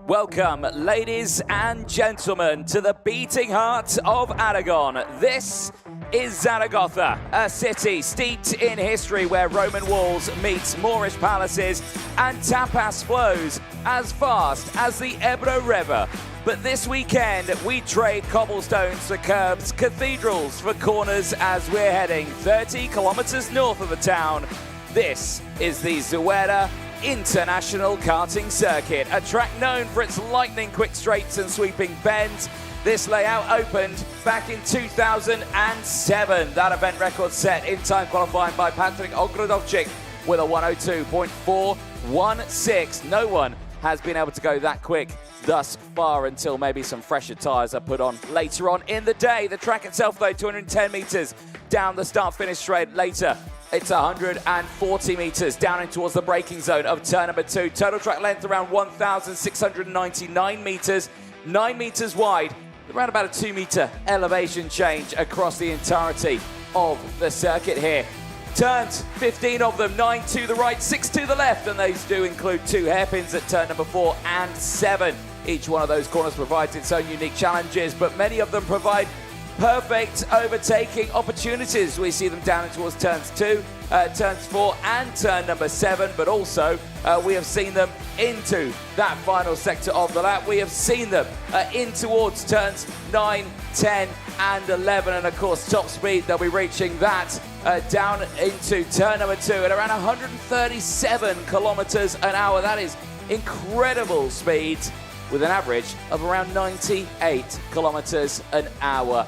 Welcome, ladies and gentlemen, to the beating heart of Aragon. This is Zaragoza, a city steeped in history where Roman walls meet Moorish palaces and tapas flows as fast as the Ebro River. But this weekend, we trade cobblestones for curbs, cathedrals for corners as we're heading 30 kilometers north of the town. This is the Zuera International Karting Circuit, a track known for its lightning-quick straights and sweeping bends. This layout opened back in 2007. That event record set in time qualifying by Patrick Ogrodovchik with a 102.416. No one has been able to go that quick thus far until maybe some fresher tyres are put on later on in the day. The track itself, though, 210 metres down the start-finish straight. Later, it's 140 metres down in towards the braking zone of turn number 2. Total track length around 1,699 metres, 9 metres wide, around about a 2 metre elevation change across the entirety of the circuit here. Turns, 15 of them, 9 to the right, 6 to the left, and those do include 2 hairpins at turn number 4 and 7. Each one of those corners provides its own unique challenges, but many of them provide perfect overtaking opportunities. We see them down towards turns 2, turns 4 and turn number 7, but also we have seen them into that final sector of the lap. We have seen them in towards turns 9, 10 and 11, and of course top speed, they'll be reaching that down into turn number 2 at around 137 kilometers an hour. That is incredible speed with an average of around 98 kilometers an hour.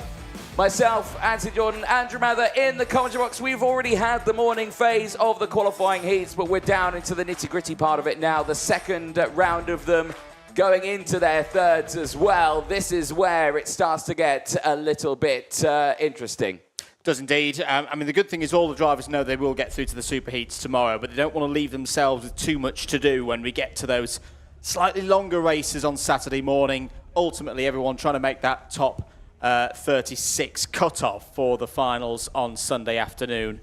Myself, Anthony Jordan, Andrew Mather in the commentary box. We've already had the morning phase of the qualifying heats, but we're down into the nitty-gritty part of it now. The second round of them going into their thirds as well. This is where it starts to get a little bit interesting. Does indeed. I mean, the good thing is all the drivers know they will get through to the superheats tomorrow, but they don't want to leave themselves with too much to do when we get to those slightly longer races on Saturday morning. Ultimately, everyone trying to make that top 36 cut-off for the finals on Sunday afternoon.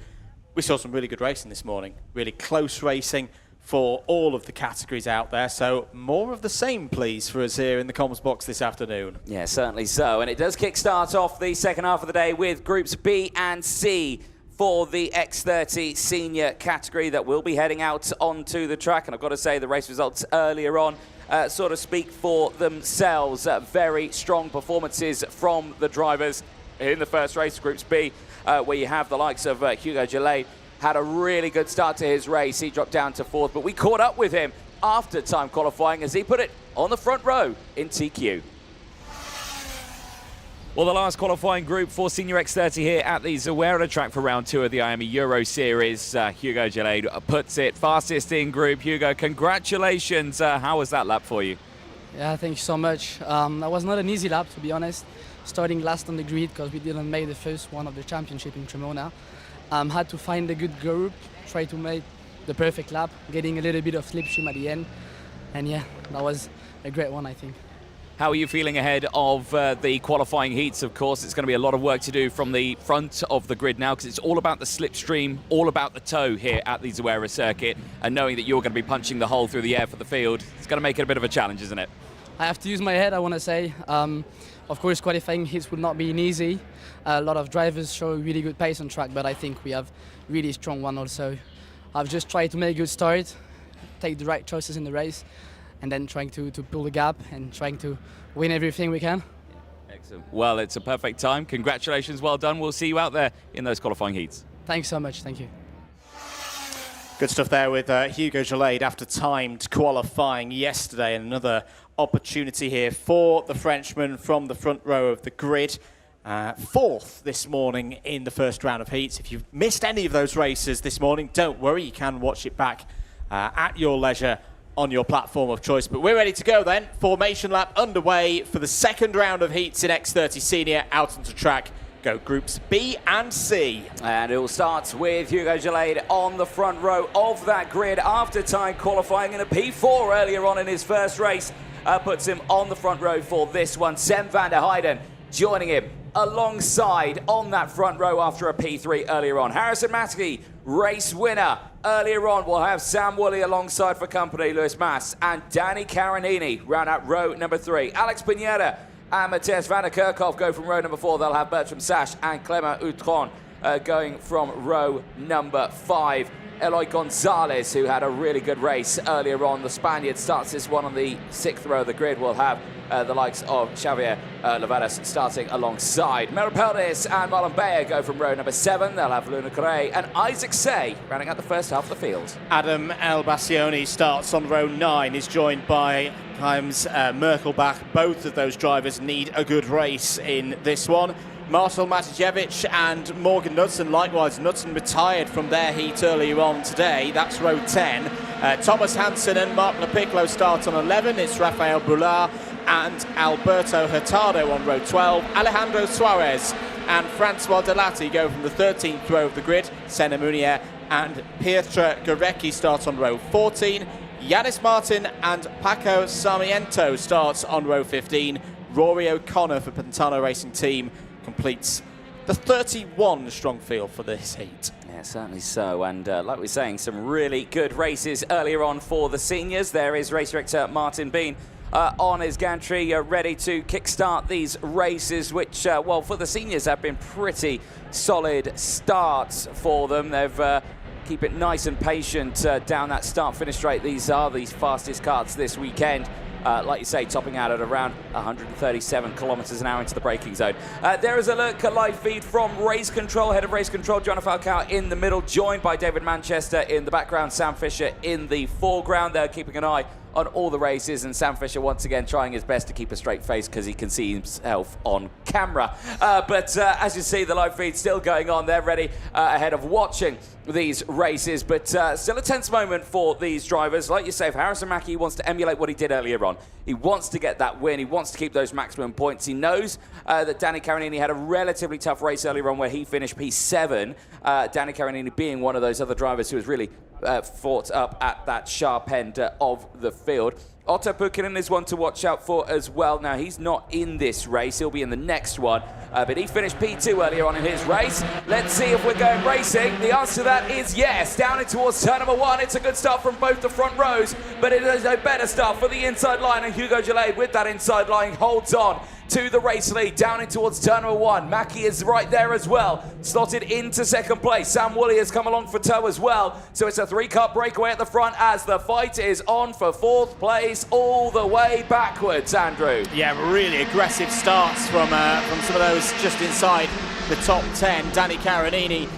We saw some really good racing this morning, really close racing for all of the categories out there. So more of the same, please, for us here in the comms box this afternoon. Yeah, certainly so. And it does kick-start off the second half of the day with groups B and C for the X30 senior category that will be heading out onto the track. And I've got to say, the race results earlier on sort of speak for themselves. Very strong performances from the drivers in the first race, Groups B, where you have the likes of Hugo Gillet. Had a really good start to his race. He dropped down to 4th, but we caught up with him after time qualifying as he put it on the front row in TQ. Well, the last qualifying group for Senior X30 here at the Zuera track for round 2 of the IAME Euro Series. Hugo Gillet puts it fastest in group. Hugo, congratulations. How was that lap for you? Yeah, thank you so much. That was not an easy lap, to be honest. Starting last on the grid because we didn't make the first one of the championship in Cremona. Had to find a good group, try to make the perfect lap, getting a little bit of slipstream at the end. And yeah, that was a great one, I think. How are you feeling ahead of the qualifying heats? Of course, it's going to be a lot of work to do from the front of the grid now because it's all about the slipstream, all about the toe here at the Zuera circuit, and knowing that you're going to be punching the hole through the air for the field, it's going to make it a bit of a challenge, isn't it? I have to use my head, I want to say. Of course, qualifying heats would not be easy. A lot of drivers show really good pace on track, but I think we have really strong one also. I've just tried to make a good start, take the right choices in the race, and then trying to pull the gap and trying to win everything we can. Excellent. Well, it's a perfect time. Congratulations, well done. We'll see you out there in those qualifying heats. Thanks so much, thank you. Good stuff there with Hugo Gillet after timed qualifying yesterday. And another opportunity here for the Frenchman from the front row of the grid. 4th this morning in the first round of heats. If you've missed any of those races this morning, don't worry, you can watch it back at your leisure on your platform of choice. But we're ready to go then. Formation lap underway for the second round of heats in X30 Senior. Out onto track go groups B and C. And it will start with Hugo Gillet on the front row of that grid after time qualifying in a P4 earlier on in his first race. Puts him on the front row for this one. Sem van der Heijden joining him alongside on that front row after a P3 earlier on. Harrison Mackey, race winner. Earlier on, we'll have Sam Woolley alongside for company, Luis Mas, and Danny Carinini round out row number 3. Alex Pineda and Matthias van der Kerkhoff go from row number 4. They'll have Bertram Sash and Clement Outron going from row number 5. Eloy Gonzalez, who had a really good race earlier on. The Spaniard starts this one on the 6th row of the grid. We'll have the likes of Xavier Levadas starting alongside. Mel Peldes and Marlon Bayer go from row number 7. They'll have Luna Gray and Isaac Say rounding out the first half of the field. Adam El Bassioni starts on row 9. He's joined by Heims Merkelbach. Both of those drivers need a good race in this one. Marcel Matijevic and Morgan Knudsen, likewise. Knudsen retired from their heat earlier on today. That's row 10. Thomas Hansen and Mark Lepiccolo start on 11. It's Rafael Bular and Alberto Hurtado on row 12. Alejandro Suarez and Francois Delatti go from the 13th row of the grid. Senna Munier and Pietra Gorecki start on row 14. Yanis Martin and Paco Sarmiento starts on row 15. Rory O'Connor for Pantano Racing Team completes the 31 strong field for this heat. Yeah, certainly so. And like we were saying, some really good races earlier on for the seniors. There is race director Martin Bean on his gantry, ready to kickstart these races, which, well, for the seniors have been pretty solid starts for them. They've keep it nice and patient down that start-finish straight. These are the fastest karts this weekend. Like you say, topping out at around 137 kilometers an hour into the braking zone. There is a look at live feed from Race Control. Head of Race Control, Joanna Falcao in the middle, joined by David Manchester in the background, Sam Fisher in the foreground. They're keeping an eye on all the races, and Sam Fisher once again trying his best to keep a straight face because he can see himself on camera. But as you see, the live feed still going on. They're ready ahead of watching these races, but still a tense moment for these drivers. Like you say, if Harrison Mackey wants to emulate what he did earlier on, he wants to get that win, he wants to keep those maximum points. He knows that Danny Carinini had a relatively tough race earlier on where he finished P7. Danny Carinini being one of those other drivers who was really fought up at that sharp end of the field. Otto Pukinen is one to watch out for as well. Now, he's not in this race. He'll be in the next one. But he finished P2 earlier on in his race. Let's see if we're going racing. The answer to that is yes. Down in towards turn number 1. It's a good start from both the front rows, but it is a better start for the inside line. And Hugo Gelade with that inside line holds on to the race lead, down in towards turn number 1. Mackey is right there as well, slotted into second place. Sam Woolley has come along for tow as well. So it's a 3-car breakaway at the front as the fight is on for 4th place all the way backwards, Andrew. Yeah, really aggressive starts from some of those just inside the top 10. Danny Carinini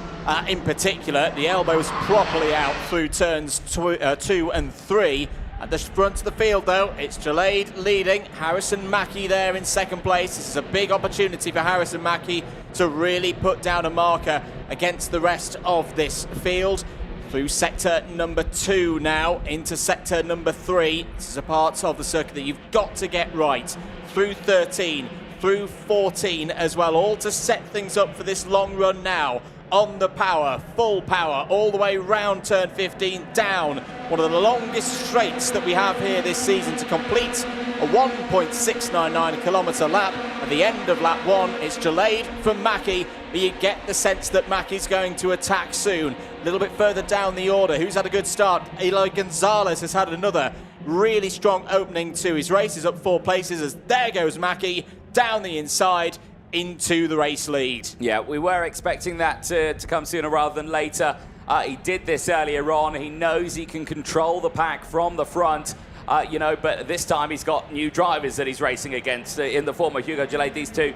in particular, the elbows properly out through turns 2 and 3. At the front of the field, though, it's Gelade leading. Harrison Mackey there in second place. This is a big opportunity for Harrison Mackey to really put down a marker against the rest of this field. Through sector number 2 now, into sector number 3. This is a part of the circuit that you've got to get right. Through 13, through 14 as well, all to set things up for this long run now. On the power, full power, all the way round turn 15, down one of the longest straights that we have here this season to complete a 1.699 kilometre lap. At the end of lap 1, it's Gelade from Mackey, but you get the sense that Mackey's going to attack soon. A little bit further down the order, who's had a good start? Eloy Gonzalez has had another really strong opening to his race. He's up 4 places as there goes Mackey down the inside into the race lead. Yeah, we were expecting that to come sooner rather than later. He did this earlier on. He knows he can control the pack from the front, but this time he's got new drivers that he's racing against in the form of Hugo Gelade. These two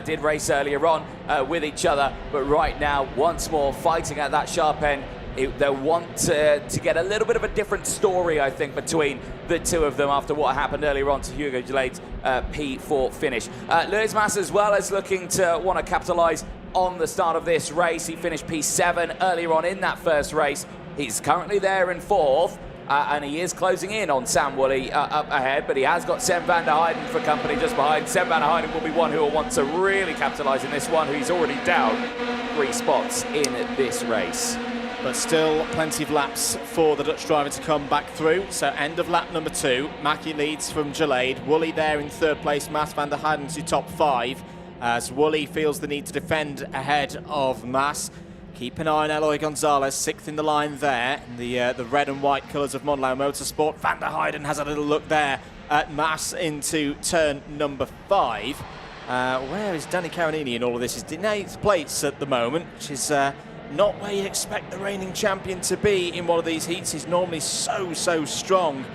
did race earlier on with each other, but right now, once more, fighting at that sharp end. They want to get a little bit of a different story, I think, between the two of them after what happened earlier on to Hugo Gelade's P4 finish. Luis Mas as well is looking to want to capitalise on the start of this race. He finished P7 earlier on in that first race. He's currently there in 4th. And he is closing in on Sam Woolley up ahead, but he has got Sam van der Heijden for company just behind. Sam van der Heijden will be one who will want to really capitalise in this one, who's already down 3 spots in this race. But still plenty of laps for the Dutch driver to come back through. So end of lap number 2, Mackey leads from Gelade. Woolley there in 3rd place, Mas van der Heijden to top 5. as Woolley feels the need to defend ahead of Mas. Keep an eye on Eloy Gonzalez, 6th in the line there, in the red and white colours of Monlau Motorsport. Van der Heyden has a little look there at Mas into turn number 5. Where is Danny Caronini in all of this? He's in 8th place at the moment, which is not where you'd expect the reigning champion to be in one of these heats. He's normally so strong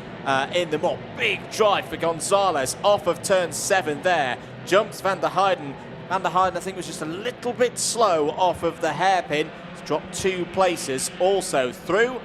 in the more big drive for Gonzalez off of turn 7 there. Jumps Van der Heyden. Van der Heyden, I think, was just a little bit slow off of the hairpin. He's dropped 2 places also through.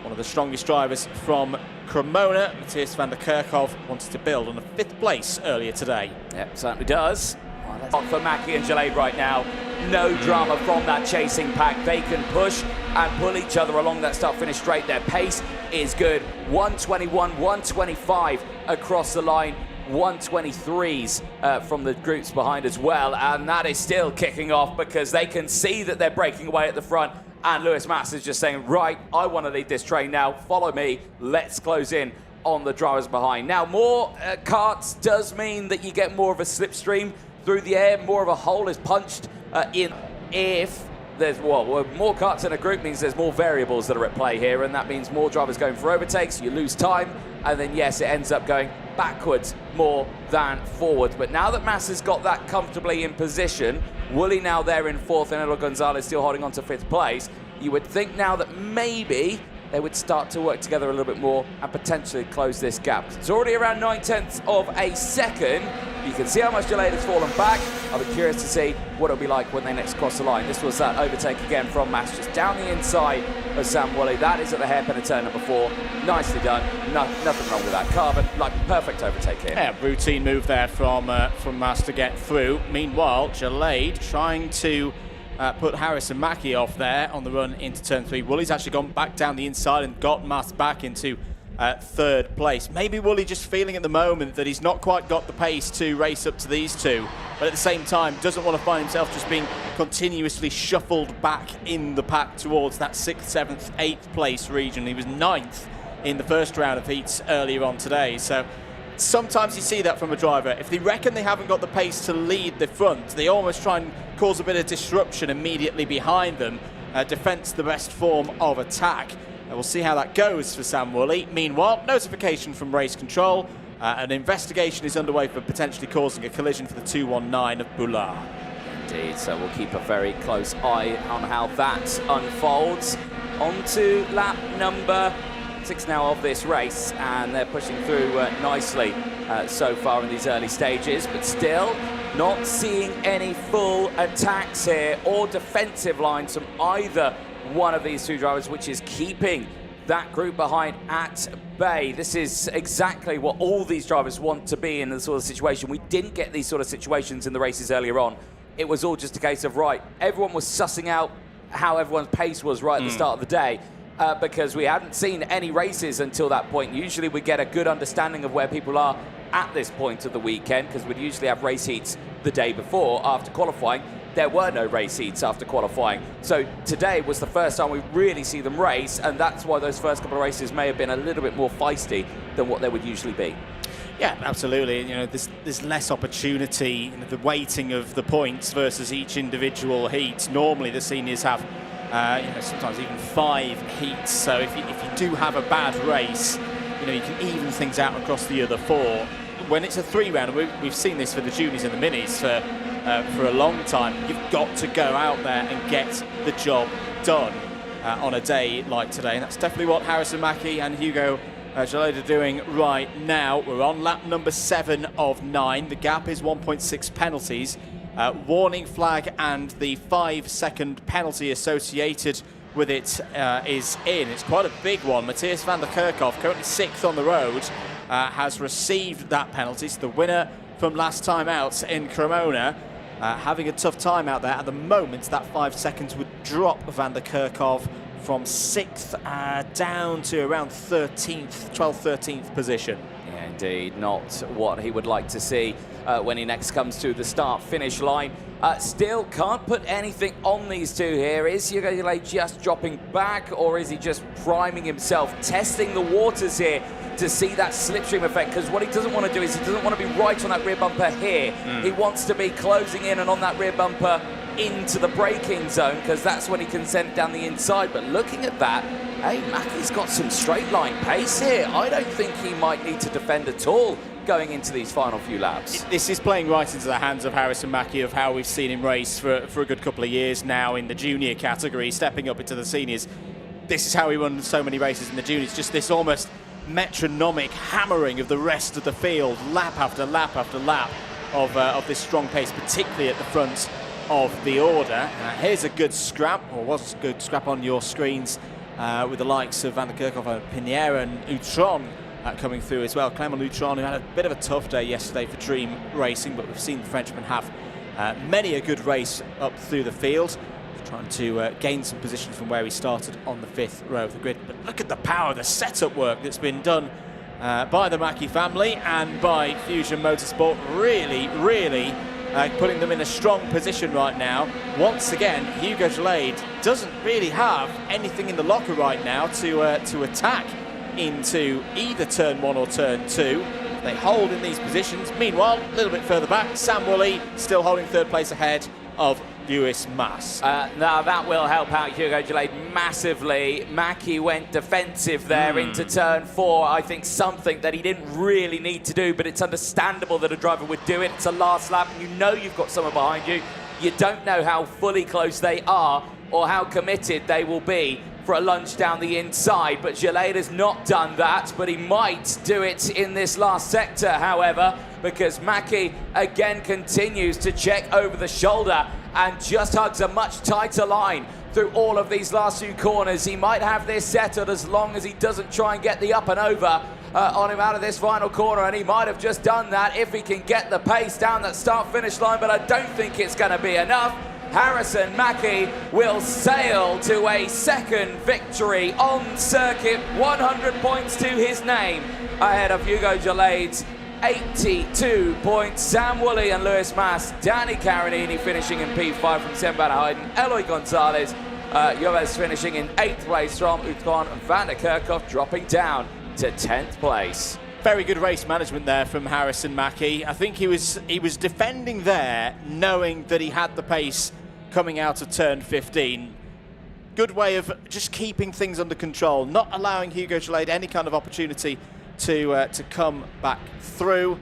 One of the strongest drivers from Cremona, Matthias van der Kerkhoff, wanted to build on a 5th place earlier today. Yep, certainly does. Well, for Mackie and Gillade right now, no drama from that chasing pack. They can push and pull each other along that start-finish straight. Their pace is good. 121, 125 across the line. 123s from the groups behind as well, and that is still kicking off because they can see that they're breaking away at the front, and Lewis Mas is just saying, right, I want to lead this train now, follow me, let's close in on the drivers behind. Now, more karts does mean that you get more of a slipstream through the air, more of a hole is punched in. If there's more karts in a group means there's more variables that are at play here, and that means more drivers going for overtakes, you lose time, and then yes, it ends up going backwards more than forwards. But now that Mas has got that comfortably in position, Woolley now there in 4th and Eloy Gonzalez still holding on to 5th place, you would think now that maybe they would start to work together a little bit more and potentially close this gap. It's already around 9/10 of a second. You can see how much Gillade has fallen back. I'll be curious to see what it'll be like when they next cross the line. This was that overtake again from Mas, just down the inside of Sam Woolley. That is at the hairpin of turn number 4. Nicely done. Nothing wrong with that. Carbon, like perfect overtake here. Yeah, routine move there from Mas to get through. Meanwhile, Gillade trying to put Harris and Mackie off there on the run into turn 3. Woolley's actually gone back down the inside and got Mas back into 3rd place. Maybe Woolley just feeling at the moment that he's not quite got the pace to race up to these two, but at the same time doesn't want to find himself just being continuously shuffled back in the pack towards that 6th, 7th, 8th place region. He was 9th in the first round of heats earlier on today, so sometimes you see that from a driver. If they reckon they haven't got the pace to lead the front, they almost try and cause a bit of disruption immediately behind them. Defense the best form of attack. We'll see how that goes for Sam Woolley. Meanwhile, notification from race control. An investigation is underway for potentially causing a collision for the 219 of Boulard. Indeed, so we'll keep a very close eye on how that unfolds. On to lap number 6 now of this race, and they're pushing through nicely so far in these early stages, but still not seeing any full attacks here or defensive lines from either one of these two drivers, which is keeping that group behind at bay. This is exactly what all these drivers want to be in the sort of situation. We didn't get these sort of situations in the races earlier on. It was all just a case of, right, everyone was sussing out how everyone's pace was right at the start of the day, because we hadn't seen any races until that point. Usually we get a good understanding of where people are at this point of the weekend, because we'd usually have race heats the day before after qualifying. There were no race heats after qualifying. So today was the first time we really see them race, and that's why those first couple of races may have been a little bit more feisty than what they would usually be. Yeah, absolutely. You know, there's less opportunity, the weighting of the points versus each individual heat. Normally the seniors have sometimes even 5 heats. So if you do have a bad race, you can even things out across the other 4. When it's a 3-round, we've seen this for the juniors and the minis for a long time. You've got to go out there and get the job done on a day like today, and that's definitely what Harrison Mackie and Hugo Gillade are doing right now. We're on lap number 7 of 9. The gap is 1.6 penalties. Warning flag and the 5-second penalty associated with it is in. It's quite a big one. Matthias van der Kerkhoff, currently 6th on the road, has received that penalty. So the winner from last time out in Cremona, having a tough time out there. At the moment, that 5 seconds would drop van der Kerkhoff from 6th down to around 13th, 12th, 13th position. Yeah, indeed. Not what he would like to see when he next comes to the start-finish line. Still can't put anything on these two here. Is Hugo Gelé just dropping back, or is he just priming himself, testing the waters here to see that slipstream effect? Because what he doesn't want to do is he doesn't want to be right on that rear bumper here. He wants to be closing in and on that rear bumper into the braking zone, because that's when he can send it down the inside. But looking at that, hey, Mackey's got some straight line pace here. I don't think he might need to defend at all going into these final few laps. This is playing right into the hands of Harrison Mackie, of how we've seen him race for a good couple of years now in the junior category, stepping up into the seniors. This is how he won so many races in the juniors, just this almost metronomic hammering of the rest of the field, lap after lap after lap of this strong pace, particularly at the front of the order. Here's a good scrap, or was a good scrap on your screens, with the likes of Van der Kerkhoff and Pinera and Utron coming through as well. Clement Utron, who had a bit of a tough day yesterday for Dream Racing, but we've seen the Frenchman have many a good race up through the field, trying to gain some positions from where he started on the 5th row of the grid. But look at the power, the setup work that's been done by the Mackie family and by Fusion Motorsport. Really putting them in a strong position right now. Once again, Hugo Gelé doesn't really have anything in the locker right now to attack into either turn 1 or turn 2. They hold in these positions. Meanwhile, a little bit further back, Sam Woolley still holding 3rd place ahead of Lewis Mas. Now that will help out Hugo Gelé massively. Mackie went defensive there into turn 4. I think something that he didn't really need to do, but it's understandable that a driver would do it. It's a last lap, and you know you've got someone behind you. You don't know how fully close they are or how committed they will be for a lunge down the inside, but Gelé has not done that, but he might do it in this last sector, however, because Mackie again continues to check over the shoulder and just hugs a much tighter line through all of these last few corners. He might have this settled as long as he doesn't try and get the up and over on him out of this final corner, and he might have just done that if he can get the pace down that start-finish line, but I don't think it's going to be enough. Harrison Mackie will sail to a 2nd victory on circuit, 100 points to his name, ahead of Hugo Gelé's 82 points. Sam Woolley and Lewis Mas, Danny Carinini finishing in P5 from Sam Van Heyden, Eloy Gonzalez, Joves finishing in 8th place from Utron, Van der Kerkhoff dropping down to 10th place. Very good race management there from Harrison Mackie. I think he was defending there, knowing that he had the pace coming out of turn 15. Good way of just keeping things under control, not allowing Hugo Gelé any kind of opportunity to come back through.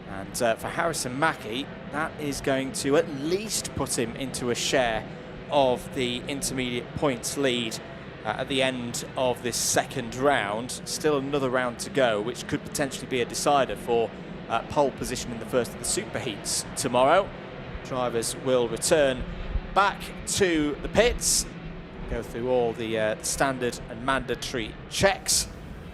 And for Harrison Mackie, that is going to at least put him into a share of the intermediate points lead at the end of this 2nd round. Still another round to go, which could potentially be a decider for pole position in the first of the superheats tomorrow. Drivers will return back to the pits, go through all the standard and mandatory checks.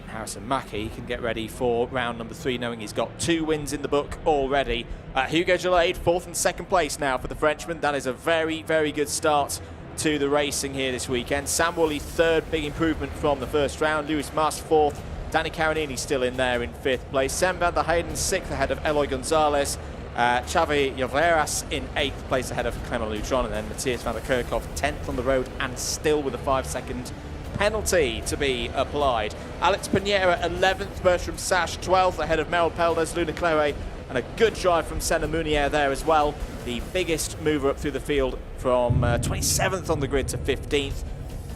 Harrison Mackie can get ready for round number 3, knowing he's got 2 wins in the book already. Hugo Gelé, 4th and 2nd place now for the Frenchman. That is a very good start to the racing here this weekend. Sam Woolley 3rd, big improvement from the 1st round. Lewis Mas 4th. Danny Carinini still in there in 5th place. Sam Van der Heyden 6th ahead of Eloy Gonzalez. Xavi Lloveras in 8th place ahead of Clement Lutron, and then Matthias Van der Kerkhoff 10th on the road and still with a 5-second penalty to be applied. Alex Pinera 11th, Bertram Sash 12th ahead of Merrill Peldes, Luna Claret, and a good drive from Senna Munier there as well. The biggest mover up through the field from 27th on the grid to 15th.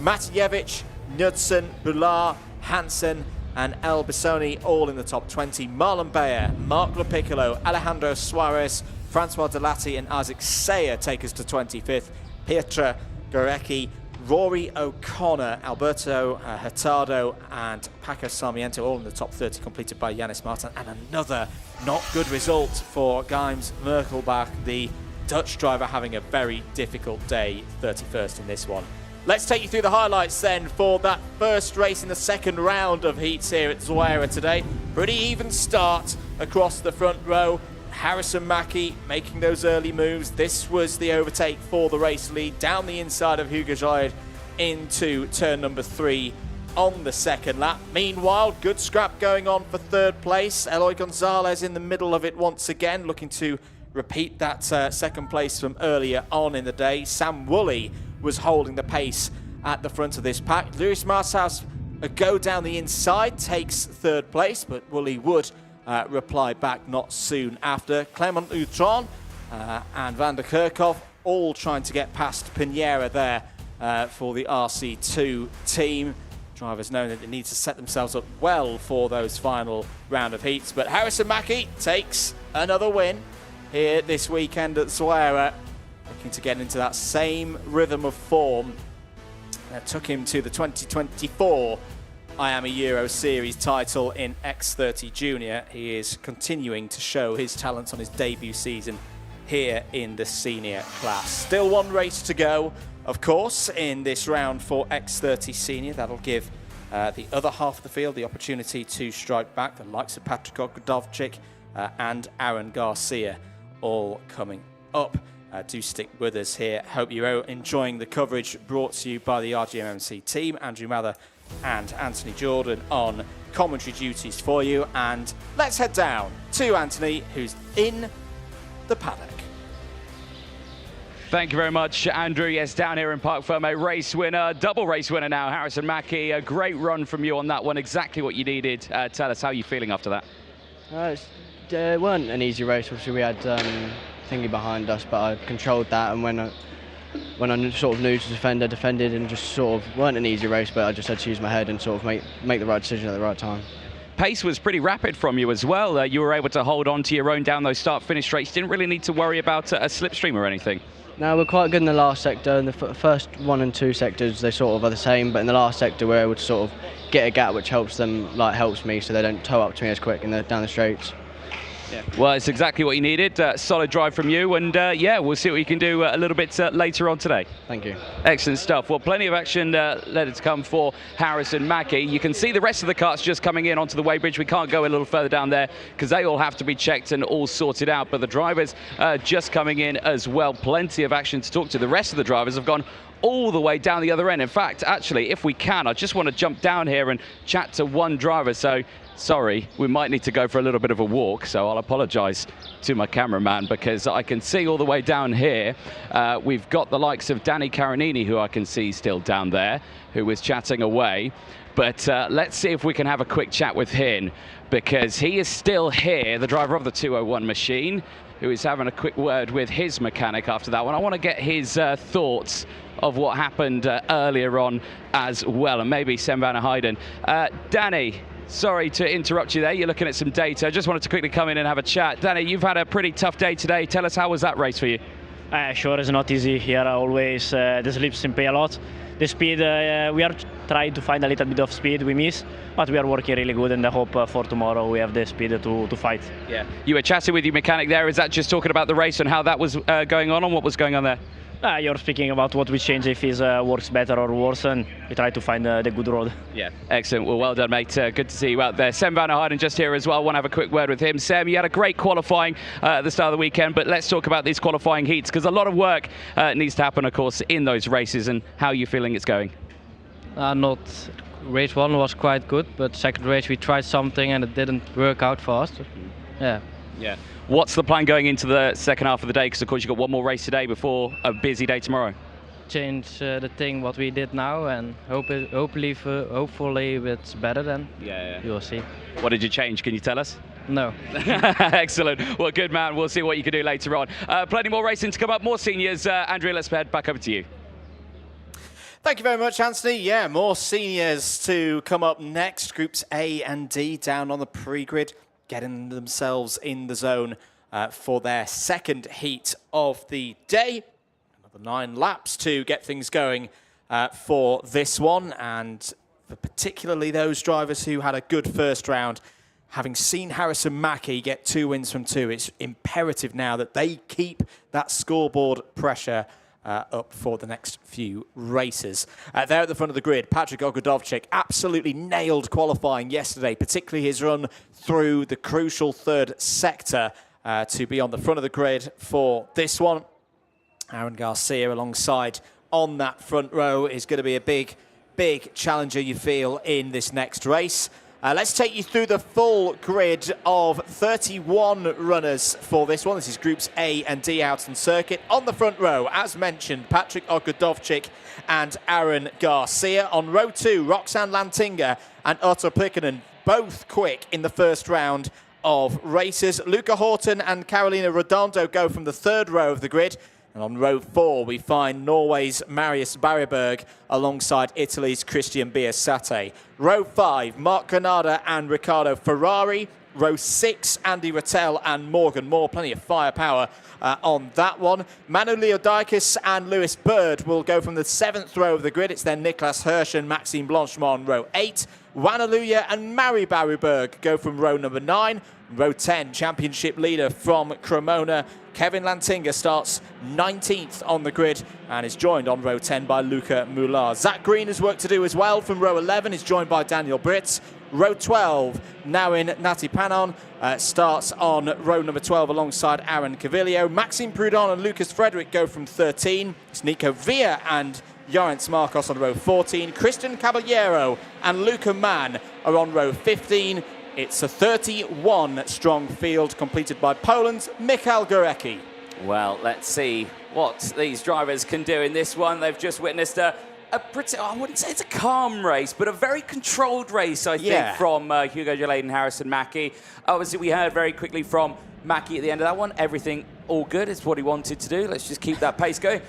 Matijevich, Knudsen, Bular, Hansen, and El Bissoni all in the top 20. Marlon Bayer, Mark Lepiccolo, Alejandro Suarez, Francois Delatti and Isaac Sayer take us to 25th. Pietra Gorecki, Rory O'Connor, Alberto Hurtado and Paco Sarmiento all in the top 30, completed by Yannis Martin. And another not good result for Geims Merkelbach, the Dutch driver, having a very difficult day, 31st in this one. Let's take you through the highlights then for that first race in the 2nd round of heats here at Zuera today. Pretty even start across the front row. Harrison Mackie making those early moves. This was the overtake for the race lead down the inside of Hugo Gelé into turn number 3 on the second lap. Meanwhile, good scrap going on for third place. Eloy Gonzalez in the middle of it once again, looking to repeat that second place from earlier on in the day. Sam Woolley was holding the pace at the front of this pack. Luis Marshaus a go down the inside, takes third place, but Woolley would reply back not soon after. Clement Utron and Van der Kerkhoff all trying to get past Pinera there for the RC2 team. Drivers know that they need to set themselves up well for those final round of heats. But Harrison Mackie takes another win here this weekend at Zuera, looking to get into that same rhythm of form that took him to the 2024 IAME Euro Series title in X30 Junior. He is continuing to show his talents on his debut season here in the senior class. Still one race to go, of course, in this round for X30 Senior. That'll give the other half of the field the opportunity to strike back, the likes of Patrick Ogrodovchik and Aaron Garcia all coming up. Do stick with us here. Hope you're enjoying the coverage brought to you by the RGMMC team. Andrew Mather and Anthony Jordan on commentary duties for you. And let's head down to Anthony, who's in the paddock. Thank you very much, Andrew. Yes, down here in Parc Fermé, race winner, double race winner now, Harrison Mackie. A great run from you on that one, exactly what you needed. Tell us how you're feeling after that. It weren't an easy race. Obviously, we had thingy behind us, but I controlled that, and when I sort of knew to defend, I defended, and just sort of weren't an easy race, but I just had to use my head and sort of make the right decision at the right time. Pace was pretty rapid from you as well. You were able to hold on to your own down those start-finish straights. Didn't really need to worry about a slipstream or anything. No, we're quite good in the last sector. In the first 1 and 2 sectors, they sort of are the same, but in the last sector, we're able to sort of get a gap, which helps them, helps me, so they don't tow up to me as quick down the straights. Yeah. Well, it's exactly what you needed. Solid drive from you, and yeah, we'll see what you can do a little bit later on today. Thank you. Excellent stuff. Well, plenty of action later to come for Harrison Mackie. You can see the rest of the carts just coming in onto the weighbridge. We can't go a little further down there because they all have to be checked and all sorted out, but the drivers just coming in as well. Plenty of action to talk to. The rest of the drivers have gone all the way down the other end. In fact, actually, if we can, I just want to jump down here and chat to one driver. So sorry, we might need to go for a little bit of a walk, so I'll apologise to my cameraman because I can see all the way down here. We've got the likes of Danny Caronini, who I can see still down there, who was chatting away. But let's see if we can have a quick chat with him, because he is still here, the driver of the 201 machine, who is having a quick word with his mechanic after that one. I want to get his thoughts of what happened earlier on as well, and maybe Sam van der Heijden. Danny, sorry to interrupt you there. You're looking at some data. I just wanted to quickly come in and have a chat. Danny, you've had a pretty tough day today. Tell us, how was that race for you? Sure, it's not easy here. Always the slipstream pay a lot. The speed, we are trying to find a little bit of speed we miss, but we are working really good, and I hope for tomorrow we have the speed to fight. Yeah. You were chatting with your mechanic there. Is that just talking about the race and how that was going on, and what was going on there? You're speaking about what we change if it works better or worse, and we try to find the good road. Yeah, excellent. Well done, mate. Good to see you out there. Sam van der Heijden just here as well. I want to have a quick word with him. Sam, you had a great qualifying at the start of the weekend, but let's talk about these qualifying heats, because a lot of work needs to happen, of course, in those races. And how are you feeling it's going? Not race 1 was quite good, but second race we tried something and it didn't work out for us. Yeah. Yeah. What's the plan going into the second half of the day? Because of course you've got one more race today before a busy day tomorrow. Change the thing what we did now, and hopefully it's better then. Yeah. You will see. What did you change? Can you tell us? No. Excellent. Well, good man. We'll see what you can do later on. Plenty more racing to come up. More seniors. Andrea, let's head back over to you. Thank you very much, Anthony. Yeah, more seniors to come up next. Groups A and D down on the pre-grid, getting themselves in the zone for their second heat of the day. Another 9 laps to get things going for this one, and for particularly those drivers who had a good first round. Having seen Harrison Mackie get 2 wins from 2, it's imperative now that they keep that scoreboard pressure up for the next few races. There at the front of the grid, Patrick Ogrodovchik absolutely nailed qualifying yesterday, particularly his run through the crucial third sector to be on the front of the grid for this one. Aaron Garcia alongside on that front row is going to be a big big challenger you feel in this next race. Let's take you through the full grid of 31 runners for this one. This is Groups A and D out on circuit. On the front row, as mentioned, Patrick Ogrodovchik and Aaron Garcia. On row 2, Roxanne Lantinga and Otto Pykkönen, both quick in the first round of races. Luca Horton and Carolina Redondo go from the third row of the grid. And on row 4, we find Norway's Marius Barryberg alongside Italy's Christian Biasate. Row 5, Mark Granada and Riccardo Ferrari. Row 6, Andy Rattel and Morgan Moore. Plenty of firepower on that one. Manu Leodikis and Lewis Bird will go from the 7th row of the grid. It's then Niklas Hirsch and Maxime Blanchemont on row 8. Wanaluya and Mari Barryberg go from row number 9. Row 10, championship leader from Cremona, Kevin Lantinga starts 19th on the grid and is joined on row 10 by Luca Muller. Zach Green has work to do as well from row 11, is joined by Daniel Britz. Row 12, Nawin Nati Panon starts on row number 12 alongside Aaron Cavillo. Maxime Prudon and Lucas Frederick go from 13. It's Nico Villa and Jorens Marcos on row 14. Christian Caballero and Luca Mann are on row 15. It's a 31-strong field completed by Poland's Michał Górecki. Well, let's see what these drivers can do in this one. They've just witnessed a pretty, I wouldn't say it's a calm race, but a very controlled race, I think, from Hugo Gelade and Harrison Mackie. Obviously, we heard very quickly from Mackie at the end of that one. Everything all good. It's what he wanted to do. Let's just keep that pace going.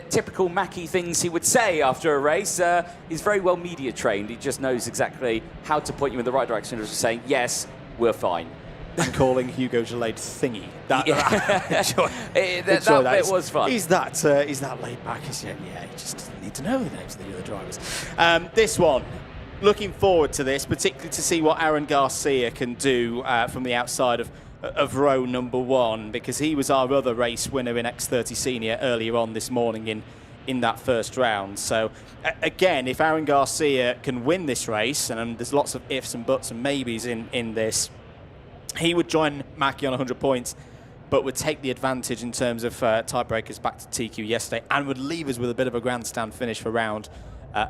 Typical Mackie things he would say after a race. He's very well media trained. He just knows exactly how to point you in the right direction. Just saying, yes, we're fine. And calling Hugo Gelade thingy. That bit was fun. He's that laid back. Yeah, he just doesn't need to know the names of the other drivers. This one, looking forward to this, particularly to see what Aaron Garcia can do from the outside of row number 1, because he was our other race winner in X30 Senior earlier on this morning in that first round. So again, if Aaron Garcia can win this race, and there's lots of ifs and buts and maybes in this, he would join Mackie on 100 points, but would take the advantage in terms of tiebreakers back to TQ yesterday, and would leave us with a bit of a grandstand finish for round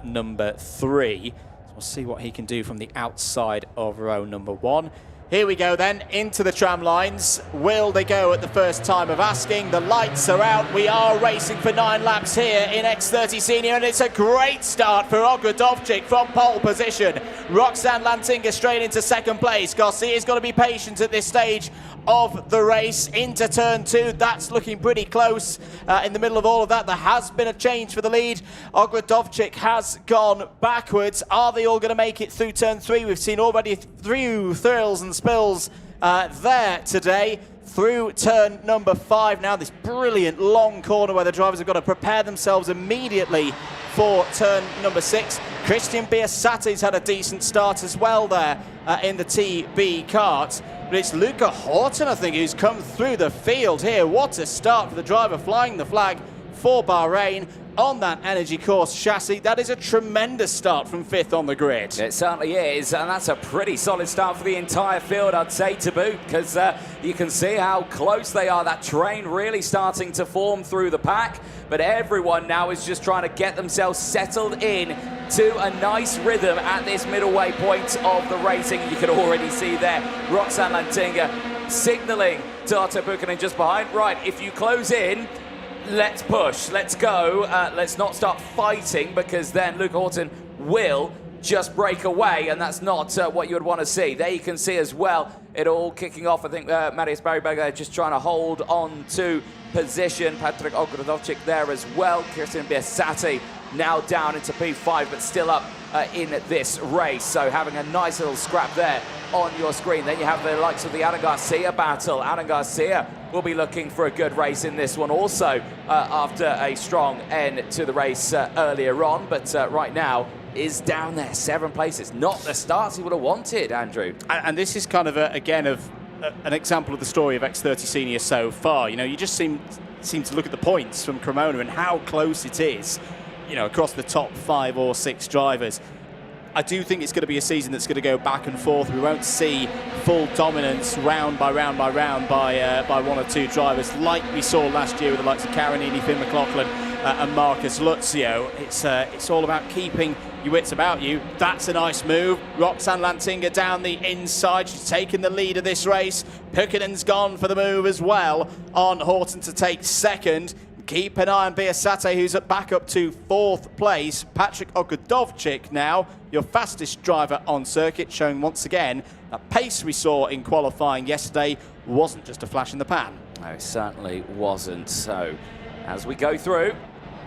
number 3. So we'll see what he can do from the outside of row number 1. Here we go then, into the tram lines. Will they go at the first time of asking? The lights are out. We are racing for 9 laps here in X30 Senior, and it's a great start for Ogrodovchik from pole position. Roxanne Lantinga straight into second place. Garcia's got to be patient at this stage of the race. Into turn 2, that's looking pretty close. In the middle of all of that, there has been a change for the lead. Ogrodovchik has gone backwards. Are they all going to make it through turn 3? We've seen already through thrills and spills there today. Through turn number 5 now, this brilliant long corner where the drivers have got to prepare themselves immediately for turn number 6. Christian Biasate's had a decent start as well there in the TB kart. But it's Luca Horton, I think, who's come through the field here. What a start for the driver flying the flag for Bahrain on that Energy Course chassis. That is a tremendous start from 5th on the grid. It certainly is, and that's a pretty solid start for the entire field, I'd say, to boot, because you can see how close they are. That train really starting to form through the pack, but everyone now is just trying to get themselves settled in to a nice rhythm at this middle-way point of the racing. You can already see there Roxanne Lantinga signalling to Otto Pykkönen just behind. Right, if you close in, let's push, let's go, let's not start fighting, because then Luca Horton will just break away, and that's not what you would want to see. There you can see as well, it all kicking off. I think Marius Barryberger just trying to hold on to position. Patrick Ogrodovchik there as well. Christian Biasate now down into P5, but still up in this race. So having a nice little scrap there on your screen. Then you have the likes of the Aaron Garcia battle. Aaron Garcia will be looking for a good race in this one also after a strong end to the race earlier on. But right now is down there, 7 places. Not the starts he would have wanted, Andrew. And this is kind of, again, an example of the story of X30 Senior so far. You know, you just seem to look at the points from Cremona and how close it is, you know, across the top 5 or 6 drivers. I do think it's going to be a season that's going to go back and forth. We won't see full dominance round by round by round by 1 or 2 drivers like we saw last year with the likes of Karen Eady, Finn McLaughlin and Marcus Luzio. It's all about keeping your wits about you. That's a nice move. Roxanne Lantinga down the inside. She's taken the lead of this race. Pukkinen's gone for the move as well on Horton to take second. Keep an eye on Biasate, who's back up to 4th place. Patrick Ogudovchik now, your fastest driver on circuit, showing once again that pace we saw in qualifying yesterday wasn't just a flash in the pan. No, it certainly wasn't. So, as we go through,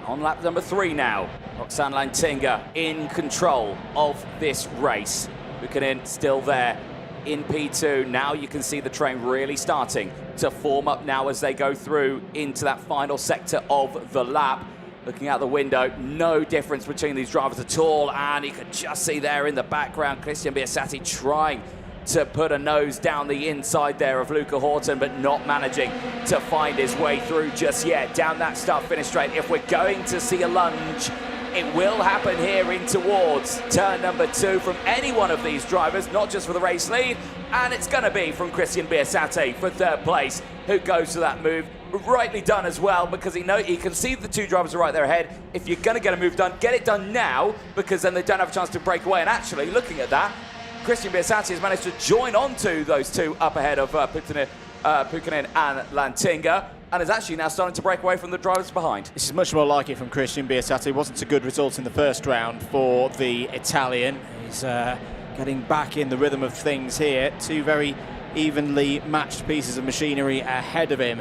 on lap number 3 now, Roxanne Lantinga in control of this race. Buchanan still there in P2. Now you can see the train really starting to form up now as they go through into that final sector of the lap. Looking out the window, no difference between these drivers at all, and you can just see there in the background Christian Biasati trying to put a nose down the inside there of Luca Horton, but not managing to find his way through just yet. Down that start-finish straight, if we're going to see a lunge, it will happen here in towards turn number 2 from any one of these drivers, not just for the race lead, and it's going to be from Christian Biasati for 3rd place, who goes to that move. Rightly done as well, because he can see the 2 drivers are right there ahead. If you're going to get a move done, get it done now, because then they don't have a chance to break away. And actually, looking at that, Christian Biasati has managed to join onto those 2 up ahead of Pukinen and Lantinga, and is actually now starting to break away from the drivers behind. This is much more like it from Christian Biasati. It wasn't a good result in the first round for the Italian. He's getting back in the rhythm of things here. 2 very evenly matched pieces of machinery ahead of him,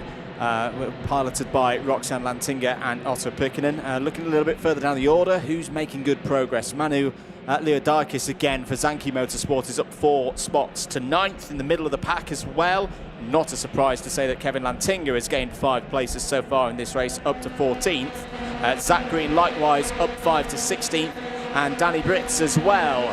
piloted by Roxanne Lantinga and Otto Pukinen. Looking a little bit further down the order, who's making good progress? Manu Leodakis again for Zanki Motorsport is up 4 spots to 9th in the middle of the pack as well. Not a surprise to say that Kevin Lantinga has gained 5 places so far in this race, up to 14th. Zach Green likewise up 5 to 16th, and Danny Britz as well,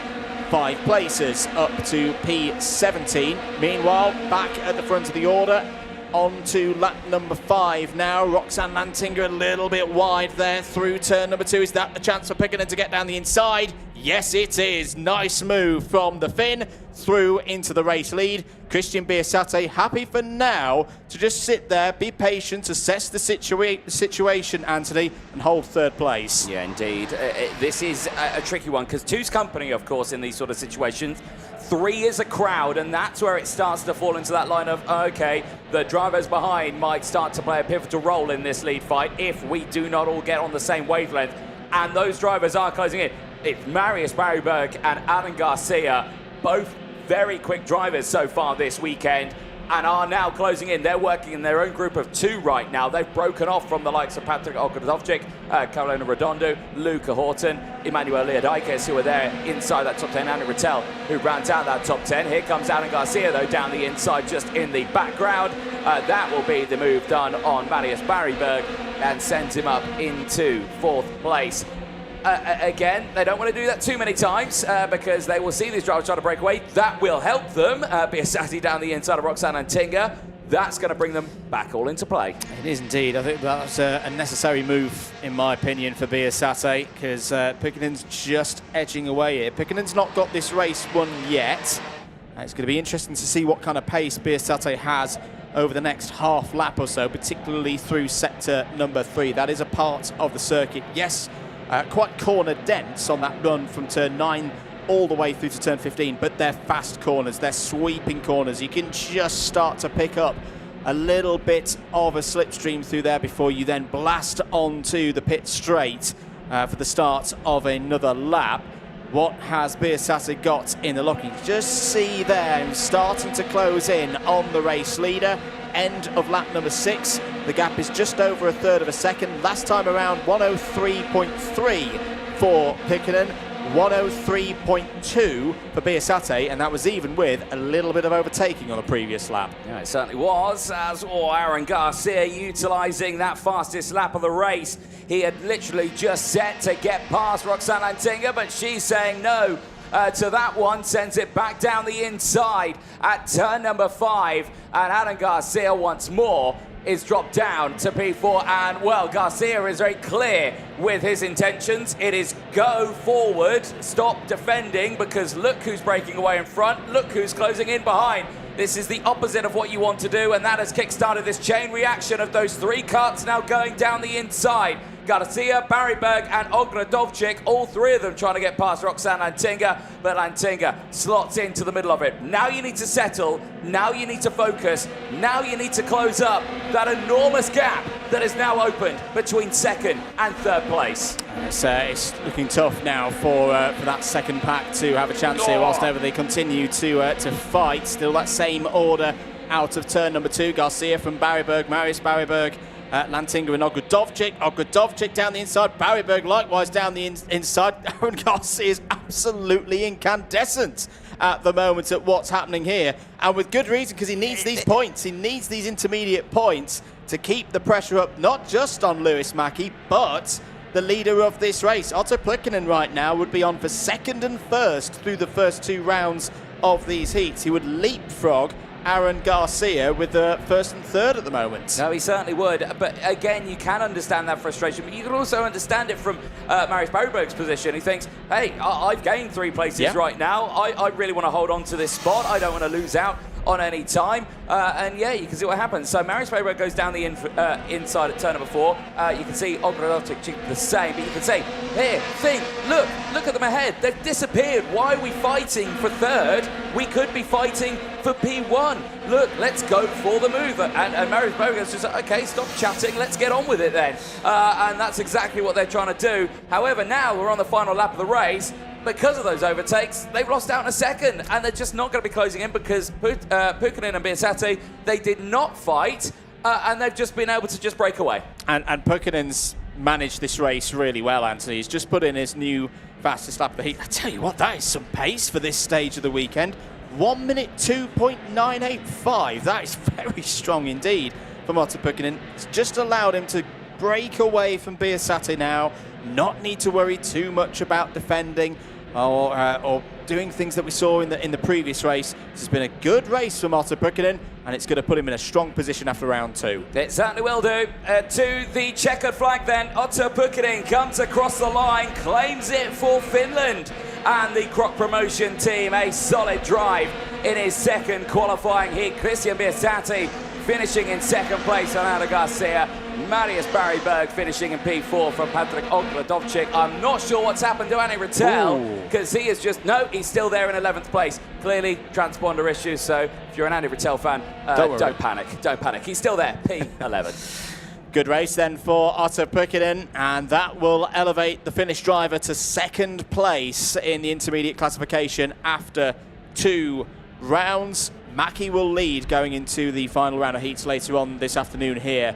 5 places up to P17. Meanwhile, back at the front of the order, on to lap number 5 now. Roxanne Lantinga a little bit wide there through turn number 2. Is that the chance for Pukinen to get down the inside? Yes, it is. Nice move from the Finn through into the race lead. Christian Biasati happy for now to just sit there, be patient, assess the situation, Anthony, and hold 3rd place. Yeah, indeed. This is a tricky one, because 2's company, of course, in these sort of situations. 3 is a crowd, and that's where it starts to fall into that line of, okay, the drivers behind might start to play a pivotal role in this lead fight if we do not all get on the same wavelength. And those drivers are closing in. It's Marius Barryberg and Alan Garcia, both very quick drivers so far this weekend, and are now closing in. They're working in their own group of 2 right now. They've broken off from the likes of Patrick Ogudovchik, Carolina Redondo, Luca Horton, Emmanuel Leodakis, who are there inside that top 10, Andy Rattel, who rounds out that top 10. Here comes Alan Garcia, though, down the inside, just in the background. That will be the move done on Marius Barryberg and sends him up into 4th place. Again, they don't want to do that too many times because they will see these drivers try to break away. That will help them. Biasati down the inside of Roxanne Lantinga. That's going to bring them back all into play. It is indeed. I think that's a necessary move, in my opinion, for Biasati, because Pukkinen's just edging away here. Pukkinen's not got this race won yet. It's going to be interesting to see what kind of pace Biasati has over the next half lap or so, particularly through sector number 3. That is a part of the circuit. Yes, quite corner dense on that run from turn 9 all the way through to turn 15, but they're fast corners, they're sweeping corners. You can just start to pick up a little bit of a slipstream through there before you then blast onto the pit straight for the start of another lap. What has Biasati got in the lock? You just see there him starting to close in on the race leader. End of lap number 6. The gap is just over a third of a second. Last time around 103.3 for Pukinen, 103.2 for Biasati, and that was even with a little bit of overtaking on the previous lap. Yeah, it certainly was, as Aaron Garcia utilising that fastest lap of the race. He had literally just set to get past Roxanne Lantinga, but she's saying no to that one, sends it back down the inside at turn number 5, and Alan Garcia once more is dropped down to P4, and well, Garcia is very clear with his intentions. It is go forward, stop defending, because look who's breaking away in front, look who's closing in behind. This is the opposite of what you want to do, and that has kick-started this chain reaction of those 3 carts now going down the inside. Garcia, Barryberg, and Ogrodovchik, all three of them trying to get past Roxanne Lantinga, but Lantinga slots into the middle of it. Now you need to settle, now you need to focus, now you need to close up that enormous gap that is now opened between second and third place. It's looking tough now for that second pack to have a chance here, whilst ever they continue to fight. Still that same order out of turn number 2. Garcia from Barryberg, Marius Barryberg, Lantinga and Ogrodovchik. Ogrodovchik down the inside, Barryberg likewise down the inside. Aaron Garcia is absolutely incandescent at the moment at what's happening here, and with good reason, because he needs these points. He needs these intermediate points to keep the pressure up, not just on Lewis Mackie, but the leader of this race. Otto Pukkanen right now would be on for second and first through the first 2 rounds of these heats. He would leapfrog Aaron Garcia with the first and third at the moment. No, he certainly would. But again, you can understand that frustration, but you can also understand it from Marius Barryberg's position. He thinks, hey, I've gained 3 places right now. I really want to hold on to this spot. I don't want to lose out on any time. And yeah, you can see what happens. So Marius Barryberg goes down the inside at turn number 4. You can see Ogrodovchik the same, but you can say, here, look at them ahead. They've disappeared. Why are we fighting for third? We could be fighting for P1. Look, let's go for the move. And Marius Barryberg's just like, okay, stop chatting, let's get on with it then. And that's exactly what they're trying to do. However, now we're on the final lap of the race. Because of those overtakes, they've lost out in a second, and they're just not going to be closing in because Pukkanen and Biasati, they did not fight, and they've just been able to just break away. And Pukkanen's managed this race really well, Anthony. He's just put in his new fastest lap of the heat. I tell you what, that is some pace for this stage of the weekend. 1 minute 2.985. That is very strong indeed from Otto Pukkanen. It's just allowed him to break away from Biasati now, not need to worry too much about defending or doing things that we saw in the previous race. This has been a good race from Otto Pukkanen, and it's going to put him in a strong position after round 2. It certainly will do. To the checkered flag then, Otto Pukkanen comes across the line, claims it for Finland. And the Croc Promotion team, a solid drive in his second qualifying heat. Christian Biasati finishing in second place on Aaron Garcia. Marius Barryberg finishing in P4 from Patrick Ogrodovchik. I'm not sure what's happened to Annie Rattel, because he is just, no, he's still there in 11th place. Clearly, transponder issues, so if you're an Annie Rattel fan, don't panic. Don't panic. He's still there, P11. Good race then for Otto Pukkanen, and that will elevate the Finnish driver to second place in the intermediate classification after 2 rounds. Mackie will lead going into the final round of heats later on this afternoon here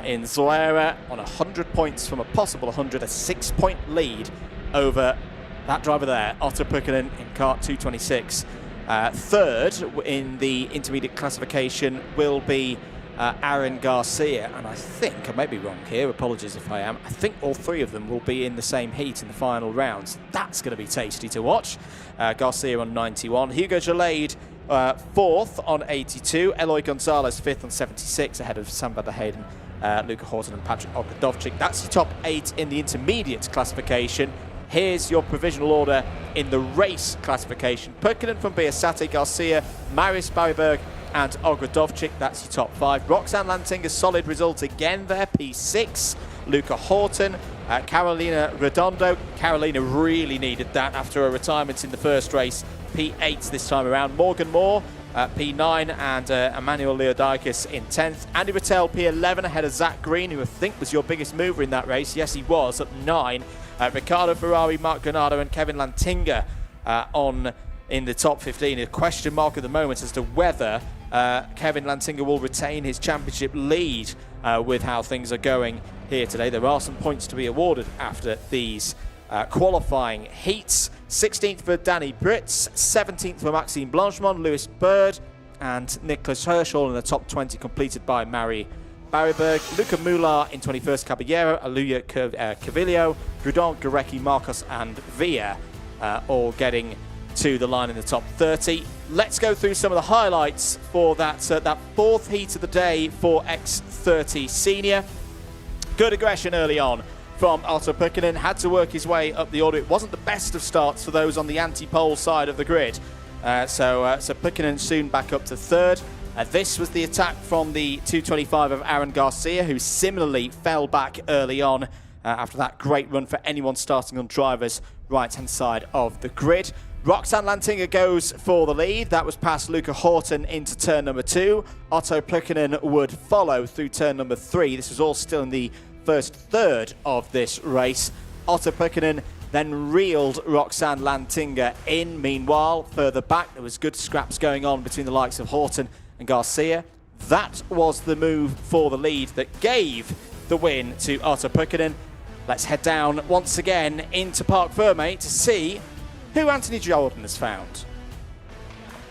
in Zuera on 100 points from a possible 100, a 6-point lead over that driver there, Otto Pukkanen in kart 226. Third in the intermediate classification will be Aaron Garcia, and I think, I may be wrong here, apologies if I am, I think all 3 of them will be in the same heat in the final rounds. That's going to be tasty to watch. Garcia on 91, Hugo Gelade 4th on 82, Eloy Gonzalez 5th on 76, ahead of Sam van der Heyden, Luca Horton and Patrick Ogrodovchik. That's your top 8 in the intermediate classification. Here's your provisional order in the race classification. Pukkanen from Biasati, Garcia, Marius Barryberg and Ogrodovchik. That's your top 5. Roxanne Lantinga, solid result again there, P6. Luca Horton, Carolina Redondo. Carolina really needed that after a retirement in the first race. P8 this time around. Morgan Moore, P9, and Emmanuel Leodikis in 10th. Andy Rattel, P11, ahead of Zach Green, who I think was your biggest mover in that race. Yes, he was, at 9. Ricardo Ferrari, Mark Granado, and Kevin Lantinga in the top 15. A question mark at the moment as to whether Kevin Lantinga will retain his championship lead with how things are going here today. There are some points to be awarded after these qualifying heats. 16th for Danny Britz, 17th for Maxime Blanchemont, Lewis Bird and Nicholas Herschel in the top 20, completed by Mari Barryberg, Luca Mular in 21st, Caballero, Aluya Cavillo, Grudon, Gurecki, Marcos and Villa all getting to the line in the top 30. Let's go through some of the highlights for that 4th heat of the day for X30 Senior. Good aggression early on from Otto Pukkanen, had to work his way up the order. It wasn't the best of starts for those on the anti-pole side of the grid. So Pukkanen soon back up to 3rd. This was the attack from the 225 of Aaron Garcia, who similarly fell back early on after that great run for anyone starting on driver's right-hand side of the grid. Roxanne Lantinga goes for the lead. That was past Luca Horton into turn number 2. Otto Plykkinen would follow through turn number 3. This was all still in the first third of this race. Otto Plykkinen then reeled Roxanne Lantinga in. Meanwhile, further back, there was good scraps going on between the likes of Horton and Garcia. That was the move for the lead that gave the win to Otto Plykkinen. Let's head down once again into Parc Ferme to see who Anthony Jordan has found.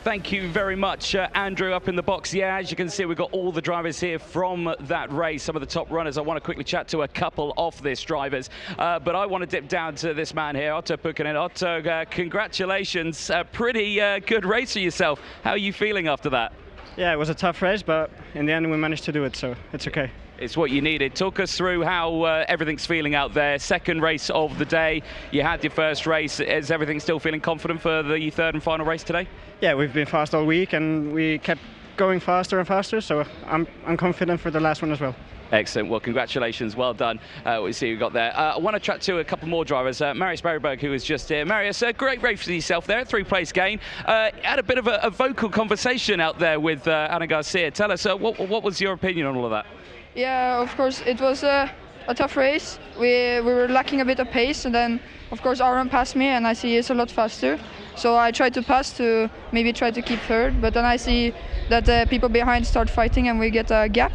Thank you very much, Andrew, up in the box. Yeah, as you can see, we've got all the drivers here from that race, some of the top runners. I want to quickly chat to a couple of these drivers, but I want to dip down to this man here, Otto Plykkinen. Otto, congratulations. Pretty good race for yourself. How are you feeling after that? Yeah, it was a tough race, but in the end we managed to do it, so it's okay. It's what you needed. Talk us through how everything's feeling out there. Second race of the day. You had your first race. Is everything still feeling confident for the third and final race today? Yeah, we've been fast all week and we kept going faster and faster, so I'm confident for the last one as well. Excellent. Well, congratulations. Well done. We see you got there. I want to chat to a couple more drivers. Marius Bergberg, who was just here. Marius, great race for yourself there, 3-place gain. Had a bit of a vocal conversation out there with Ana Garcia. Tell us, what was your opinion on all of that? Yeah, of course, it was a tough race. We were lacking a bit of pace, and then, of course, Aaron passed me, and I see he's a lot faster. So I tried to pass to maybe try to keep third, but then I see that the people behind start fighting, and we get a gap,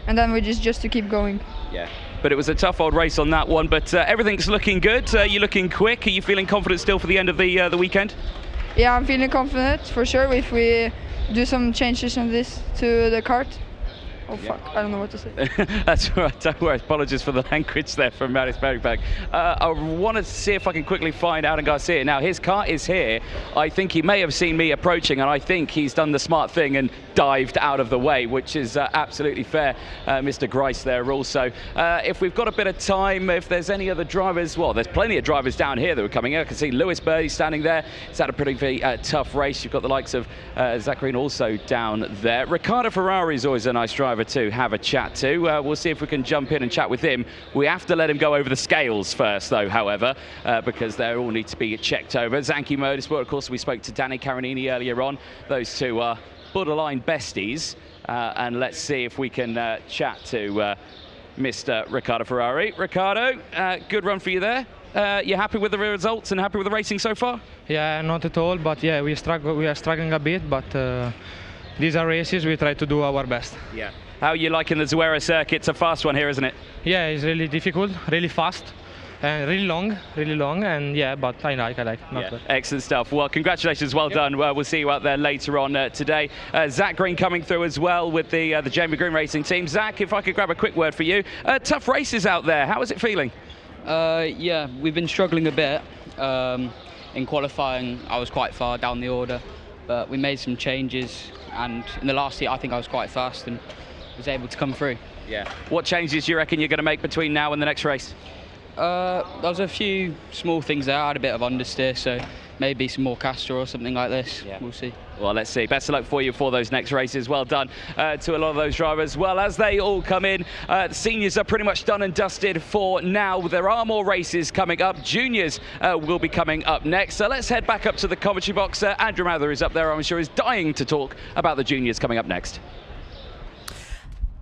and then we just to keep going. Yeah. But it was a tough old race on that one, but everything's looking good. You're looking quick. Are you feeling confident still for the end of the weekend? Yeah, I'm feeling confident for sure if we do some changes on this to the kart. Oh fuck, I don't know what to say. That's all right, don't worry. Apologies for the language there from Marius Bergberg. I want to see if I can quickly find Alan Garcia. Now, his car is here. I think he may have seen me approaching, and I think he's done the smart thing and dived out of the way, which is absolutely fair. Mr. Grice there also. If we've got a bit of time, if there's any other drivers, well, there's plenty of drivers down here that were coming in. I can see Lewis Birdie standing there. It's had a pretty tough race. You've got the likes of Zach Green also down there. Riccardo Ferrari is always a nice driver to have a chat to. We'll see if we can jump in and chat with him. We have to let him go over the scales first, though, however, because they all need to be checked over. Zanki Motorsport, of course, we spoke to Danny Caronini earlier on. Those two are borderline besties. And let's see if we can chat to Mr. Riccardo Ferrari. Riccardo, good run for you there. You happy with the results and happy with the racing so far? Yeah, not at all, but yeah, we are struggling a bit, but these are races, we try to do our best. Yeah. How are you liking the Zuera circuit? It's a fast one here, isn't it? Yeah, it's really difficult, really fast, and really long, and yeah, but I like, not bad. Excellent stuff. Well, congratulations, well done. We'll see you out there later on today. Zach Green coming through as well with the Jamie Green Racing team. Zach, if I could grab a quick word for you. Tough races out there, how is it feeling? Yeah, we've been struggling a bit. In qualifying, I was quite far down the order, but we made some changes, and in the last heat, I think I was quite fast and was able to come through. Yeah. What changes do you reckon you're going to make between now and the next race? There was a few small things there. I had a bit of understeer, so maybe some more caster or something like this. Yeah. We'll see. Well, let's see. Best of luck for you for those next races. Well done to a lot of those drivers. Well, as they all come in, the seniors are pretty much done and dusted for now. There are more races coming up. Juniors will be coming up next. So let's head back up to the commentary box. Andrew Mather is up there, I'm sure, is dying to talk about the juniors coming up next.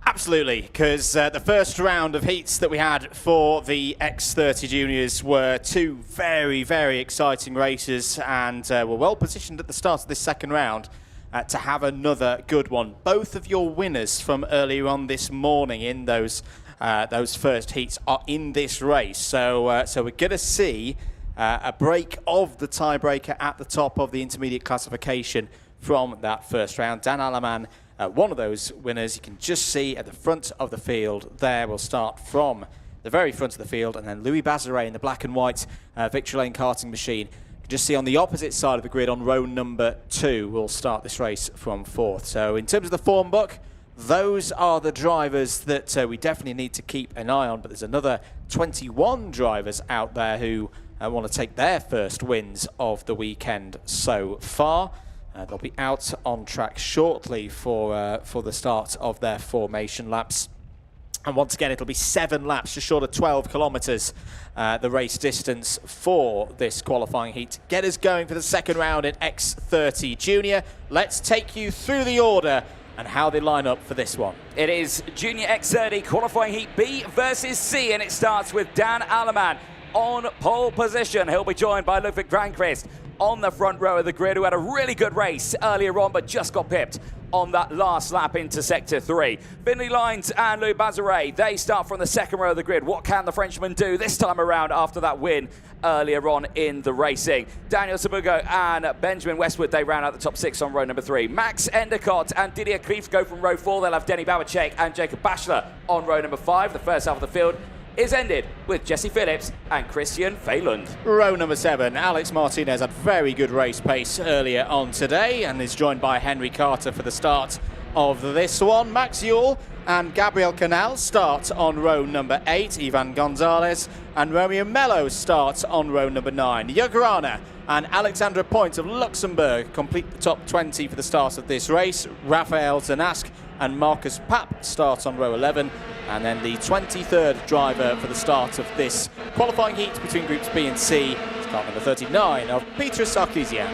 Absolutely, because the first round of heats that we had for the X30 juniors were two very, very exciting races, and were well positioned at the start of this second round to have another good one. Both of your winners from earlier on this morning in those first heats are in this race, so we're going to see a break of the tiebreaker at the top of the intermediate classification from that first round. Dan Alaman, one of those winners, you can just see at the front of the field there. We'll start from the very front of the field, and then Louis Bazaret in the black and white Victory Lane karting machine. You can just see on the opposite side of the grid on row number 2, we'll start this race from 4th. So in terms of the form book, those are the drivers that we definitely need to keep an eye on, but there's another 21 drivers out there who want to take their first wins of the weekend so far. They'll be out on track shortly for the start of their formation laps. And once again, it'll be 7 laps, just short of 12 kilometres, the race distance for this qualifying heat. Get us going for the second round in X30 Junior. Let's take you through the order and how they line up for this one. It is Junior X30 qualifying heat B versus C, and it starts with Dan Alleman on pole position. He'll be joined by Ludwig Granqvist on the front row of the grid, who had a really good race earlier on, but just got pipped on that last lap into Sector 3. Finley Lines and Louis Bazare, they start from the second row of the grid. What can the Frenchman do this time around after that win earlier on in the racing? Daniel Sabugo and Benjamin Westwood, they round out the top 6 on row number 3. Max Endicott and Didier Krief go from row 4. They'll have Denny Babacek and Jacob Bachelor on row number 5. The first half of the field is ended with Jesse Phillips and Christian Feilund. Row number 7, Alex Martinez had very good race pace earlier on today and is joined by Henry Carter for the start of this one. Max Yule and Gabriel Canal start on row number 8. Ivan Gonzalez and Romeo Mello start on row number 9. Jugarana and Alexandra Point of Luxembourg complete the top 20 for the start of this race. Rafael Zanask and Marcus Papp start on row 11. And then the 23rd driver for the start of this qualifying heat between groups B and C, start number 39 of Peter Sarkisian.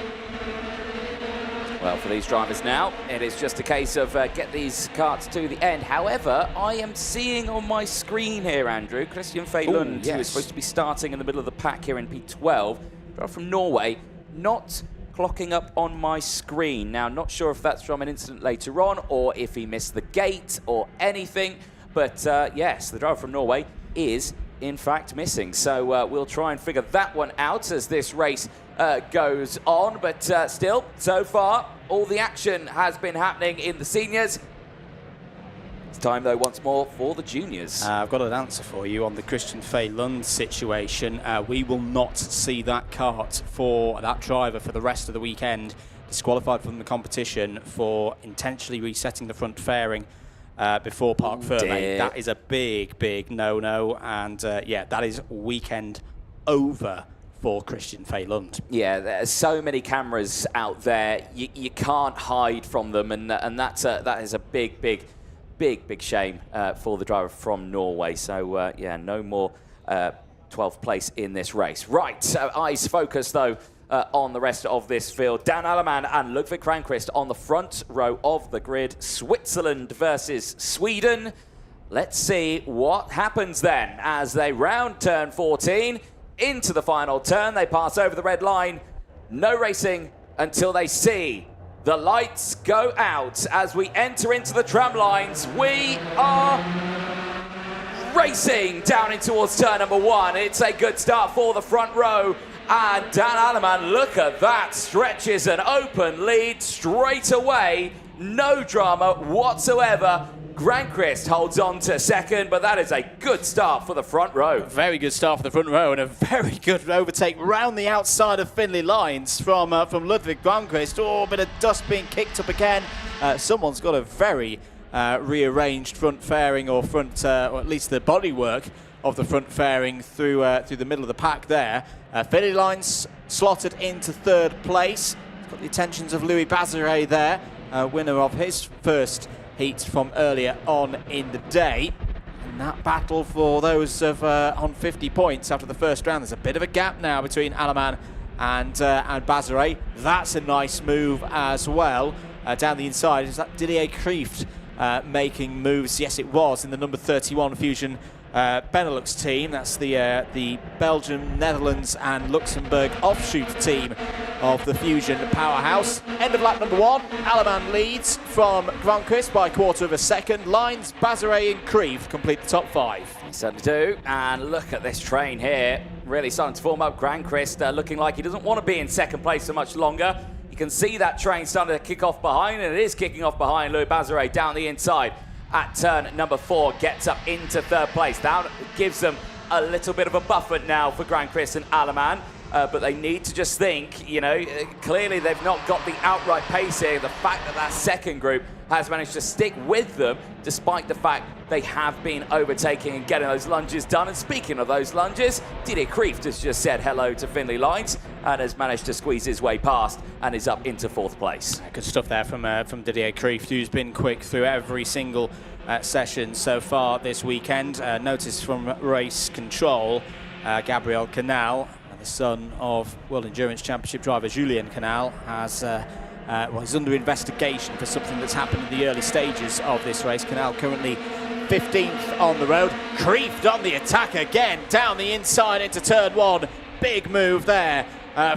Well, for these drivers now, it is just a case of get these karts to the end. However, I am seeing on my screen here, Andrew, Christian Feilund, who is supposed to be starting in the middle of the pack here in P12, driver from Norway, not clocking up on my screen. Now, not sure if that's from an incident later on or if he missed the gate or anything. But yes, the driver from Norway is in fact missing. So we'll try and figure that one out as this race goes on. But still, so far, all the action has been happening in the seniors. It's time, though, once more for the juniors. I've got an answer for you on the Christian Feilund situation. We will not see that kart for that driver for the rest of the weekend. Disqualified from the competition for intentionally resetting the front fairing before Parc Fermé. That is a big, big no-no, and yeah, that is weekend over for Christian Feilund. Yeah, there's so many cameras out there, you can't hide from them, and that is a big shame for the driver from Norway. So yeah, no more 12th place in this race. Right, so eyes focused though on the rest of this field. Dan Alleman and Ludwig Granqvist on the front row of the grid. Switzerland versus Sweden. Let's see what happens then as they round turn 14 into the final turn. They pass over the red line. No racing until they see the lights go out. As we enter into the tram lines, we are racing down in towards turn number 1. It's a good start for the front row. And Dan Alleman, look at that, stretches an open lead straight away. No drama whatsoever. Granqvist holds on to second, but that is a good start for the front row. Very good start for the front row and a very good overtake round the outside of Finley Lines from Ludwig Granqvist. Oh, a bit of dust being kicked up again. Someone's got a very rearranged front fairing or front, or at least the bodywork of the front fairing through the middle of the pack there. Finley Lines slotted into 3rd place. Got the attentions of Louis Bazare there, winner of his first heat from earlier on in the day. And that battle for those on 50 points after the first round. There's a bit of a gap now between Alleman and Bazare. That's a nice move as well. Down the inside, is that Didier Krief making moves? Yes, it was, in the number 31 Fusion Benelux team. That's the Belgium, Netherlands and Luxembourg offshoot team of the Fusion powerhouse. End of lap number 1. Alleman leads from Granqvist by 1/4 of a second. Lines, Bazare and Krief complete the top 5. They certainly do. And look at this train here. Really starting to form up. Granqvist looking like he doesn't want to be in second place so much longer. You can see that train starting to kick off behind, and it is kicking off behind Louis Bazare down the inside. At turn number 4, gets up into 3rd place. That gives them a little bit of a buffer now for Granqvist and Alleman. But they need to just think, you know, clearly they've not got the outright pace here. The fact that that second group has managed to stick with them, despite the fact they have been overtaking and getting those lunges done. And speaking of those lunges, Didier Krief has just said hello to Finley Lines and has managed to squeeze his way past and is up into 4th place. Good stuff there from Didier Krief, who's been quick through every single sessions so far this weekend. Notice from race control, Gabriel Canal, the son of World Endurance Championship driver Julien Canal, has he's under investigation for something that's happened in the early stages of this race. Canal currently 15th on the road. Kreeft on the attack again, down the inside into turn 1. Big move there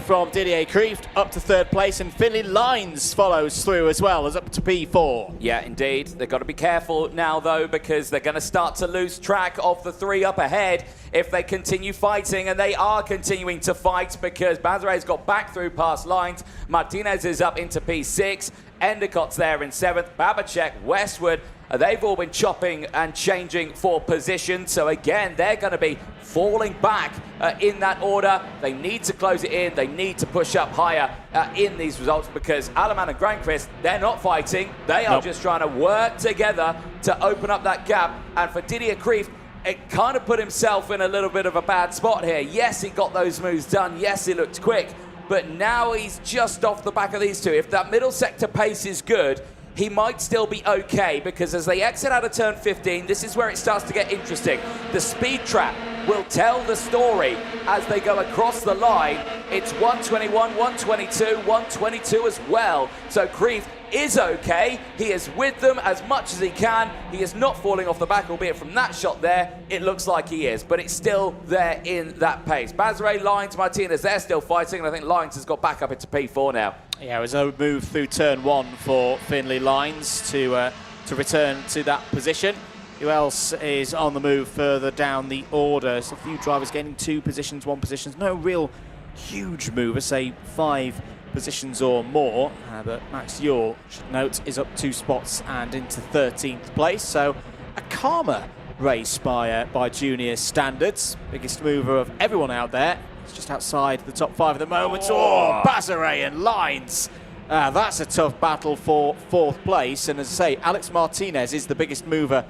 from Didier Kreeft up to 3rd place, and Finley Lines follows through as well as up to P4. Yeah, indeed. They've got to be careful now, though, because they're going to start to lose track of the 3 up ahead if they continue fighting, and they are continuing to fight because Bazaret's got back through past Lines. Martinez is up into P6. Endicott's there in 7th. Babacek, Westwood, they've all been chopping and changing for position. So again, they're going to be falling back in that order. They need to close it in. They need to push up higher in these results because Aleman and Granqvist, they're not fighting. They are just trying to work together to open up that gap. And for Didier Kreeft, it kind of put himself in a little bit of a bad spot here. Yes, he got those moves done. Yes, he looked quick. But now he's just off the back of these two. If that middle sector pace is good, he might still be okay, because as they exit out of turn 15, this is where it starts to get interesting. The speed trap will tell the story as they go across the line. It's 121, 122, 122 as well. So Kreeft is okay. He is with them as much as he can. He is not falling off the back, albeit from that shot there, it looks like he is, but it's still there in that pace. Bazaret, Lines, Martinez, they're still fighting, and I think Lines has got back up into P4 now. Yeah, it was a move through turn 1 for Finley Lines to return to that position. Who else is on the move further down the order? There's a few drivers gaining 2 positions, 1 position. No real huge mover, say 5 positions or more. But Max Yor, should note, is up 2 spots and into 13th place. So a calmer race by junior standards. Biggest mover of everyone out there. It's just outside the top 5 at the moment. Oh, Bazaret and Lines. That's a tough battle for 4th place. And as I say, Alex Martinez is the biggest mover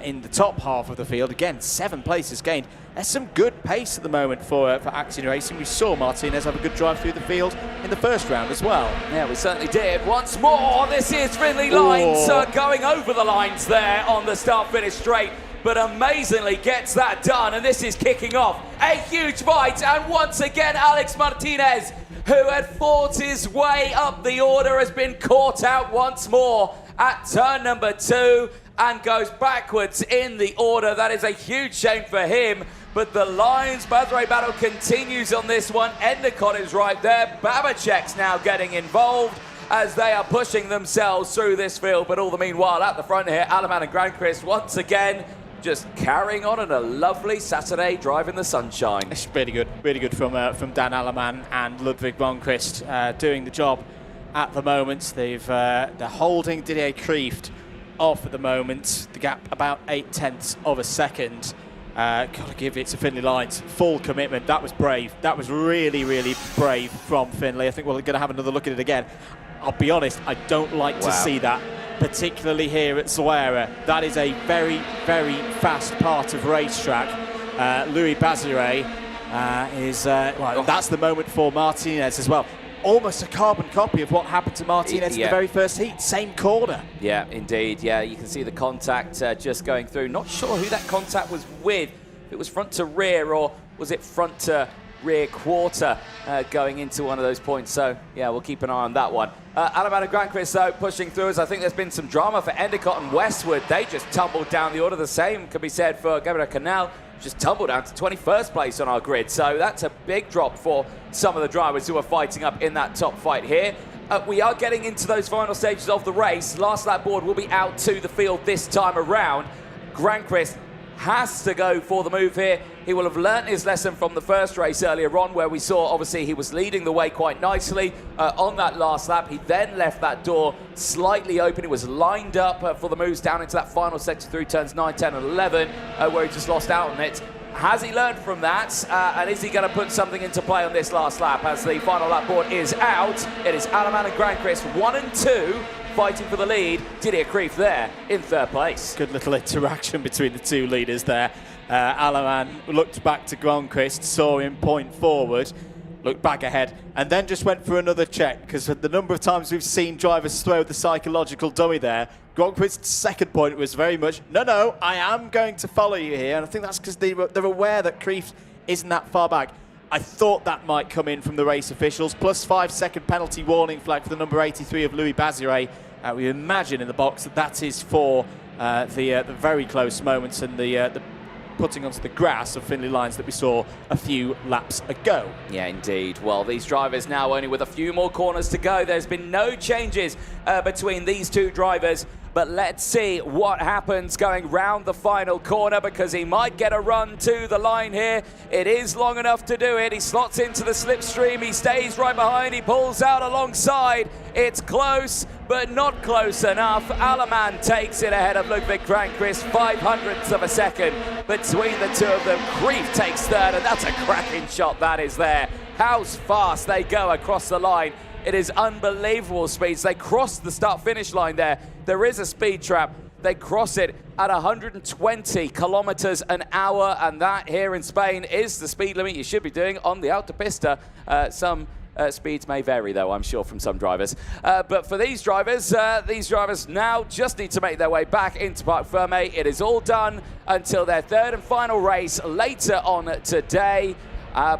in the top half of the field. Again, 7 places gained. There's some good pace at the moment for Axion Racing. We saw Martinez have a good drive through the field in the first round as well. Yeah, we certainly did. Once more, this is Finley Lines going over the lines there on the start-finish straight, but amazingly gets that done, and this is kicking off a huge fight. And once again, Alex Martinez, who had fought his way up the order, has been caught out once more at turn number 2 and goes backwards in the order. That is a huge shame for him, but the Lines Bazaret battle continues on this one. Endicott is right there. Babacek's now getting involved as they are pushing themselves through this field, but all the meanwhile at the front here, Aleman and Granqvist once again just carrying on a lovely Saturday drive in the sunshine. It's really good from Dan Aleman and Ludwig Granqvist doing the job at the moment. They're holding Didier Kreeft off at the moment. The gap about 0.8 of a second. Got to give it to Finley Lines. Full commitment. That was brave. That was really, really brave from Finley. I think we're going to have another look at it again. I'll be honest, I don't like to see that, particularly here at Zuera. That is a very, very fast part of racetrack. Louis Bazaret that's the moment for Martinez as well. Almost a carbon copy of what happened to Martinez in the very first heat. Same corner. Yeah, indeed. Yeah, you can see the contact just going through. Not sure who that contact was with. If it was front to rear or was it front to rear quarter going into one of those points. So, yeah, we'll keep an eye on that one. Aleman and Granqvist, though, pushing through, as I think there's been some drama for Endicott and Westwood. They just tumbled down the order. The same could be said for Gabriel Canal. Just tumbled down to 21st place on our grid. So that's a big drop for some of the drivers who are fighting up in that top fight here. We are getting into those final stages of the race. Last lap board will be out to the field this time around. Granqvist has to go for the move here. He will have learnt his lesson from the first race earlier on, where we saw, obviously, he was leading the way quite nicely on that last lap. He then left that door slightly open. It was lined up for the moves down into that final sector through turns 9, 10, and 11, where he just lost out on it. Has he learned from that? And is he going to put something into play on this last lap? As the final lap board is out, it is Aleman and Granqvist 1 and 2. Fighting for the lead. Didier Kreeft there in 3rd place. Good little interaction between the two leaders there. Aleman looked back to Granqvist, saw him point forward, looked back ahead, and then just went for another check, because the number of times we've seen drivers throw the psychological dummy there, Grogquist's second point was very much, no, I am going to follow you here. And I think that's because they're aware that Kreeft isn't that far back. I thought that might come in from the race officials. Plus 5-second penalty warning flag for the number 83 of Louis Baziré. We imagine in the box that is for the very close moments and the putting onto the grass of Finlay Lines that we saw a few laps ago. Yeah, indeed. Well, these drivers now only with a few more corners to go. There's been no changes between these two drivers. But let's see what happens going round the final corner, because he might get a run to the line here. It is long enough to do it. He slots into the slipstream. He stays right behind. He pulls out alongside. It's close, but not close enough. Aleman takes it ahead of Ludwig Grandquist, 0.05 of a second between the two of them. Kreeft takes third, and that's a cracking shot that is there. How fast they go across the line. It is unbelievable speeds. They cross the start-finish line there. There is a speed trap. They cross it at 120 kilometers an hour, and that here in Spain is the speed limit you should be doing on the Autopista. Some speeds may vary, though, I'm sure, from some drivers. But for these drivers now just need to make their way back into Parc Fermé. It is all done until their third and final race later on today.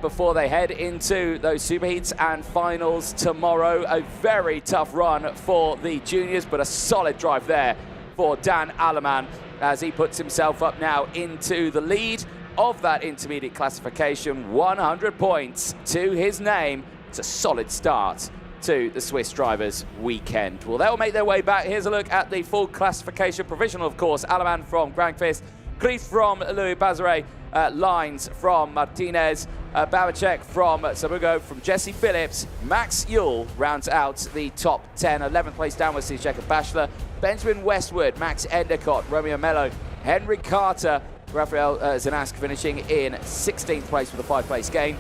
Before they head into those superheats and finals tomorrow. A very tough run for the juniors, but a solid drive there for Dan Aleman as he puts himself up now into the lead of that intermediate classification. 100 points to his name. It's a solid start to the Swiss Drivers' weekend. Well, they'll make their way back. Here's a look at the full classification. Provisional, of course, Aleman from Grandquist, Kreeft from Louis Baziré, Lines from Martinez, Babacek from Sabugo, from Jesse Phillips. Max Yule rounds out the top 10. 11th place downwards to Jacob Bachelor, Benjamin Westwood, Max Endicott, Romeo Mello, Henry Carter, Rafael Zanask finishing in 16th place with a 5-place gain.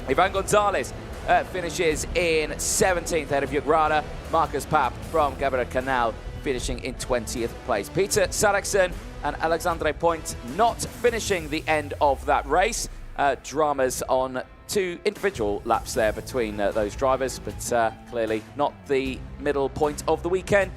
Ivan Gonzalez finishes in 17th ahead of Jugrada. Marcus Papp from Gabriel Canal finishing in 20th place. Peter Saracen and Alexandre Point not finishing the end of that race. Dramas on 2 individual laps there between those drivers, but clearly not the middle point of the weekend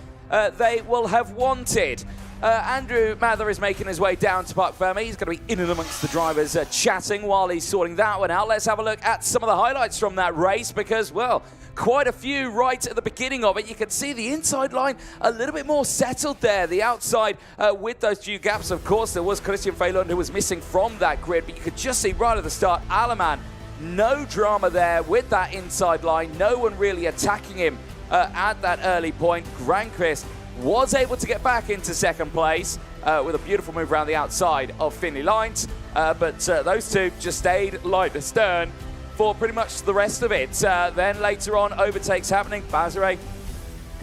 they will have wanted. Andrew Mather is making his way down to Parc Fermé. He's going to be in and amongst the drivers chatting while he's sorting that one out. Let's have a look at some of the highlights from that race because, well, quite a few right at the beginning of it. You can see the inside line a little bit more settled there. The outside with those few gaps, of course, there was Christian Feilund who was missing from that grid, but you could just see right at the start, Aleman, no drama there with that inside line. No one really attacking him at that early point. Grandquist was able to get back into second place with a beautiful move around the outside of Finlay Lines, but those two just stayed light astern for pretty much the rest of it. Then later on, overtakes happening. Baziré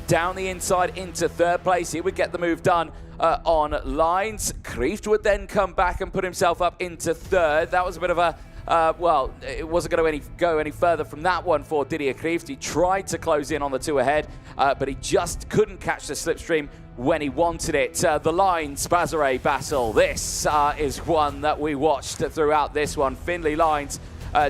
down the inside into third place. He would get the move done on Lines. Kreeft would then come back and put himself up into third. That was a bit of a well, it wasn't going to go any further from that one for Didier Kreeft. He tried to close in on the 2 ahead, but he just couldn't catch the slipstream when he wanted it. The Lines Baziré battle. This is one that we watched throughout this one. Finlay Lines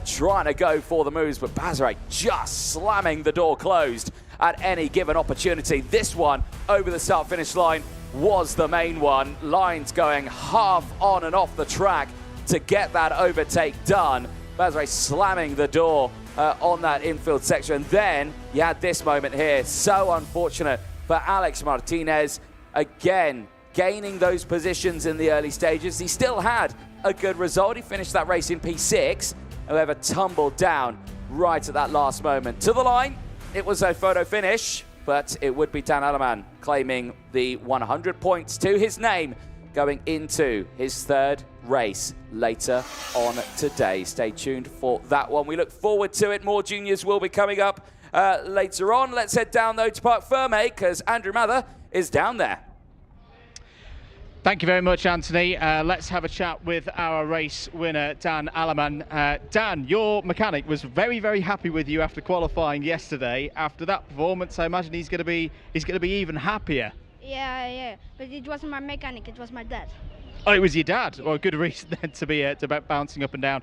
trying to go for the moves, but Baziré just slamming the door closed at any given opportunity. This one over the start-finish line was the main one. Lines going half on and off the track to get that overtake done. Baziré slamming the door on that infield section. And then you had this moment here. So unfortunate for Alex Martinez. Again, gaining those positions in the early stages. He still had a good result. He finished that race in P6. However, tumbled down right at that last moment. To the line, it was a photo finish, but it would be Dan Aleman claiming the 100 points to his name going into his third race later on today. Stay tuned for that one. We look forward to it. More juniors will be coming up later on. Let's head down, though, to Parc Fermé because Andrew Mather is down there. Thank you very much, Anthony. Let's have a chat with our race winner, Dan Aleman. Dan, your mechanic was very, very happy with you after qualifying yesterday. After that performance, I imagine he's going to be even happier. Yeah, but it wasn't my mechanic, it was my dad. Oh, it was your dad? Well, good reason then to be bouncing up and down.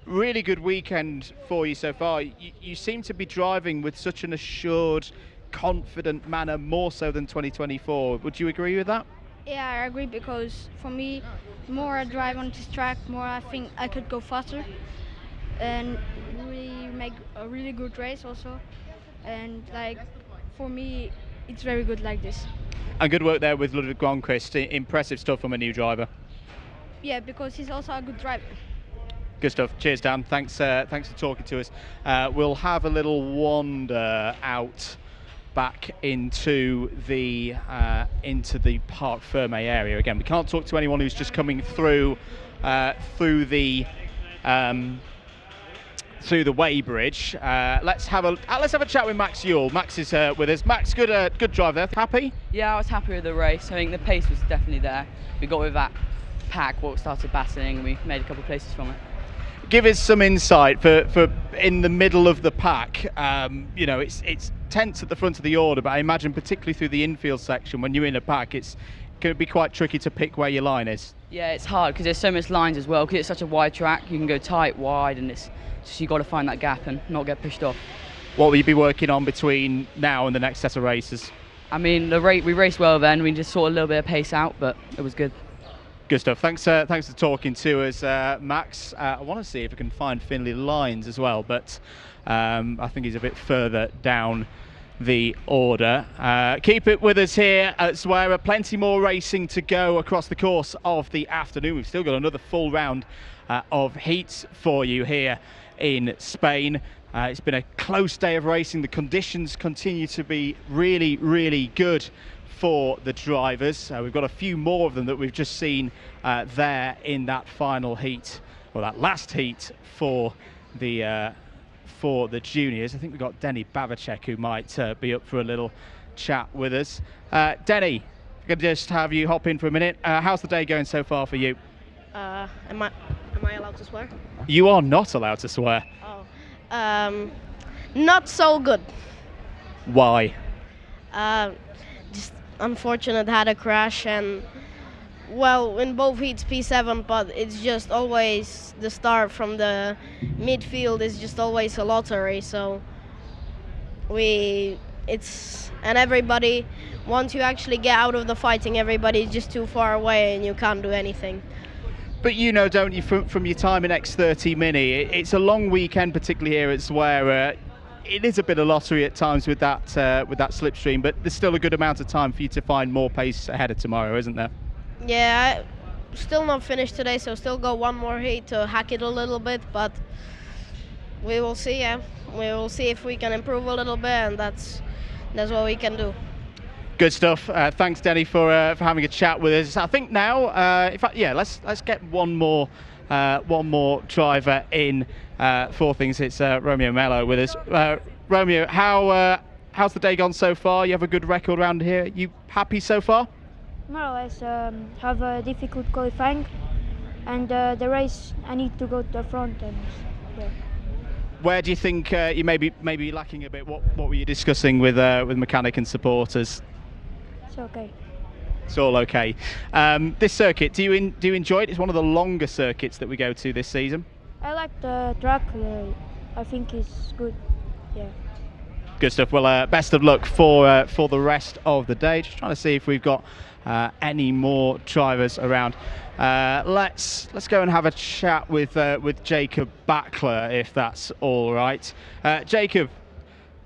Really good weekend for you so far. You seem to be driving with such an assured confident manner, more so than 2024. Would you agree with that? Yeah, I agree, because for me, the more I drive on this track, more I think I could go faster and really make a really good race also. And like, for me, it's very good like this. And good work there with Ludwig Gronquist. Impressive stuff from a new driver. Yeah, because he's also a good driver. Good stuff. Cheers, Dan. Thanks for talking to us. We'll have a little wander out back into the Parc Ferme area. Again, we can't talk to anyone who's just coming through the weighbridge. Let's have a chat with Max Yule. Max is with us. Max, good drive there. Happy? Yeah, I was happy with the race. I think the pace was definitely there. We got with that pack what started battling, and we made a couple of places from it. Give us some insight for in the middle of the pack. You know, it's tense at the front of the order, but I imagine particularly through the infield section, when you're in a pack, it's going to be quite tricky to pick where your line is. Yeah, it's hard because there's so much lines as well. Because it's such a wide track, you can go tight, wide, and it's just you got to find that gap and not get pushed off. What will you be working on between now and the next set of races? I mean, we raced well then. We just saw a little bit of pace out, but it was good. Good stuff. Thanks for talking to us, Max. I want to see if I can find Finlay Lines as well, but I think he's a bit further down the order. Keep it with us here at Zuera. Plenty more racing to go across the course of the afternoon. We've still got another full round of heats for you here in Spain. It's been a close day of racing. The conditions continue to be really, really good for the drivers. We've got a few more of them that we've just seen there in that final heat, or that last heat for the juniors. I think we've got Denny Babacek who might be up for a little chat with us. Denny, I'm going to just have you hop in for a minute. How's the day going so far for you? Am I allowed to swear? You are not allowed to swear. Oh. Not so good. Why? Just unfortunate, had a crash, and well, in both heats P7, but it's just always the start from the midfield is just always a lottery. So and everybody, once you actually get out of the fighting, everybody's just too far away and you can't do anything. But you know, don't you, from your time in X30 Mini, it's a long weekend, particularly here at Zuera. It is a bit of lottery at times with that slipstream, but there's still a good amount of time for you to find more pace ahead of tomorrow, isn't there? Yeah, still not finished today, so still got one more heat to hack it a little bit, but we will see. Yeah, we will see if we can improve a little bit, and that's what we can do. Good stuff. Thanks, Denny, for having a chat with us. I think now, in fact, yeah, let's get one more driver in for things. It's Romeo Mello with us. Romeo, how's the day gone so far? You have a good record around here. You happy so far? More or less. Have a difficult qualifying, and the race I need to go to the front. And yeah. Where do you think you may be lacking a bit? What were you discussing with mechanic and supporters? It's okay. It's all okay. This circuit, do you enjoy it? It's one of the longer circuits that we go to this season. I like the track. I think it's good. Yeah. Good stuff. Well, best of luck for the rest of the day. Just trying to see if we've got any more drivers around. Let's go and have a chat with Jacob Backler, if that's all right. Jacob,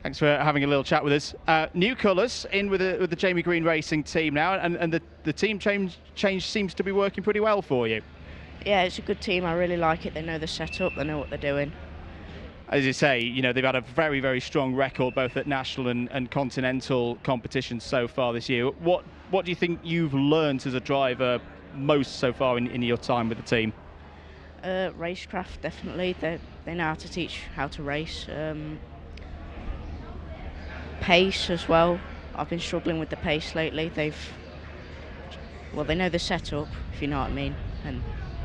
thanks for having a little chat with us. New colours in with the Jamie Green Racing team now, and the team change seems to be working pretty well for you. Yeah, it's a good team. I really like it. They know the setup. They know what they're doing. As you say, you know, they've had a very, very strong record both at national and continental competitions so far this year. What do you think you've learned as a driver most so far in your time with the team? Racecraft, definitely. They know how to teach how to race. Pace as well. I've been struggling with the pace lately. They know the setup, if you know what I mean, and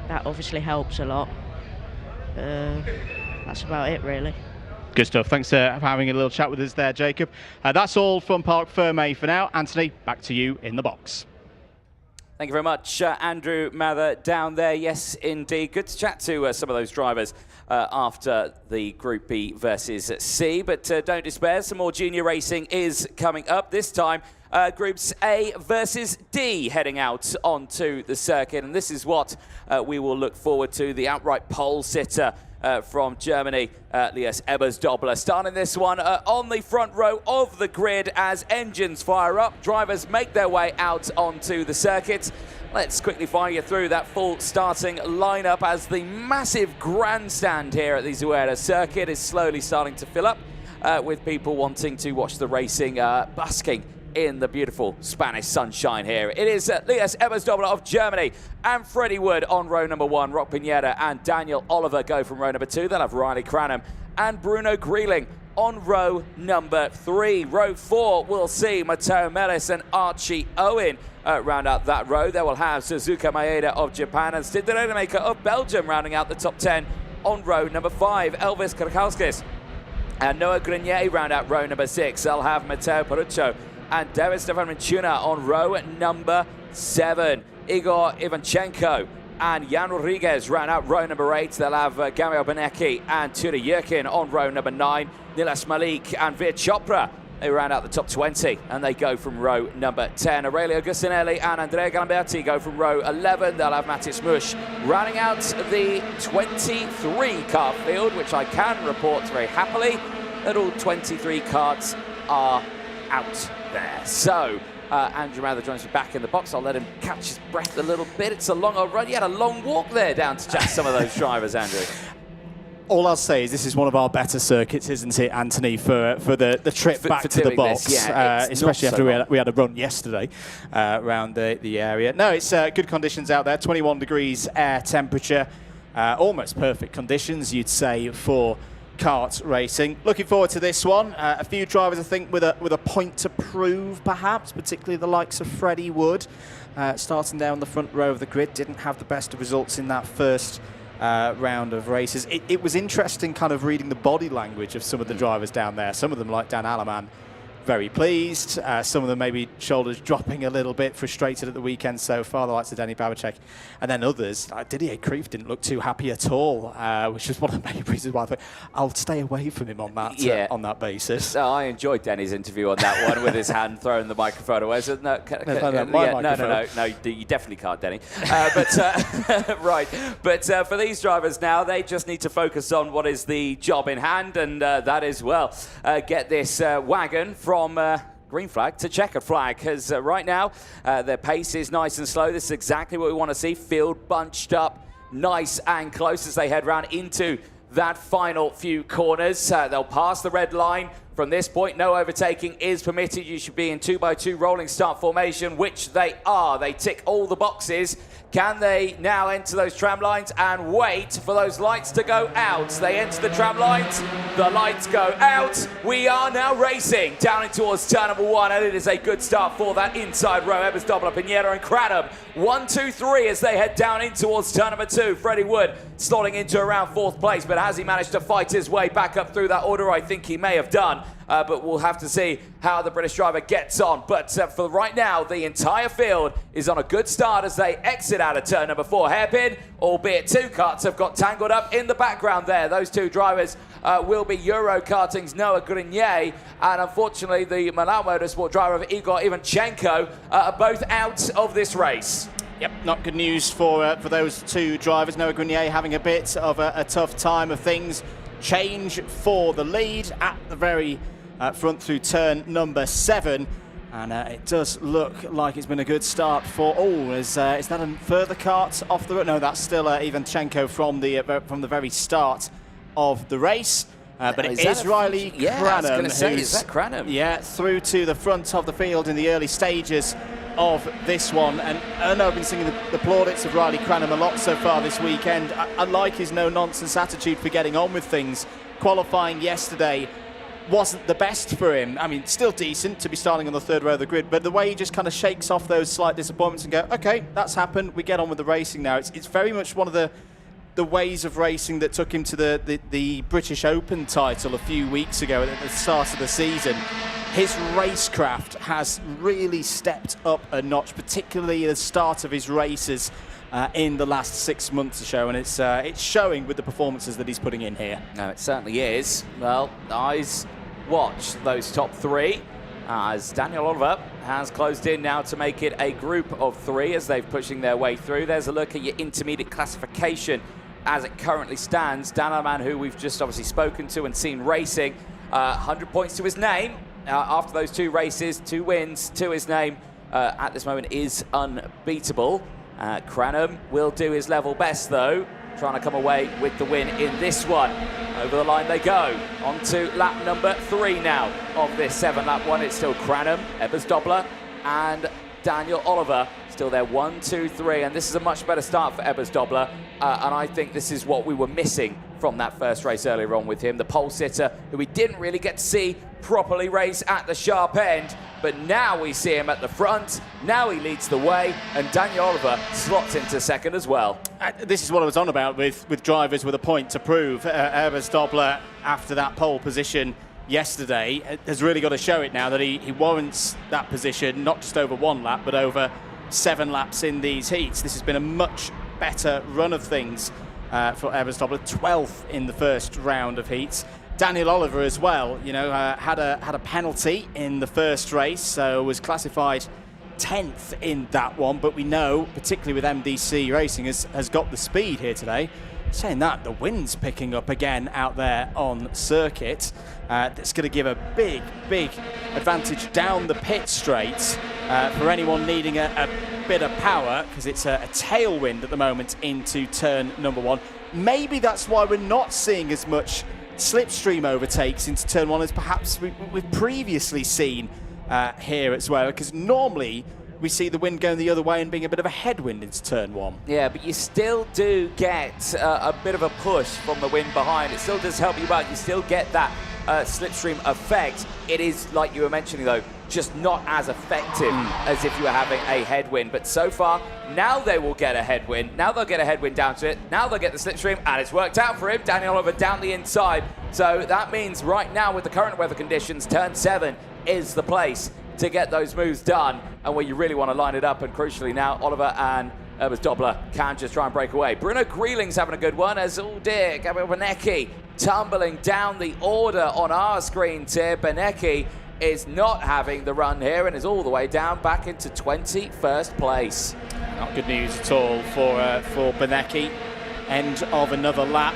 that obviously helps a lot. That's about it, really. Good stuff. Thanks for having a little chat with us there, Jacob. That's all from Parc Ferme for now. Anthony, back to you in the box. Thank you very much, Andrew Mather down there. Yes, indeed. Good to chat to some of those drivers after the Group B versus C. But don't despair, some more junior racing is coming up. This time, Groups A versus D heading out onto the circuit. And this is what we will look forward to. The outright pole sitter from Germany, Elias Ebersdobler, starting this one on the front row of the grid as engines fire up. Drivers make their way out onto the circuit. Let's quickly fire you through that full starting lineup as the massive grandstand here at the Zuera circuit is slowly starting to fill up with people wanting to watch the racing, basking in the beautiful Spanish sunshine here. It is Elias Ebersdobler of Germany and Freddie Wood on row number 1. Rock Pineda and Daniel Oliver go from row number 2. They'll have Riley Cranham and Bruno Grieling on row number 3. Row 4 will see Matteo Mellis and Archie Owen round out that row. They will have Suzuka Maeda of Japan and Sid Maker of Belgium rounding out the top 10 on row number 5. Elvis Krakowskis and Noah Grenier round out row number 6. They'll have Matteo Paruccio and David Stefan Michuna on row number 7. Igor Ivanchenko and Jan Rodriguez round out row number 8. They'll have Gamio Benecki and Tura Yerkin on row number 9. Nilas Malik and Veer Chopra, they round out the top 20 and they go from row number 10. Aurelio Gustinelli and Andrea Galamberti go from row 11. They'll have Matis Mush rounding out the 23 car field, which I can report very happily that all 23 karts are out there. So Andrew Mather joins me back in the box. I'll let him catch his breath a little bit. It's a long old run. You had a long walk there down to chat some of those drivers, Andrew. All I'll say is this is one of our better circuits, isn't it, Anthony, for the trip back to the box, especially after we had a run yesterday around the area. No, it's good conditions out there, 21 degrees air temperature, almost perfect conditions, you'd say, for kart racing. Looking forward to this one. A few drivers, I think, with a point to prove, perhaps, particularly the likes of Freddie Wood, starting down the front row of the grid. Didn't have the best of results in that first round of races. It was interesting kind of reading the body language of some of the drivers down there. Some of them, like Dan Alaman, very pleased. Some of them maybe shoulders dropping a little bit, frustrated at the weekend so far, the likes of Denny Babacek. And then others, like Didier Krief, didn't look too happy at all, which is one of the main reasons why I thought I'll stay away from him on that on that basis. No, I enjoyed Denny's interview on that one with his hand throwing the microphone away. So no, no, you definitely can't, Denny. Right, but for these drivers now, they just need to focus on what is the job in hand, and that is, well, get this wagon from green flag to checkered flag, because right now their pace is nice and slow. This is exactly what we want to see. Field bunched up nice and close as they head round into that final few corners. They'll pass the red line. From this point, no overtaking is permitted. You should be in 2x2 rolling start formation, which they are. They tick all the boxes. Can they now enter those tram lines and wait for those lights to go out? They enter the tram lines, the lights go out. We are now racing down in towards turn number 1, and it is a good start for that inside row. Ebersdobler, Pineda and Cranham. 1, 2, 3 as they head down in towards turn number 2. Freddie Wood slotting into around 4th place, but has he managed to fight his way back up through that order? I think he may have done. But we'll have to see how the British driver gets on. But for right now, the entire field is on a good start as they exit out of turn number 4. Hairpin, albeit 2 karts have got tangled up in the background there. Those 2 drivers will be Euro Karting's Noah Grenier, and unfortunately the Malau Motorsport driver of Igor Ivanchenko are both out of this race. Yep, not good news for those 2 drivers. Noah Grenier having a bit of a tough time of things. Change for the lead at the very front through turn number 7, and it does look like it's been a good start for. Is that a further kart off the road? No, that's still Ivanchenko from the very start of the race. But it is Riley Cranham. Yeah, I was going to say, is that Cranham? Yeah, through to the front of the field in the early stages of this one. And I know I've been singing the plaudits of Riley Cranham a lot so far this weekend. I like his no-nonsense attitude for getting on with things. Qualifying yesterday wasn't the best for him. I mean, still decent to be starting on the 3rd row of the grid, but the way he just kind of shakes off those slight disappointments and go, okay, that's happened, we get on with the racing now. It's very much one of the ways of racing that took him to the British Open title a few weeks ago at the start of the season. His racecraft has really stepped up a notch, particularly at the start of his races. in the last 6 months or so, and it's showing with the performances that he's putting in here. No, it certainly is. Well, eyes watch those top three as Daniel Oliver has closed in now to make it a group of three as they're pushing their way through. There's a look at your intermediate classification as it currently stands. Dan Alleman, who we've just obviously spoken to and seen racing, 100 points to his name after those 2 races, 2 wins to his name. At this moment is unbeatable. Cranham will do his level best though, trying to come away with the win in this one. Over the line they go. On to lap number 3 now of this 7-lap one. It's still Cranham, Ebersdobler and Daniel Oliver. Still there, 1, 2, 3, and this is a much better start for Ebersdobler. And I think this is what we were missing from that first race earlier on with him. The pole sitter, who we didn't really get to see properly race at the sharp end, but now we see him at the front. Now he leads the way, and Daniel Oliver slots into second as well. This is what I was on about with drivers with a point to prove. Ebersdobler, after that pole position yesterday, has really got to show it now that he warrants that position, not just over 1 lap, but over 7 laps in these heats. This has been a much better run of things for Ebersdobler, 12th in the first round of heats. Daniel Oliver as well, you know, had a penalty in the first race, so was classified 10th in that one, but we know, particularly with MDC Racing, has got the speed here today. Saying that, the wind's picking up again out there on circuit. That's going to give a big advantage down the pit straight for anyone needing a bit of power, because it's a tailwind at the moment into turn number 1. Maybe that's why we're not seeing as much slipstream overtakes into turn 1 as perhaps we've previously seen here at Zuera, because normally we see the wind going the other way and being a bit of a headwind into turn 1. Yeah, but you still do get a bit of a push from the wind behind. It still does help you out. You still get that slipstream effect. It is, like you were mentioning though, just not as effective as if you were having a headwind. But so far, now they will get a headwind. Now they'll get a headwind down to it. Now they'll get the slipstream, and it's worked out for him. Daniel Oliver down the inside. So that means right now, with the current weather conditions, turn 7 is the place to get those moves done, and where you really want to line it up. And crucially now, Oliver and Ebersdobler can just try and break away. Bruno Greeling's having a good one as, oh dear, Gabriel Benecchi tumbling down the order on our screens here. Benecchi is not having the run here and is all the way down back into 21st place. Not good news at all for Benecchi. End of another lap.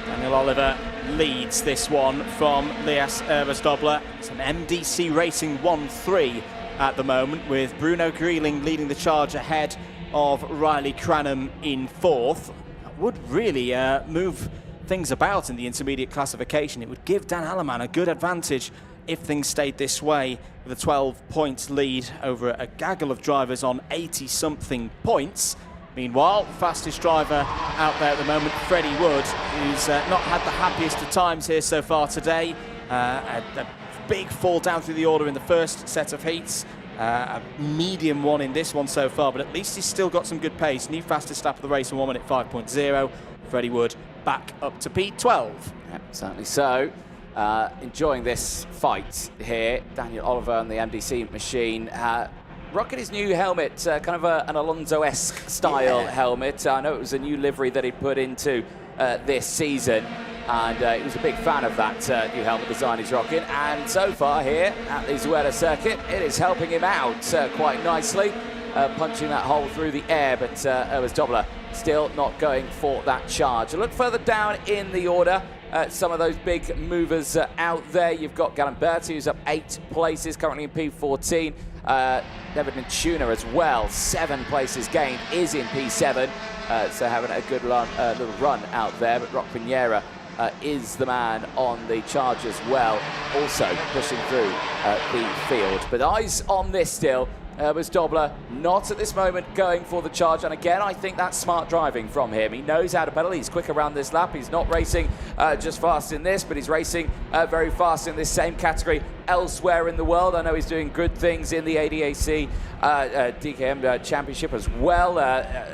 Daniel Oliver leads this one from Lias Ebersdobler. It's an MDC Racing 1-3 at the moment, with Bruno Greeling leading the charge ahead of Riley Cranham in 4th. That would really move things about in the intermediate classification. It would give Dan Alleman a good advantage if things stayed this way, with a 12 points lead over a gaggle of drivers on 80-something points. Meanwhile, fastest driver out there at the moment, Freddie Wood, who's not had the happiest of times here so far today. A big fall down through the order in the first set of heats. A medium one in this one so far, but at least he's still got some good pace. New fastest lap of the race in 1:05.0. Freddie Wood back up to P12. Yeah, certainly so. Enjoying this fight here. Daniel Oliver and the MDC machine. Rocking his new helmet, kind of an Alonso-esque style helmet. I know it was a new livery that he put into this season, and he was a big fan of that new helmet design he's rocking. And so far here at the Zuera circuit, it is helping him out quite nicely, punching that hole through the air, but Ebersdobler still not going for that charge. A look further down in the order. Some of those big movers out there. You've got Galimberti, who's up 8 places, currently in P14. David Tuna as well, 7 places gained, is in P7. So having a good little run out there. But Rock Pinheira is the man on the charge as well, also pushing through the field. But eyes on this still. Ebersdobler not at this moment going for the charge, and again I think that's smart driving from him. He knows how to pedal, he's quick around this lap, he's not racing just fast in this, but he's racing very fast in this same category elsewhere in the world. I know he's doing good things in the ADAC DKM Championship as well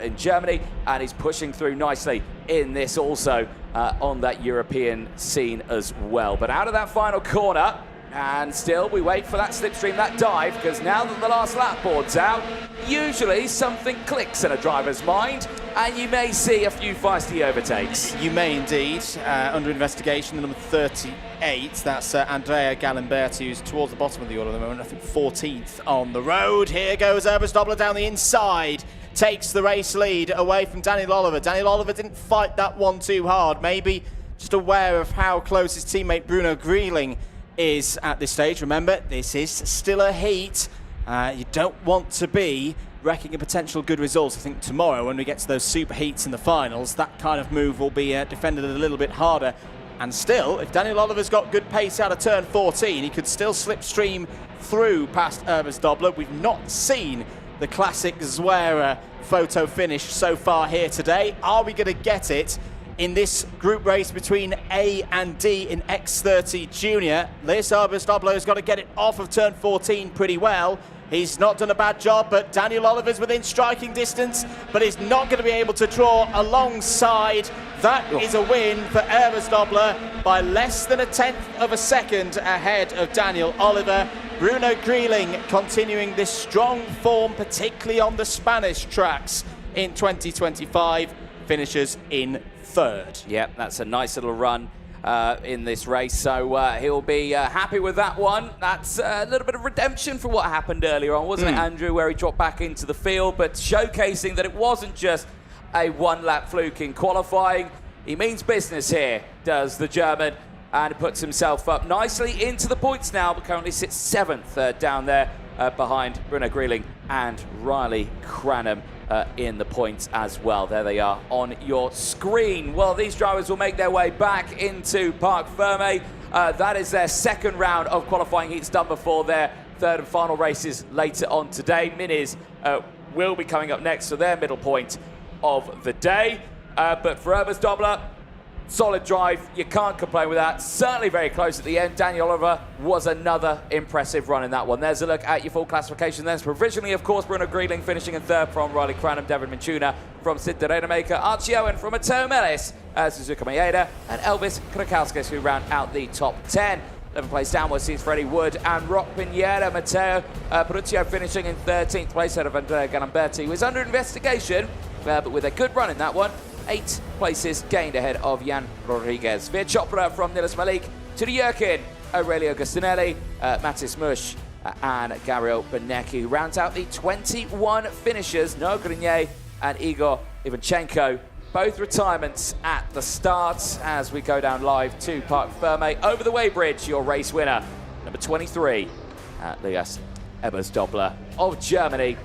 in Germany, and he's pushing through nicely in this also on that European scene as well. But out of that final corner, And still, we wait for that slipstream, that dive, because now that the last lap board's out, usually something clicks in a driver's mind, and you may see a few feisty overtakes. You may indeed. Under investigation, the number 38, that's Andrea Galimberti, who's towards the bottom of the order at the moment, I think 14th on the road. Here goes Ebersdobler down the inside. Takes the race lead away from Daniel Oliver. Daniel Oliver didn't fight that one too hard. Maybe just aware of how close his teammate Bruno Grieling is at this stage. Remember, this is still a heat. You don't want to be wrecking a potential good result. I think tomorrow, when we get to those super heats in the finals, that kind of move will be defended a little bit harder. And still, if Daniel Oliver's got good pace out of turn 14, he could still slipstream through past Ebersdobler. We've not seen the classic Zuera photo finish so far here today. Are we going to get it in this group race between A and D in X30 Junior? This Ebersdobler has got to get it off of turn 14 pretty well. He's not done a bad job, but Daniel Oliver's within striking distance, but he's not going to be able to draw alongside. That is a win for Ebersdobler by less than a tenth of a second ahead of Daniel Oliver. Bruno Grieling continuing this strong form, particularly on the Spanish tracks in 2025, finishes in third. Yep, that's a nice little run in this race, so he'll be happy with that one. That's a little bit of redemption for what happened earlier on, wasn't it, Andrew, where he dropped back into the field, but showcasing that it wasn't just a one-lap fluke in qualifying. He means business here, does the German, and puts himself up nicely into the points now, but currently sits 7th down there behind Bruno Grieling and Riley Cranham in the points as well. There they are on your screen. Well, these drivers will make their way back into Parc Ferme. That is their second round of qualifying heats done before their third and final races later on today. Minis will be coming up next for their middle point of the day. But for Ebersdobler, solid drive, you can't complain with that. Certainly very close at the end. Daniel Oliver was another impressive run in that one. There's a look at your full classification. There's provisionally, of course, Bruno Grieling finishing in third from Riley Cranham, David Minchuna from Sid the Rainmaker, Archie Owen from Matteo Mellis, Suzuka Maeda, and Elvis Krakowskis, who round out the top 10. 11th place downwards sees Freddie Wood and Rock Pinheiro. Matteo Peruzio finishing in 13th place out of Andrea Galimberti, who is under investigation, but with a good run in that one. 8 places gained ahead of Jan Rodriguez. Veer Chopra from Nilis Malik, Tudor Yerkin, Aurelio Gustinelli, Matis Mush, and Gabriel Benecki, who rounds out the 21 finishers. Noah Grenier and Igor Ivanchenko, both retirements at the start as we go down live to Parc Ferme. Over the weighbridge, your race winner, number 23, Lukas Ebersdobler of Germany.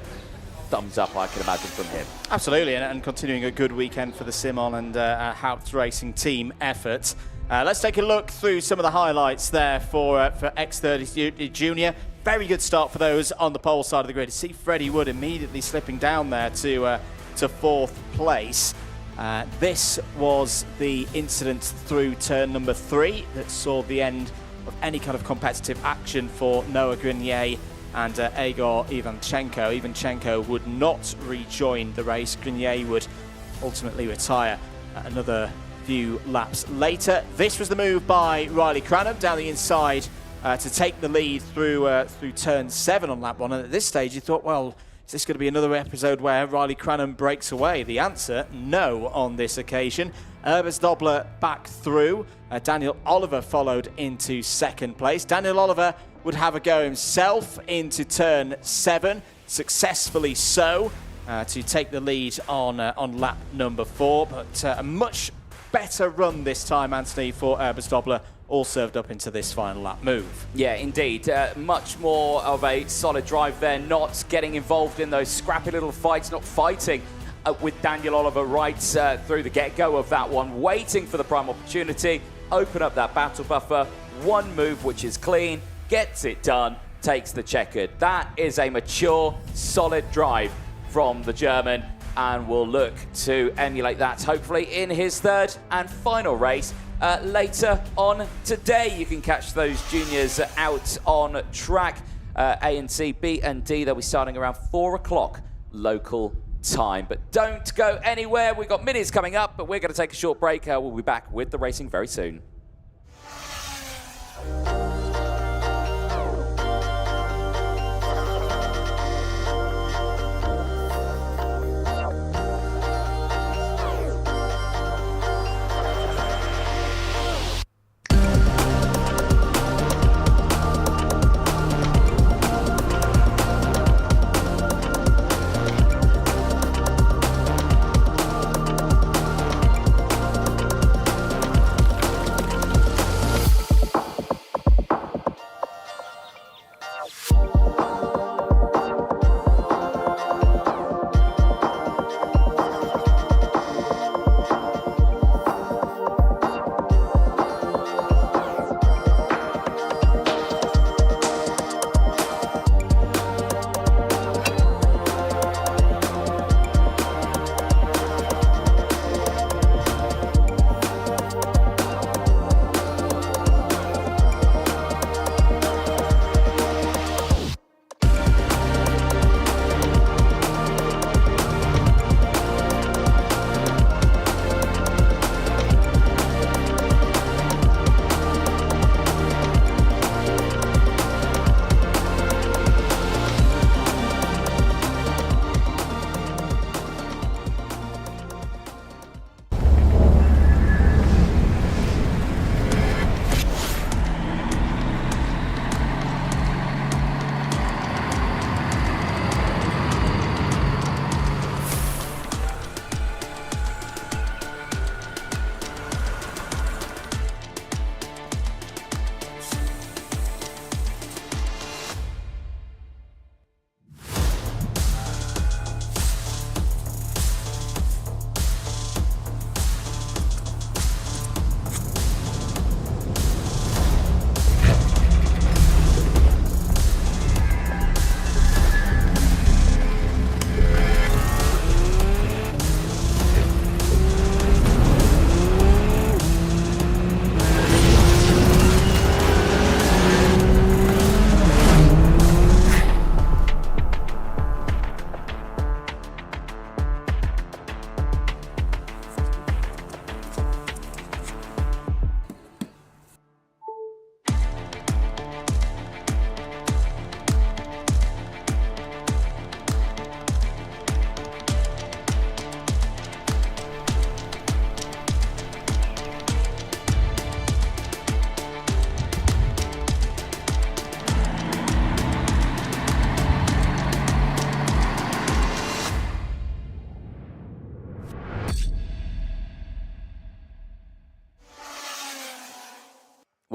Thumbs up, I can imagine, from him. Absolutely, and continuing a good weekend for the Simon and Haupt Racing team effort. Let's take a look through some of the highlights there for X30 Junior. Very good start for those on the pole side of the grid. See Freddie Wood immediately slipping down there to 4th place. This was the incident through turn number 3 that saw the end of any kind of competitive action for Noah Grenier and Igor Ivanchenko. Ivanchenko would not rejoin the race. Grenier would ultimately retire another few laps later. This was the move by Riley Cranham down the inside to take the lead through turn 7 on lap 1. And at this stage you thought, well, is this going to be another episode where Riley Cranham breaks away? The answer, no on this occasion. Ebersdobler back through. Daniel Oliver followed into 2nd place. Daniel Oliver would have a go himself into turn 7, successfully so, to take the lead on lap number 4. But a much better run this time, Anthony, for Ebersdobler, all served up into this final lap move. Yeah, indeed. Much more of a solid drive there, not getting involved in those scrappy little fights, not fighting with Daniel Oliver right through the get-go of that one, waiting for the prime opportunity, open up that battle buffer, one move which is clean, gets it done, takes the checkered. That is a mature, solid drive from the German, and will look to emulate that hopefully in his third and final race later on today. You can catch those juniors out on track. A and C, B and D, they'll be starting around 4 o'clock local time. But don't go anywhere. We've got minis coming up, but we're going to take a short break. We'll be back with the racing very soon.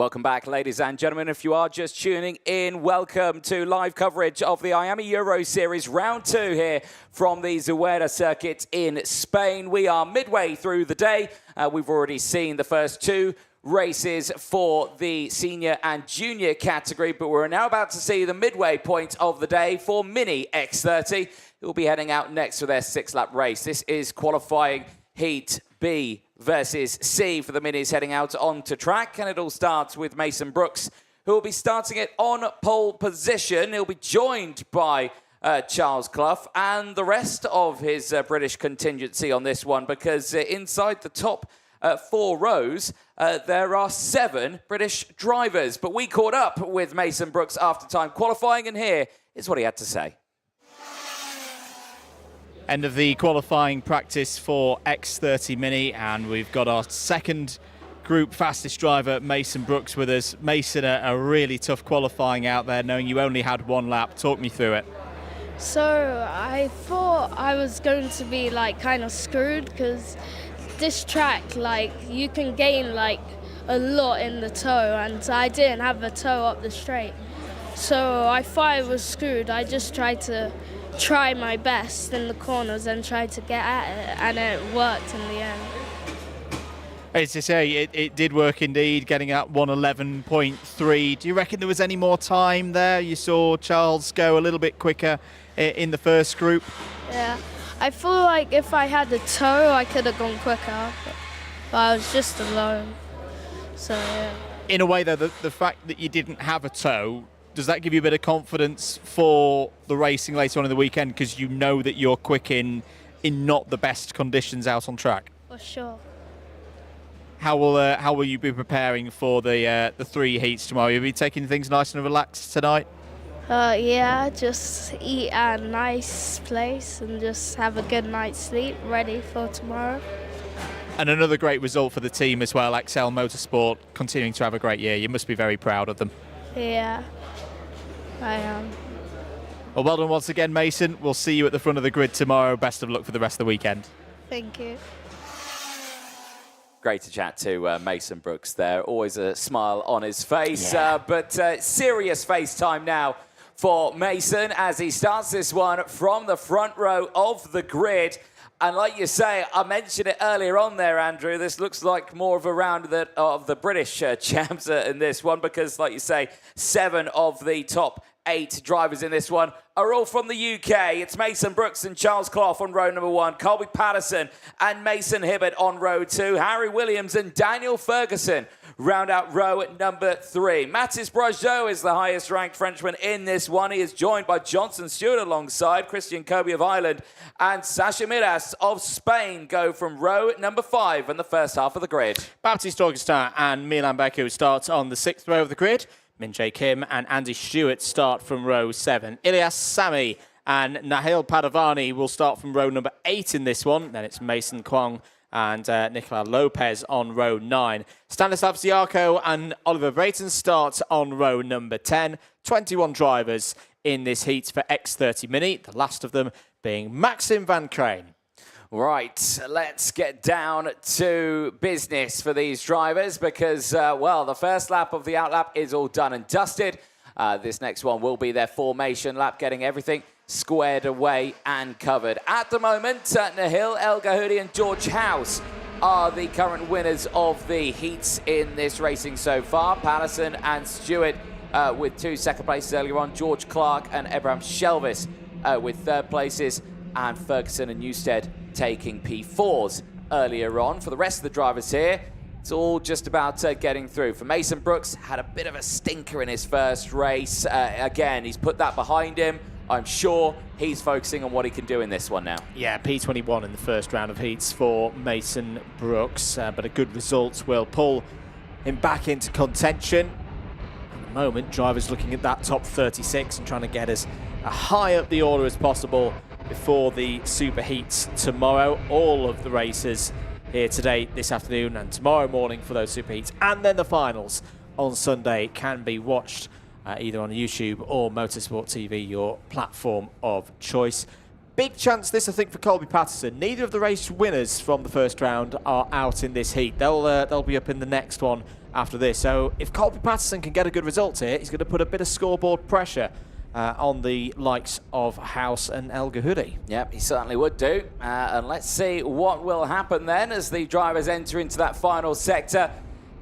Welcome back, ladies and gentlemen. If you are just tuning in, welcome to live coverage of the IAME Euro Series Round 2 here from the Zuera circuit in Spain. We are midway through the day. We've already seen the first 2 races for the senior and junior category, but we're now about to see the midway point of the day for Mini X30, who will be heading out next for their 6-lap race. This is qualifying Heat B versus C for the Minis heading out onto track, and it all starts with Mason Brooks, who will be starting it on pole position. He'll be joined by Charles Clough and the rest of his British contingency on this one, because inside the top 4 rows, there are 7 British drivers. But we caught up with Mason Brooks after time qualifying, and here is what he had to say. End of the qualifying practice for X30 Mini, and we've got our second group fastest driver, Mason Brooks, with us. Mason, a really tough qualifying out there, knowing you only had 1 lap. Talk me through it. So I thought I was going to be like kind of screwed, because this track, like, you can gain like a lot in the toe, and I didn't have a toe up the straight. So I thought I was screwed. I just tried to try my best in the corners and try to get at it, and it worked in the end. As I say, it did work indeed, getting at 1:11.3. Do you reckon there was any more time there? You saw Charles go a little bit quicker in the first group. Yeah, I feel like if I had a toe, I could have gone quicker, but I was just alone. So yeah. In a way, though, the fact that you didn't have a toe, does that give you a bit of confidence for the racing later on in the weekend, because you know that you're quick in not the best conditions out on track? For sure. How will you be preparing for the 3 heats tomorrow? You'll be taking things nice and relaxed tonight? Yeah, just eat at a nice place and just have a good night's sleep, ready for tomorrow. And another great result for the team as well, Excel Motorsport continuing to have a great year. You must be very proud of them. Yeah, I am. Well done once again, Mason. We'll see you at the front of the grid tomorrow. Best of luck for the rest of the weekend. Thank you. Great to chat to Mason Brooks there. Always a smile on his face. Yeah. But serious face time now for Mason as he starts this one from the front row of the grid. And like you say, I mentioned it earlier on there, Andrew, this looks like more of a round of the British champs in this one, because like you say, 7 of the top 8 drivers in this one are all from the UK. It's Mason Brooks and Charles Clough on row number 1, Colby Patterson and Mason Hibbert on row 2, Harry Williams and Daniel Ferguson round out row number 3. Mathis Brageau is the highest ranked Frenchman in this one. He is joined by Johnson Stewart alongside Christian Kobe of Ireland, and Sasha Miras of Spain go from row number 5 in the first half of the grid. Baptiste Augustin and Milan Beku start on the 6th row of the grid. Min Jae Kim and Andy Stewart start from row 7. Ilyas Sami and Nahil Padavani will start from row number 8 in this one. Then it's Mason Kwong and Nicola Lopez on row 9. Stanislav Ziarko and Oliver Brayton start on row number 10. 21 drivers in this heat for X30 Mini, the last of them being Maxim van Crane. Right, let's get down to business for these drivers because, well, the first lap of the outlap is all done and dusted. This next one will be their formation lap, getting everything squared away and covered. At the moment, Nahil El Gahoudi and George House are the current winners of the heats in this racing so far. Patterson and Stewart with 2 second places earlier on. George Clark and Abraham Shelvis with 3rd places. And Ferguson and Newstead taking P4s earlier on. For the rest of the drivers here, it's all just about getting through. For Mason Brooks, had a bit of a stinker in his first race. Again, he's put that behind him. I'm sure he's focusing on what he can do in this one now. Yeah, P21 in the first round of heats for Mason Brooks, but a good result will pull him back into contention. At the moment, drivers looking at that top 36 and trying to get as high up the order as possible before the super heats tomorrow. All of the races here today, this afternoon and tomorrow morning for those super heats, and then the finals on Sunday can be watched either on YouTube or Motorsport TV, your platform of choice. Big chance this, I think, for Colby Patterson. Neither of the race winners from the first round are out in this heat. They'll be up in the next one after this. So if Colby Patterson can get a good result here, he's going to put a bit of scoreboard pressure on the likes of House and El Gahudi. Yep, he certainly would do. And let's see what will happen then as the drivers enter into that final sector.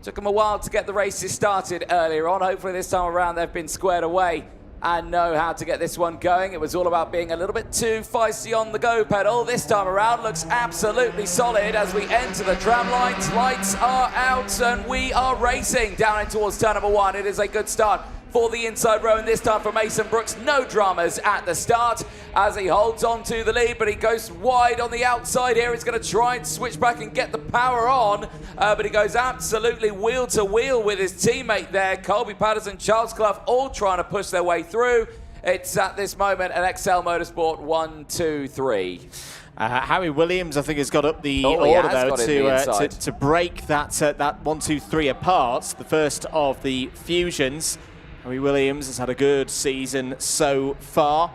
Took them a while to get the races started earlier on. Hopefully this time around they've been squared away and know how to get this one going. It was all about being a little bit too feisty on the go pedal. This time around looks absolutely solid as we enter the tram lines. Lights are out and we are racing down in towards turn number 1. It is a good start for the inside row, and this time for Mason Brooks. No dramas at the start as he holds on to the lead, but he goes wide on the outside here. He's going to try and switch back and get the power on, but he goes absolutely wheel to wheel with his teammate there. Colby Patterson, Charles Clough, all trying to push their way through. It's at this moment an XL Motorsport 1, 2, 3. Harry Williams, I think, has got up the order though to break that 1, 2, 3 apart. The first of the fusions. Harry Williams has had a good season so far,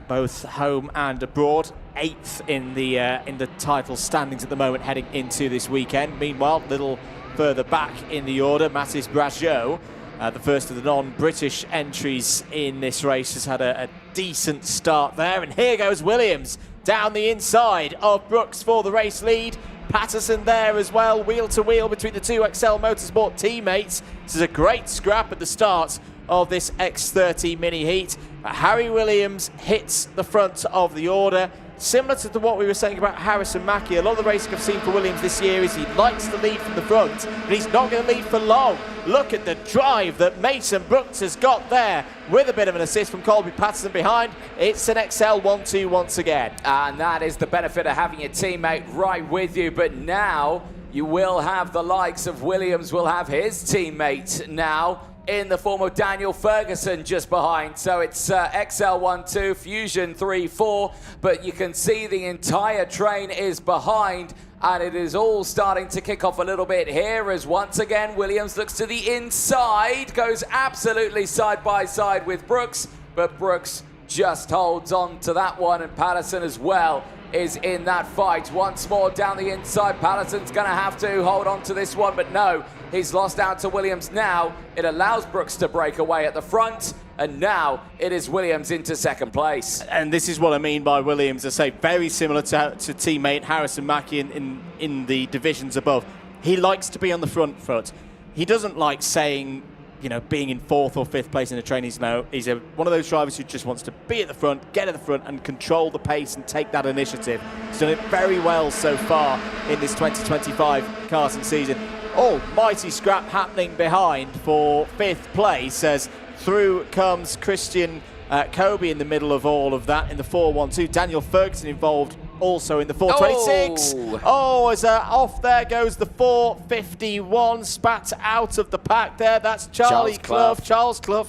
both home and abroad. 8th in the title standings at the moment, heading into this weekend. Meanwhile, a little further back in the order, Mathis Brageot, the first of the non-British entries in this race, has had a decent start there. And here goes Williams down the inside of Brooks for the race lead. Patterson there as well, wheel to wheel between the two XL Motorsport teammates. This is a great scrap at the start of this X30 mini heat. Harry Williams hits the front of the order. Similar to what we were saying about Harrison Mackie, a lot of the racing I've seen for Williams this year is he likes to lead from the front, but he's not going to lead for long. Look at the drive that Mason Brooks has got there with a bit of an assist from Colby Patterson behind. It's an XL 1-2 once again. And that is the benefit of having your teammate right with you, but now you will have the likes of Williams, will have his teammate now in the form of Daniel Ferguson just behind. So it's XL 1-2, Fusion 3-4, but you can see the entire train is behind, and it is all starting to kick off a little bit here as once again Williams looks to the inside, goes absolutely side by side with Brooks, but Brooks just holds on to that one, and Patterson as well is in that fight. Once more down the inside, Patterson's going to have to hold on to this one, but no, he's lost out to Williams now. It allows Brooks to break away at the front, and now it is Williams into second place. And this is what I mean by Williams. I say very similar to teammate Harrison Mackie in the divisions above. He likes to be on the front foot. He doesn't like saying, you know, being in 4th or 5th place in the train. He's one of those drivers who just wants to be at the front, get at the front and control the pace and take that initiative. He's done it very well so far in this 2025 karting season. Almighty scrap happening behind for 5th place as through comes Christian Kobe in the middle of all of that in the 4-1-2. Daniel Ferguson involved also in the 426. As off there goes the 451, spat out of the pack there. That's Charles Clough,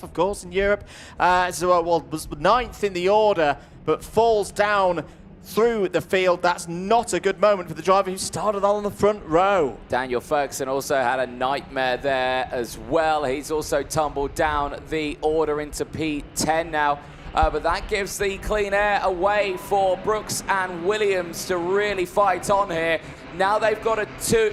of course, in Europe. Was 9th in the order, but falls down through the field. That's not a good moment for the driver who started on the front row. Daniel Ferguson also had a nightmare there as well. He's also tumbled down the order into P10 now. But that gives the clean air away for Brooks and Williams to really fight on here. Now they've got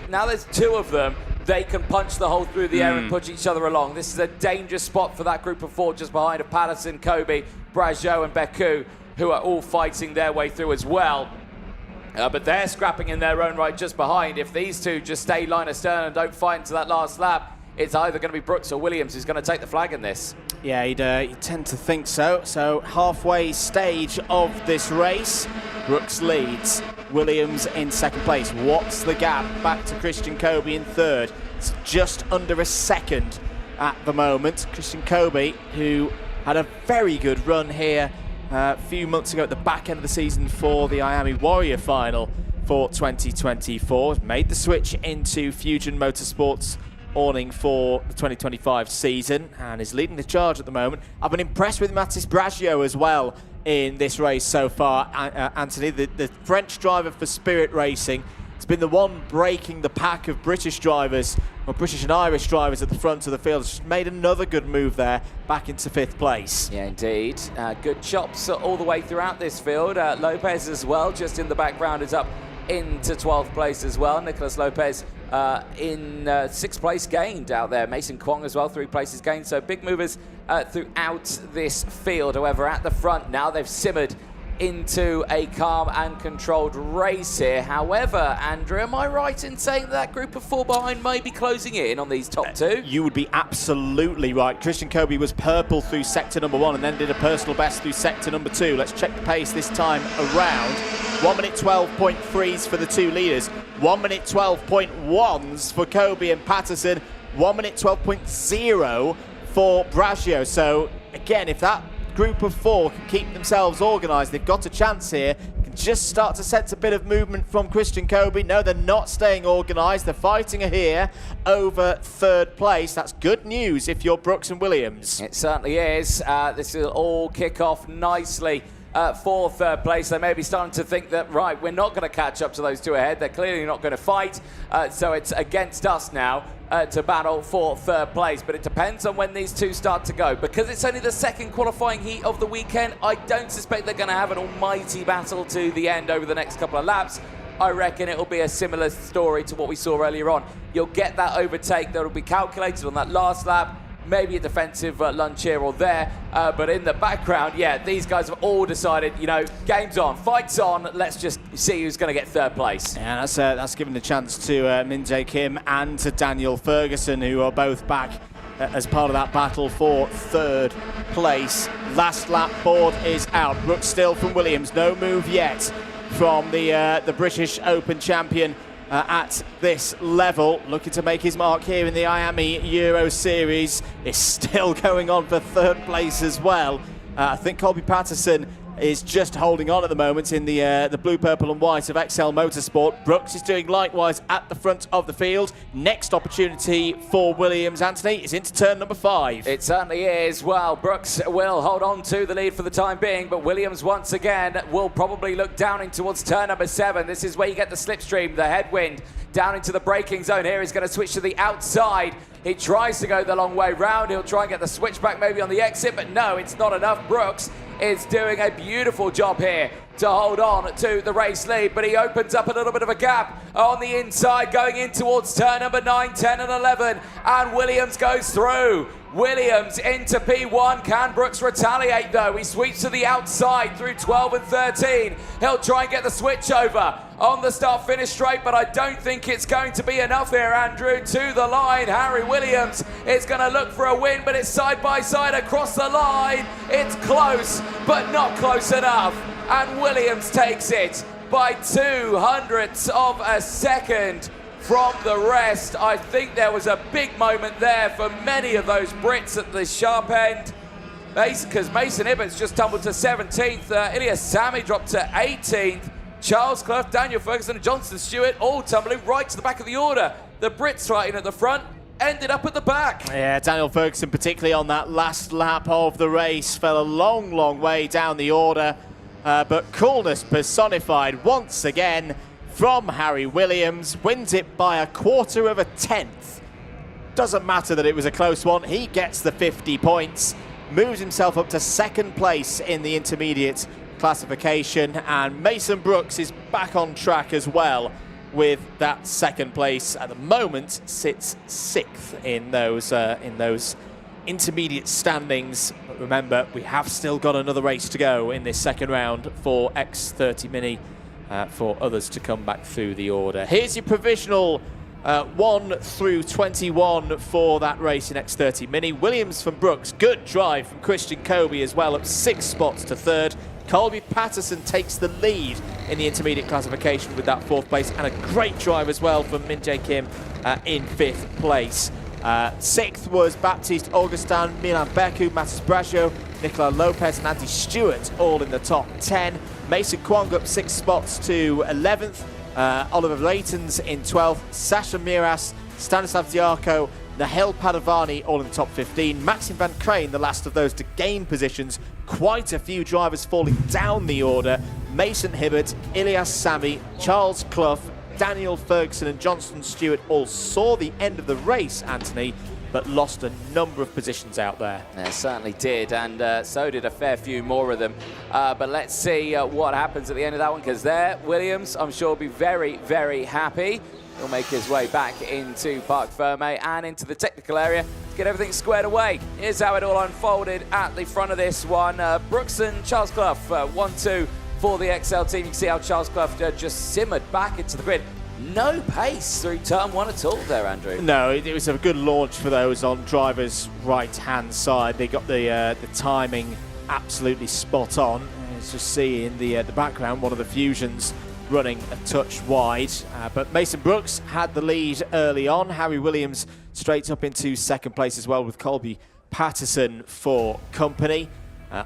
now there's 2 of them. They can punch the hole through the air and push each other along. This is a dangerous spot for that group of 4 just behind of Patterson, Kobe, Brageot and Beku, who are all fighting their way through as well. But they're scrapping in their own right just behind. If these 2 just stay line astern and don't fight into that last lap, it's either going to be Brooks or Williams who's going to take the flag in this. Yeah, you'd tend to think so. So halfway stage of this race, Brooks leads, Williams in second place. What's the gap? Back to Christian Kobe in third. It's just under a second at the moment. Christian Kobe, who had a very good run here a few months ago at the back end of the season for the IAME Warrior final for 2024, made the switch into Fusion Motorsports awning for the 2025 season and is leading the charge at the moment. I've been impressed with Mathis Brageot as well in this race so far, Anthony, the French driver for Spirit Racing. It's been the one breaking the pack of British drivers, or British and Irish drivers at the front of the field. It's made another good move there, back into 5th place. Yeah, indeed. Good chops all the way throughout this field. Lopez as well, just in the background, is up into 12th place as well. Nicolas Lopez in 6th place gained out there. Mason Kwong as well, 3 places gained. So big movers throughout this field. However, at the front now, they've simmered into a calm and controlled race here. However, Andrew, am I right in saying that group of 4 behind may be closing in on these top 2? You would be absolutely right. Christian Kobe was purple through sector number 1 and then did a personal best through sector number 2. Let's check the pace this time around. 1 minute 12.3s for the 2 leaders. 1 minute 12.1s for Kobe and Patterson. 1 minute 12.0 for Brascio. So again, if that group of 4 can keep themselves organised, they've got a chance here. Can just start to sense a bit of movement from Christian Kobe. No, they're not staying organised. They're fighting here over 3rd place. That's good news if you're Brooks and Williams. It certainly is. This will all kick off nicely for 3rd place. They may be starting to think that, right, we're not going to catch up to those 2 ahead. They're clearly not going to fight. So it's against us now to battle for 3rd place. But it depends on when these 2 start to go. Because it's only the 2nd qualifying heat of the weekend, I don't suspect they're going to have an almighty battle to the end over the next couple of laps. I reckon it will be a similar story to what we saw earlier on. You'll get that overtake that will be calculated on that last lap. Maybe a defensive lunge here or there, but in the background, yeah, these guys have all decided, you know, game's on, fight's on, let's just see who's going to get 3rd place. Yeah, that's given the chance to Min Jae Kim and to Daniel Ferguson, who are both back as part of that battle for 3rd place. Last lap board is out. Brooks still from Williams, no move yet from the British Open champion. At this level, looking to make his mark here in the IAME Euro Series. Is still going on for 3rd place as well. I think Colby Patterson is just holding on at the moment in the blue, purple and white of XL Motorsport. Brooks is doing likewise at the front of the field. Next opportunity for Williams, Anthony, is into turn number 5. It certainly is. Well, Brooks will hold on to the lead for the time being, but Williams once again will probably look down in towards turn number 7. This is where you get the slipstream, the headwind, down into the braking zone here. He's going to switch to the outside. He tries to go the long way round. He'll try and get the switchback maybe on the exit, but no, it's not enough. Brooks is doing a beautiful job here to hold on to the race lead, but he opens up a little bit of a gap on the inside going in towards turn number 9, 10 and 11, and Williams goes through. Williams into P1. Can Brooks retaliate though? He sweeps to the outside through 12 and 13. He'll try and get the switch over on the start-finish straight, but I don't think it's going to be enough here, Andrew. To the line, Harry Williams is going to look for a win, but it's side-by-side across the line. It's close, but not close enough, and Williams takes it by 200ths of a second from the rest. I think there was a big moment there for many of those Brits at the sharp end. Because Mason Ibbott's just tumbled to 17th. Ilias Sami dropped to 18th. Charles Clough, Daniel Ferguson and Johnson Stewart all tumbling right to the back of the order. The Brits fighting at the front ended up at the back. Yeah, Daniel Ferguson, particularly on that last lap of the race, fell a long, long way down the order. But coolness personified once again from Harry Williams. Wins it by 1/4 of a tenth. Doesn't matter that it was a close one. He gets the 50 points. Moves himself up to 2nd place in the intermediate classification. And Mason Brooks is back on track as well with that 2nd place. At the moment, sits 6th in those intermediate standings. But remember, we have still got another race to go in this 2nd round for X30 Mini. For others to come back through the order. Here's your provisional 1 through 21 for that race in X30 Mini. Williams from Brooks, good drive from Christian Kobe as well, up 6 spots to 3rd. Colby Patterson takes the lead in the intermediate classification with that 4th place, and a great drive as well from Min Jae Kim in 5th place. 6th was Baptiste Augustin, Milan Beku, Matis Brascio, Nicolas Lopez and Andy Stewart all in the top 10. Mason Kwong up 6 spots to 11th. Oliver Leighton's in 12th. Sasha Miras, Stanislav Diarco, Nahel Padovani all in the top 15. Maxim Van Crane, the last of those to gain positions. Quite a few drivers falling down the order. Mason Hibbert, Ilias Sami, Charles Clough, Daniel Ferguson and Johnston Stewart all saw the end of the race, Anthony, but lost a number of positions out there. Yeah, certainly did, and so did a fair few more of them. But let's see what happens at the end of that one, because there, Williams, I'm sure, will be very, very happy. He'll make his way back into Parc Ferme and into the technical area to get everything squared away. Here's how it all unfolded at the front of this one. Brooks and Charles Clough, 1-2 for the XL team. You can see how Charles Clough just simmered back into the grid. No pace through turn one at all there, Andrew. No, it was a good launch for those on driver's right-hand side. They got the timing absolutely spot on. As you see in the background, one of the Fusions running a touch wide. But Mason Brooks had the lead early on. Harry Williams straight up into second place as well, with Colby Patterson for company.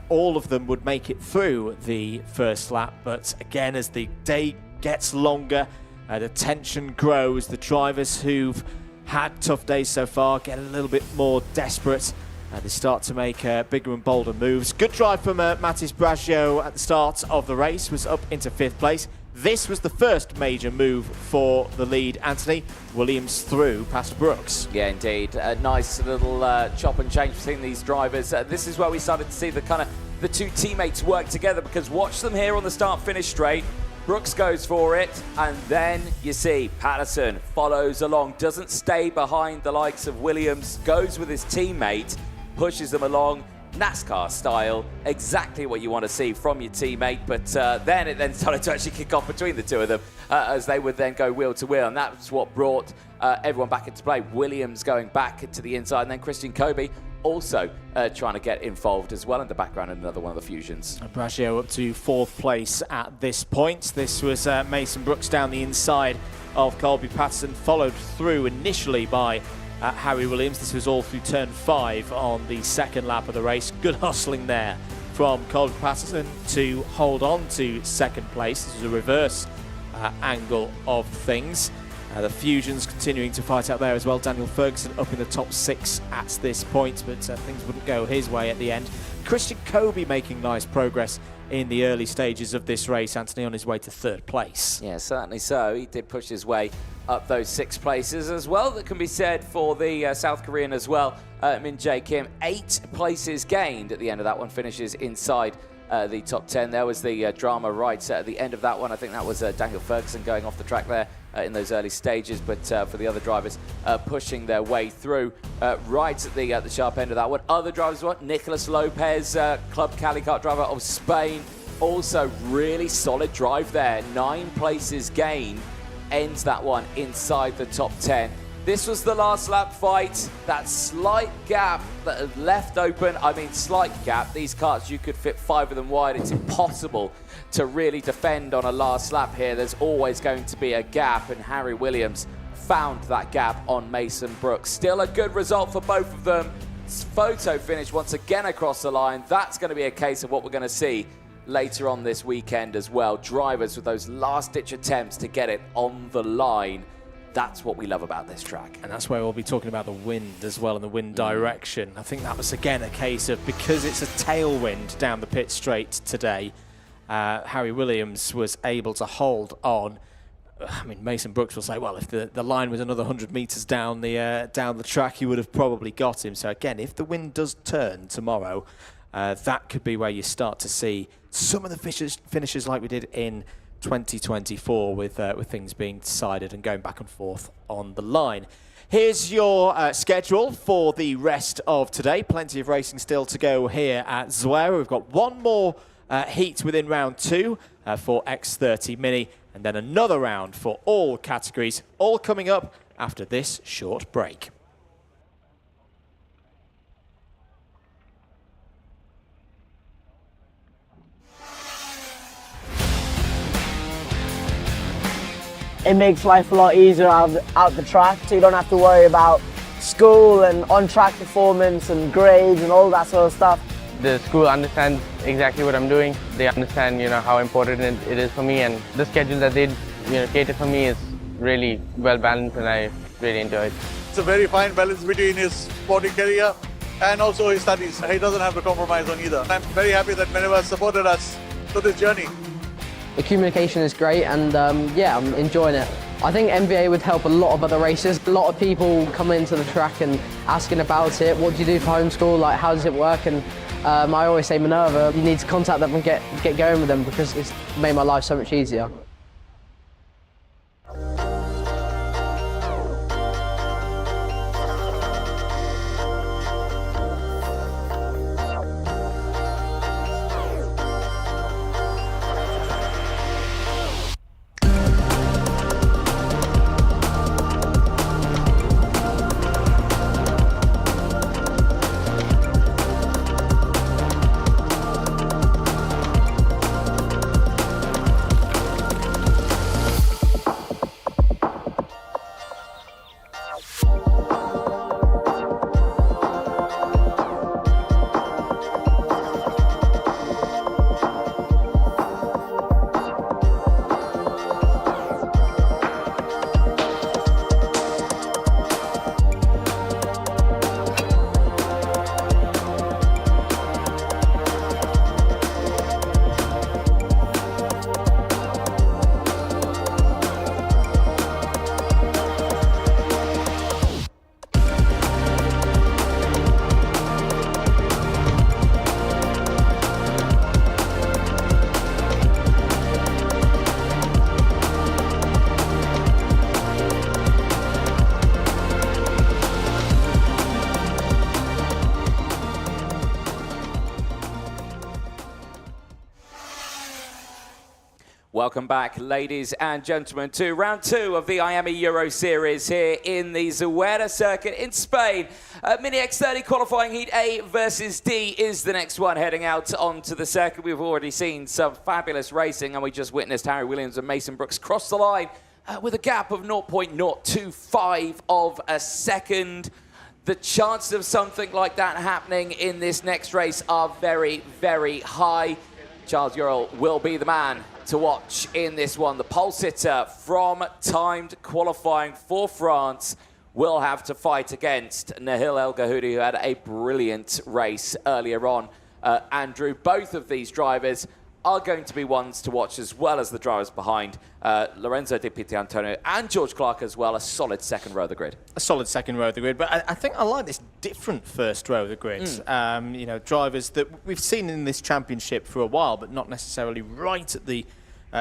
All of them would make it through the first lap, but again, as the day gets longer, the tension grows. The drivers who've had tough days so far get a little bit more desperate. They start to make bigger and bolder moves. Good drive from Matis Braccio at the start of the race, was up into 5th place. This was the first major move for the lead, Anthony. Williams through past Brooks. Yeah, indeed. A nice little chop and change between these drivers. This is where we started to see the two teammates work together, because watch them here on the start-finish straight. Brooks goes for it, and then you see Patterson follows along, doesn't stay behind the likes of Williams, goes with his teammate, pushes them along, NASCAR style, exactly what you want to see from your teammate. But then it then started to actually kick off between the two of them as they would then go wheel to wheel, and that's what brought everyone back into play. Williams going back to the inside, and then Christian Kobe also trying to get involved as well in the background in another one of the Fusions. Braccio up to 4th place at this point. This was Mason Brooks down the inside of Colby Patterson, followed through initially by Harry Williams. This was all through turn 5 on the second lap of the race. Good hustling there from Colby Patterson to hold on to second place. This is a reverse angle of things. The Fusions continuing to fight out there as well. Daniel Ferguson up in the top 6 at this point, but things wouldn't go his way at the end. Christian Kobe making nice progress in the early stages of this race, Anthony, on his way to 3rd place. Yeah, certainly so. He did push his way up those 6 places as well. That can be said for the South Korean as well. Min Jae Kim, 8 places gained at the end of that one, finishes inside the top 10. There was the drama right at the end of that one. I think that was Daniel Ferguson going off the track there in those early stages, but for the other drivers pushing their way through right at the sharp end of that one. Other drivers, Nicolas Lopez, Club Cali Kart driver of Spain, also really solid drive there. 9 places gained, ends that one inside the top 10. This was the last lap fight. That slight gap that had left open, I mean slight gap. These karts, you could fit 5 of them wide. It's impossible to really defend on a last lap here. There's always going to be a gap, and Harry Williams found that gap on Mason Brooks. Still a good result for both of them. Photo finish once again across the line. That's going to be a case of what we're going to see later on this weekend as well. Drivers with those last-ditch attempts to get it on the line. That's what we love about this track. And that's where we'll be talking about the wind as well, and the wind direction. I think that was, again, a case of, because it's a tailwind down the pit straight today, Harry Williams was able to hold on. I mean, Mason Brooks will say, well, if the line was another 100 metres down the track, he would have probably got him. So, again, if the wind does turn tomorrow, that could be where you start to see some of the finishes like we did in 2024 with things being decided and going back and forth on the line. Here's your schedule for the rest of today. Plenty of racing still to go here at Zuera. We've got one more heat within round 2 for X30 Mini, and then another round for all categories, all coming up after this short break. It makes life a lot easier out the track, so you don't have to worry about school and on-track performance and grades and all that sort of stuff. The school understands exactly what I'm doing. They understand, how important it is for me, and the schedule that they, cater for me is really well balanced, and I really enjoy it. It's a very fine balance between his sporting career and also his studies. He doesn't have to compromise on either. I'm very happy that Minerva has supported us through this journey. The communication is great, and yeah, I'm enjoying it. I think MVA would help a lot of other races. A lot of people come into the track and asking about it. What do you do for homeschool? Like, how does it work? And I always say, Minerva, you need to contact them and get going with them because it's made my life so much easier. Welcome back, ladies and gentlemen, to round 2 of the IAME Euro Series here in the Zuera circuit in Spain. Mini X30 qualifying heat A versus D is the next one heading out onto the circuit. We've already seen some fabulous racing, and we just witnessed Harry Williams and Mason Brooks cross the line with a gap of 0.025 of a second. The chances of something like that happening in this next race are very, very high. Charles Ural will be the man to watch in this one. The pole sitter from timed qualifying for France will have to fight against Nahil El Gahoudi, who had a brilliant race earlier on. Andrew, both of these drivers are going to be ones to watch, as well as the drivers behind. Lorenzo Di Pietrantonio and George Clark as well, a solid second row of the grid. A solid second row of the grid, but I think I like this different first row of the grid. You know, drivers that we've seen in this championship for a while, but not necessarily right at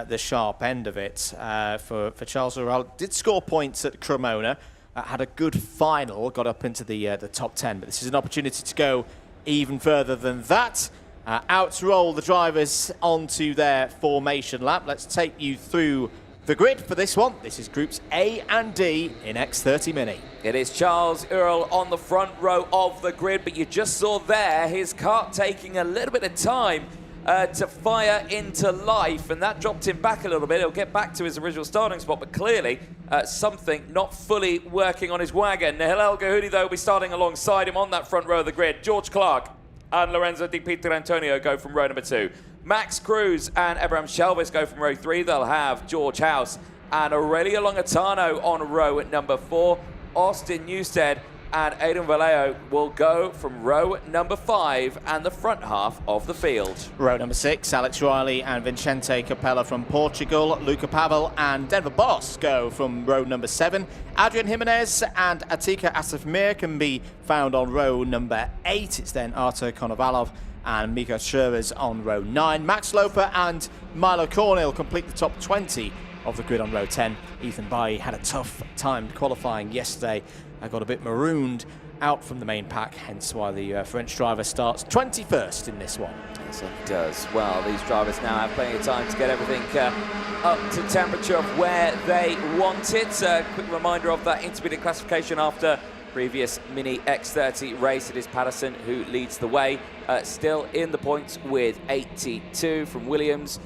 the sharp end of it. For Charles Ural, did score points at Cremona, had a good final, got up into the top 10, but this is an opportunity to go even further than that. Out roll the drivers onto their formation lap. Let's take you through the grid for this one. This is groups A and D in X30 Mini. It is Charles Ural on the front row of the grid, but you just saw there his kart taking a little bit of time to fire into life, and that dropped him back a little bit. He'll get back to his original starting spot, but clearly something not fully working on his wagon. Nahil El Gahoudi, though, will be starting alongside him on that front row of the grid. George Clark and Lorenzo Di Pietrantonio go from row number 2. Max Cruz and Abraham Shelvis go from row 3. They'll have George House and Aurelio Longatano on row at number 4. Austin Newstead and Aidan Vallejo will go from row number 5 and the front half of the field. Row number 6, Alex Riley and Vicente Capella from Portugal. Luca Pavel and Denver Boss go from row number 7. Adrian Jimenez and Atika Asafmir can be found on row number 8. It's then Artur Konovalov and Mika Scherers on row 9. Max Loper and Milo Cornell complete the top 20 of the grid on row 10. Ethan Bailly had a tough time qualifying yesterday. I got a bit marooned out from the main pack, hence why the French driver starts 21st in this one. Yes, it does. Well, these drivers now have plenty of time to get everything up to temperature of where they want it. Quick reminder of that intermediate classification after previous Mini X30 race. It is Patterson who leads the way, still in the points with 82 from Williams.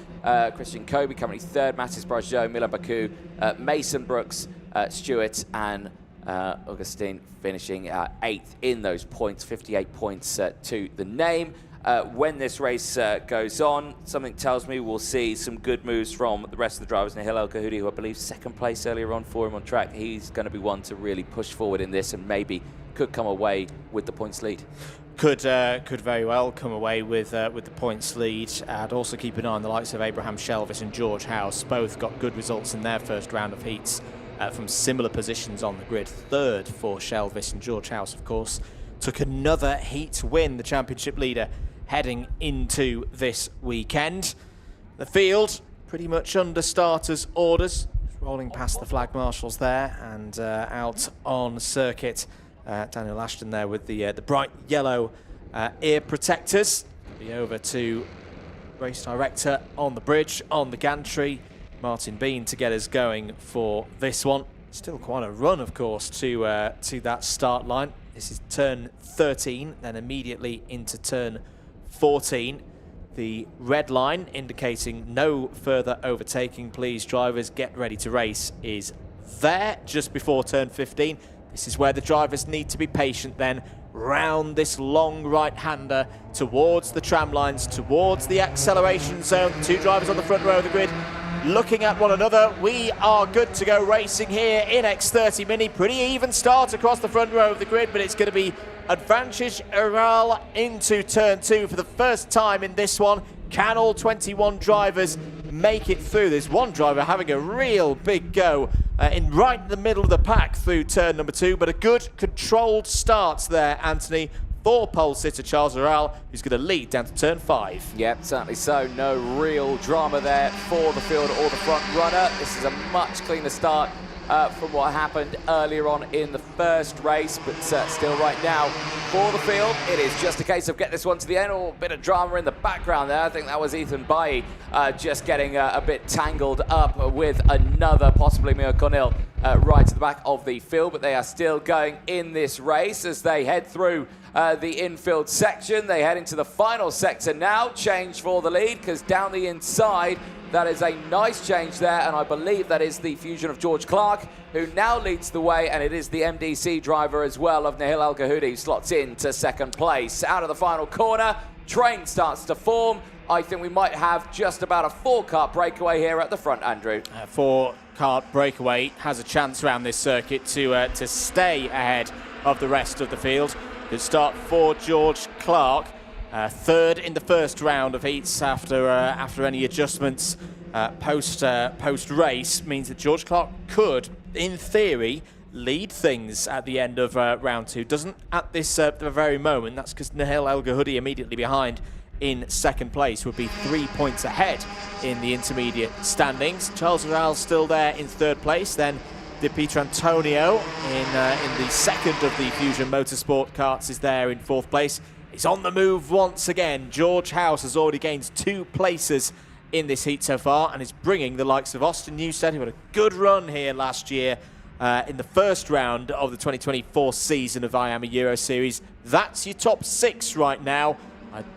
Christian Kobe currently 3rd, Mathis Brageau, Milan Baku, Mason Brooks, Stewart and Augustine finishing 8th in those points, 58 points to the name. When this race goes on, something tells me we'll see some good moves from the rest of the drivers. Nahil El Gahoudi, who I believe 2nd place earlier on for him on track, he's going to be one to really push forward in this and maybe could come away with the points lead. Could very well come away with the points lead. I'd also keep an eye on the likes of Abraham Shelvis and George House. Both got good results in their first round of heats from similar positions on the grid. Third for Shelvis, and George House, of course, took another heat win, the championship leader, heading into this weekend. The field pretty much under starters' orders, rolling past the flag marshals there, and out on circuit. Daniel Ashton there with the bright yellow ear protectors. Be over to race director on the bridge, on the gantry, Martin Bean, to get us going for this one. Still quite a run, of course, to that start line. This is turn 13, then immediately into turn 14. The red line indicating no further overtaking, please drivers get ready to race, is there just before turn 15. This is where the drivers need to be patient then, round this long right-hander towards the tram lines, towards the acceleration zone. Two drivers on the front row of the grid looking at one another. We are good to go racing here in X30 Mini. Pretty even start across the front row of the grid, but it's going to be advantage Ural into turn 2 for the first time in this one. Can all 21 drivers make it through? There's one driver having a real big go in right in the middle of the pack through turn number 2, but a good controlled start there, Anthony, for pole sitter Charles Ural, who's going to lead down to turn 5. Yep, certainly so. No real drama there for the field or the front runner. This is a much cleaner start from what happened earlier on in the first race, but still right now for the field, it is just a case of get this one to the end. Oh, a bit of drama in the background there. I think that was Ethan Bailly just getting a bit tangled up with another, possibly Mio Cornell, right to the back of the field, but they are still going in this race as they head through the infield section. They head into the final sector now. Change for the lead, because down the inside, that is a nice change there, and I believe that is the fusion of George Clark, who now leads the way, and it is the MDC driver as well of Nihil Al-Gahoudi who slots in to second place. Out of the final corner, train starts to form. I think we might have just about a 4-kart breakaway here at the front, Andrew. 4-kart breakaway has a chance around this circuit to stay ahead of the rest of the field. Good start for George Clark. Third in the first round of heats after any adjustments post race means that George Clark could, in theory, lead things at the end of round 2. Doesn't at this the very moment. That's because Nihil El-Gahoudi immediately behind in second place would be 3 points ahead in the intermediate standings. Charles Ural still there in third place. Then Di Pietro Antonio in the second of the Fusion Motorsport karts is there in fourth place. He's on the move once again. George House has already gained 2 places in this heat so far and is bringing the likes of Austin Newstead, who had a good run here last year in the first round of the 2024 season of IAME Euro Series. That's your top 6 right now.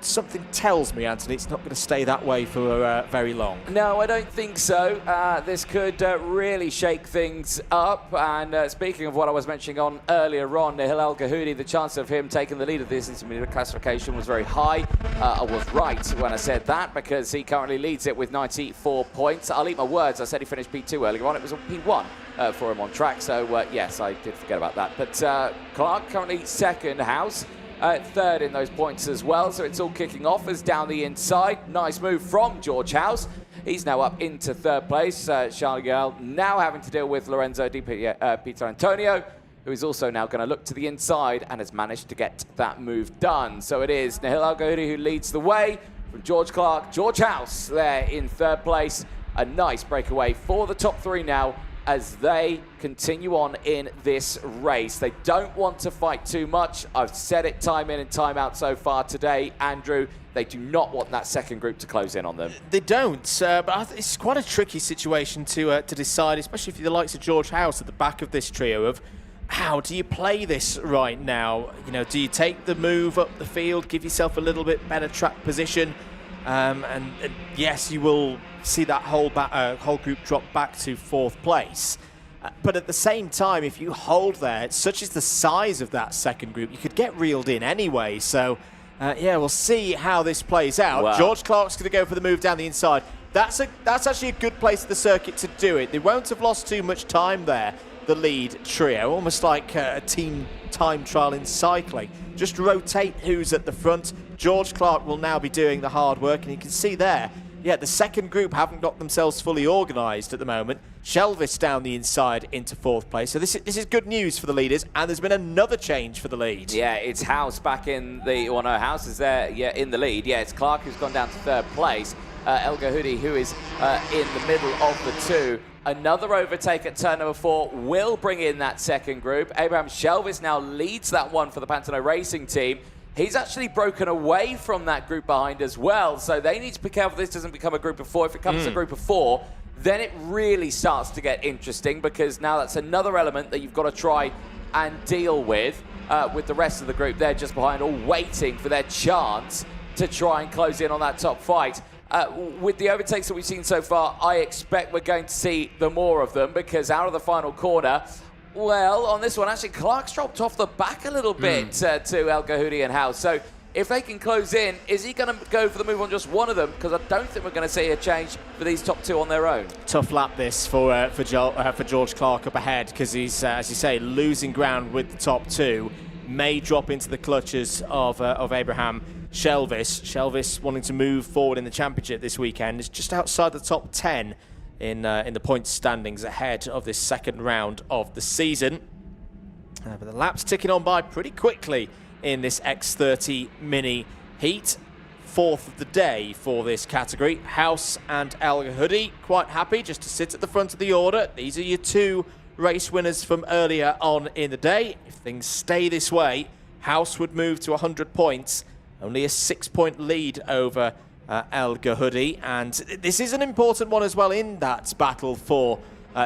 Something tells me, Anthony, it's not going to stay that way for very long. No, I don't think so. This could really shake things up. And speaking of what I was mentioning on earlier on, Nihil El-Gahoudi, the chance of him taking the lead of this intermediate classification was very high. I was right when I said that, because he currently leads it with 94 points. I'll eat my words. I said he finished P2 earlier on. It was a P1 for him on track. So, yes, I did forget about that. But Clark currently second, House third in those points as well, so it's all kicking off as down the inside. Nice move from George House. He's now up into third place. Charles Gale now having to deal with Lorenzo Di Pietro Antonio, who is also now going to look to the inside and has managed to get that move done. So it is Nihil Al-Gahoudi who leads the way from George Clark. George House there in third place. A nice breakaway for the top 3 now, as they continue on in this race. They don't want to fight too much. I've said it time in and time out so far today, Andrew. They do not want that second group to close in on them. They don't, but it's quite a tricky situation to decide, especially if you're the likes of George House at the back of this trio, of how do you play this right now? You know, do you take the move up the field, give yourself a little bit better track position? And yes, you will see that whole group drop back to 4th place. But at the same time, if you hold there, such is the size of that second group, you could get reeled in anyway. So, yeah, we'll see how this plays out. Wow. George Clark's going to go for the move down the inside. That's actually a good place of the circuit to do it. They won't have lost too much time there, the lead trio, almost like a team time trial in cycling. Just rotate who's at the front. George Clark will now be doing the hard work, and you can see there, yeah, the second group haven't got themselves fully organised at the moment. Shelvis down the inside into 4th place. So this is good news for the leaders, and there's been another change for the lead. Yeah, it's House back in the, well no, House is there, yeah, in the lead. Yeah, it's Clark who's gone down to 3rd place. El Ghahoudi, who is in the middle of the two. Another overtake at turn number 4 will bring in that second group. Abraham Shelvis now leads that one for the Pantano Racing team. He's actually broken away from that group behind as well, so they need to be careful this doesn't become a group of 4. If it comes to a group of 4, then it really starts to get interesting, because now that's another element that you've got to try and deal with the rest of the group. They're just behind, all waiting for their chance to try and close in on that top fight. With the overtakes that we've seen so far, I expect we're going to see the more of them, because out of the final corner, well, on this one, actually, Clark's dropped off the back a little bit to El Ghahoudi and House. So if they can close in, is he going to go for the move on just one of them? Because I don't think we're going to see a change for these top 2 on their own. Tough lap this for George Clark up ahead, because he's, as you say, losing ground with the top 2. May drop into the clutches of Abraham Shelvis. Shelvis wanting to move forward in the championship this weekend is just outside the top 10 in the points standings ahead of this second round of the season. But the laps ticking on by pretty quickly in this X30 mini heat. 4th of the day for this category. House and El Ghahoudi quite happy just to sit at the front of the order. These are your 2 race winners from earlier on in the day. If things stay this way, House would move to 100 points. Only a 6-point lead over El Ghahoudi, and this is an important one as well in that battle for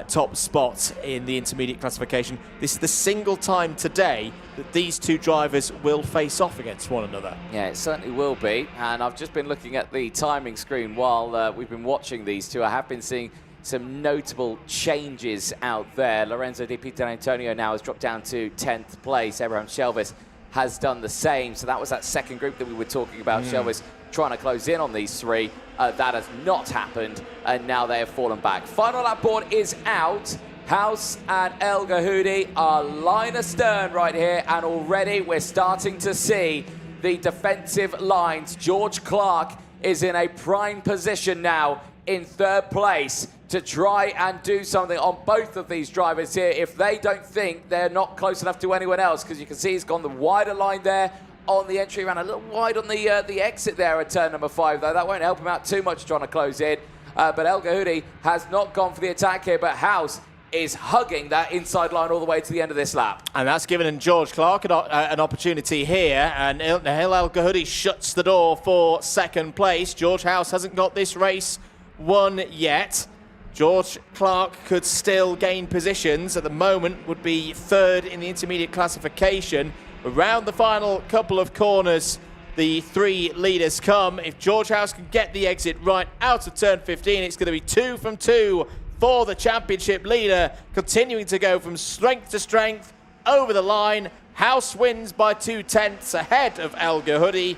top spot in the intermediate classification. This is the single time today that these 2 drivers will face off against one another. Yeah, it certainly will be, and I've just been looking at the timing screen while we've been watching these 2. I have been seeing some notable changes out there. Lorenzo Di Pietrantonio now has dropped down to 10th place. Abraham Shelvis has done the same. So that was that second group that we were talking about. Shelvis trying to close in on these 3. That has not happened, and now they have fallen back. Final lap board is out. House and El Ghahoudi are line astern right here, and already we're starting to see the defensive lines. George Clark is in a prime position now in 3rd place to try and do something on both of these drivers here if they don't think they're not close enough to anyone else, because you can see he's gone the wider line there on the entry, ran a little wide on the exit there at turn number 5, though. That won't help him out too much trying to close in. But El Ghahoudi has not gone for the attack here, but House is hugging that inside line all the way to the end of this lap. And that's given George Clark an opportunity here, and El Ghahoudi shuts the door for 2nd place. George House hasn't got this race won yet. George Clark could still gain positions. At the moment would be 3rd in the intermediate classification. Around the final couple of corners, the 3 leaders come. If George House can get the exit right out of turn 15, it's going to be 2 from 2 for the championship leader, continuing to go from strength to strength over the line. House wins by 2/10 ahead of El Ghahoudi.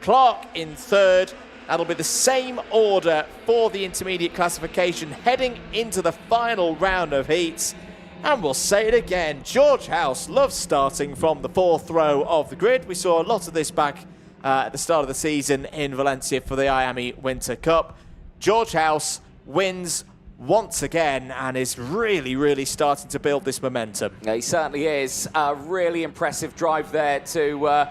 Clark in 3rd. That'll be the same order for the intermediate classification heading into the final round of heats. And we'll say it again, George House loves starting from the 4th row of the grid. We saw a lot of this back at the start of the season in Valencia for the IAME Winter Cup. George House wins once again and is really, really starting to build this momentum. Yeah, he certainly is. A really impressive drive there to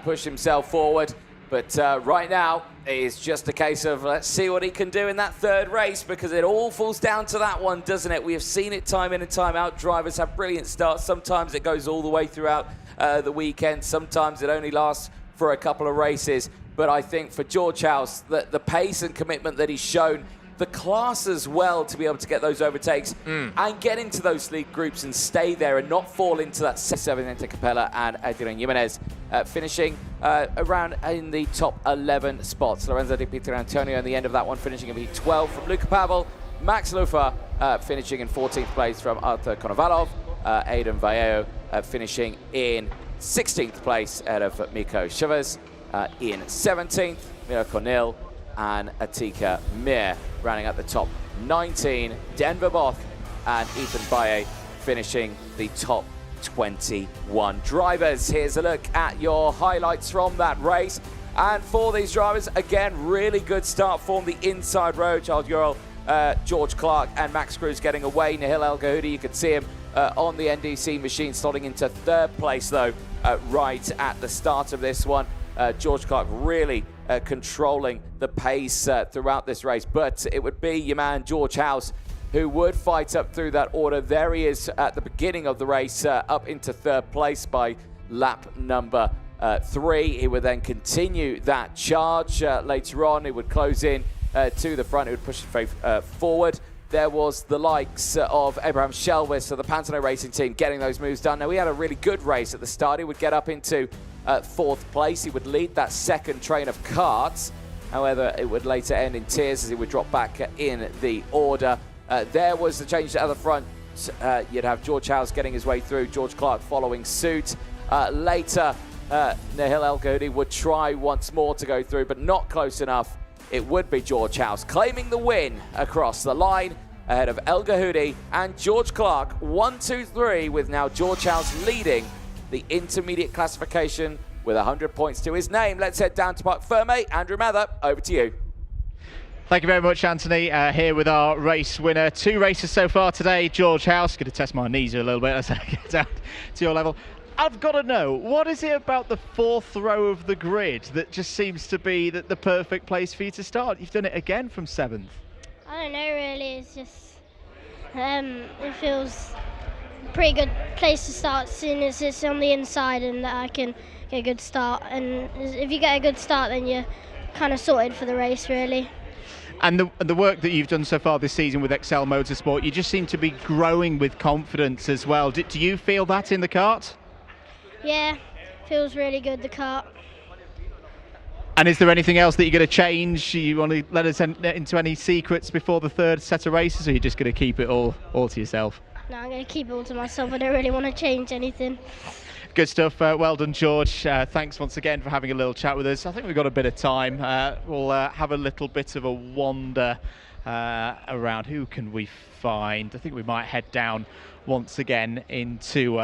push himself forward. But right now, it's just a case of let's see what he can do in that 3rd race, because it all falls down to that one, doesn't it? We have seen it time in and time out. Drivers have brilliant starts. Sometimes it goes all the way throughout the weekend. Sometimes it only lasts for a couple of races. But I think for George House, the pace and commitment that he's shown, the class as well to be able to get those overtakes and get into those lead groups and stay there and not fall into that 7 into Capella and Adrian Jimenez finishing around in the top 11 spots. Lorenzo Di Pietrantonio in the end of that one finishing in P12 from Luca Pavel. Max Lufa finishing in 14th place from Arthur Konovalov. Aidan Vallejo finishing in 16th place out of Miko Chavez. In 17th, Mira Cornel and Atika Mir rounding at the top 19. Denver Both and Ethan Baye finishing the top 21 drivers. Here's a look at your highlights from that race. And for these drivers, again, really good start form. The inside road, Charles Ural, George Clark and Max Cruz getting away. Nihil El Gahoudi, you could see him on the NDC machine, slotting into third place, though, right at the start of this one. George Clark really controlling the pace throughout this race. But it would be your man, George House, who would fight up through that order. There he is at the beginning of the race, up into third place by lap number 3. He would then continue that charge later on. He would close in to the front. He would push forward. There was the likes of Abraham Shelvis of the Pantano Racing Team getting those moves done. Now, he had a really good race at the start. He would get up into 4th place. He would lead that second train of karts. However, it would later end in tears as he would drop back in the order. There was the change at the front. You'd have George House getting his way through, George Clark following suit. Later, Nihil El Gahoudi would try once more to go through, but not close enough. It would be George House claiming the win across the line ahead of El Gahoudi and George Clark. 1, 2, 3, with now George House leading the intermediate classification with 100 points to his name. Let's head down to Parc Fermé. Andrew Mather, over to you. Thank you very much, Anthony. Here with our race winner. 2 races so far today. George House, going to test my knees a little bit as I get down to your level. I've got to know, what is it about the 4th row of the grid that just seems to be the perfect place for you to start? You've done it again from 7th. I don't know really, it's just, it feels a pretty good place to start seeing as it's on the inside and that I can get a good start. And if you get a good start, then you're kind of sorted for the race, really. And the work that you've done so far this season with Excel Motorsport, you just seem to be growing with confidence as well. Do you feel that in the kart? Yeah, feels really good, the kart. And is there anything else that you're going to change? You want to let us into any secrets before the 3rd set of races, or are you just going to keep it all to yourself? No, I'm going to keep it all to myself. I don't really want to change anything. Good stuff. Well done, George. Thanks once again for having a little chat with us. I think we've got a bit of time. We'll have a little bit of a wander around. Who can we find? I think we might head down once again into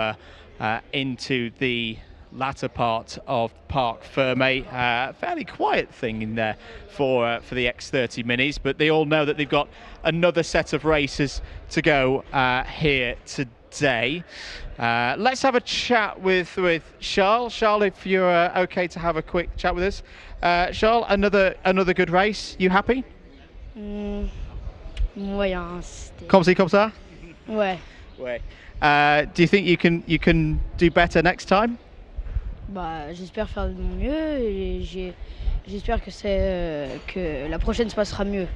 the latter part of Parc Fermé. Fairly quiet thing in there for the X30 Minis, but they all know that they've got another set of races to go here today. Let's have a chat with Charles. Charles, if you're okay to have a quick chat with us. Charles, another good race. You happy? Moyen. Comme ci, comme ça? Ouais. Ouais. Do you think you can do better next time? Bah, j'espère faire de mon mieux et j'espère que la prochaine se passera mieux.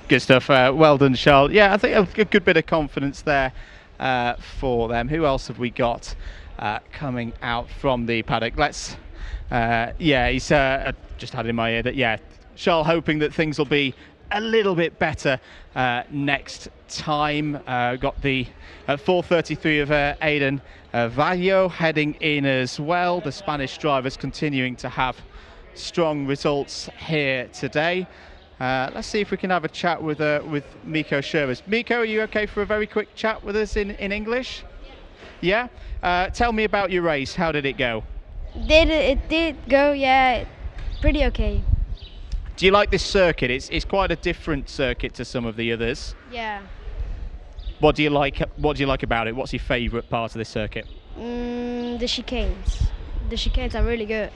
Good stuff. Well done, Charles. Yeah, I think a good bit of confidence there for them. Who else have we got coming out from the paddock? Let's. He's just had in my ear that Charles hoping that things will be a little bit better next time. Got the 4:33 of Aiden Vallo heading in as well. The Spanish drivers continuing to have strong results here today. Let's see if we can have a chat with Miko Shervers. Miko, are you okay for a very quick chat with us in English? Yeah? Tell me about your race. How did it go? It did go, yeah, pretty okay. Do you like this circuit? It's quite a different circuit to some of the others. Yeah. What do you like about it? What's your favourite part of this circuit? The chicanes. The chicanes are really good.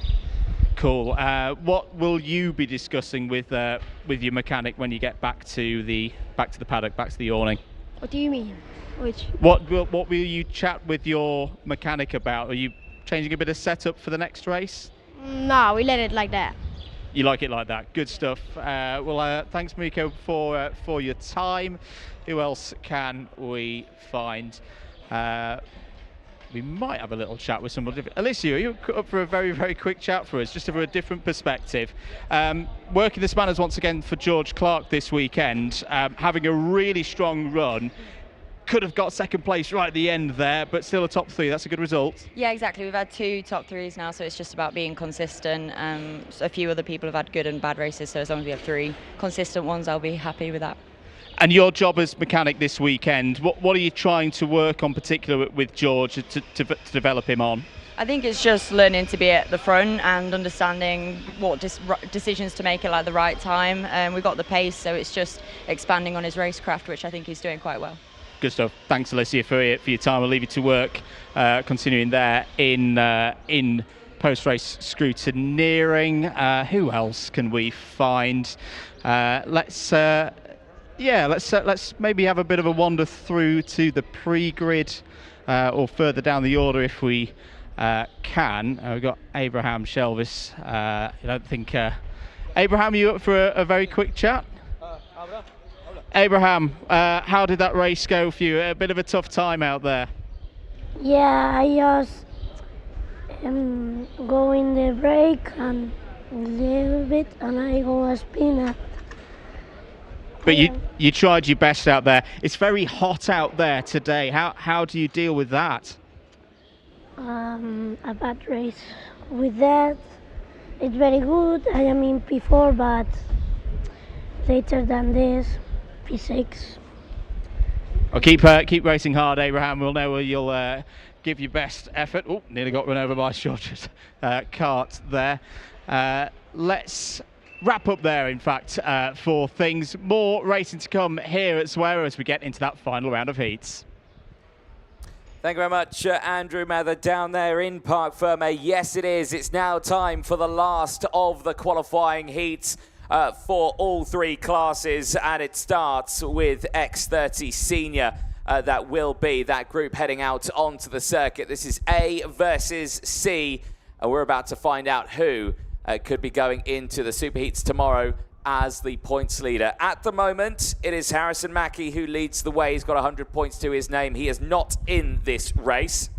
Cool. What will you be discussing with your mechanic when you get back to the paddock, back to the awning? What do you mean? Which? What will you chat with your mechanic about? Are you changing a bit of setup for the next race? No, we let it like that. You like it like that. Good stuff. Thanks, Miko, for your time. Who else can we find? We might have a little chat with somebody different. Alicia, are you up for a very, very quick chat for us, just for a different perspective? Working the spanners once again for George Clark this weekend, having a really strong run. Could have got second place right at the end there, but still a top 3. That's a good result. Yeah, exactly. We've had 2 top 3s now, so it's just about being consistent. So a few other people have had good and bad races, so as long as we have 3 consistent ones, I'll be happy with that. And your job as mechanic this weekend, what are you trying to work on particular with George to develop him on? I think it's just learning to be at the front and understanding what decisions to make at the right time. We've got the pace, so it's just expanding on his racecraft, which I think he's doing quite well. Good stuff. Thanks, Alicia, for your time. I'll leave you to work, continuing there in post-race scrutineering. Who else can we find? Let's maybe have a bit of a wander through to the pre-grid or further down the order if we can. We've got Abraham Shelvis. I don't think Abraham, are you up for a very quick chat? Abraham, how did that race go for you? A bit of a tough time out there. Yeah, I just go in the brake and a little bit, and I go a spin up. But you tried your best out there. It's very hot out there today. How do you deal with that? A bad race. With that, it's very good. I am in P4, but later than this, P6. Well, keep racing hard, Abraham. We'll know where you'll give your best effort. Oh, nearly got run over by George's cart there. Let's wrap up there, in fact, for things. More racing to come here at Zuera as we get into that final round of heats. Thank you very much, Andrew Mather, down there in Parc Ferme. Yes, it is. It's now time for the last of the qualifying heats for all three classes, and it starts with X30 Senior. That will be that group heading out onto the circuit. This is A versus C. We're about to find out who could be going into the Superheats tomorrow as the points leader. At the moment, it is Harrison Mackie who leads the way. He's got 100 points to his name. He is not in this race,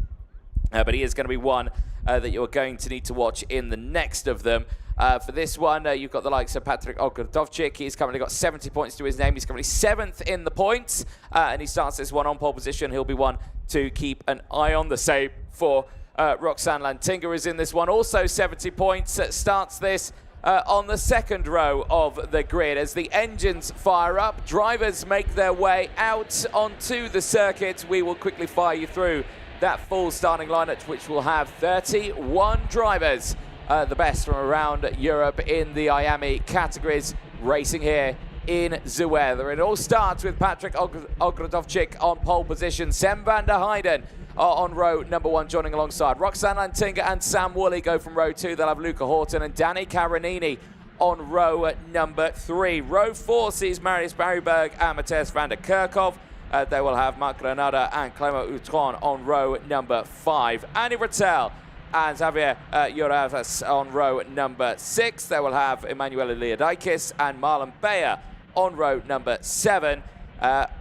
but he is going to be one that you're going to need to watch in the next of them. For this one, you've got the likes of Patrik Ogrodovcik. He's currently got 70 points to his name. He's currently 7th in the points, and he starts this one on pole position. He'll be one to keep an eye on. The same for Roxanne Lantinga is in this one. Also 70 points. Starts this on the second row of the grid. As the engines fire up, drivers make their way out onto the circuit. We will quickly fire you through that full starting lineup, which will have 31 drivers. The best from around Europe in the IAME categories, racing here in Zuera. It all starts with Patrik Ogrodovcik on pole position, Sem van der Heijden on row number 1, joining alongside Roxanne Lantinga and Sam Woolley go from row 2. They'll have Luca Horton and Danny Caronini on row number 3. Row 4 sees Marius Barryberg and Matthias van der Kerkhoff. They will have Marc Granada and Clément Outron on row number 5. Andy Rattel and Xavier Joravas on row number 6. They will have Emanuela Liadakis and Marlon Bayer on row number 7.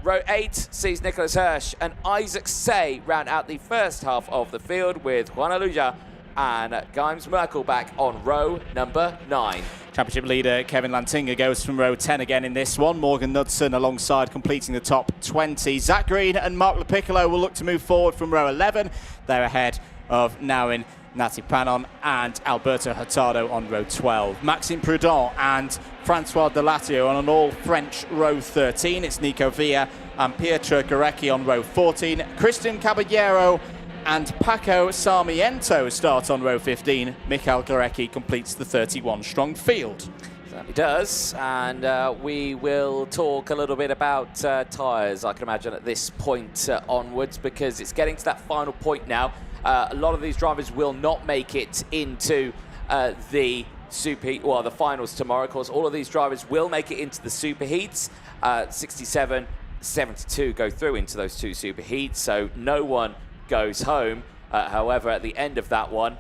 Row 8 sees Nicholas Hirsch and Isaac Say round out the first half of the field, with Juan Aluja and Gimes Merkel back on row number 9. Championship leader Kevin Lantinga goes from row 10 again in this one. Morgan Knudsen alongside completing the top 20. Zach Green and Mark Lepiccolo will look to move forward from row 11. They're ahead of Nawin Nati Panon and Alberto Hurtado on row 12. Maxime Prudhomme and Francois Delatio on an all-French row 13. It's Nico Villa and Pietro Gorecki on row 14. Christian Caballero and Paco Sarmiento start on row 15. Mikhail Gorecki completes the 31-strong field. Certainly does, and we will talk a little bit about tyres, I can imagine, at this point onwards, because it's getting to that final point now. A lot of these drivers will not make it into the Superheat, well, the finals tomorrow. Of course, all of these drivers will make it into the Superheats. 67, 72 go through into those 2 Superheats, so no one goes home. However, at the end of that one,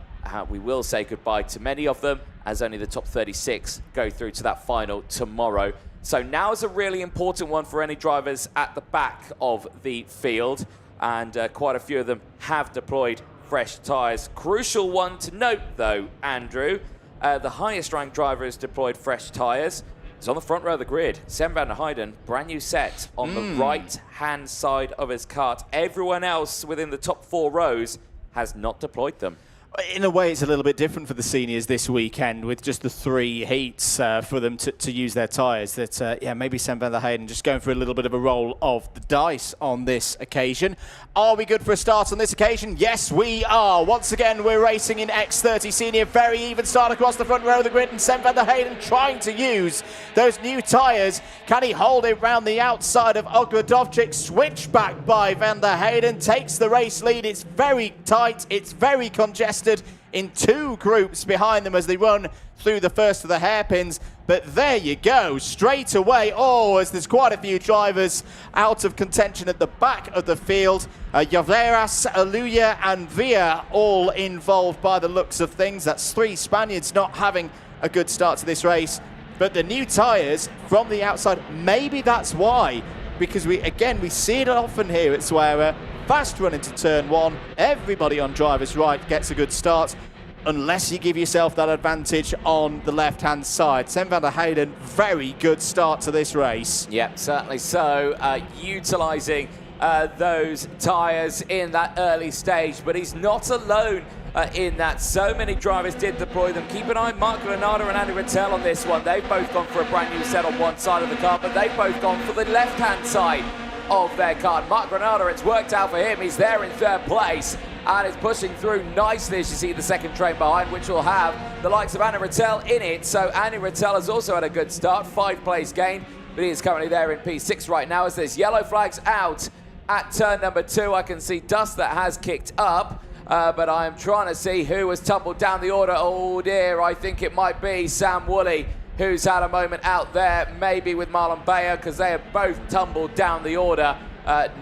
we will say goodbye to many of them, as only the top 36 go through to that final tomorrow. So now is a really important one for any drivers at the back of the field, and quite a few of them have deployed fresh tyres. Crucial one to note, though, Andrew, the highest ranked driver has deployed fresh tyres. It's on the front row of the grid. Sem van der Heijden, brand new set on the right-hand side of his kart. Everyone else within the top 4 rows has not deployed them. In a way, it's a little bit different for the seniors this weekend with just the 3 heats for them to use their tyres. That, yeah, maybe Sam van der Heyden just going for a little bit of a roll of the dice on this occasion. Are we good for a start on this occasion? Yes, we are. Once again, we're racing in X30 Senior. Very even start across the front row of the grid, and Sam van der Heyden trying to use those new tyres. Can he hold it round the outside of Ogrodovchik? Switchback by van der Heyden takes the race lead. It's very tight. It's very congested in 2 groups behind them as they run through the first of the hairpins. But there you go, straight away. Oh, as there's quite a few drivers out of contention at the back of the field. Llaveras, Aluya and Villa all involved by the looks of things. That's 3 Spaniards not having a good start to this race. But the new tyres from the outside, maybe that's why. Because we see it often here at Zuera. Fast run into turn 1, everybody on driver's right gets a good start, unless you give yourself that advantage on the left-hand side. Sam van der Heyden, very good start to this race. Yeah, certainly so, utilising those tyres in that early stage, but he's not alone in that. So many drivers did deploy them. Keep an eye on Mark Granada and Andy Rattel on this one. They've both gone for a brand new set on one side of the car, but they've both gone for the left-hand side of their car. Mark Granada, it's worked out for him. He's there in 3rd place and is pushing through nicely, as you see the second train behind, which will have the likes of Andy Rattel in it. So Andy Rattel has also had a good start, 5th place gain, but he is currently there in P6 right now as there's yellow flags out at turn number 2. I can see dust that has kicked up, but I am trying to see who has tumbled down the order. Oh dear, I think it might be Sam Woolley who's had a moment out there, maybe with Marlon Bayer, because they have both tumbled down the order.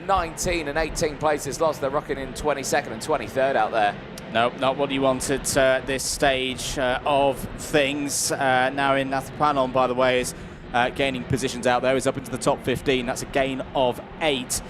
19 and 18 places lost. They're rocking in 22nd and 23rd out there. No, not what you want at this stage of things. Now in Nathapanon, by the way, is gaining positions out there. He's up into the top 15. That's a gain of 8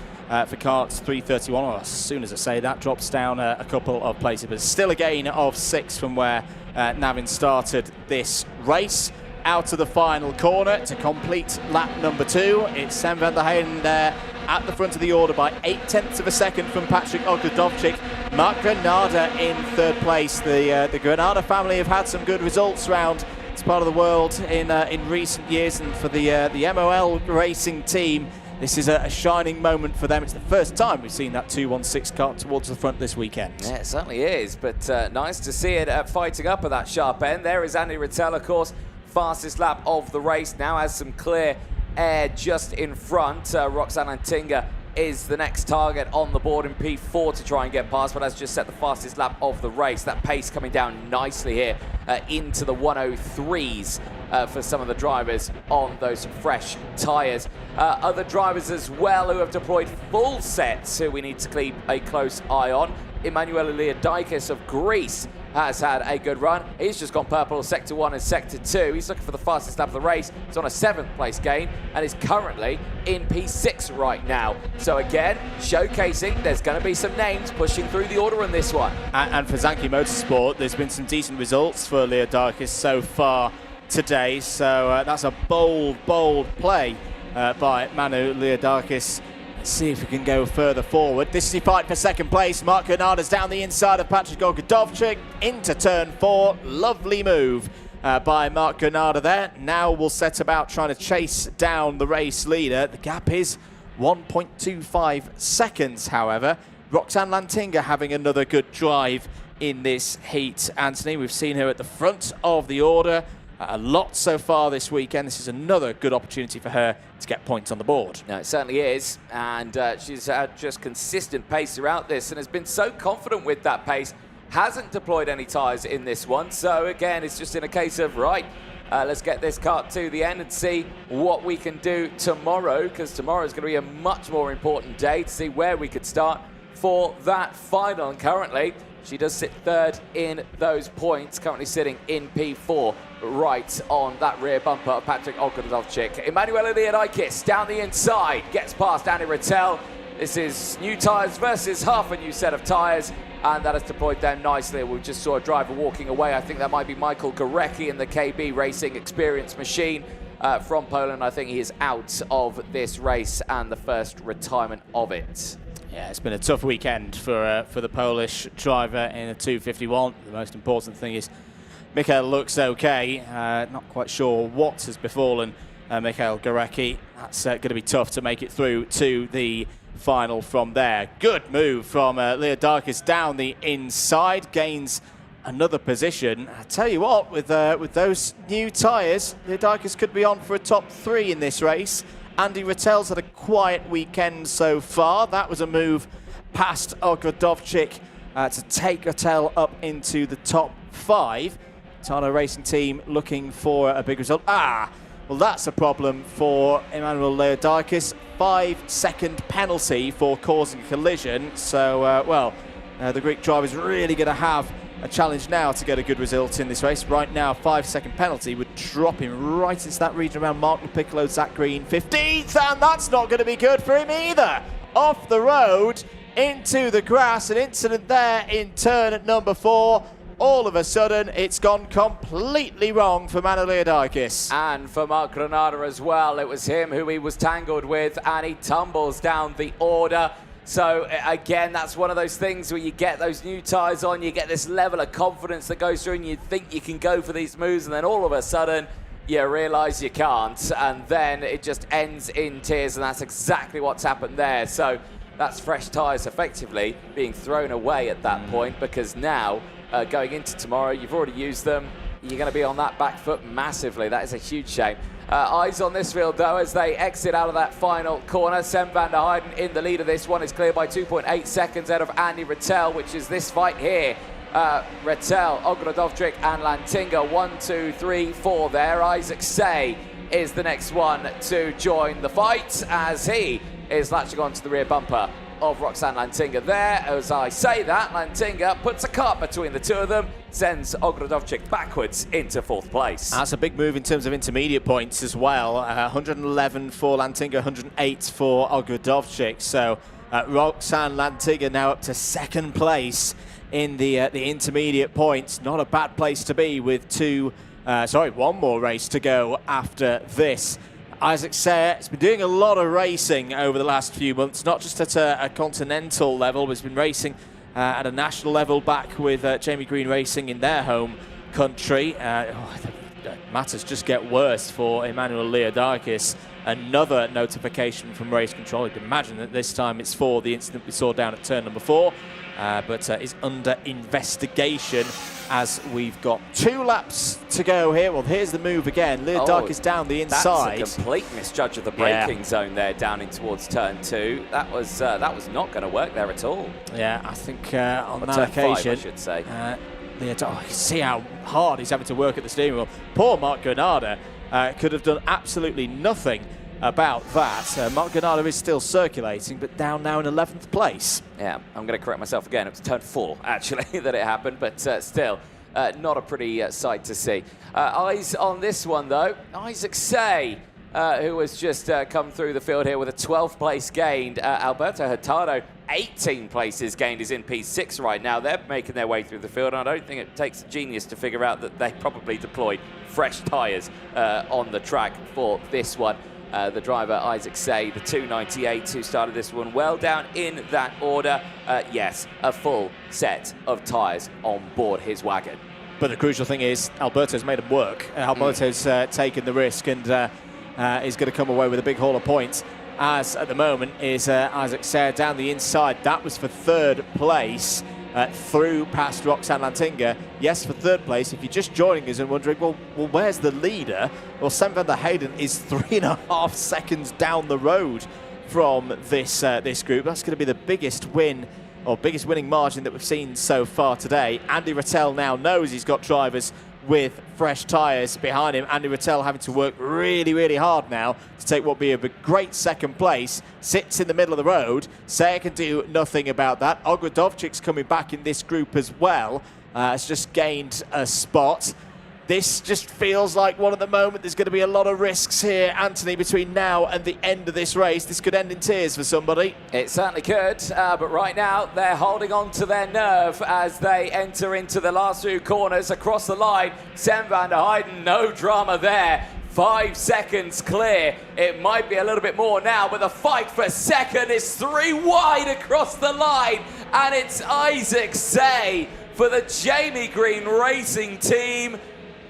for Karts 331. Well, as soon as I say that, drops down a couple of places, but still a gain of 6 from where Navin started this race. Out to the final corner to complete lap number 2. It's Sam van der Heyden there at the front of the order by 0.8 of a second from Patrick Ogrodovchik. Mark Granada in 3rd place. The Granada family have had some good results around this part of the world in recent years, and for the MOL racing team, this is a shining moment for them. It's the first time we've seen that 216 car towards the front this weekend. Yeah, it certainly is, but nice to see it fighting up at that sharp end. There is Andy Rattel, of course, fastest lap of the race, now has some clear air just in front. Roxanne Antinga is the next target on the board in P4 to try and get past, but has just set the fastest lap of the race. That pace coming down nicely here into the 103s for some of the drivers on those fresh tyres. Other drivers as well who have deployed full sets who we need to keep a close eye on. Emanuel Iliadikis of Greece has had a good run. He's just gone purple sector 1 and sector 2. He's looking for the fastest lap of the race. He's on a 7th place gain and is currently in P6 right now. So again, showcasing there's going to be some names pushing through the order in this one. And for Zanki Motorsport, there's been some decent results for Iliadikis so far today. So that's a bold play by Manu Iliadikis. Let's see if we can go further forward. This is the fight for 2nd place. Mark Granada's down the inside of Patrick Ogrodovchik into turn 4. Lovely move by Mark Granada there. Now we'll set about trying to chase down the race leader. The gap is 1.25 seconds, however. Roxanne Lantinga having another good drive in this heat. Anthony, we've seen her at the front of the order a lot so far this weekend. This is another good opportunity for her to get points on the board. No, it certainly is, and she's had just consistent pace throughout this and has been so confident with that pace. Hasn't deployed any tyres in this one, so again, it's just in a case of, right, let's get this kart to the end and see what we can do tomorrow, because tomorrow is going to be a much more important day to see where we could start for that final. And currently, she does sit 3rd in those points, currently sitting in P4, right on that rear bumper of Patrick Ogrodovchik. Emanuel Iliadikis down the inside, gets past Andy Rattel. This is new tyres versus half a new set of tyres, and that has deployed them nicely. We just saw a driver walking away. I think that might be Michael Gorecki in the KB Racing Experience machine from Poland. I think he is out of this race and the first retirement of it. Yeah, it's been a tough weekend for the Polish driver in a 251. The most important thing is Michael looks okay. Not quite sure what has befallen Michael Gorecki. That's going to be tough to make it through to the final from there. Good move from Leodakis down the inside, gains another position. I tell you what, with those new tyres, Leodakis could be on for a top 3 in this race. Andy Rattel's had a quiet weekend so far. That was a move past Ogrodovchik to take Rattel up into the top 5. Tano Racing Team looking for a big result. Well, that's a problem for Emmanuel Leodakis. 5-second penalty for causing a collision. So, the Greek driver's really going to have a challenge now to get a good result in this race. Right now, 5-second penalty would drop him right into that region around Mark Piccolo, Zach Green, 15th, and that's not going to be good for him either. Off the road, into the grass, an incident there in turn at number 4. All of a sudden, it's gone completely wrong for Manu Leodakis. And for Mark Granada as well. It was him who he was tangled with, and he tumbles down the order. So, again, that's one of those things where you get those new tyres on, you get this level of confidence that goes through, and you think you can go for these moves, and then all of a sudden, you realise you can't, and then it just ends in tears, and that's exactly what's happened there. So, that's fresh tyres effectively being thrown away at that point, because now, going into tomorrow, you've already used them. You're going to be on that back foot massively. That is a huge shame. Eyes on this field, though, as they exit out of that final corner. Sem van der Heijden in the lead of this one is clear by 2.8 seconds out of Andy Rattel, which is this fight here. Rattel, Ogrodovchik and Lantinga, 1, 2, 3, 4 there. Isaac Say is the next one to join the fight as he is latching onto the rear bumper of Roxanne Lantinga there. As I say that, Lantinga puts a cut between the two of them, sends Ogrodovchik backwards into 4th place. That's a big move in terms of intermediate points as well. 111 for Lantinga, 108 for Ogrodovchik. So Roxanne Lantinga now up to 2nd place in the intermediate points. Not a bad place to be with one more race to go after this. Isaac Sayer has been doing a lot of racing over the last few months, not just at a continental level, but has been racing at a national level back with Jamie Green Racing in their home country. Matters just get worse for Emmanuel Leodakis. Another notification from race control. You can imagine that this time it's for the incident we saw down at turn number 4, but is under investigation as we've got 2 laps to go here. Well, here's the move again. Leodakis down the inside. That's a complete misjudge of the braking zone there, down in towards turn 2. That was not going to work there at all. Yeah, I think on that occasion, 5, I should say. You can see how hard he's having to work at the steering wheel. Poor Mark Granada could have done absolutely nothing about that. Mark Granada is still circulating, but down now in 11th place. Yeah, I'm going to correct myself again. It was turn 4, actually, that it happened, but still, not a pretty sight to see. Eyes on this one, though. Isaac Say, who has just come through the field here with a 12th place gained. Alberto Hurtado, 18 places gained, is in P6 right now. They're making their way through the field, and I don't think it takes a genius to figure out that they probably deployed fresh tyres on the track for this one. The driver, Isaac Say, the 298, who started this one well down in that order. Yes, a full set of tyres on board his wagon. But the crucial thing is Alberto's made him work. Alberto's taken the risk and is going to come away with a big haul of points. As at the moment is Isaac Say down the inside. That was for 3rd place. Through past Roxanne Lantinga. Yes, for 3rd place. If you're just joining us and wondering, well, where's the leader? Well, Sem van der Heijden is 3.5 seconds down the road from this group. That's going to be the biggest win, or biggest winning margin that we've seen so far today. Andy Rattel now knows he's got drivers with fresh tyres behind him. Andy Rattel having to work really, really hard now to take what would be a great 2nd place. Sits in the middle of the road. Sayer can do nothing about that. Ogrodovchik's coming back in this group as well. Has just gained a spot. This just feels like one at the moment. There's going to be a lot of risks here, Anthony, between now and the end of this race. This could end in tears for somebody. It certainly could, but right now they're holding on to their nerve as they enter into the last 2 corners across the line. Sem van der Heijden, no drama there. 5 seconds clear. It might be a little bit more now, but the fight for second is 3 wide across the line, and it's Isaac Say for the Jamie Green Racing team.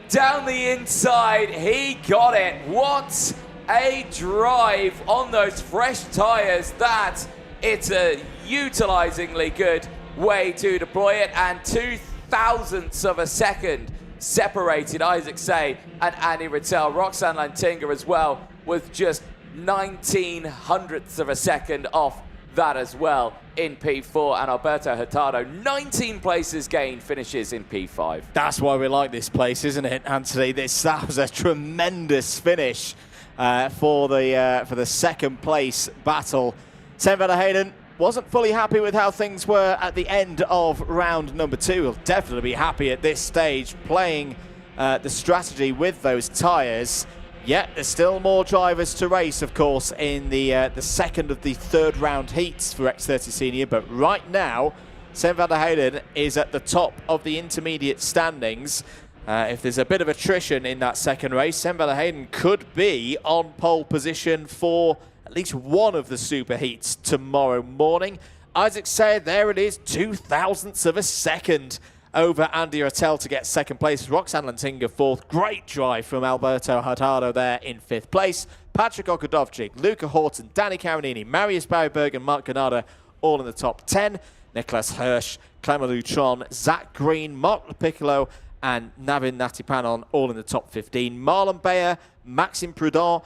Down the inside, he got it. What a drive on those fresh tyres. That it's a utilizingly good way to deploy it, and 0.02 of a second separated Isaac Say and Andy Rattel. Roxanne Lantinga as well with just 0.19 of a second off that as well in P4, and Alberto Hurtado 19 places gained, finishes in P5. That's why we like this place, isn't it, Anthony? That was a tremendous finish for the second place battle. Sven van der Heyden wasn't fully happy with how things were at the end of round number 2. He'll definitely be happy at this stage playing the strategy with those tyres. Yet there's still more drivers to race, of course, in the second of the third round heats for X30 Senior. But right now, Sven van der Heyden is at the top of the intermediate standings. If there's a bit of attrition in that second race, Sven van der Heyden could be on pole position for at least one of the super heats tomorrow morning. Isaac said there it is, 0.02 of a second over Andy Rattel to get second place. Roxanne Lantinga fourth. Great drive from Alberto Hurtado there in fifth place. Patrick Ogrodovcic, Luca Horton, Danny Caronini, Marius Barryberg and Mark Granada all in the top 10. Nicholas Hirsch, Clement Lutron, Zach Green, Mark Lepiccolo and Navin Natipanon all in the top 15. Marlon Bayer, Maxime Prudent,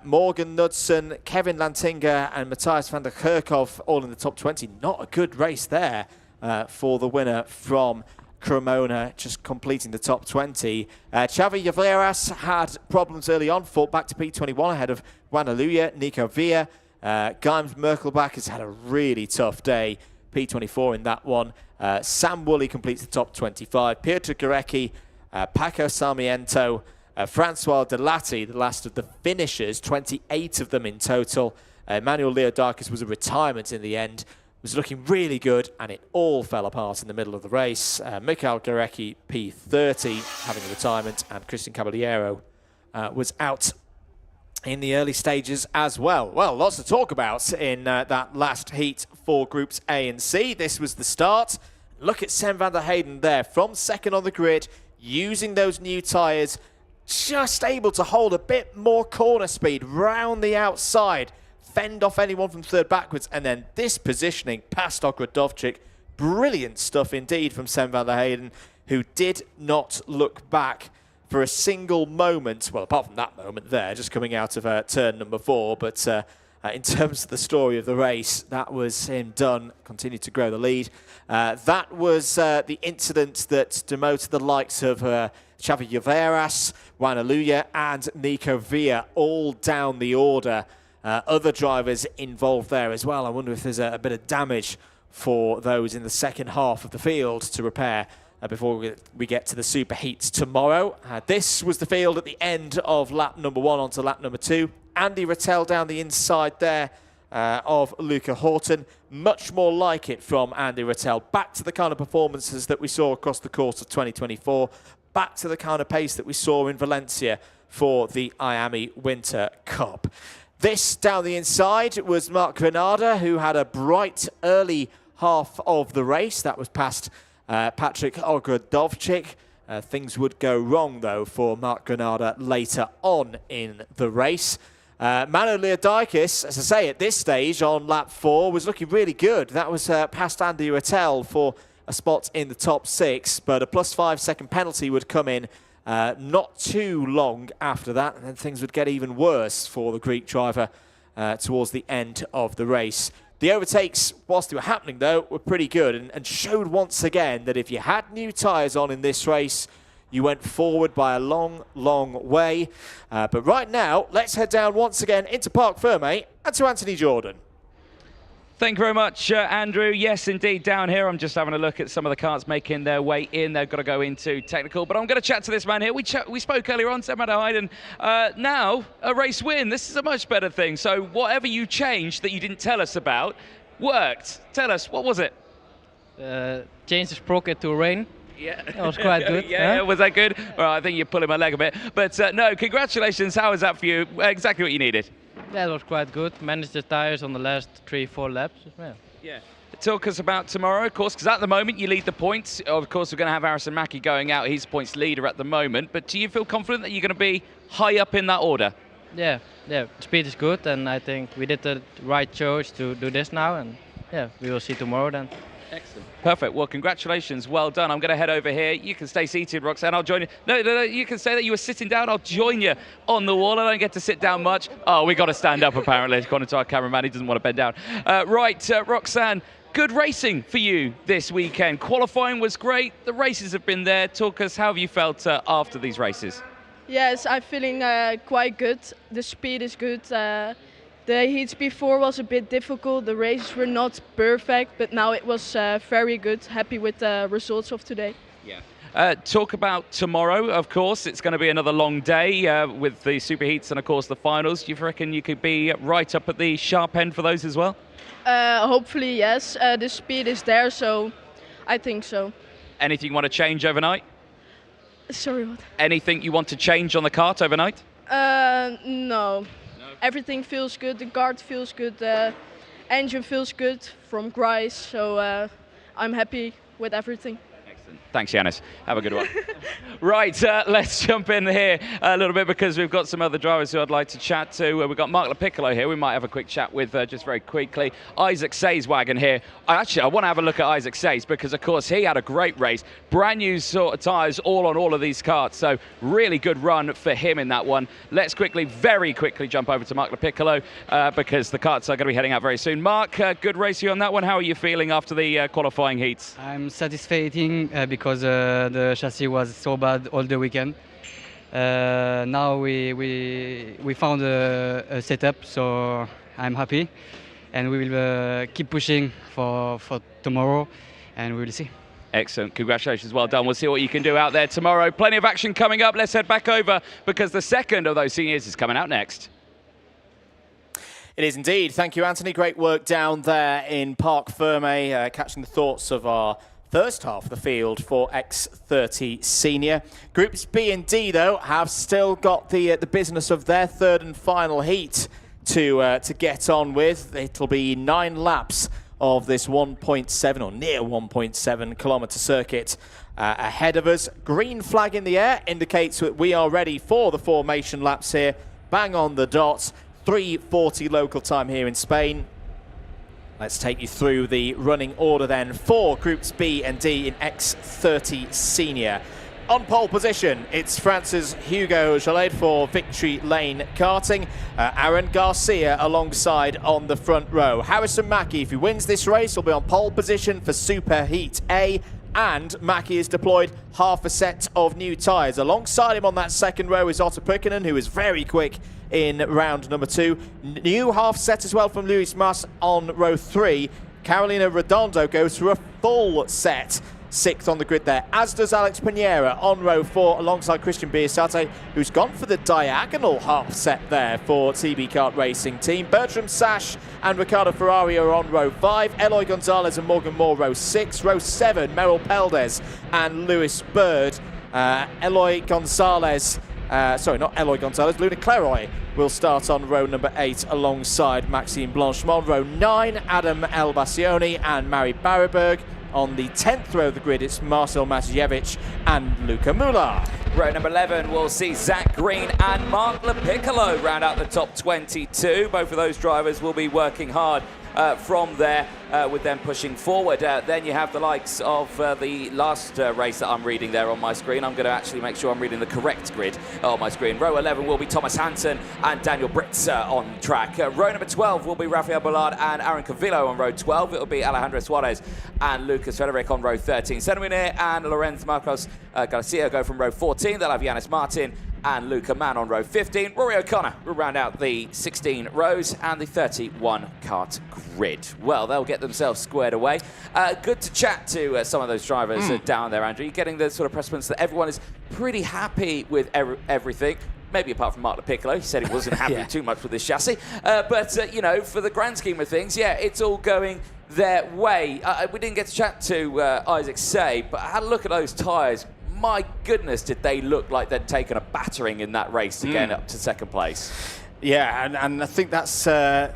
Morgan Knudsen, Kevin Lantinga and Matthias van der Kerkhoff all in the top 20. Not a good race there for the winner from Cremona, just completing the top 20. Xavi Llaveras had problems early on, fought back to P21 ahead of Juan Aluya, Nico Villa. Gimes Merkelbach has had a really tough day, P24 in that one. Sam Woolley completes the top 25. Pietro Gurecki, Paco Sarmiento, Francois Delatti, the last of the finishers, 28 of them in total. Emmanuel Leodakis was a retirement in the end. Was looking really good, and it all fell apart in the middle of the race. Mikhail Gurecki, P30, having a retirement, and Christian Caballero was out in the early stages as well. Well, lots to talk about in that last heat for Groups A and C. This was the start. Look at Sven van der Heyden there, from second on the grid, using those new tyres, just able to hold a bit more corner speed round the outside, fend off anyone from third backwards, and then this positioning past Ogrodovcic. Brilliant stuff indeed from Sven van der Heyden, who did not look back for a single moment. Well, apart from that moment there, just coming out of turn number 4. But in terms of the story of the race, that was him done. Continued to grow the lead. That was the incident that demoted the likes of Xavi Llaveras, Juan Aluya and Nico Villa all down the order. Other drivers involved there as well. I wonder if there's a bit of damage for those in the second half of the field to repair before we get to the super heats tomorrow. This was the field at the end of lap number 1 onto lap number 2. Andy Rattel down the inside there of Luca Horton. Much more like it from Andy Rattel. Back to the kind of performances that we saw across the course of 2024. Back to the kind of pace that we saw in Valencia for the IAME Winter Cup. This down the inside was Mark Granada, who had a bright early half of the race. That was past Patrick Ogrodovcic. Things would go wrong, though, for Mark Granada later on in the race. Manu Leodakis, as I say, at this stage on lap 4, was looking really good. That was past Andy Rattel for a spot in the top 6, but a +5 second penalty would come in not too long after that, and then things would get even worse for the Greek driver towards the end of the race. The overtakes, whilst they were happening, though, were pretty good and showed once again that if you had new tyres on in this race, you went forward by a long, long way. But right now, let's head down once again into Parc Fermé and to Anthony Jordan. Thank you very much, Andrew. Yes, indeed, down here, I'm just having a look at some of the cars making their way in. They've got to go into technical, but I'm going to chat to this man here. We spoke earlier on, Sven van der Heyden. Now, a race win. This is a much better thing. So whatever you changed that you didn't tell us about worked. Tell us, what was it? Changed the sprocket to rain. Yeah. That was quite good. Yeah, was that good? Well, I think you're pulling my leg a bit. But no, congratulations. How was that for you? Exactly what you needed. Yeah, it was quite good. Managed the tires on the last 3-4 laps. Yeah. Talk us about tomorrow, of course, because at the moment you lead the points. Of course, we're going to have Harrison Mackie going out. He's points leader at the moment. But do you feel confident that you're going to be high up in that order? Yeah. Speed is good, and I think we did the right choice to do this now. And yeah, we will see tomorrow then. Excellent. Perfect. Well, congratulations. Well done. I'm going to head over here. You can stay seated, Roxanne. I'll join you. No, you can say that you were sitting down. I'll join you on the wall. I don't get to sit down much. Oh, we got to stand up, apparently, according to our cameraman. He doesn't want to bend down. Roxanne, good racing for you this weekend. Qualifying was great. The races have been there. Talk us, how have you felt after these races? Yes, I'm feeling quite good. The speed is good. The heats before was a bit difficult. The races were not perfect, but now it was very good. Happy with the results of today. Yeah. Talk about tomorrow, of course. It's going to be another long day with the super heats and, of course, the finals. Do you reckon you could be right up at the sharp end for those as well? Hopefully, yes. The speed is there, so I think so. Anything you want to change overnight? Sorry, what? Anything you want to change on the kart overnight? No. Everything feels good. The kart feels good. The engine feels good from Grice, so I'm happy with everything. Excellent. Thanks, Yanis. Have a good one. Right, let's jump in here a little bit because we've got some other drivers who I'd like to chat to. We've got Mark LaPiccolo here. We might have a quick chat with just very quickly. Isaac Say's wagon here. I want to have a look at Isaac Say's because, of course, he had a great race. Brand new sort of tyres all on all of these karts. So really good run for him in that one. Let's very quickly jump over to Mark LaPiccolo because the karts are going to be heading out very soon. Mark, good race you on that one. How are you feeling after the qualifying heats? I'm satisfying because the chassis was so bad all the weekend. Now we found a setup, so I'm happy, and we will keep pushing for tomorrow, and we will see. Excellent. Congratulations. Well done. We'll see what you can do out there tomorrow. Plenty of action coming up. Let's head back over because the second of those seniors is coming out next. It is indeed. Thank you, Anthony. Great work down there in Parc Ferme, catching the thoughts of our first half of the field for X30 Senior. Groups B and D, though, have still got the business of their third and final heat to get on with. It'll be 9 laps of this 1.7 or near 1.7 kilometre circuit ahead of us. Green flag in the air indicates that we are ready for the formation laps here. Bang on the dot. 3:40 local time here in Spain. Let's take you through the running order then for Groups B and D in X30 Senior. On pole position, it's France's Hugo Jalade for Victory Lane Karting. Aaron Garcia alongside on the front row. Harrison Mackie, if he wins this race, will be on pole position for Super Heat A. And Mackie has deployed half a set of new tyres. Alongside him on that second row is Otto Pukkanen, who is very quick in round number 2. New half set as well from Luis Mas on row 3. Carolina Redondo goes for a full set. 6th on the grid there, as does Alex Pinera on row 4 alongside Christian Biasate, who's gone for the diagonal half set there for TB Kart Racing Team. Bertram Sash and Ricardo Ferrari are on row 5. Eloy Gonzalez and Morgan Moore row 6. Row 7, Merrill Peldes and Lewis Bird. Eloy Gonzalez, not Eloy Gonzalez, Luna Cleroy will start on row number 8 alongside Maxime Blanchemont. Row 9, Adam Elbassioni and Mari Barreberg. On the 10th row of the grid, it's Marcel Masiewicz and Luca Muller. Row number 11, we'll see Zach Green and Mark LaPiccolo round out the top 22. Both of those drivers will be working hard from there with them pushing forward. Then you have the likes of the last race that I'm reading there on my screen. I'm going to actually make sure I'm reading the correct grid on my screen. Row 11 will be Thomas Hansen and Daniel Britz on track. Row number 12 will be Rafael Bollard and Aaron Cavillo on row 12. It will be Alejandro Suarez and Lucas Frederic on row 13. Senwiner and Lorenz Marcos Garcia go from row 14. They'll have Yanis Martin and Luca Mann on row 15. Rory O'Connor will round out the 16 rows and the 31 kart grid. Well, they'll get themselves squared away. Good to chat to some of those drivers down there, Andrew. You're getting the sort of precedence that everyone is pretty happy with everything. maybe apart from Mark Piccolo, he said he wasn't happy too much with this chassis. But, you know, for the grand scheme of things, yeah, it's all going their way. We didn't get to chat to Isaac Say, but I had a look at those tyres. My goodness, did they look like they'd taken a battering in that race to get up to second place. Yeah, and I think that's, at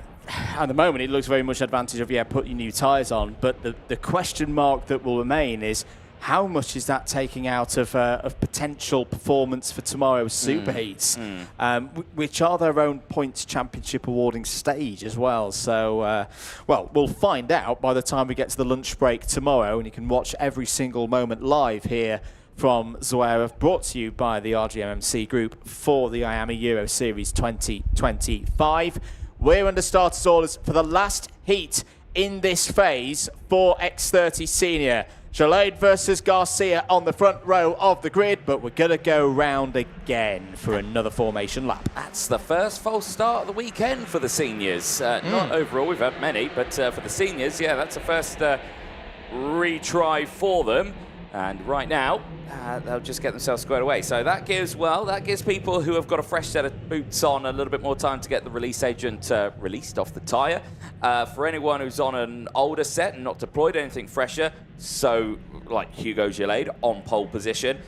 the moment, it looks very much advantage of, putting new tyres on. But the question mark that will remain is, how much is that taking out of potential performance for tomorrow's superheats, which are their own points championship awarding stage as well. So, well, we'll find out by the time we get to the lunch break tomorrow, and you can watch every single moment live here from Zuera, brought to you by the RGMMC Group for the IAME Euro Series 2025. We're under starters orders for the last heat in this phase for X30 Senior. Jolade versus Garcia on the front row of the grid, but we're going to go round again for another formation lap. That's the first false start of the weekend for the seniors. Not overall, we've had many, but for the seniors, yeah, that's the first retry for them. And right now, they'll just get themselves squared away. So that gives people who have got a fresh set of boots on a little bit more time to get the release agent released off the tyre. For anyone who's on an older set and not deployed anything fresher, so like Hugo Gillade on pole position,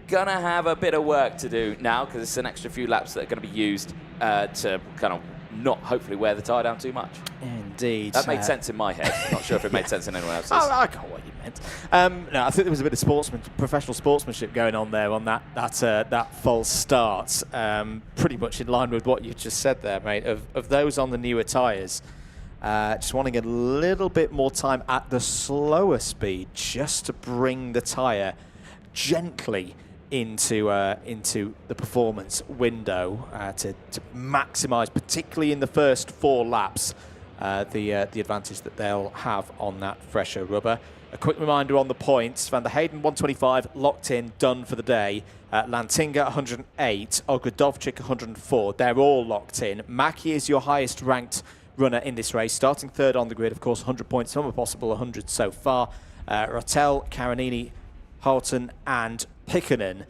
gonna have a bit of work to do now because it's an extra few laps that are going to be used to kind of not hopefully wear the tyre down too much. Indeed. That made sense in my head. Not sure if it made sense in anyone else's. I got what you meant. No, I think there was a bit of professional sportsmanship going on there on that false start. Pretty much in line with what you just said there, mate. Of those on the newer tyres, just wanting a little bit more time at the slower speed just to bring the tyre gently into the performance window to maximise, particularly in the first 4 laps, the advantage that they'll have on that fresher rubber. A quick reminder on the points: Van der Hayden 125, locked in, done for the day. Lantinga 108, Ogrodovchik 104. They're all locked in. Mackie is your highest ranked runner in this race, starting third on the grid, of course, 100 points, some are possible 100 so far. Rotell, Karanini, Houghton and Pikkonen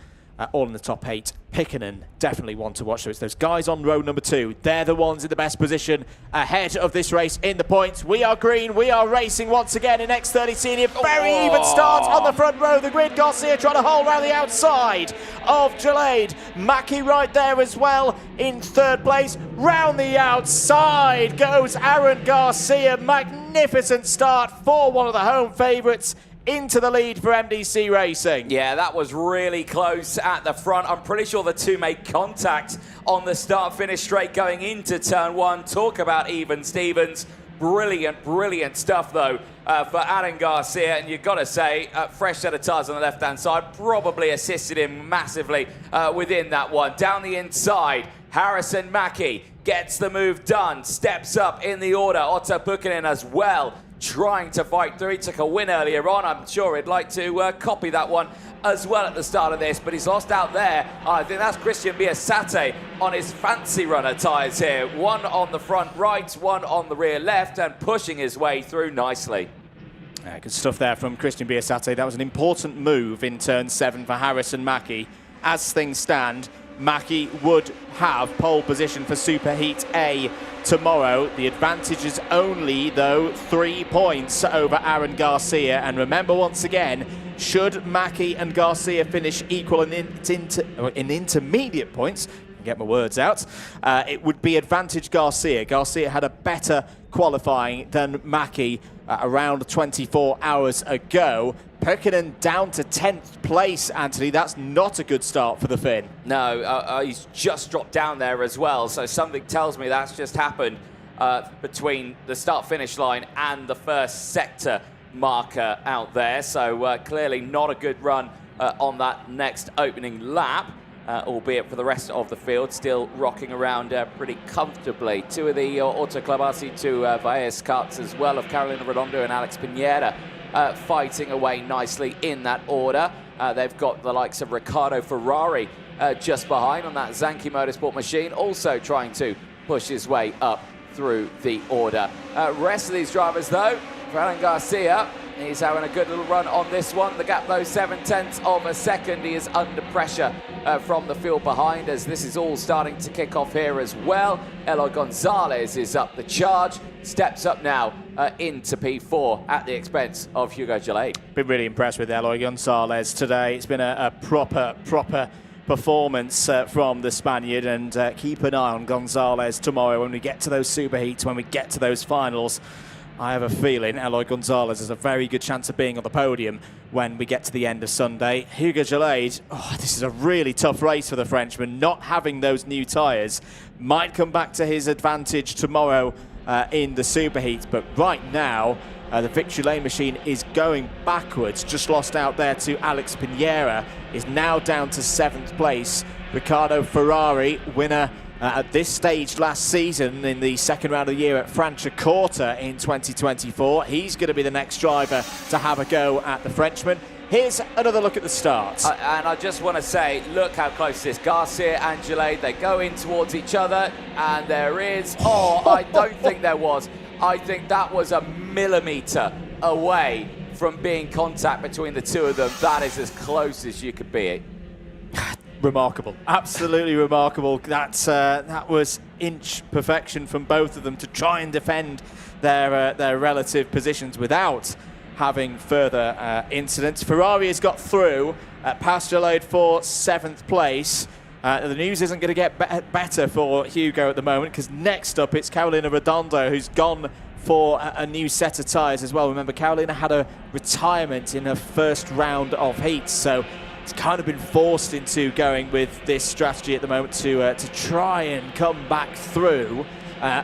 all in the top 8. Pikkonen, definitely one to watch. So it's those guys on row number 2. They're the ones in the best position ahead of this race in the points. We are green. We are racing once again in X30 Senior. Very even start on the front row of the grid. Garcia trying to hold around the outside of Jolade. Mackie right there as well in third place. Round the outside goes Aaron Garcia. Magnificent start for one of the home favourites into the lead for MDC Racing. Yeah, that was really close at the front. I'm pretty sure the two made contact on the start-finish straight going into turn 1. Talk about even Stevens. Brilliant, brilliant stuff, though, for Aaron Garcia. And you've got to say, fresh set of tyres on the left-hand side probably assisted him massively within that one. Down the inside, Harrison Mackie gets the move done, steps up in the order. Otto Bukkanen as well, trying to fight through. He took a win earlier on. I'm sure he'd like to copy that one as well at the start of this, but he's lost out there. I think that's Christian Biasate on his fancy runner tyres here. One on the front right, one on the rear left, and pushing his way through nicely. Good stuff there from Christian Biasate. That was an important move in turn 7 for Harrison Mackie. As things stand, Mackie would have pole position for Superheat A tomorrow. The advantage is only, though, 3 points over Aaron Garcia. And remember, once again, should Mackie and Garcia finish equal in intermediate points, get my words out, it would be advantage Garcia. Garcia had a better qualifying than Mackie around 24 hours ago. Pekkanen down to 10th place, Anthony. That's not a good start for the Finn. No, he's just dropped down there as well, so something tells me that's just happened between the start-finish line and the first sector marker out there. So clearly not a good run on that next opening lap, albeit for the rest of the field, still rocking around pretty comfortably. 2 of the Auto Club RC2 Valles carts as well, of Carolina Redondo and Alex Pineda, fighting away nicely in that order. They've got the likes of Riccardo Ferrari just behind on that Zanchi Motorsport machine, also trying to push his way up through the order. Rest of these drivers, though, for Alan Garcia, He's having a good little run on this one. The gap, though, 0.7 of a second. He is under pressure from the field behind, as this is all starting to kick off here as well. Eloy Gonzalez is up the charge, steps up now into P4 at the expense of Hugo Gelade. Been really impressed with Eloy Gonzalez today. It's been a proper performance from the Spaniard, and keep an eye on Gonzalez tomorrow when we get to those superheats, when we get to those finals. I have a feeling Eloy Gonzalez has a very good chance of being on the podium when we get to the end of Sunday. Hugo Gelade, this is a really tough race for the Frenchman. Not having those new tyres might come back to his advantage tomorrow in the superheats, but right now the victory lane machine is going backwards. Just lost out there to Alex Pinera, is now down to 7th place. Ricardo Ferrari, winner at this stage last season in the second round of the year at Franciacorta in 2024. He's going to be the next driver to have a go at the Frenchman. Here's another look at the start. And I just want to say, look how close this. Garcia and Gelade, they go in towards each other, and there is... I don't think there was. I think that was a millimetre away from being contact between the two of them. That is as close as you could be. Remarkable, absolutely remarkable. That was inch perfection from both of them to try and defend their relative positions without having further incidents. Ferrari has got through, past Gelade for 7th place. The news isn't going to get better for Hugo at the moment, because next up it's Carolina Redondo, who's gone for a new set of tyres as well. Remember, Carolina had a retirement in her first round of heats, so it's kind of been forced into going with this strategy at the moment to try and come back through.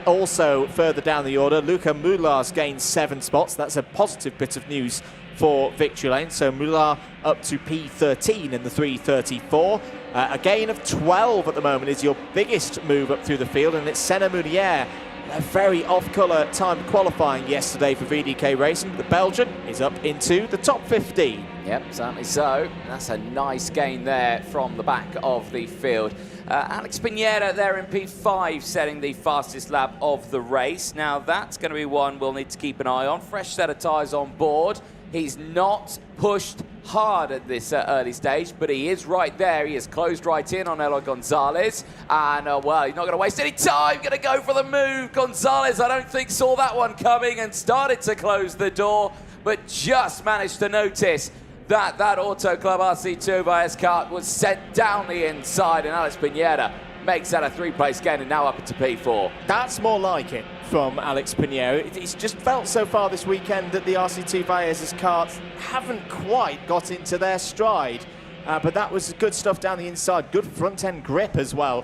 Also, further down the order, Luca Mullar's gained 7 spots. That's a positive bit of news for victory lane. So Mullar up to P13 in the 334. A gain of 12 at the moment is your biggest move up through the field, and it's Senna Munier. A very off-colour time qualifying yesterday for VDK Racing. The Belgian is up into the top 15. Yep, certainly so. That's a nice gain there from the back of the field. Alex Pinera there in P5, setting the fastest lap of the race. Now that's going to be one we'll need to keep an eye on. Fresh set of tyres on board. He's not pushed hard at this early stage, but he is right there. He has closed right in on Eloy Gonzalez. And, well, he's not going to waste any time. Going to go for the move. Gonzalez, I don't think, saw that one coming and started to close the door, but just managed to notice that Auto Club RC2 bias kart was sent down the inside, and Alex Pinera makes that a 3-place gain and now up into P4. That's more like it from Alex Pinera. It's just felt so far this weekend that the RC2 Vias' karts haven't quite got into their stride. But that was good stuff down the inside. Good front-end grip as well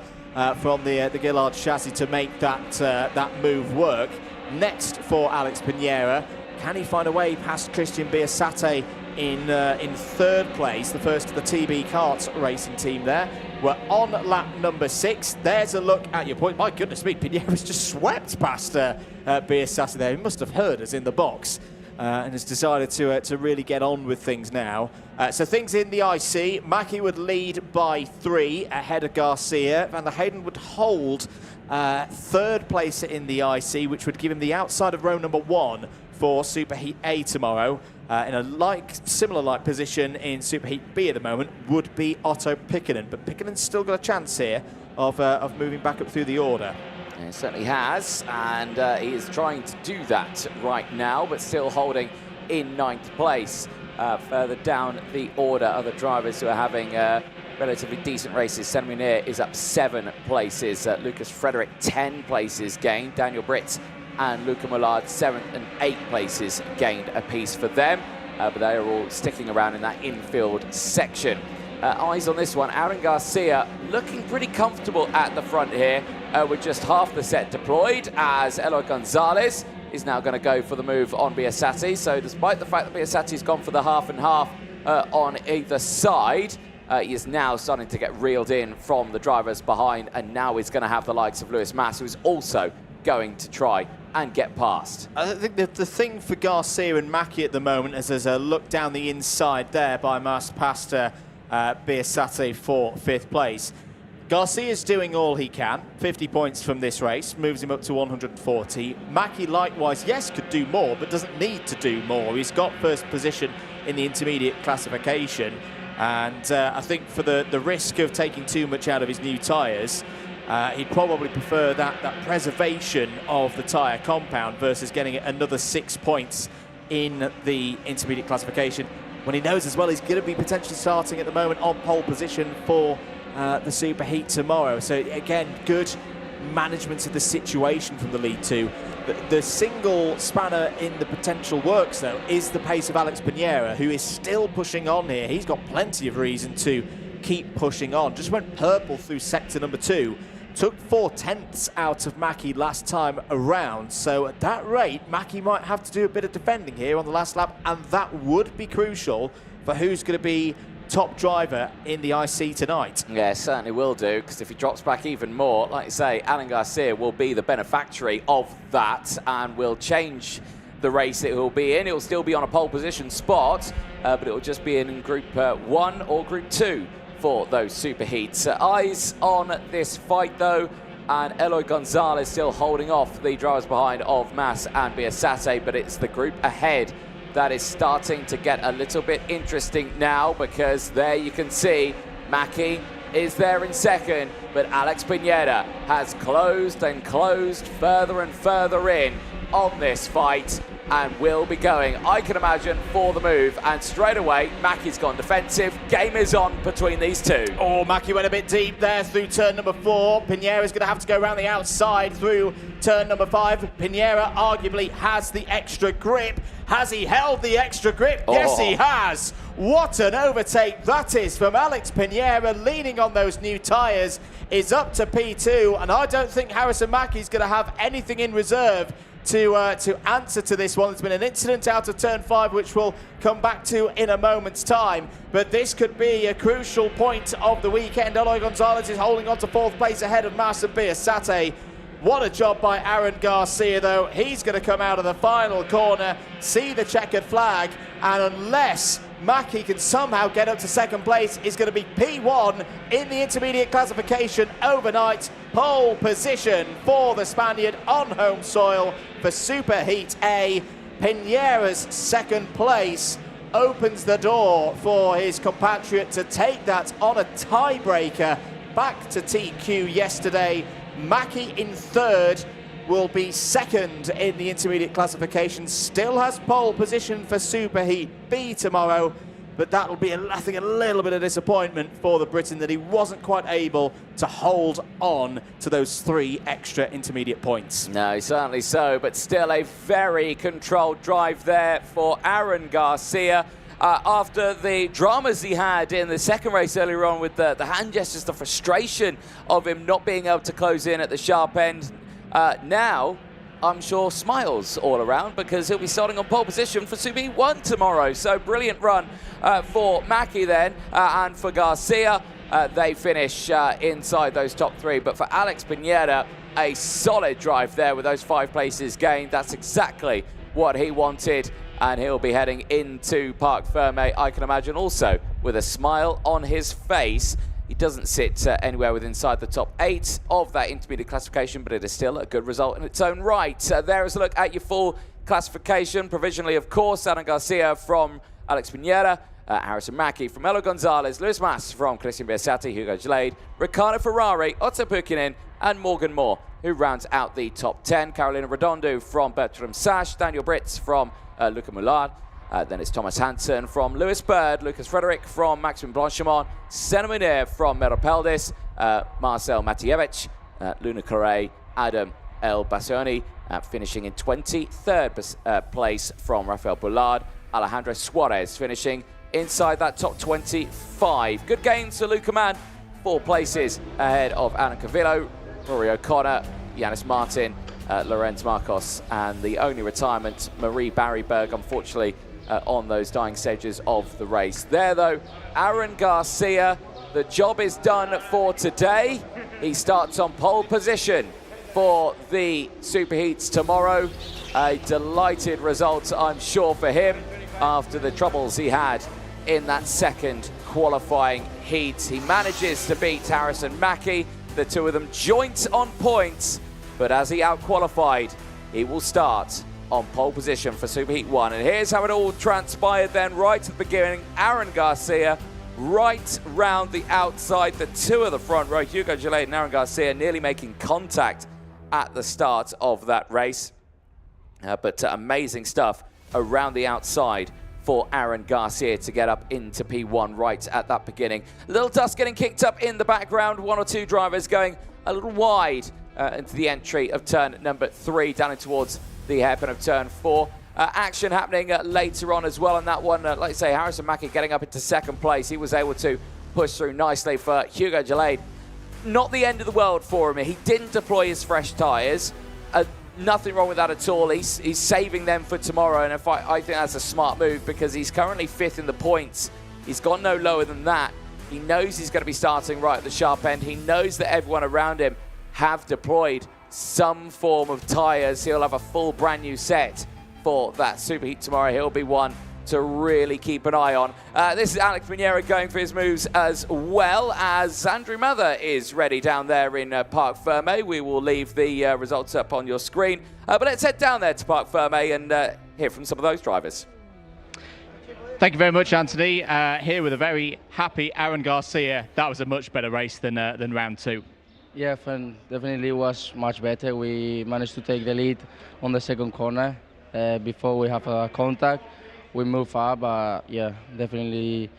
from the Gillard chassis to make that move work. Next for Alex Pinera, can he find a way past Christian Biasate in 3rd place, the first of the TB Karts racing team there? We're on lap number 6. There's a look at your point. My goodness me, Pinera's just swept past Biasate there. He must have heard us in the box and has decided to really get on with things now. So things in the IC, Mackie would lead by 3 ahead of Garcia. Van der Heyden would hold 3rd place in the IC, which would give him the outside of row number 1 for Superheat A tomorrow. In a similar position in Superheat B at the moment would be Otto Pikkonen, but Pikkonen's still got a chance here of moving back up through the order. Yeah, he certainly has, and he is trying to do that right now, but still holding in 9th place. Further down the order, other drivers who are having relatively decent races. Senna Munier is up 7 places. Lucas Frederick 10 places gained. Daniel Britz and Luca Mullard 7th and 8th places gained apiece for them, but they are all sticking around in that infield section. Eyes on this one, Aaron Garcia looking pretty comfortable at the front here with just half the set deployed, as Eloy Gonzalez is now going to go for the move on Biasati. So despite the fact that Biasati's gone for the half and half on either side, he is now starting to get reeled in from the drivers behind, and now he's going to have the likes of Lewis Mass, who is also going to try and get past. I think the thing for Garcia and Mackie at the moment is there's a look down the inside there by Mas past Biasati for 5th place. Garcia's doing all he can. 50 points from this race, moves him up to 140. Mackie, likewise, yes, could do more, but doesn't need to do more. He's got first position in the intermediate classification. And I think for the risk of taking too much out of his new tyres, he'd probably prefer that preservation of the tyre compound versus getting another 6 points in the intermediate classification, when he knows as well he's going to be potentially starting at the moment on pole position for the superheat tomorrow. So again, good management of the situation from the lead two. The single spanner in the potential works, though, is the pace of Alex Pinheiro, who is still pushing on here. He's got plenty of reason to keep pushing on. Just went purple through sector number 2. Took 4/10 out of Mackie last time around. So at that rate, Mackie might have to do a bit of defending here on the last lap, and that would be crucial for who's going to be top driver in the IC tonight. Yeah, certainly will do, because if he drops back even more, like you say, Alan Garcia will be the beneficiary of that and will change the race it will be in. It will still be on a pole position spot, but it will just be in Group 1 or Group 2 for those superheats. Eyes on this fight, though, and Eloy Gonzalez still holding off the drivers behind of Mas and Biasate, but it's the group ahead that is starting to get a little bit interesting now, because there you can see Mackie is there in second, but Alex Pinheiro has closed and closed further and further in on this fight and will be going, I can imagine, for the move. And straight away, Mackie's gone defensive. Game is on between these two. Oh, Mackie went a bit deep there through turn number 4. Pinheiro's going to have to go around the outside through turn number 5. Pinheiro arguably has the extra grip. Has he held the extra grip? Oh. Yes, he has. What an overtake that is from Alex Pinheiro, leaning on those new tyres, is up to P2, and I don't think Harrison Mackie's going to have anything in reserve to answer to this one. There's been an incident out of turn 5, which we'll come back to in a moment's time, but this could be a crucial point of the weekend. Eloy Gonzalez is holding on to 4th place ahead of Mas and Biasate. What a job by Aaron Garcia, though. He's going to come out of the final corner, see the checkered flag, and unless Mackie can somehow get up to 2nd place, is going to be P1 in the intermediate classification overnight. Pole position for the Spaniard on home soil for Superheat A. Pinheiro's 2nd place opens the door for his compatriot to take that on a tiebreaker back to TQ yesterday. Mackie in 3rd, will be 2nd in the intermediate classification. Still has pole position for Superheat B tomorrow, but that'll be, I think, a little bit of disappointment for the Briton that he wasn't quite able to hold on to those 3 extra intermediate points. No, certainly so, but still a very controlled drive there for Aaron Garcia. After the dramas he had in the 2nd race earlier on with the hand gestures, the frustration of him not being able to close in at the sharp end, now I'm sure smiles all around, because he'll be starting on pole position for Super 1 tomorrow. So brilliant run for Mackie then, and for Garcia. They finish inside those top 3, but for Alex Pinheiro, a solid drive there with those 5 places gained. That's exactly what he wanted, and he'll be heading into Parc Ferme, I can imagine, also with a smile on his face. He doesn't sit anywhere within inside the top 8 of that intermediate classification, but it is still a good result in its own right. There is a look at your full classification. Provisionally, of course, Aaron Garcia from Alex Pinheiro, Harrison Mackie from Eloy Gonzalez, Luis Mas from Christian Biasati, Hugo Gelade, Riccardo Ferrari, Otto Pukinen, and Morgan Moore, who rounds out the top 10. Carolina Redondo from Bertram Sash, Daniel Britz from Luca Mullard. Then it's Thomas Hansen from Lewis Bird, Lucas Frederick from Maxime Blanchimont, Senna Munir from Mero Peldis, Marcel Matievich, Luna Correa, Adam El Bassioni, finishing in 23rd place from Rafael Bullard, Alejandro Suarez finishing inside that top 25. Good gains for Luca Mann, 4 places ahead of Alan Cavillo, Rory O'Connor, Yanis Martin, Lorenz Marcos, and the only retirement, Marie Barryberg, unfortunately, on those dying stages of the race. There, though, Aaron Garcia, the job is done for today. He starts on pole position for the Superheats tomorrow. A delighted result, I'm sure, for him after the troubles he had in that 2nd qualifying heat. He manages to beat Harrison Mackie. The two of them joint on points, but as he out-qualified, he will start on pole position for Superheat 1. And here's how it all transpired then, right at the beginning. Aaron Garcia right round the outside. The two of the front row, Hugo Gelade and Aaron Garcia, nearly making contact at the start of that race. But amazing stuff around the outside for Aaron Garcia to get up into P1 right at that beginning. Little dust getting kicked up in the background. One or two drivers going a little wide into the entry of turn number 3, down in towards the hairpin of turn 4. Action happening later on as well on that one. Like I say, Harrison Mackie getting up into second place. He was able to push through nicely for Hugo Gelade. Not the end of the world for him. He didn't deploy his fresh tyres. Nothing wrong with that at all. He's saving them for tomorrow, and I think that's a smart move because he's currently 5th in the points. He's gone no lower than that. He knows he's going to be starting right at the sharp end. He knows that everyone around him have deployed some form of tyres. He'll have a full brand new set for that Superheat tomorrow. He'll be one to really keep an eye on. This is Alex Pinheiro going for his moves as well as Andrew Mather is ready down there in Parc Ferme. We will leave the results up on your screen. But let's head down there to Parc Ferme and hear from some of those drivers. Thank you very much, Anthony. Here with a very happy Aaron Garcia. That was a much better race than round 2. Yeah, definitely was much better. We managed to take the lead on the second corner before we have a contact. We move up, yeah, definitely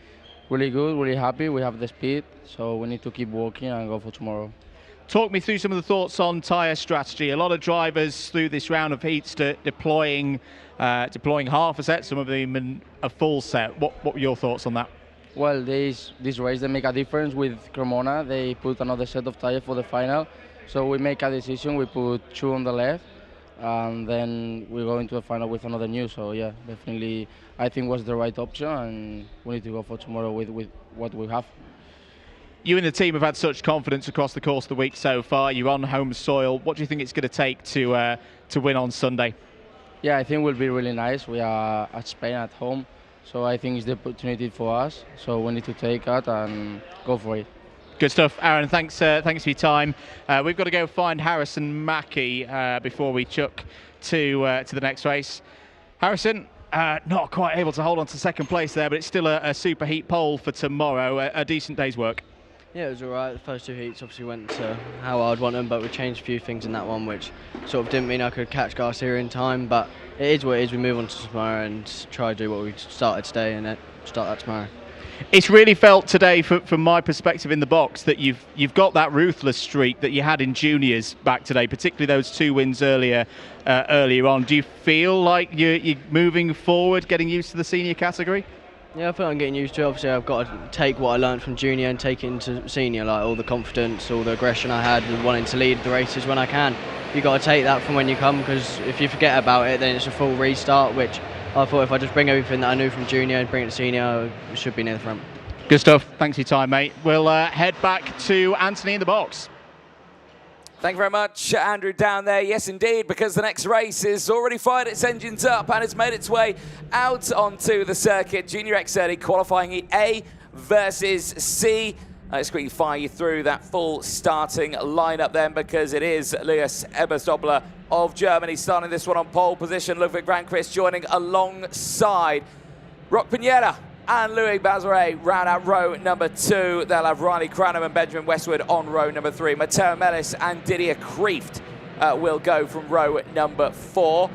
really good, really happy. We have the speed, so we need to keep working and go for tomorrow. Talk me through some of the thoughts on tyre strategy. A lot of drivers through this round of heats deploying half a set, some of them in a full set. What were your thoughts on that? Well, this race, they make a difference with Cremona. They put another set of tyres for the final, so we make a decision. We put 2 on the left, and then we go into the final with another new. So yeah, definitely I think was the right option, and we need to go for tomorrow with what we have. You and the team have had such confidence across the course of the week so far. You're on home soil. What do you think it's going to take to win on Sunday? Yeah, I think it will be really nice. We are at Spain at home, so I think it's the opportunity for us. So we need to take it and go for it. Good stuff, Aaron. Thanks for your time. We've got to go find Harrison Mackie before we chuck to the next race. Harrison, not quite able to hold on to second place there, but it's still a Superheat pole for tomorrow. A decent day's work. Yeah, it was all right. The first 2 heats obviously went to how I'd want them, but we changed a few things in that one, which sort of didn't mean I could catch Garcia in time. But it is what it is. We move on to tomorrow and try to do what we started today and then start that tomorrow. It's really felt today, from my perspective in the box, that you've got that ruthless streak that you had in juniors back today, particularly those 2 wins earlier on. Do you feel like you're moving forward, getting used to the senior category? Yeah, I feel I'm getting used to it. Obviously, I've got to take what I learned from junior and take it into senior, like all the confidence, all the aggression I had and wanting to lead the races when I can. You've got to take that from when you come, because if you forget about it, then it's a full restart, which I thought if I just bring everything that I knew from junior and bring it to senior, it should be near the front. Good stuff. Thanks for your time, mate. We'll head back to Anthony in the box. Thank you very much, Andrew, down there. Yes, indeed, because the next race has already fired its engines up and has made its way out onto the circuit. Junior X30 qualifying A versus C. Let's quickly fire you through that full starting lineup then, because it is Luis Ebersdobler of Germany starting this one on pole position. Ludwig Granqvist joining alongside Roc Pinheiro and Louis Bazaret round out row number 2. They'll have Riley Cranham and Benjamin Westwood on row number 3. Matteo Mellis and Didier Kreeft will go from row number 4.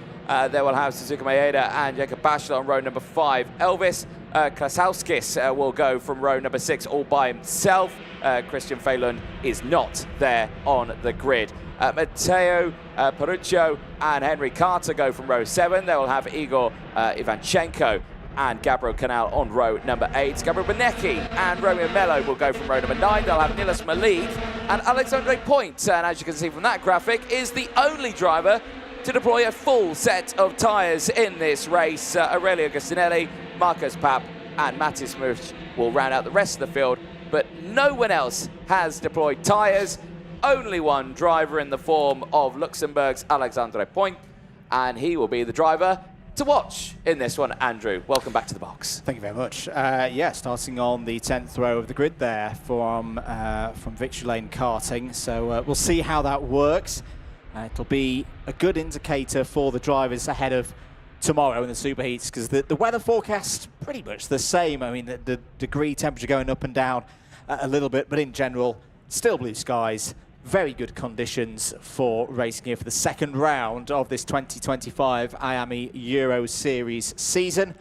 They will have Suzuki Maeda and Jakob Bachelor on row number 5. Elvis Krasauskis will go from row number 6 all by himself. Christian Falun is not there on the grid. Matteo Paruccio and Henry Carter go from row 7. They will have Igor Ivanchenko and Gabriel Canal on row number 8. Gabriel Benecki and Romeo Mello will go from row number 9. They'll have Nilas Malik and Alexandre Point. And as you can see from that graphic, is the only driver to deploy a full set of tyres in this race. Aurelio Gustinelli, Marcos Pap and Matis Much will round out the rest of the field, but no one else has deployed tyres. Only one driver in the form of Luxembourg's Alexandre Point, and he will be the driver to watch in this one, Andrew? Welcome back to the box. Thank you very much. Yeah, starting on the 10th row of the grid there from Victory Lane Karting. So we'll see how that works. It'll be a good indicator for the drivers ahead of tomorrow in the superheats, because the weather forecast pretty much the same. I mean, the degree temperature going up and down a little bit, but in general, still blue skies. Very good conditions for racing here for the second round of this 2025 IAME Euro Series season.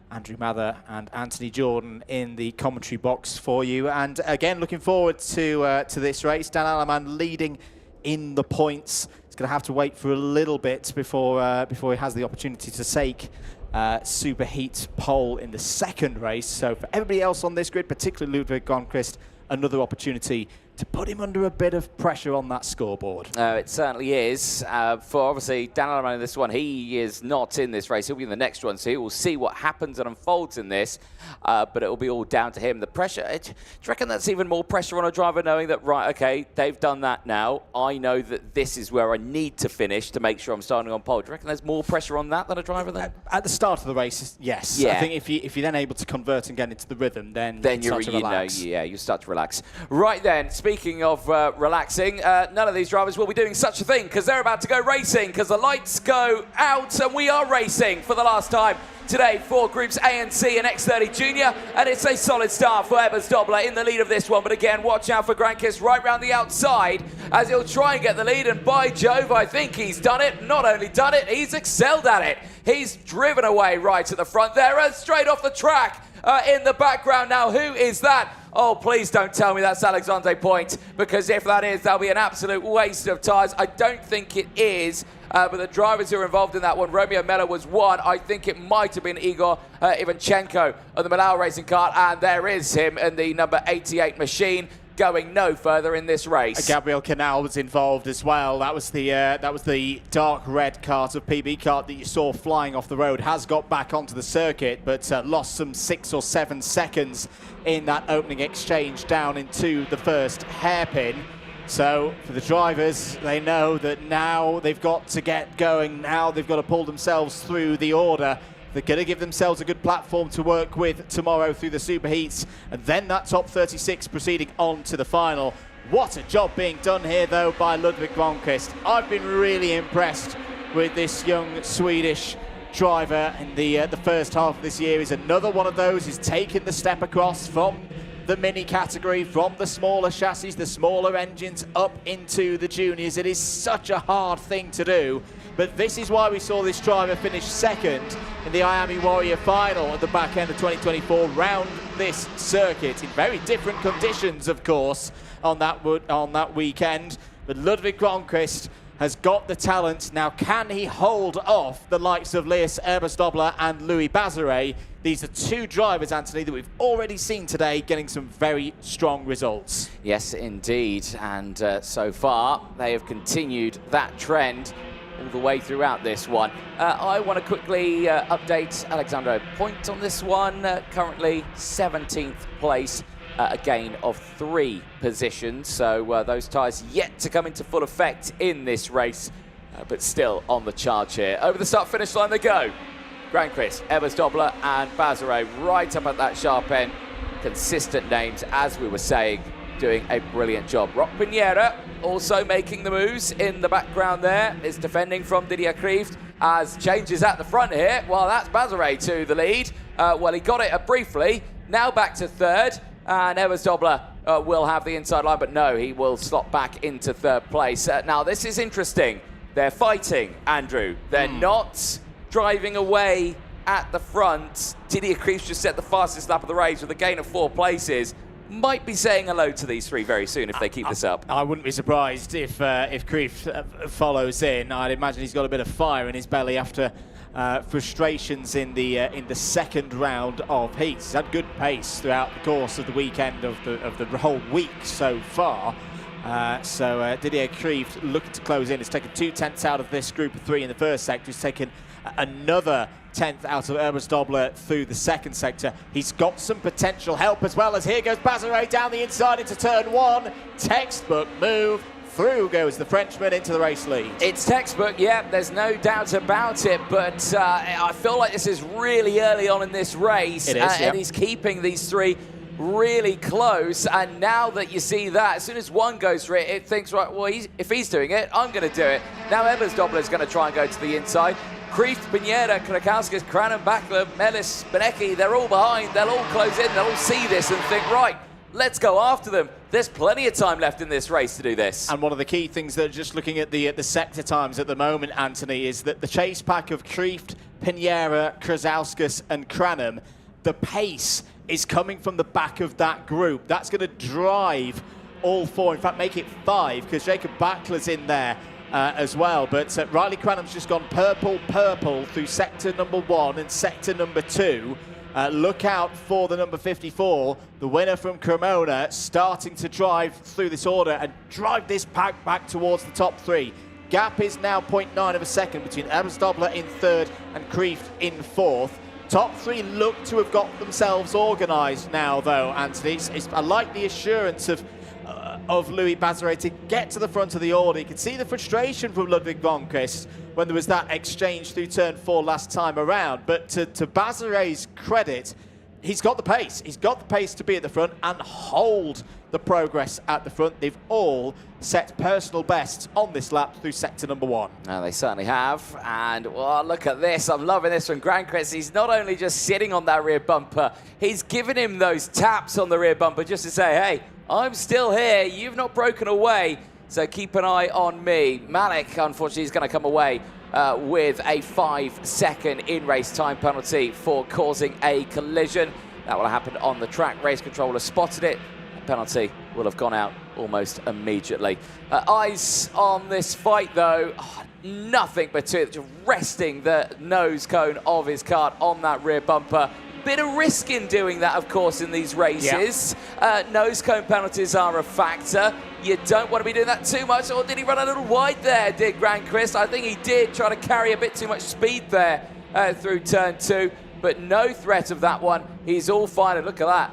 Andrew Mather and Anthony Jordan in the commentary box for you. And again, looking forward to this race. Dan Alaman leading in the points. He's going to have to wait for a little bit before he has the opportunity to take superheat pole in the second race. So for everybody else on this grid, particularly Ludwig Gonquist, another opportunity to put him under a bit of pressure on that scoreboard. It certainly is. For obviously Dan Alaman in this one, he is not in this race. He'll be in the next one, so he will see what happens and unfolds in this. But it will be all down to him. The pressure, do you reckon that's even more pressure on a driver knowing that, right, okay, they've done that now. I know that this is where I need to finish to make sure I'm starting on pole. Do you reckon there's more pressure on that than a driver then? At the start of the race, yes. Yeah. I think if you're then able to convert and get into the rhythm, then you start to relax. You start to relax. Right then, speaking of relaxing, none of these drivers will be doing such a thing because they're about to go racing, because the lights go out and we are racing for the last time today for groups A and C and X30 Junior, and it's a solid start for Ebers Dobler in the lead of this one. But again, watch out for Granquist right round the outside as he'll try and get the lead, and by Jove, I think he's done it. Not only done it, he's excelled at it. He's driven away right at the front there and straight off the track. In the background now, who is that? Oh, please don't tell me that's Alexandre Point, because if that is, that'll be an absolute waste of tyres. I don't think it is, but the drivers who are involved in that one, Romeo Miller was one. I think it might have been Igor Ivanchenko of the Millau Racing Kart, and there is him in the number 88 machine, going no further in this race. Gabriel Canal was involved as well. That was the dark red kart of PB kart that you saw flying off the road. Has got back onto the circuit, but lost some 6 or 7 seconds in that opening exchange down into the first hairpin. So for the drivers, they know that now they've got to get going. Now they've got to pull themselves through the order. They're going to give themselves a good platform to work with tomorrow through the superheats, and then that top 36 proceeding on to the final. What a job being done here, though, by Ludwig Gonquist. I've been really impressed with this young Swedish driver in the first half of this year. He's another one of those who's taken the step across from the mini category, from the smaller chassis, the smaller engines, up into the juniors. It is such a hard thing to do. But this is why we saw this driver finish second in the IAME Warrior final at the back end of 2024 round this circuit in very different conditions, of course, on that weekend. But Ludwig Gonquist has got the talent. Now, can he hold off the likes of Lias Ebersdobler and Louis Bazare? These are two drivers, Anthony, that we've already seen today getting some very strong results. Yes, indeed. And so far, they have continued that trend all the way throughout this one. I want to quickly update Alexandre Point on this one. Currently 17th place, a gain of 3 positions. So those tyres yet to come into full effect in this race, but still on the charge here. Over the start-finish line they go. Granquist, Ebersdobler and Bazare right up at that sharp end. Consistent names, as we were saying, doing a brilliant job. Rock Pinera also making the moves in the background there. Is defending from Didier Krieft as changes at the front here. Well, that's Bazare to the lead. Well, he got it briefly. Now back to third. And Ebersdobler will have the inside line, but no, he will slot back into third place. Now, this is interesting. They're fighting, Andrew. They're not driving away at the front. Didier Krieft just set the fastest lap of the race with a gain of 4 places. Might be saying hello to these 3 very soon if they keep this up. I wouldn't be surprised if Krieft follows in. I'd imagine he's got a bit of fire in his belly after frustrations in the second round of heats. He's had good pace throughout the course of the weekend of the whole week so far. So Didier Krieft looking to close in. He's taken 2 tenths out of this group of 3 in the first sector. He's taken another 10th out of Ebersdobler through the second sector. He's got some potential help as well, as here goes Bazare down the inside into turn 1. Textbook move. through goes the Frenchman into the race lead. It's textbook, yeah, there's no doubt about it, but I feel like this is really early on in this race. It is, and he's keeping these three really close, and now that you see that, as soon as one goes for it, it thinks, right, well, if he's doing it, I'm going to do it. Now Ebersdobbler is going to try and go to the inside. Kreeft, Pineda, Krakowskis, Cranen, Backler, Melis, Benecki, they're all behind, they'll all close in, they'll all see this and think, right, let's go after them. There's plenty of time left in this race to do this. And one of the key things that just looking at the sector times at the moment, Anthony, is that the chase pack of Kreeft, Pinera, Krasowskis and Cranen, the pace is coming from the back of that group. That's going to drive all four, in fact make it 5, because Jacob Backler's in there as well. But Riley Cranham's just gone purple through sector number 1 and sector number 2. Look out for the number 54, the winner from Cremona, starting to drive through this order and drive this pack back towards the top 3. Gap is now 0.9 of a second between Ebersdobbler in 3rd and Kreeft in 4th. Top 3 look to have got themselves organised now, though, Anthony. I like the assurance of Louis Bazeret to get to the front of the order. You can see the frustration from Ludwig Blomqvist when there was that exchange through turn 4 last time around. But to Bazaret's credit, he's got the pace. He's got the pace to be at the front and hold the progress at the front. They've all set personal bests on this lap through sector number 1. No, they certainly have. And well, look at this. I'm loving this from Granqvist. He's not only just sitting on that rear bumper, he's giving him those taps on the rear bumper just to say, hey, I'm still here. You've not broken away. So keep an eye on me. Malik, unfortunately, is going to come away with a 5-second in-race time penalty for causing a collision. That will happen on the track. Race controller spotted it. The penalty will have gone out almost immediately. Eyes on this fight, though. Oh, nothing but just resting the nose cone of his car on that rear bumper. Bit of risk in doing that, of course, in these races. Yeah. Nose cone penalties are a factor. You don't want to be doing that too much. Or did he run a little wide there, did Granqvist? I think he did, try to carry a bit too much speed there through turn 2. But no threat of that one. He's all fine. And look at that.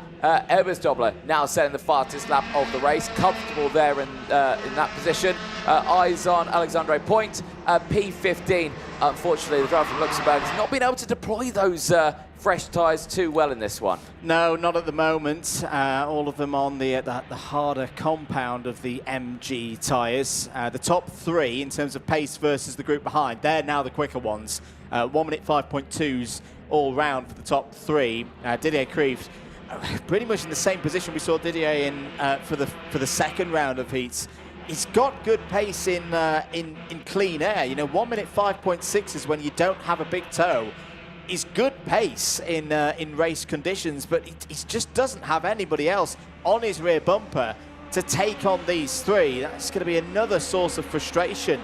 Ebersdobbler now setting the fastest lap of the race. Comfortable there in that position. Eyes on Alexandre Point. P15. Unfortunately, the driver from Luxembourg has not been able to deploy those fresh tyres too well in this one. No, not at the moment. All of them on the harder compound of the MG tyres. The top 3 in terms of pace versus the group behind, they're now the quicker ones. 1 minute 5.2s all round for the top 3. Didier Kreeft pretty much in the same position we saw Didier in for the second round of heats. He's got good pace in clean air. You know, 1 minute 5.6 is when you don't have a big toe. He's good pace in race conditions, but he just doesn't have anybody else on his rear bumper to take on these 3. That's going to be another source of frustration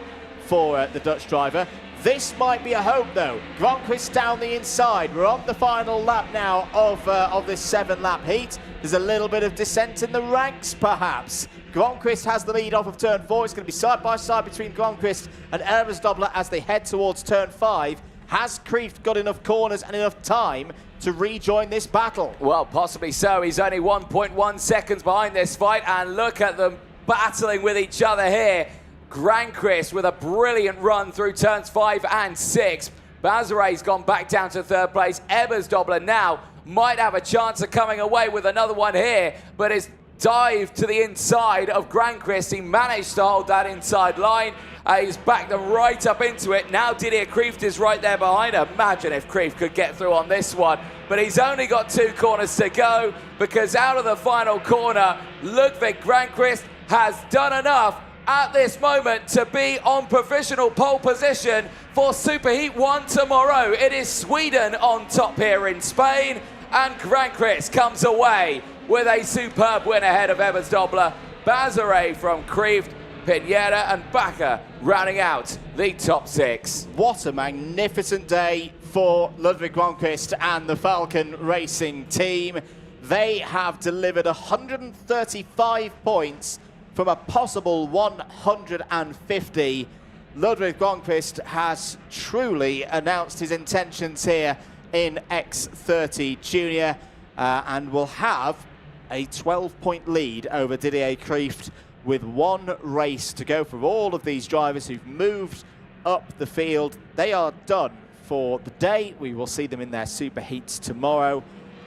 for the Dutch driver. This might be a hope, though. Gronqvist down the inside. We're on the final lap now of this 7-lap heat. There's a little bit of descent in the ranks, perhaps. Gronqvist has the lead off of turn 4. It's going to be side by side between Gronqvist and Ebersdobbler as they head towards turn 5. Has Kreeft got enough corners and enough time to rejoin this battle? Well, possibly so. He's only 1.1 seconds behind this fight, and look at them battling with each other here. Granqvist with a brilliant run through turns 5 and 6. Bazaret's gone back down to 3rd place. Ebersdobbler now might have a chance of coming away with another one here, but his dive to the inside of Granqvist, he managed to hold that inside line. He's backed them right up into it. Now Didier Kreeft is right there behind him. Imagine if Kreeft could get through on this one. But he's only got 2 corners to go, because out of the final corner, Ludwig Granqvist has done enough at this moment to be on provisional pole position for Superheat 1 tomorrow. It is Sweden on top here in Spain, and Granqvist comes away with a superb win ahead of Ebersdobbler. Bazaret from Kreeft, Pineda and Bakker rounding out the top 6. What a magnificent day for Ludwig Gronqvist and the Falcon Racing team. They have delivered 135 points from a possible 150. Ludwig Gronqvist has truly announced his intentions here in X30 Junior and will have a 12-point lead over Didier Kreeft with one race to go for all of these drivers who've moved up the field. They are done for the day. We will see them in their super heats tomorrow.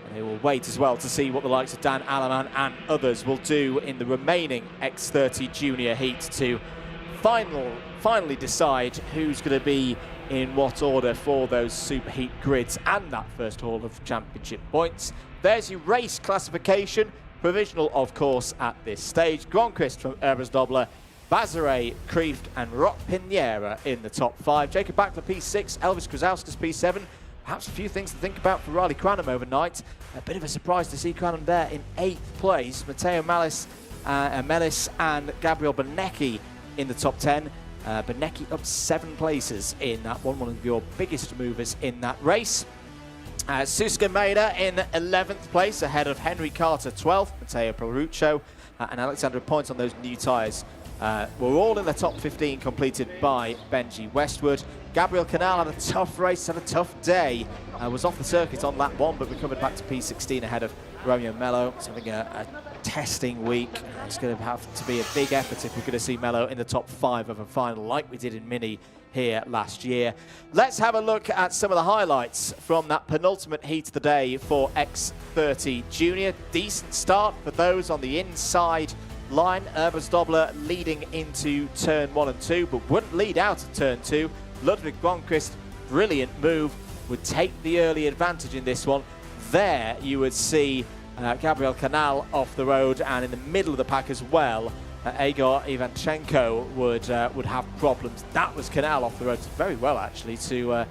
And they will wait as well to see what the likes of Dan Alaman and others will do in the remaining X30 junior heats to finally decide who's going to be in what order for those super heat grids and that first haul of championship points. There's your race classification. Provisional, of course, at this stage. Gronqvist from Ebersdobler, Bazare, Kreeft and Rock Pinera in the top 5. Jacob Backler P6, Elvis Krasowskis P7. Perhaps a few things to think about for Riley Cranham overnight. A bit of a surprise to see Cranham there in 8th place. Matteo Melis and Gabriel Benecki in the top 10. Benecki up 7 places in that one of your biggest movers in that race. Suska Maida in 11th place, ahead of Henry Carter 12th, Matteo Peruccio, and Alexander Points on those new tyres. We're all in the top 15 completed by Benji Westwood. Gabriel Canal had a tough race, had a tough day. Was off the circuit on lap 1, but recovered back to P16 ahead of Romeo Mello. He's having a testing week. It's going to have to be a big effort if we're going to see Mello in the top 5 of a final like we did in Mini here last year. Let's have a look at some of the highlights from that penultimate heat of the day for X30 Junior. Decent start for those on the inside line. Ebersdobler leading into turn 1 and 2, but wouldn't lead out of turn 2. Ludwig Gronqvist, brilliant move, would take the early advantage in this one. There you would see Gabriel Canal off the road, and in the middle of the pack as well, Igor Ivanchenko would have problems. That was Canal off the road very well, actually, to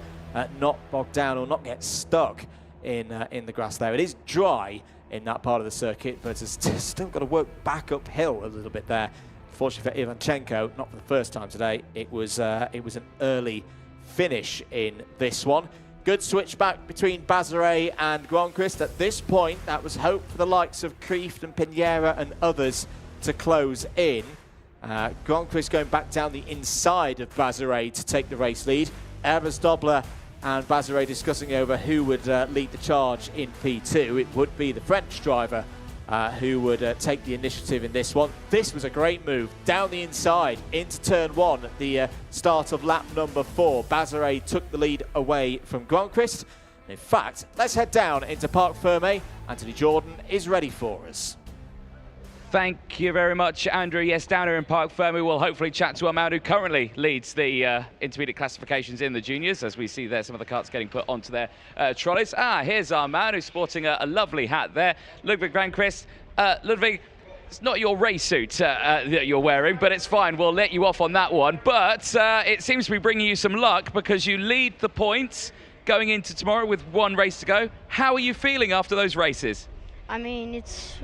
not bog down or not get stuck in the grass there. It is dry in that part of the circuit, but it's still got to work back uphill a little bit there. Fortunately for Ivanchenko, not for the first time today, it was an early finish in this one. Good switch back between Bazare and Gronqvist. At this point, that was hope for the likes of Kreeft and Pinera and others to close in. Gronqvist going back down the inside of Bazare to take the race lead. Ebersdobler and Bazare discussing over who would lead the charge in P2. It would be the French driver who would take the initiative in this one. This was a great move down the inside into turn 1 at the start of lap number 4. Bazare took the lead away from Gronqvist. In fact, let's head down into Parc Fermé. Anthony Jordan is ready for us. Thank you very much, Andrew. Yes, down here in Parc Fermé, we'll hopefully chat to Armand, who currently leads the intermediate classifications in the juniors, as we see there some of the carts getting put onto their trolleys. Here's Armand, who's sporting a lovely hat there. Ludwig Gronqvist. Ludwig, it's not your race suit that you're wearing, but it's fine. We'll let you off on that one. But it seems to be bringing you some luck, because you lead the points going into tomorrow with 1 race to go. How are you feeling after those races? I mean, it's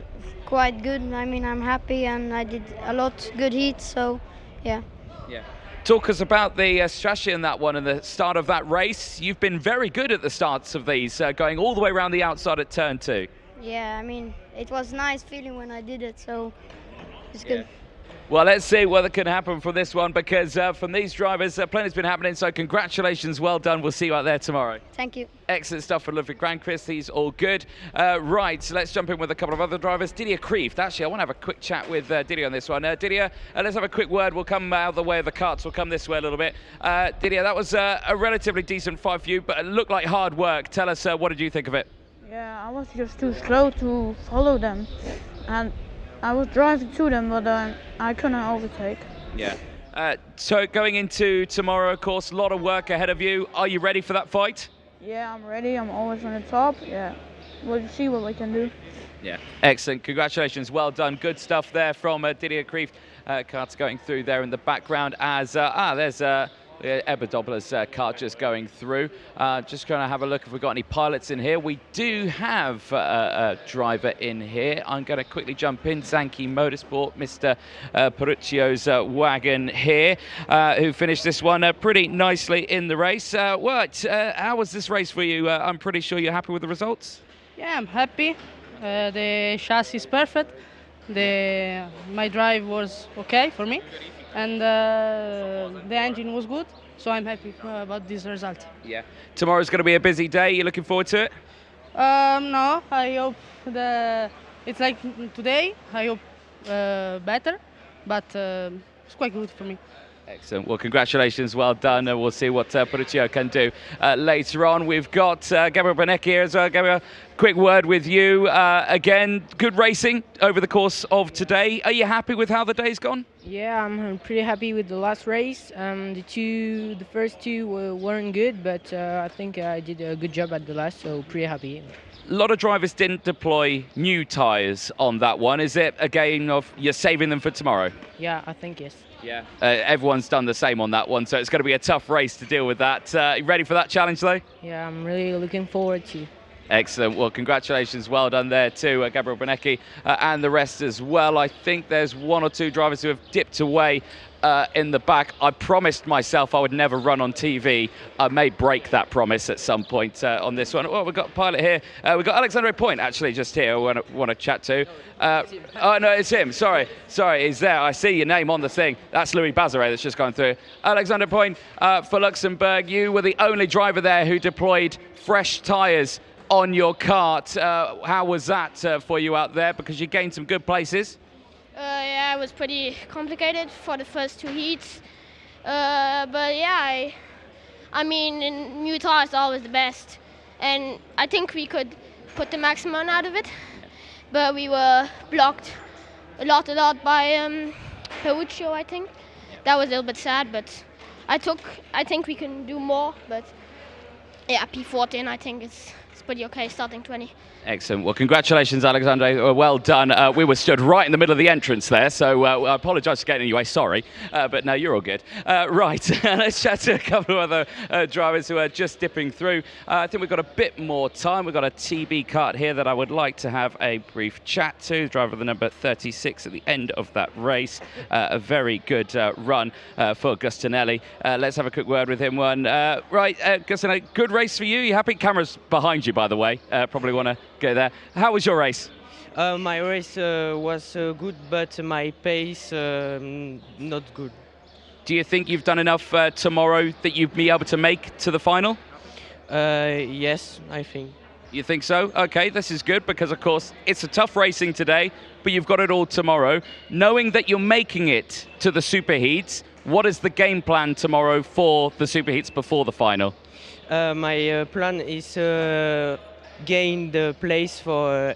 quite good. I mean, I'm happy, and I did a lot good heats, so yeah. Yeah. Talk us about the strategy in that one and the start of that race. You've been very good at the starts of these, going all the way around the outside at turn 2. Yeah, I mean, it was nice feeling when I did it, so it's good. Well, let's see what can happen from this one, because from these drivers, plenty's been happening, so congratulations, well done. We'll see you out there tomorrow. Thank you. Excellent stuff for Ludwig Gronqvist. He's all good. Right, so let's jump in with a couple of other drivers. Didier Kreeft. Actually, I want to have a quick chat with Didier on this one. Didier, let's have a quick word. We'll come out of the way of the carts. We'll come this way a little bit. Didier, that was a relatively decent fight for you, but it looked like hard work. Tell us, what did you think of it? Yeah, I was just too slow to follow them, and I was driving to them, but I couldn't overtake. Yeah. So going into tomorrow, of course, a lot of work ahead of you. Are you ready for that fight? Yeah, I'm ready. I'm always on the top. Yeah, we'll see what we can do. Yeah. Excellent. Congratulations. Well done. Good stuff there from Didier Kreeft. Carts going through there in the background as there's Ebersdobler's cart just going through. Just going to have a look if we've got any pilots in here. We do have a driver in here. I'm going to quickly jump in. Zanki Motorsport, Mr. Peruccio's wagon here, who finished this one pretty nicely in the race. How was this race for you? I'm pretty sure you're happy with the results? Yeah, I'm happy. The chassis is perfect. My drive was okay for me. And the engine was good, so I'm happy about this result. Yeah. Tomorrow's going to be a busy day. You looking forward to it? No, I hope it's like today. I hope better, but it's quite good for me. Excellent. Well, congratulations. Well done. And we'll see what Puruccio can do later on. We've got Gabriel Benecchi here as well. Gabriel, quick word with you. Again, good racing over the course of today. Are you happy with how the day's gone? Yeah, I'm pretty happy with the last race. The first two weren't good, but I think I did a good job at the last, so pretty happy. A lot of drivers didn't deploy new tyres on that one. Is it a game of you're saving them for tomorrow? Yeah, I think yes. Yeah. Everyone's done the same on that one, so it's going to be a tough race to deal with that. You ready for that challenge, though? Yeah, I'm really looking forward to. Excellent. Well, congratulations. Well done there to Gabriel Benecchi and the rest as well. I think there's one or two drivers who have dipped away in the back. I promised myself I would never run on TV. I may break that promise at some point on this one. Well, we've got a pilot here. We've got Alexandre Point actually just here I want to chat to. Oh, no, it's him. Sorry, he's there. I see your name on the thing. That's Louis Bazare that's just gone through. Alexandre Point for Luxembourg. You were the only driver there who deployed fresh tyres on your kart. How was that for you out there? Because you gained some good places. Yeah, it was pretty complicated for the first two heats. But yeah, I mean, new tires are always the best. And I think we could put the maximum out of it. But we were blocked a lot by Peruccio, I think. That was a little bit sad, but I think we can do more. But yeah, P14, I think it's pretty okay, starting 20. Excellent. Well, congratulations, Alexandre. Well done. We were stood right in the middle of the entrance there, so I apologise for getting in your way. Sorry. But no, you're all good. Right. Let's chat to a couple of other drivers who are just dipping through. I think we've got a bit more time. We've got a TB kart here that I would like to have a brief chat to. Driver of the number 36 at the end of that race. A very good run for Gustinelli. Let's have a quick word with him. Right, Gustinelli, good race for you. You happy? Camera's behind you, by the way. Probably want to go there. How was your race? My race was good, but my pace not good. Do you think you've done enough tomorrow that you'd be able to make to the final? Yes, I think. You think so? Okay, this is good because, of course, it's a tough racing today, but you've got it all tomorrow. Knowing that you're making it to the superheats, what is the game plan tomorrow for the superheats before the final? My plan is gain the place for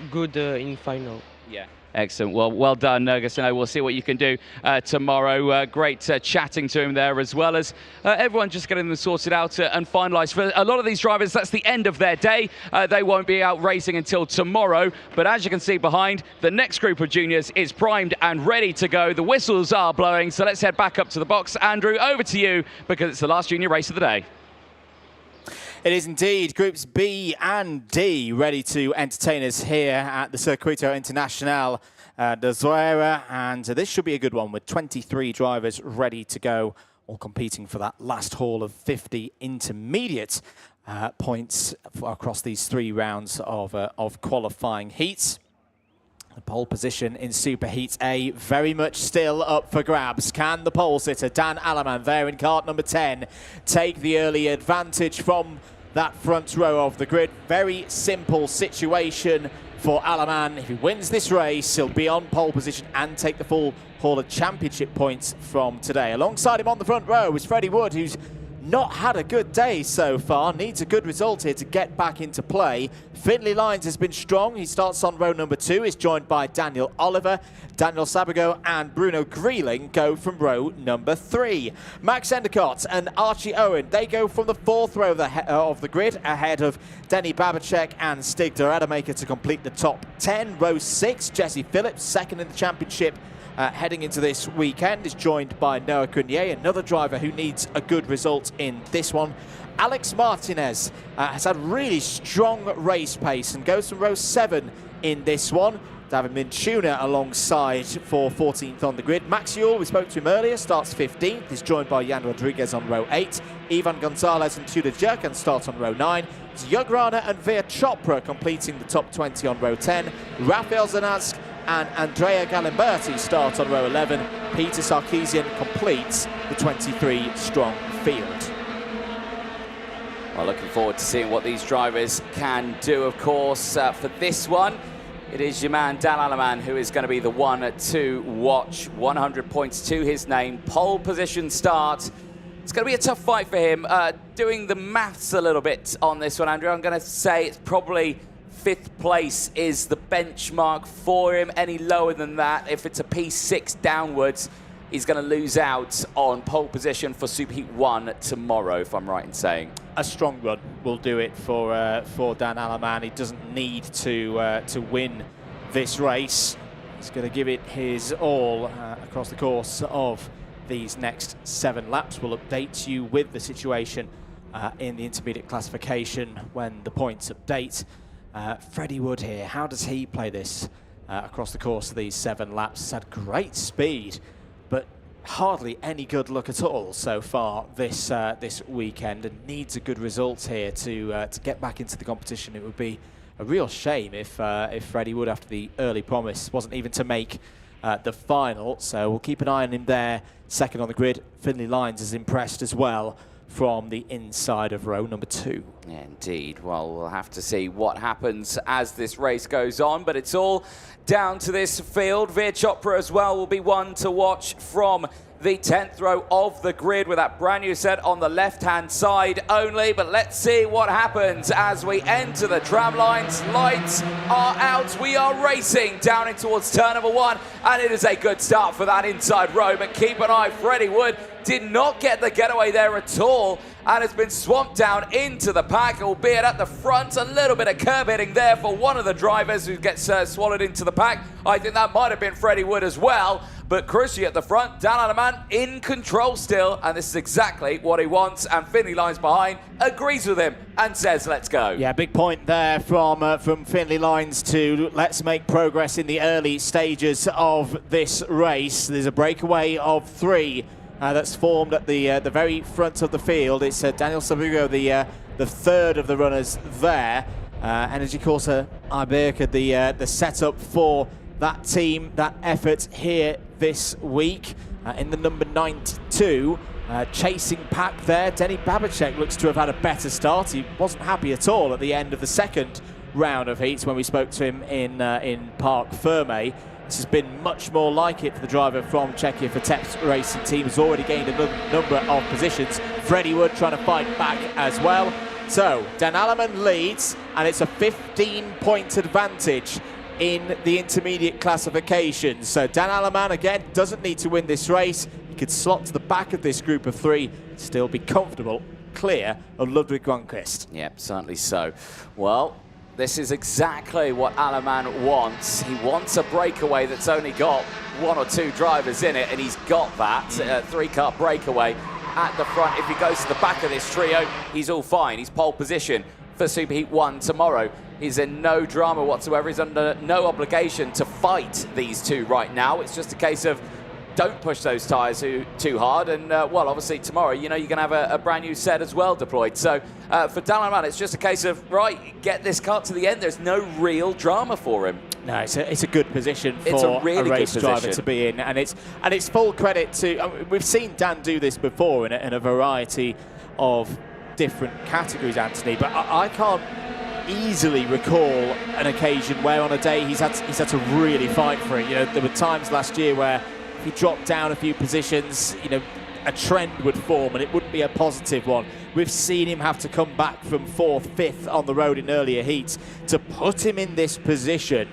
good in final. Yeah. Excellent. Well done, Gustino. We'll see what you can do tomorrow. Great chatting to him there, as well as everyone just getting them sorted out and finalised. For a lot of these drivers, that's the end of their day. They won't be out racing until tomorrow. But as you can see behind, the next group of juniors is primed and ready to go. The whistles are blowing, so let's head back up to the box. Andrew, over to you, because it's the last junior race of the day. It is indeed. Groups B and D ready to entertain us here at the Circuito Internacional de Zuera. And this should be a good one with 23 drivers ready to go, all competing for that last haul of 50 intermediate points across these 3 rounds of qualifying heats. The pole position in Superheat A very much still up for grabs. Can the pole sitter, Dan Alaman, there in kart number 10, take the early advantage from that front row of the grid? Very simple situation for Alaman. If he wins this race, he'll be on pole position and take the full haul of championship points from today. Alongside him on the front row is Freddie Wood, who's not had a good day so far, needs a good result here to get back into play. Finley Lyons has been strong. He starts on row number 2. He's joined by Daniel Oliver. Daniel Sabago and Bruno Grieling go from row number 3. Max Endicott and Archie Owen, they go from the 4th row of the grid, ahead of Denny Babacek and Stig de Rademacher to complete the top 10. Row 6, Jesse Phillips, second in the championship, heading into this weekend, is joined by Noah Cunier, another driver who needs a good result in this one. Alex Martinez has had really strong race pace and goes from row 7 in this one. David Minchuna alongside for 14th on the grid. Max Yule, we spoke to him earlier, starts 15th. He's joined by Jan Rodriguez on row 8. Ivan Gonzalez and Tudor Jerkin start on row 9. It's Yugrana and Veer Chopra completing the top 20 on row 10. Rafael Zanatsk and Andrea Galimberti start on row 11. Peter Sarkeesian completes the 23-strong field. Well, looking forward to seeing what these drivers can do, of course, for this one. It is your man, Dan Aleman, who is going to be the one to watch. 100 points to his name. Pole position start. It's going to be a tough fight for him. Doing the maths a little bit on this one, Andrew, I'm going to say it's probably 5th place is the benchmark for him. Any lower than that, if it's a P6 downwards, he's going to lose out on pole position for Superheat 1 tomorrow, if I'm right in saying. A strong run will do it for Dan Aleman. He doesn't need to win this race. He's going to give it his all across the course of these next 7 laps. We'll update you with the situation in the intermediate classification when the points update. Freddie Wood here, how does he play this across the course of these 7 laps? He's had great speed, but hardly any good luck at all so far this weekend, and needs a good result here to get back into the competition. It would be a real shame if Freddie Wood, after the early promise, wasn't even to make the final. So we'll keep an eye on him there. Second on the grid, Finley Lyons is impressed as well from the inside of row number 2. Yeah, indeed. Well, we'll have to see what happens as this race goes on, but it's all down to this field. Veer Chopra as well will be one to watch from the 10th row of the grid with that brand new set on the left-hand side only. But let's see what happens as we enter the tram lines. Lights are out. We are racing down in towards turn number 1, and it is a good start for that inside row. But keep an eye, Freddie Wood did not get the getaway there at all and has been swamped down into the pack, albeit at the front. A little bit of curb hitting there for one of the drivers who gets swallowed into the pack. I think that might have been Freddie Wood as well. But crucially at the front, Dan Aleman in control still, and this is exactly what he wants. And Finley Lyons behind agrees with him and says, let's go. Yeah, big point there from Finley Lyons to let's make progress in the early stages of this race. There's a breakaway of 3 that's formed at the very front of the field. It's Daniel Sabugo, the third of the runners there. Energy Corsa Iberca, the setup for that team, that effort here this week. In the number 92, chasing pack there. Denny Babacek looks to have had a better start. He wasn't happy at all at the end of the second round of heats when we spoke to him in Parc Ferme. This has been much more like it for the driver from Czechia for Teps Racing Team. Has already gained a number of positions. Freddie Wood trying to fight back as well. So Dan Aleman leads, and it's a 15-point advantage in the intermediate classification. So Dan Aleman again doesn't need to win this race. He could slot to the back of this group of 3, still be comfortable, clear of Ludwig Grönqvist. Yep, certainly so. Well, this is exactly what Aleman wants. He wants a breakaway that's only got 1 or 2 drivers in it, and he's got that. 3-car breakaway at the front. If he goes to the back of this trio, he's all fine. He's pole position for Superheat 1 tomorrow. He's in no drama whatsoever. He's under no obligation to fight these 2 right now. It's just a case of don't push those tyres too hard. And, well, obviously tomorrow, you know, you're going to have a brand new set as well deployed. So for Dan Aleman, it's just a case of, right, get this car to the end. There's no real drama for him. No, it's a good position for it's a really race good driver to be in. And it's full credit to, we've seen Dan do this before in a variety of different categories, Anthony, but I can't easily recall an occasion where on a day he's had to really fight for it. You know, there were times last year where if he dropped down a few positions, you know, a trend would form and it wouldn't be a positive one. We've seen him have to come back from 4th, 5th on the road in earlier heats to put him in this position.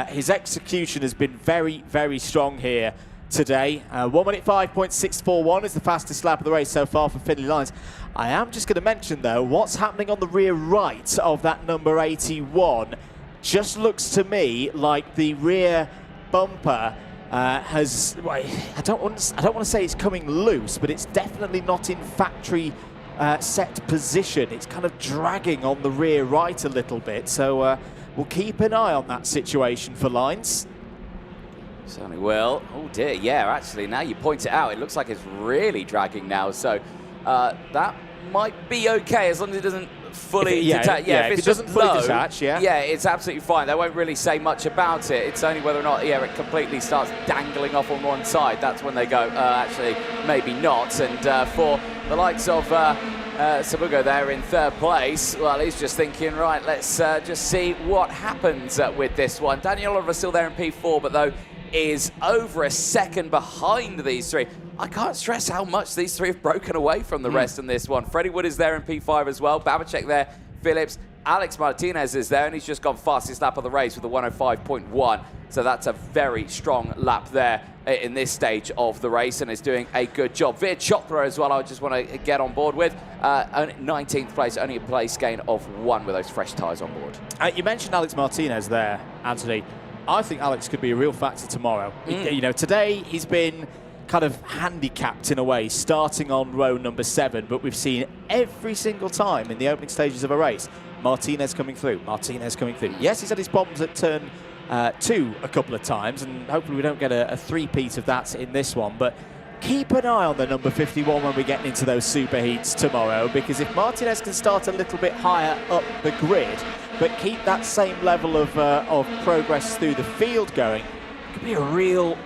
His execution has been very, very strong here today. 1 minute 5.641 is the fastest lap of the race so far for Finley Lyons. I am just going to mention, though, what's happening on the rear right of that number 81 just looks to me like the rear bumper has, I don't want to say it's coming loose, but it's definitely not in factory set position. It's kind of dragging on the rear right a little bit. So we'll keep an eye on that situation for Lyons. Certainly will. Oh dear, yeah, actually, now you point it out, it looks like it's really dragging now. So that might be okay as long as it doesn't fully detach. Yeah, if it's just doesn't fully low, detach, yeah, it's absolutely fine. They won't really say much about it. It's only whether or not, it completely starts dangling off on one side. That's when they go, actually, maybe not. And for the likes of Sabugo there in third place. Well, he's just thinking, right, let's just see what happens with this one. Daniel Oliver still there in P4, but though is over a second behind these three. I can't stress how much these three have broken away from the rest in this one. Freddie Wood is there in P5 as well. Babacek there, Phillips. Alex Martinez is there, and he's just gone fastest lap of the race with a 105.1. So that's a very strong lap there in this stage of the race, and is doing a good job. Veer Chopra as well, I just want to get on board with. 19th place, only a place gain of 1 with those fresh tyres on board. You mentioned Alex Martinez there, Anthony. I think Alex could be a real factor tomorrow. You know, today he's been kind of handicapped in a way, starting on row number 7, but we've seen every single time in the opening stages of a race, Martinez coming through, Martinez coming through. Yes, he's had his problems at turn 2 a couple of times, and hopefully we don't get a three-peat of that in this one, but keep an eye on the number 51 when we get into those super heats tomorrow, because if Martinez can start a little bit higher up the grid, but keep that same level of progress through the field going, it could be a real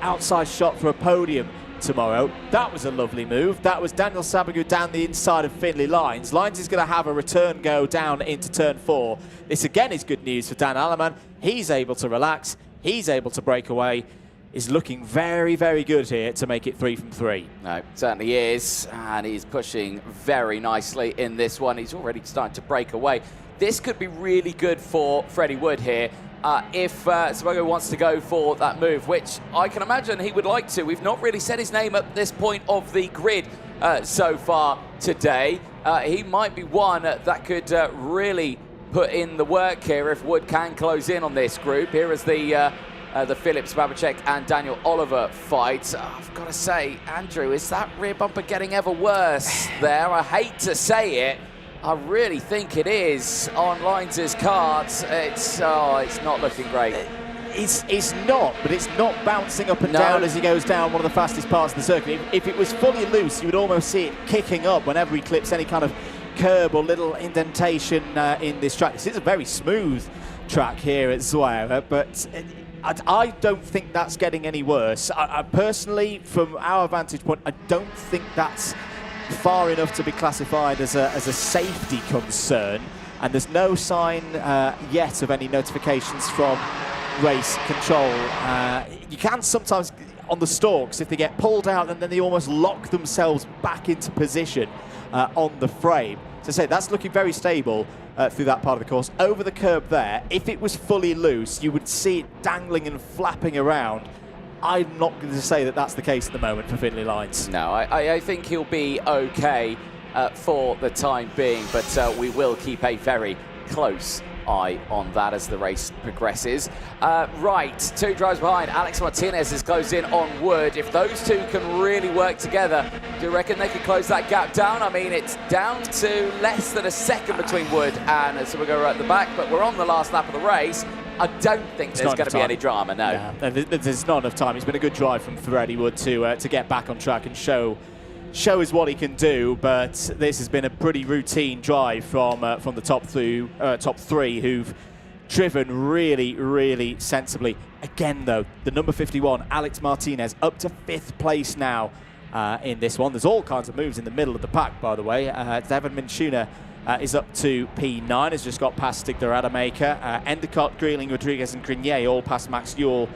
outside shot for a podium tomorrow. That was a lovely move. That was Daniel Sabugo down the inside of Finlay Lines. Lines is going to have a return go down into turn 4. This again is good news for Dan Alleman. He's able to relax. He's able to break away. Is looking very, very good here to make it 3 from 3. No, certainly is, and he's pushing very nicely in this one. He's already starting to break away. This could be really good for Freddie Wood here. If Sabugo wants to go for that move, which I can imagine he would like to. We've not really said his name at this point of the grid so far today. He might be one that could really put in the work here if Wood can close in on this group. Here is the Phillips, Babacek and Daniel Oliver fight. I've got to say, Andrew, is that rear bumper getting ever worse there? I hate to say it. I really think it is on Lines' cards. It's not looking great. It's not, but it's not bouncing up and down as he goes down one of the fastest parts of the circuit. If it was fully loose, you would almost see it kicking up whenever he clips any kind of curb or little indentation in this track. This is a very smooth track here at Zuera, but I don't think that's getting any worse. I personally, from our vantage point, I don't think that's far enough to be classified as a safety concern, and there's no sign yet of any notifications from race control. You can sometimes, on the stalks, if they get pulled out and then they almost lock themselves back into position on the frame. So I say that's looking very stable through that part of the course. Over the curb there, if it was fully loose, you would see it dangling and flapping around. I'm not going to say that that's the case at the moment for Finlay Lines. No, I think he'll be okay for the time being, but we will keep a very close eye on that as the race progresses. Right, 2 drives behind. Alex Martinez is closed in on Wood. If those two can really work together, do you reckon they could close that gap down? I mean, it's down to less than a second between Wood and Sabugo at the back, but we're on the last lap of the race. I don't think there's going to be any drama, no. Yeah, there's not enough time. It's been a good drive from Freddie Wood to get back on track and show us what he can do, but this has been a pretty routine drive from the top 3 who've driven really, really sensibly. Again, though, the number 51, Alex Martinez, up to 5th place now in this one. There's all kinds of moves in the middle of the pack, by the way. Devon Minchuna is up to P9, has just got past Stig the Rademacher. Endicott, Greeling, Rodriguez and Grenier all past Max Ewell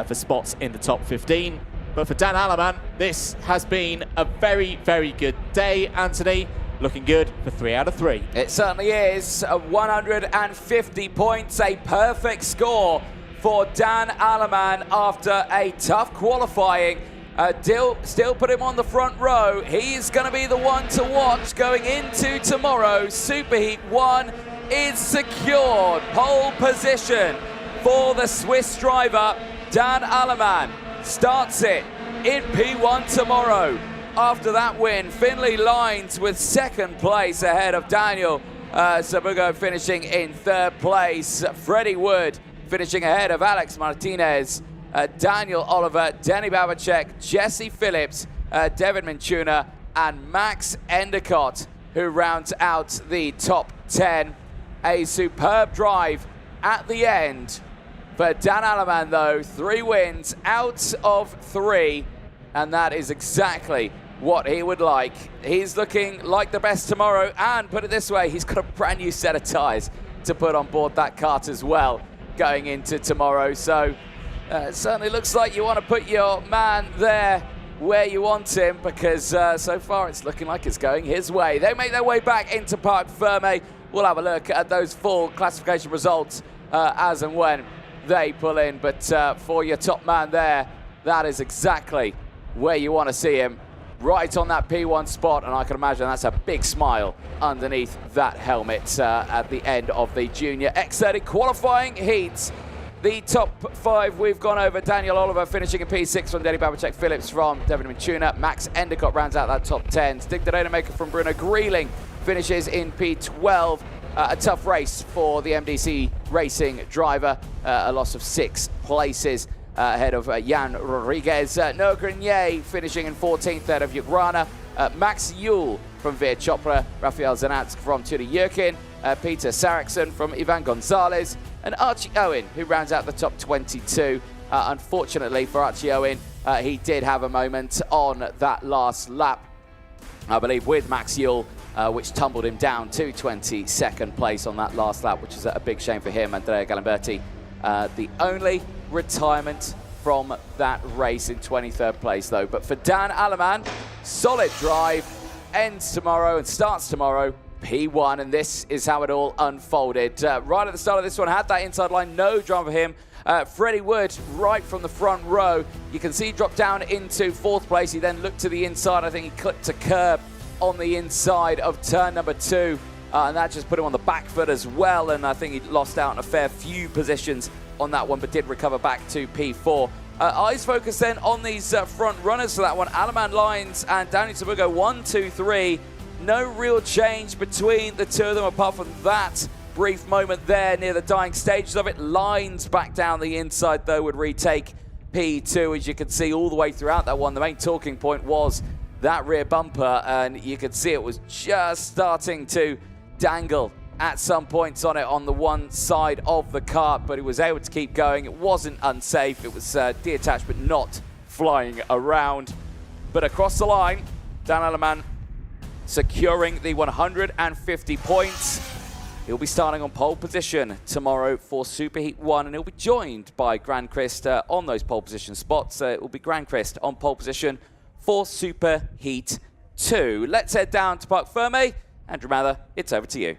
for spots in the top 15. But for Dan Alleman, this has been a very, very good day. Anthony, looking good for 3 out of 3. It certainly is. 150 points, a perfect score for Dan Alleman after a tough qualifying. Still put him on the front row. He's going to be the one to watch going into tomorrow. Superheat 1 is secured. Pole position for the Swiss driver, Dan Alleman. Starts it in P1 tomorrow. After that win, Finlay Lines with 2nd place ahead of Daniel Sabugo finishing in 3rd place. Freddie Wood finishing ahead of Alex Martinez. Daniel Oliver, Denny Babacek, Jesse Phillips, David Minchuna, and Max Endicott, who rounds out the top 10. A superb drive at the end for Dan Alleman, though. 3 wins out of 3, and that is exactly what he would like. He's looking like the best tomorrow, and put it this way, he's got a brand new set of tyres to put on board that kart as well going into tomorrow. So it certainly looks like you want to put your man there where you want him, because so far it's looking like it's going his way. They make their way back into Parc Ferme. We'll have a look at those full classification results as and when they pull in. But for your top man there, that is exactly where you want to see him, right on that P1 spot, and I can imagine that's a big smile underneath that helmet at the end of the Junior X30 qualifying heats. The top 5 we've gone over. Daniel Oliver finishing in P6 from Denny Babacek Phillips from Devin Mintuna. Max Endicott rounds out that top 10. Stig the Maker from Bruno Greeling finishes in P12. A tough race for the MDC Racing driver. A loss of 6 places ahead of Jan Rodriguez. Noah Grenier finishing in 14th ahead of Ugrana. Max Yule from Veer Chopra. Rafael Zanatsk from Tudor Yurkin. Peter Saracen from Ivan Gonzalez. And Archie Owen, who rounds out the top 22. Unfortunately for Archie Owen, he did have a moment on that last lap, I believe, with Max Yule, which tumbled him down to 22nd place on that last lap, which is a big shame for him. Andrea Galimberti, the only retirement from that race in 23rd place, though. But for Dan Aleman, solid drive, ends tomorrow and starts tomorrow, P1, and this is how it all unfolded. Right at the start of this one, had that inside line, no drama for him. Freddie Wood, right from the front row, you can see he dropped down into 4th place. He then looked to the inside. I think he clipped a curb on the inside of turn number 2, and that just put him on the back foot as well, and I think he lost out on a fair few positions on that one, but did recover back to P4. Eyes focus then on these front runners for that one. Alaman Lines and Daniel Tabugo, 1, 2, 3. No real change between the two of them apart from that brief moment there near the dying stages of it. Lines back down the inside, though, would retake P2, as you can see all the way throughout that one. The main talking point was that rear bumper, and you could see it was just starting to dangle at some points on it on the one side of the kart, but he was able to keep going. It wasn't unsafe. It was detached, but not flying around. But across the line, Dan Aleman securing the 150 points. He'll be starting on pole position tomorrow for Superheat 1, and he'll be joined by Granqvist on those pole position spots. It will be Granqvist on pole position for Superheat 2. Let's head down to Parc Ferme. Andrew Mather, it's over to you.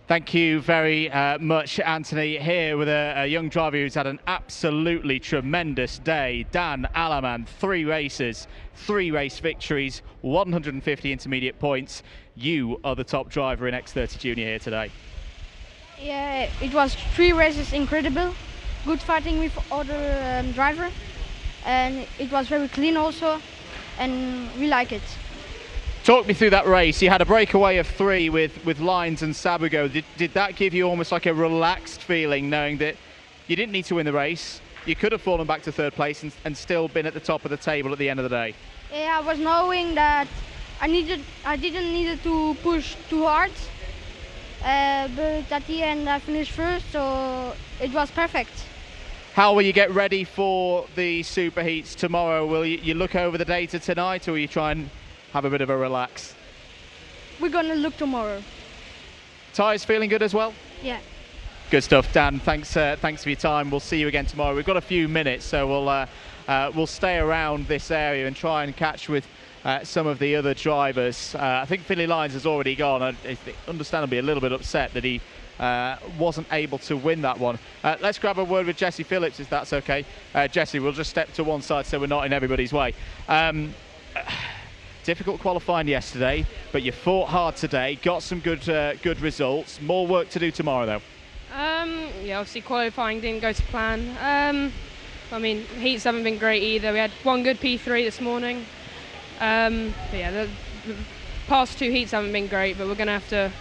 Thank you very much, Anthony, here with a young driver who's had an absolutely tremendous day. Dan Aleman, 3 races, 3 race victories, 150 intermediate points. You are the top driver in X30 Junior here today. Yeah, it was 3 races, incredible. Good fighting with other driver, and it was very clean also, and we like it. Talk me through that race. You had a breakaway of 3 with Lines and Sabugo. Did that give you almost like a relaxed feeling, knowing that you didn't need to win the race? You could have fallen back to 3rd place and still been at the top of the table at the end of the day. Yeah, I was knowing that I didn't need to push too hard, but at the end I finished 1st, so it was perfect. How will you get ready for the Superheats tomorrow? Will you look over the data tonight, or will you try and have a bit of a relax? We're gonna look tomorrow. Tyres feeling good as well? Yeah. Good stuff, Dan. Thanks for your time. We'll see you again tomorrow. We've got a few minutes, so we'll stay around this area and try and catch with some of the other drivers. I think Finley Lyons has already gone. I understandably a little bit upset that he wasn't able to win that one. Let's grab a word with Jesse Phillips, if that's okay. Jesse, we'll just step to one side so we're not in everybody's way. Difficult qualifying yesterday, but you fought hard today, got some good results. More work to do tomorrow, though. Yeah, obviously qualifying didn't go to plan. I mean, heats haven't been great either. We had one good P3 this morning. But yeah, the past 2 heats haven't been great, but we're going to have to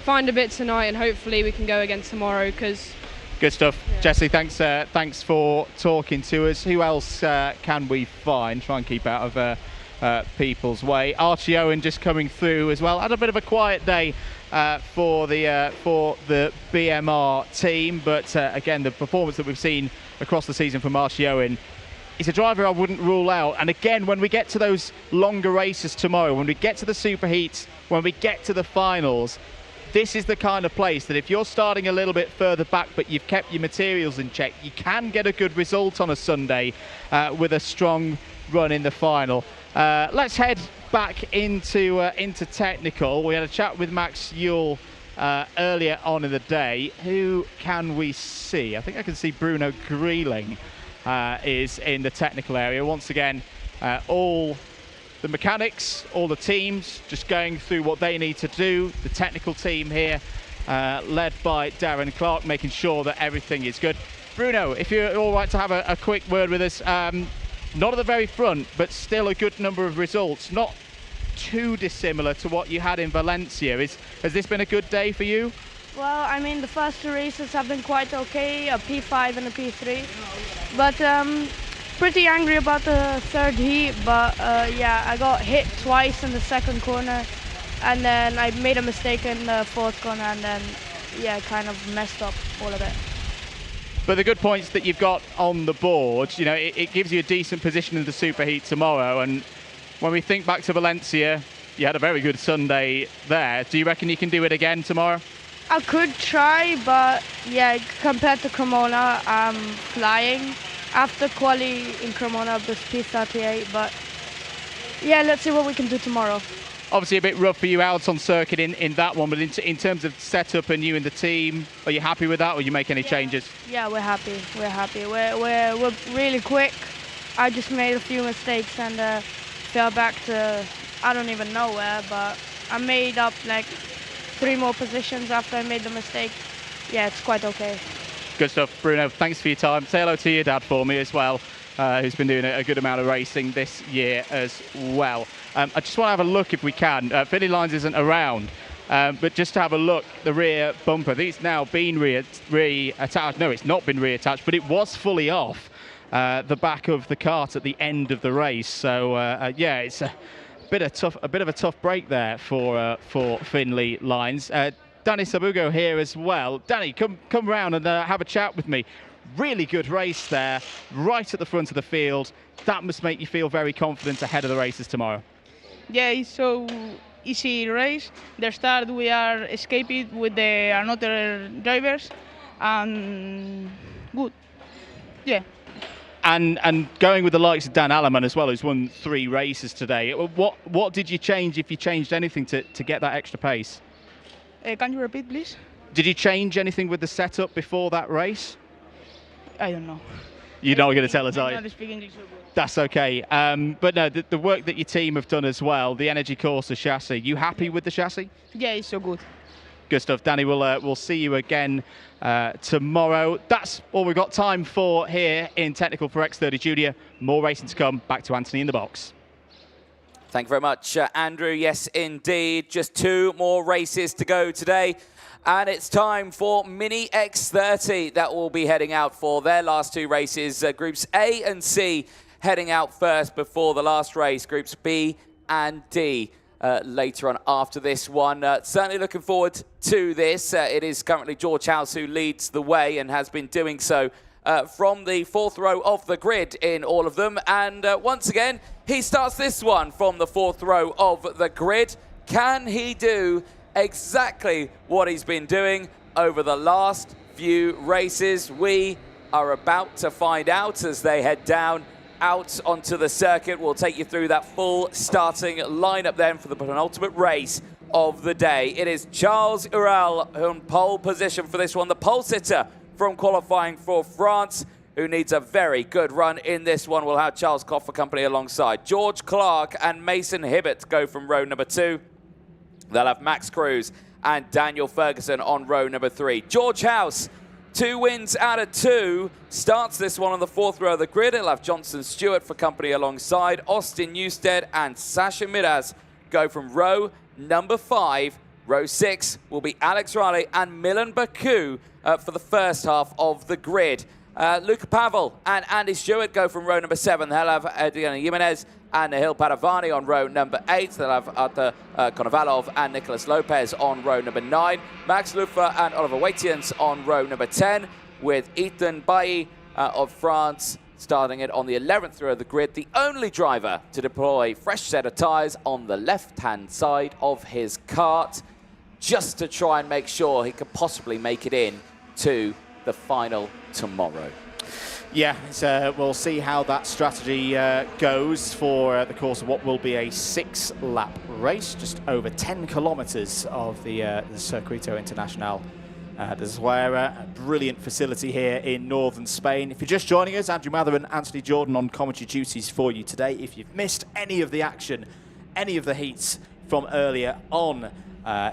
find a bit tonight, and hopefully we can go again tomorrow. Because good stuff. Yeah. Jesse, thanks for talking to us. Who else can we find? Try and keep out of people's way. Archie Owen just coming through as well. Had a bit of a quiet day for the BMR team, but again, the performance that we've seen across the season from Archie Owen he's a driver I wouldn't rule out. And again, when we get to those longer races tomorrow, when we get to the superheats, when we get to the finals, this is the kind of place that if you're starting a little bit further back but you've kept your materials in check, you can get a good result on a Sunday with a strong run in the final. Let's head back into technical. We had a chat with Max Yule earlier on in the day. Who can we see? I think I can see Bruno Greeling is in the technical area. Once again, all the mechanics, all the teams just going through what they need to do. The technical team here, led by Darren Clark, making sure that everything is good. Bruno, if you're all right to have a quick word with us. Not at the very front, but still a good number of results. Not too dissimilar to what you had in Valencia. Has this been a good day for you? Well, I mean, the first two races have been quite okay, a P5 and a P3. But pretty angry about the third heat, but yeah, I got hit twice in the second corner, and then I made a mistake in the fourth corner, and then, yeah, kind of messed up all of it. But the good points that you've got on the board, you know, it gives you a decent position in the superheat tomorrow. And when we think back to Valencia, you had a very good Sunday there. Do you reckon you can do it again tomorrow? I could try, but yeah, compared to Cremona, I'm flying. After quali in Cremona, it was P38, but yeah, let's see what we can do tomorrow. Obviously a bit rough for you out on circuit in that one, but in terms of setup and you and the team, are you happy with that, or you make any changes? Yeah, we're happy. We're happy. We're really quick. I just made a few mistakes and fell back to I don't even know where, but I made up like 3 more positions after I made the mistake. Yeah, it's quite okay. Good stuff, Bruno. Thanks for your time. Say hello to your dad for me as well, who's been doing a good amount of racing this year as well. I just want to have a look if we can. Finley Lines isn't around, but just to have a look, the rear bumper, it's now been reattached. No, it's not been reattached, but it was fully off the back of the kart at the end of the race. So yeah, it's a bit of a tough break there for Finley Lines. Danny Sabugo here as well. Danny, come round and have a chat with me. Really good race there, right at the front of the field. That must make you feel very confident ahead of the races tomorrow. Yeah, it's so easy race. The start we are escaping with the another drivers, and good. Yeah. And going with the likes of Dan Alleman as well, who's won 3 races today. What did you change, if you changed anything, to get that extra pace? Can you repeat, please? Did you change anything with the setup before that race? I don't know. You're not going to tell us, are you? I'm not speaking English so good. That's okay. But no, the work that your team have done as well, the Energy Corsa chassis, you happy with the chassis? Yeah, it's so good. Good stuff, Danny. We'll see you again tomorrow. That's all we've got time for here in Technical for X30 Junior. More racing to come. Back to Anthony in the box. Thank you very much, Andrew. Yes, indeed. Just 2 more races to go today. And it's time for Mini X30 that will be heading out for their last 2 races. Groups A and C heading out first before the last race. Groups B and D later on after this one. Certainly looking forward to this. It is currently George House who leads the way and has been doing so from the 4th row of the grid in all of them. And once again, he starts this one from the 4th row of the grid. Can he do exactly what he's been doing over the last few races? We are about to find out as they head down out onto the circuit. We'll take you through that full starting lineup then for the penultimate race of the day. It is Charles Urel on pole position for this one, the pole sitter from qualifying for France, who needs a very good run in this one. We'll have Charles Koff for company alongside. George Clark and Mason Hibbett go from row number 2. They'll have Max Cruz and Daniel Ferguson on row number 3. George House, 2 wins out of 2, starts this one on the 4th row of the grid. He'll have Johnson Stewart for company alongside. Austin Newstead and Sasha Miraz go from row number 5. Row 6 will be Alex Riley and Milan Baku for the first half of the grid. Luca Pavel and Andy Stewart go from row number 7. They'll have Adriana Jimenez and Nahil Padavani on row number 8. They'll have Arthur Konovalov and Nicolas Lopez on row number 9. Max Lufa and Oliver Waitians on row number 10, with Ethan Bailly of France starting it on the 11th row of the grid, the only driver to deploy fresh set of tyres on the left-hand side of his kart, just to try and make sure he could possibly make it in to the final tomorrow. Yeah, we'll see how that strategy goes for the course of what will be a 6-lap race, just over 10 kilometres of the Circuito Internacional de Zuera, a brilliant facility here in northern Spain. If you're just joining us, Andrew Mather and Anthony Jordan on commentary duties for you today. If you've missed any of the action, any of the heats from earlier on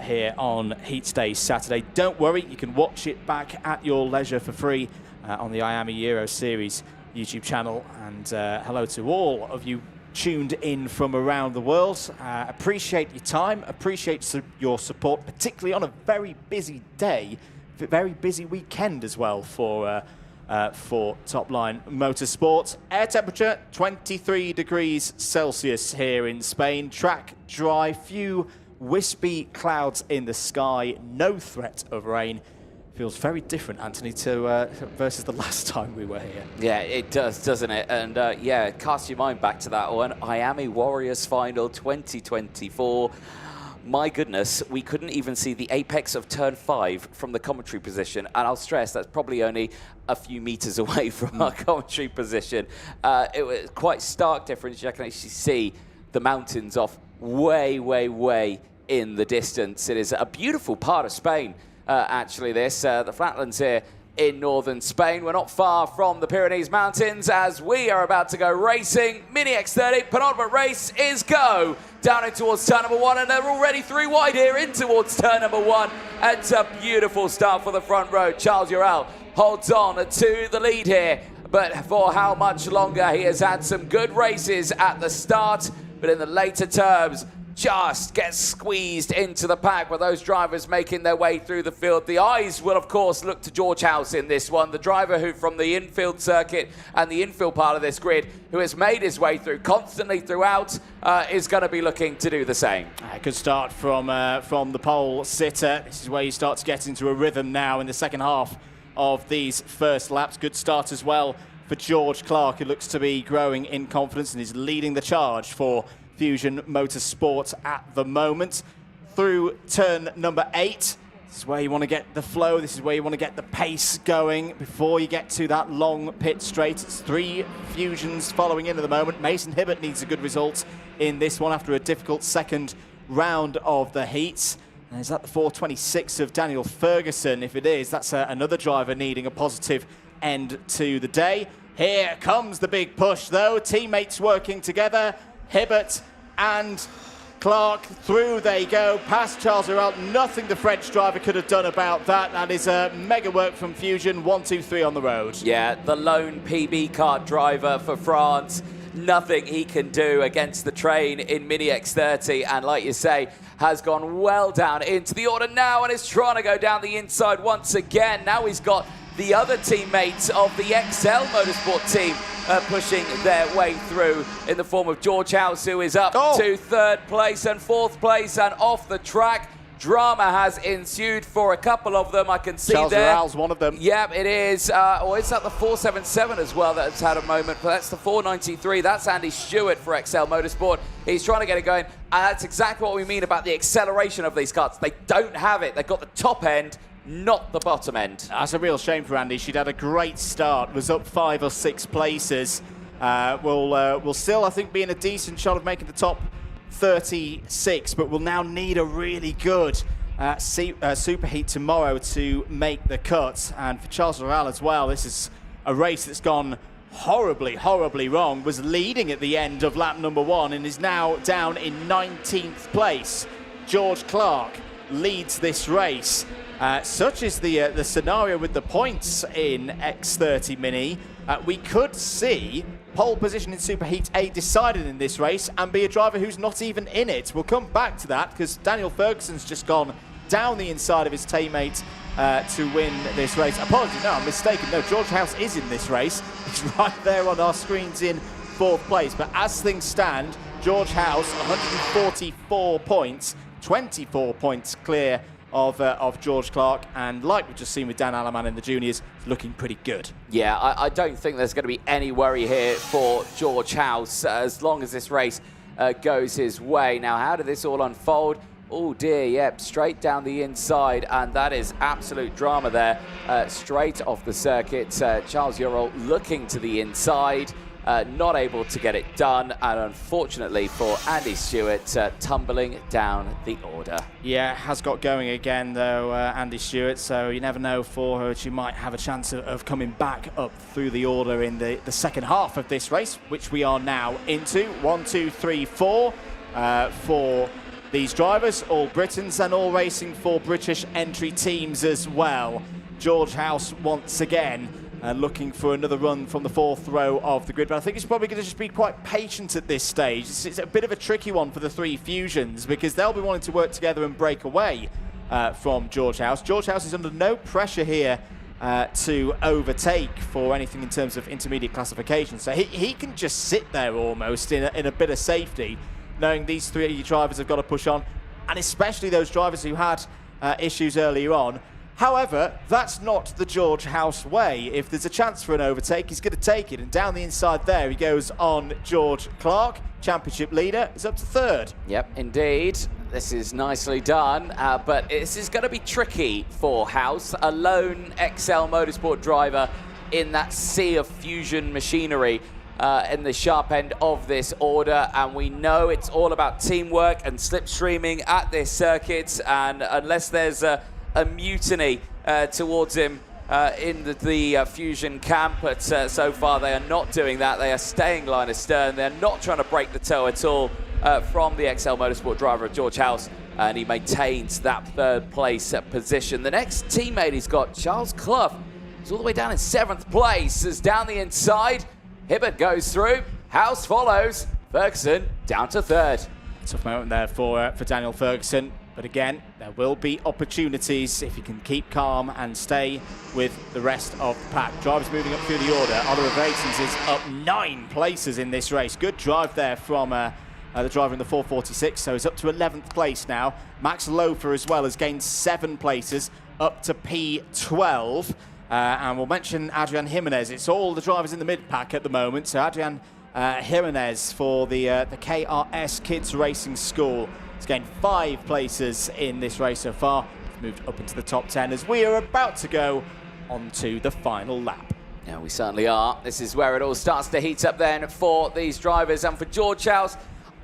here on Heats Day Saturday, don't worry, you can watch it back at your leisure for free on the IAME Euro Series YouTube channel. And hello to all of you tuned in from around the world. Appreciate your time, appreciate your support, particularly on a very busy day, very busy weekend as well for Top Line Motorsport. Air temperature 23 degrees Celsius here in Spain. Track dry, few wispy clouds in the sky, no threat of rain. Feels very different, Anthony, to versus the last time we were here. Yeah, it does, doesn't it? And yeah, cast your mind back to that one. IAME Warriors Final 2024. My goodness, we couldn't even see the apex of turn 5 from the commentary position. And I'll stress, that's probably only a few meters away from our commentary position. It was quite stark difference. You can actually see the mountains off way, way, way in the distance. It is a beautiful part of Spain. Actually, the flatlands here in northern Spain. We're not far from the Pyrenees Mountains as we are about to go racing. Mini X30, penultimate race is go. Down in towards turn number 1, and they're already 3 wide here in towards turn number 1. It's a beautiful start for the front row. Charles Zuera holds on to the lead here, but for how much longer? He has had some good races at the start, but in the later terms, just gets squeezed into the pack with those drivers making their way through the field. The eyes will, of course, look to George House in this one, the driver who from the infield circuit and the infield part of this grid, who has made his way through constantly throughout, is going to be looking to do the same. Good start from the pole sitter. This is where you start to get into a rhythm now in the second half of these first laps. Good start as well for George Clark, who looks to be growing in confidence and is leading the charge for Fusion Motorsport at the moment. Through turn number 8, this is where you want to get the flow, this is where you want to get the pace going before you get to that long pit straight. It's 3 Fusions following in at the moment. Mason Hibbert needs a good result in this one after a difficult second round of the heats. And is that the 4:26 of Daniel Ferguson? If it is, that's another driver needing a positive end to the day. Here comes the big push though, teammates working together. Hibbert and Clark, through they go, past Charles Zuera. Nothing the French driver could have done about that. That is a mega work from Fusion. 1, 2, 3 on the road. Yeah, the lone PB kart driver for France. Nothing he can do against the train in Mini X30. And like you say, has gone well down into the order now and is trying to go down the inside once again. Now he's got the other teammates of the XL Motorsport team pushing their way through in the form of George House, who is up to 3rd place and 4th place and off the track. Drama has ensued for a couple of them. I can see Charles there. Zuera's one of them. Yep, it is. Or is that the 477 as well that's had a moment? But that's the 493. That's Andy Stewart for XL Motorsport. He's trying to get it going. And that's exactly what we mean about the acceleration of these karts. They don't have it. They've got the top end, not the bottom end. That's a real shame for Andy. She'd had a great start, was up 5 or 6 places. Will still, I think, be in a decent shot of making the top 36, but will now need a really good superheat tomorrow to make the cut. And for Charles Zuera as well, this is a race that's gone horribly, horribly wrong. Was leading at the end of lap number 1 and is now down in 19th place. George Clark leads this race. Such is the scenario with the points in X30 Mini. We could see pole position in Superheat A decided in this race and be a driver who's not even in it. We'll come back to that because Daniel Ferguson's just gone down the inside of his teammate to win this race. Apologies, no, I'm mistaken. No, George House is in this race. He's right there on our screens in 4th place. But as things stand, George House, 144 points, 24 points clear of George Clark, and like we've just seen with Dan Alaman in the juniors, looking pretty good. Yeah, I don't think there's going to be any worry here for George House as long as this race goes his way. Now, how did this all unfold? Oh dear, yep, straight down the inside, and that is absolute drama there. Straight off the circuit, Charles Ural looking to the inside, not able to get it done, and unfortunately for Andy Stewart, tumbling down the order. Yeah, has got going again though, Andy Stewart, so you never know for her. She might have a chance of coming back up through the order in the second half of this race, which we are now into. 1, 2, 3, 4 for these drivers, all Britons, and all racing for British entry teams as well. George House once again looking for another run from the fourth row of the grid, but I think he's probably going to just be quite patient at this stage. It's a bit of a tricky one for the three Fusions because they'll be wanting to work together and break away from George House. George House is under no pressure here to overtake for anything in terms of intermediate classification, so he can just sit there almost in a bit of safety, knowing these three drivers have got to push on, and especially those drivers who had issues earlier on. However, that's not the George House way. If there's a chance for an overtake, he's going to take it. And down the inside there, he goes on George Clark, championship leader, is up to third. Yep, indeed. This is nicely done, but this is going to be tricky for House. A lone XL Motorsport driver in that sea of Fusion machinery in the sharp end of this order, and we know it's all about teamwork and slipstreaming at this circuit, and unless there's a mutiny towards him in the Fusion camp, but so far they are not doing that. They are staying line astern. They're not trying to break the toe at all from the XL Motorsport driver of George House, and he maintains that third place position. The next teammate he's got, Charles Clough, is all the way down in 7th place. As down the inside, Hibbert goes through, House follows, Ferguson down to 3rd. Tough moment there for Daniel Ferguson. But again, there will be opportunities if you can keep calm and stay with the rest of the pack. Drivers moving up through the order. Oliver Vatens is up 9 places in this race. Good drive there from the driver in the 446, so he's up to 11th place now. Max Lofer as well has gained 7 places, up to P12. And we'll mention Adrian Jimenez. It's all the drivers in the mid-pack at the moment. So Adrian Jimenez for the KRS Kids Racing School. He's gained 5 places in this race so far. He's moved up into the top 10 as we are about to go onto the final lap. Yeah, we certainly are. This is where it all starts to heat up then for these drivers. And for George House,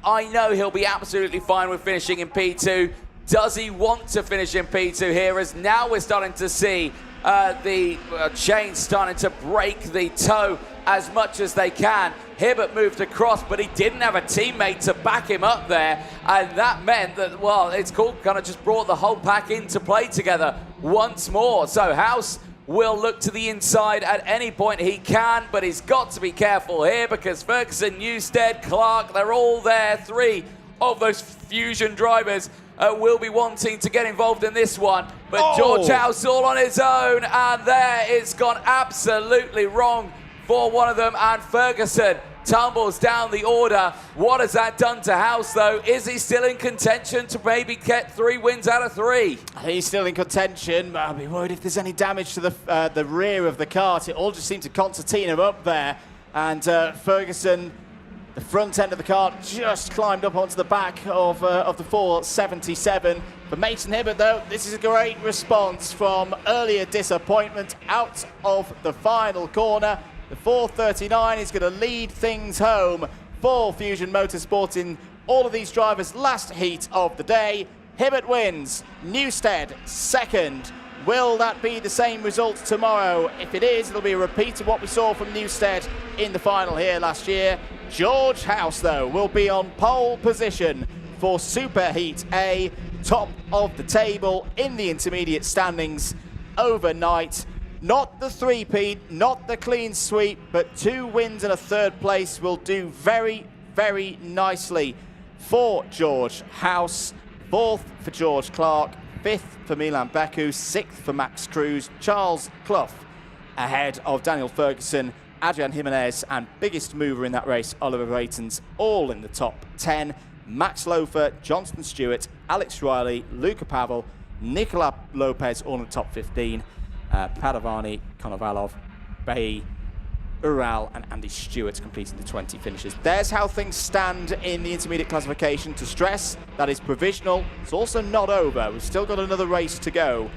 I know he'll be absolutely fine with finishing in P2. Does he want to finish in P2 here? As now we're starting to see the chain starting to break the toe as much as they can. Hibbert moved across, but he didn't have a teammate to back him up there, and that meant that, well, it's cool, kind of just brought the whole pack into play together once more. So House will look to the inside at any point he can, but he's got to be careful here because Ferguson, Newstead, Clark, they're all there. 3 of those Fusion drivers will be wanting to get involved in this one, but George House all on his own, and there it's gone absolutely wrong for one of them, and Ferguson tumbles down the order. What has that done to House, though? Is he still in contention to maybe get 3 wins out of 3? I think he's still in contention, but I'll be worried if there's any damage to the rear of the kart. It all just seemed to concertina up there, and Ferguson, the front end of the kart, just climbed up onto the back of the 477. For Mason Hibbert, though, this is a great response from earlier disappointment out of the final corner. The 439 is going to lead things home for Fusion Motorsport in all of these drivers' last heat of the day. Hibbert wins, Newstead second. Will that be the same result tomorrow? If it is, it'll be a repeat of what we saw from Newstead in the final here last year. George House, though, will be on pole position for Superheat A, top of the table in the intermediate standings overnight. Not the three-peat, not the clean sweep, but 2 wins and a 3rd place will do very, very nicely for George House. 4th for George Clark, 5th for Milan Beku, 6th for Max Cruz, Charles Clough ahead of Daniel Ferguson, Adrian Jimenez, and biggest mover in that race, Oliver Vatens, all in the top 10. Max Lofer, Johnston Stewart, Alex Riley, Luca Pavel, Nikola Lopez all in the top 15. Padovani, Konovalov, Bay, Ural and Andy Stewart completing the 20 finishes. There's how things stand in the intermediate classification. To stress, that is provisional. It's also not over. We've still got another race to go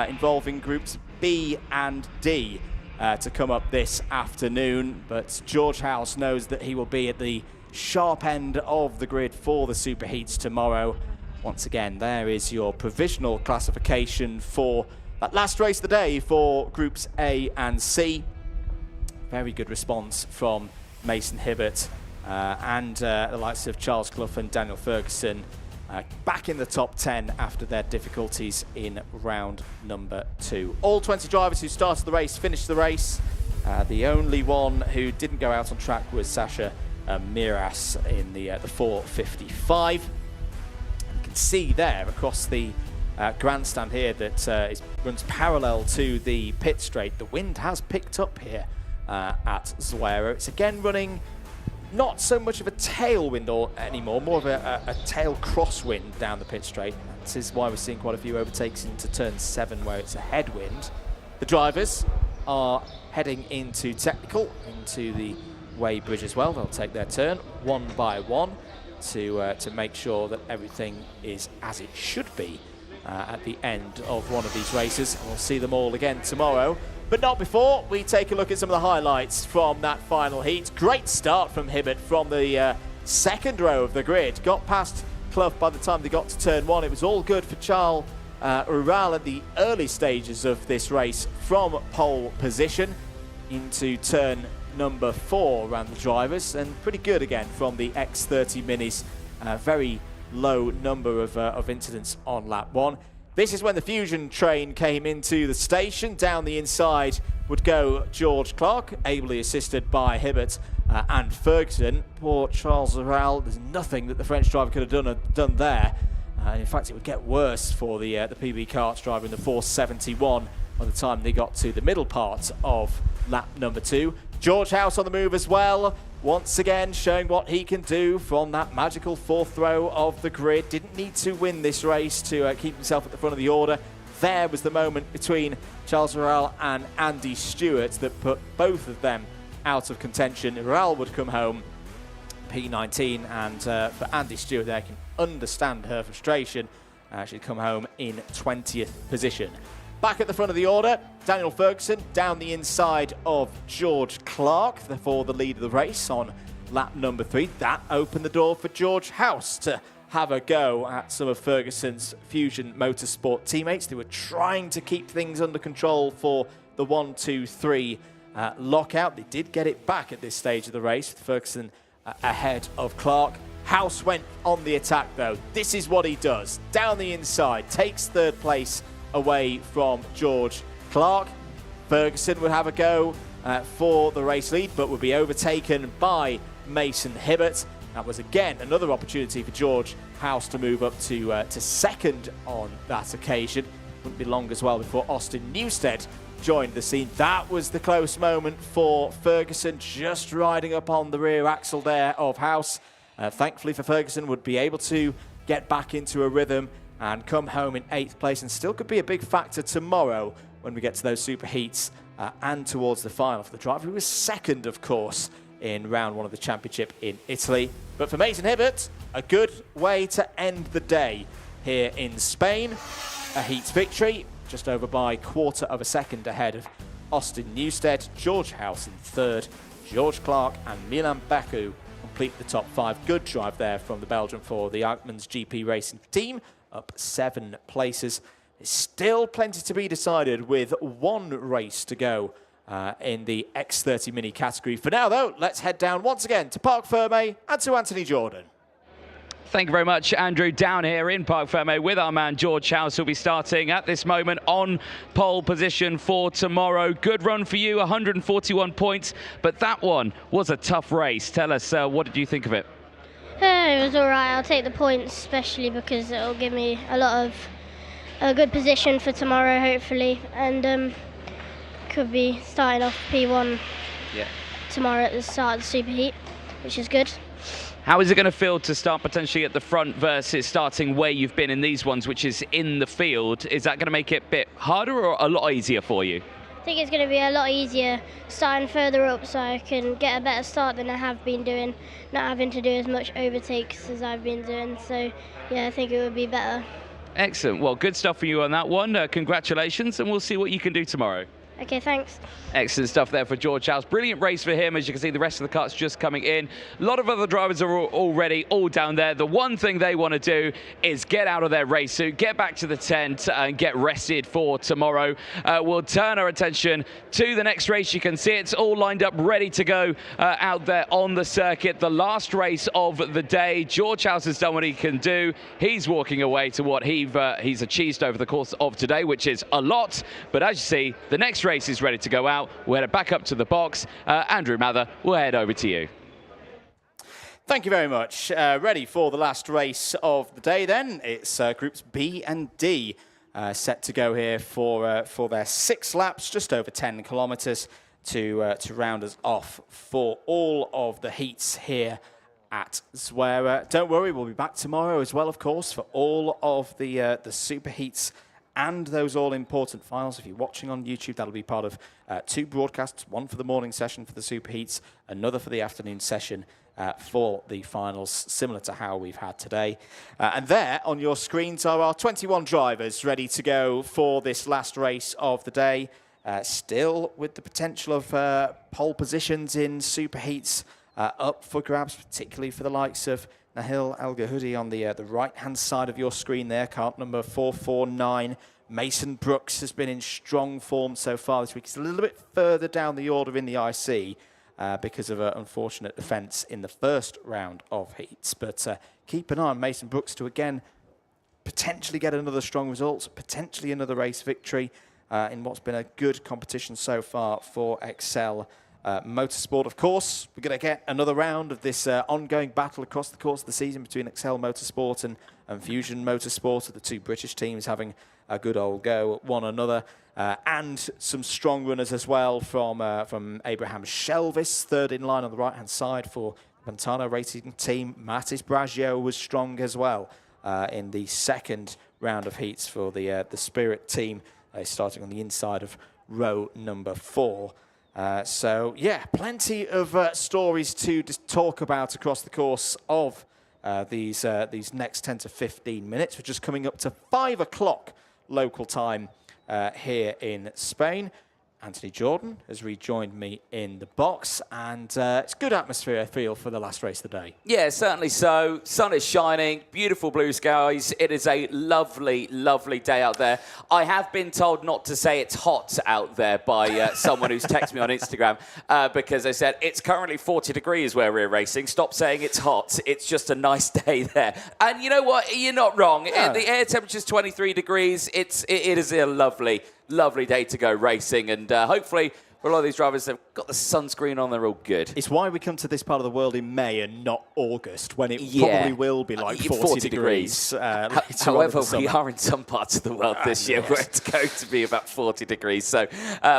involving groups B and D to come up this afternoon. But George House knows that he will be at the sharp end of the grid for the superheats tomorrow. Once again, there is your provisional classification for that last race of the day for groups A and C. Very good response from Mason Hibbert and the likes of Charles Clough and Daniel Ferguson back in the top 10 after their difficulties in round number 2. All 20 drivers who started the race finished the race. The only one who didn't go out on track was Sasha Miras in the 4:55. You can see there across the grandstand here that runs parallel to the pit straight. The wind has picked up here at Zuera. It's again running not so much of a tailwind anymore, more of a tail crosswind down the pit straight. This is why we're seeing quite a few overtakes into turn 7 where it's a headwind. The drivers are heading into technical, into the Way Bridge as well. They'll take their turn one by one to make sure that everything is as it should be at the end of one of these races. We'll see them all again tomorrow, but not before we take a look at some of the highlights from that final heat. Great start from Hibbert from the second row of the grid. Got past Clough by the time they got to turn 1. It was all good for Charles Ural at the early stages of this race from pole position into turn number 4 around the drivers, and pretty good again from the X30 Minis. Very low number of incidents on lap 1. This is when the Fusion train came into the station. Down the inside would go George Clark, ably assisted by Hibbert and Ferguson. Poor Charles Ural, there's nothing that the French driver could have done there. In fact, it would get worse for the PB Karts driver in the 471 by the time they got to the middle part of lap number 2. George House on the move as well. Once again, showing what he can do from that magical 4th row of the grid. Didn't need to win this race to keep himself at the front of the order. There was the moment between Charles Ural and Andy Stewart that put both of them out of contention. Ural would come home P19, and for Andy Stewart there, I can understand her frustration. She'd come home in 20th position. Back at the front of the order, Daniel Ferguson down the inside of George Clark for the lead of the race on lap number 3. That opened the door for George House to have a go at some of Ferguson's Fusion Motorsport teammates. They were trying to keep things under control for the 1-2-3 lockout. They did get it back at this stage of the race, with Ferguson ahead of Clark. House went on the attack though. This is what he does. Down the inside, takes 3rd place away from George Clark. Ferguson would have a go for the race lead, but would be overtaken by Mason Hibbert. That was again another opportunity for George House to move up to 2nd on that occasion. Wouldn't be long as well before Austin Newstead joined the scene. That was the close moment for Ferguson, just riding up on the rear axle there of House. Thankfully for Ferguson, would be able to get back into a rhythm and come home in 8th place, and still could be a big factor tomorrow when we get to those super heats and towards the final for the driver, who was 2nd, of course, in round 1 of the championship in Italy. But for Mason Hibbert, a good way to end the day here in Spain. A heats victory, just over by 1/4 of a second ahead of Austin Newstead. George House in 3rd, George Clark and Milan Baku complete the top 5. Good drive there from the Belgian for the Arkmans GP Racing team, up 7 places. There's still plenty to be decided with 1 race to go in the X30 Mini category. For now, though, let's head down once again to Parc Fermé and to Anthony Jordan. Thank you very much, Andrew. Down here in Parc Fermé with our man George House, who'll be starting at this moment on pole position for tomorrow. Good run for you, 141 points, but that one was a tough race. Tell us, what did you think of it? It was alright. I'll take the points, especially because it'll give me a lot of a good position for tomorrow, hopefully, and could be starting off P1 tomorrow at the start of the superheat, which is good. How is it going to feel to start potentially at the front versus starting where you've been in these ones, which is in the field? Is that going to make it a bit harder or a lot easier for you? I think it's going to be a lot easier starting further up, so I can get a better start than I have been doing, not having to do as much overtakes as I've been doing. So yeah, I think it would be better. Excellent. Well, good stuff for you on that one. Congratulations, and we'll see what you can do tomorrow. Okay, thanks. Excellent stuff there for George House. Brilliant race for him. As you can see, the rest of the carts just coming in. A lot of other drivers are already all down there. The one thing they want to do is get out of their race suit, get back to the tent and get rested for tomorrow. We'll turn our attention to the next race. You can see it's all lined up, ready to go out there on the circuit. The last race of the day. George House has done what he can do. He's walking away to what he's achieved over the course of today, which is a lot. But as you see, the next race is ready to go out. We'll head back up to the box. Andrew Mather, we'll head over to you. Thank you very much. Ready for the last race of the day then. It's groups B and D set to go here for their 6 laps, just over 10 kilometres to round us off for all of the heats here at Zuera. Don't worry, we'll be back tomorrow as well, of course, for all of the super heats and those all-important finals. If you're watching on YouTube, that'll be part of 2 broadcasts, one for the morning session for the super heats, another for the afternoon session for the finals, similar to how we've had today. And there on your screens are our 21 drivers ready to go for this last race of the day, still with the potential of pole positions in super heats up for grabs, particularly for the likes of Nahil El Gahoudi on the right-hand side of your screen there, cart number 449. Mason Brooks has been in strong form so far this week. He's a little bit further down the order in the IC because of an unfortunate defence in the first round of heats. But keep an eye on Mason Brooks to, again, potentially get another strong result, potentially another race victory in what's been a good competition so far for Excel Motorsport. Of course, we're going to get another round of this ongoing battle across the course of the season between Excel Motorsport and Fusion Motorsport, the 2 British teams having a good old go at one another, and some strong runners as well from Abraham Shelvis, third in line on the right-hand side for Pantano Racing Team. Matis Braggio was strong as well in the second round of heats for the Spirit team, starting on the inside of row number 4. So, yeah, plenty of stories to talk about across the course of these next 10 to 15 minutes. We're just coming up to 5 o'clock local time here in Spain. Anthony Jordan has rejoined me in the box, and it's good atmosphere, I feel, for the last race of the day. Yeah, certainly so. Sun is shining, beautiful blue skies. It is a lovely, lovely day out there. I have been told not to say it's hot out there by someone who's texted me on Instagram because they said it's currently 40 degrees where we're racing. Stop saying it's hot. It's just a nice day there. And you know what? You're not wrong. Yeah. The air temperature's 23 degrees. It is a lovely day to go racing, and hopefully for a lot of these drivers, they've got the sunscreen on, they're all good. It's why we come to this part of the world in May and not August, when it probably will be like 40 degrees. However, we are in some parts of the world this year where it's going to be about 40 degrees, so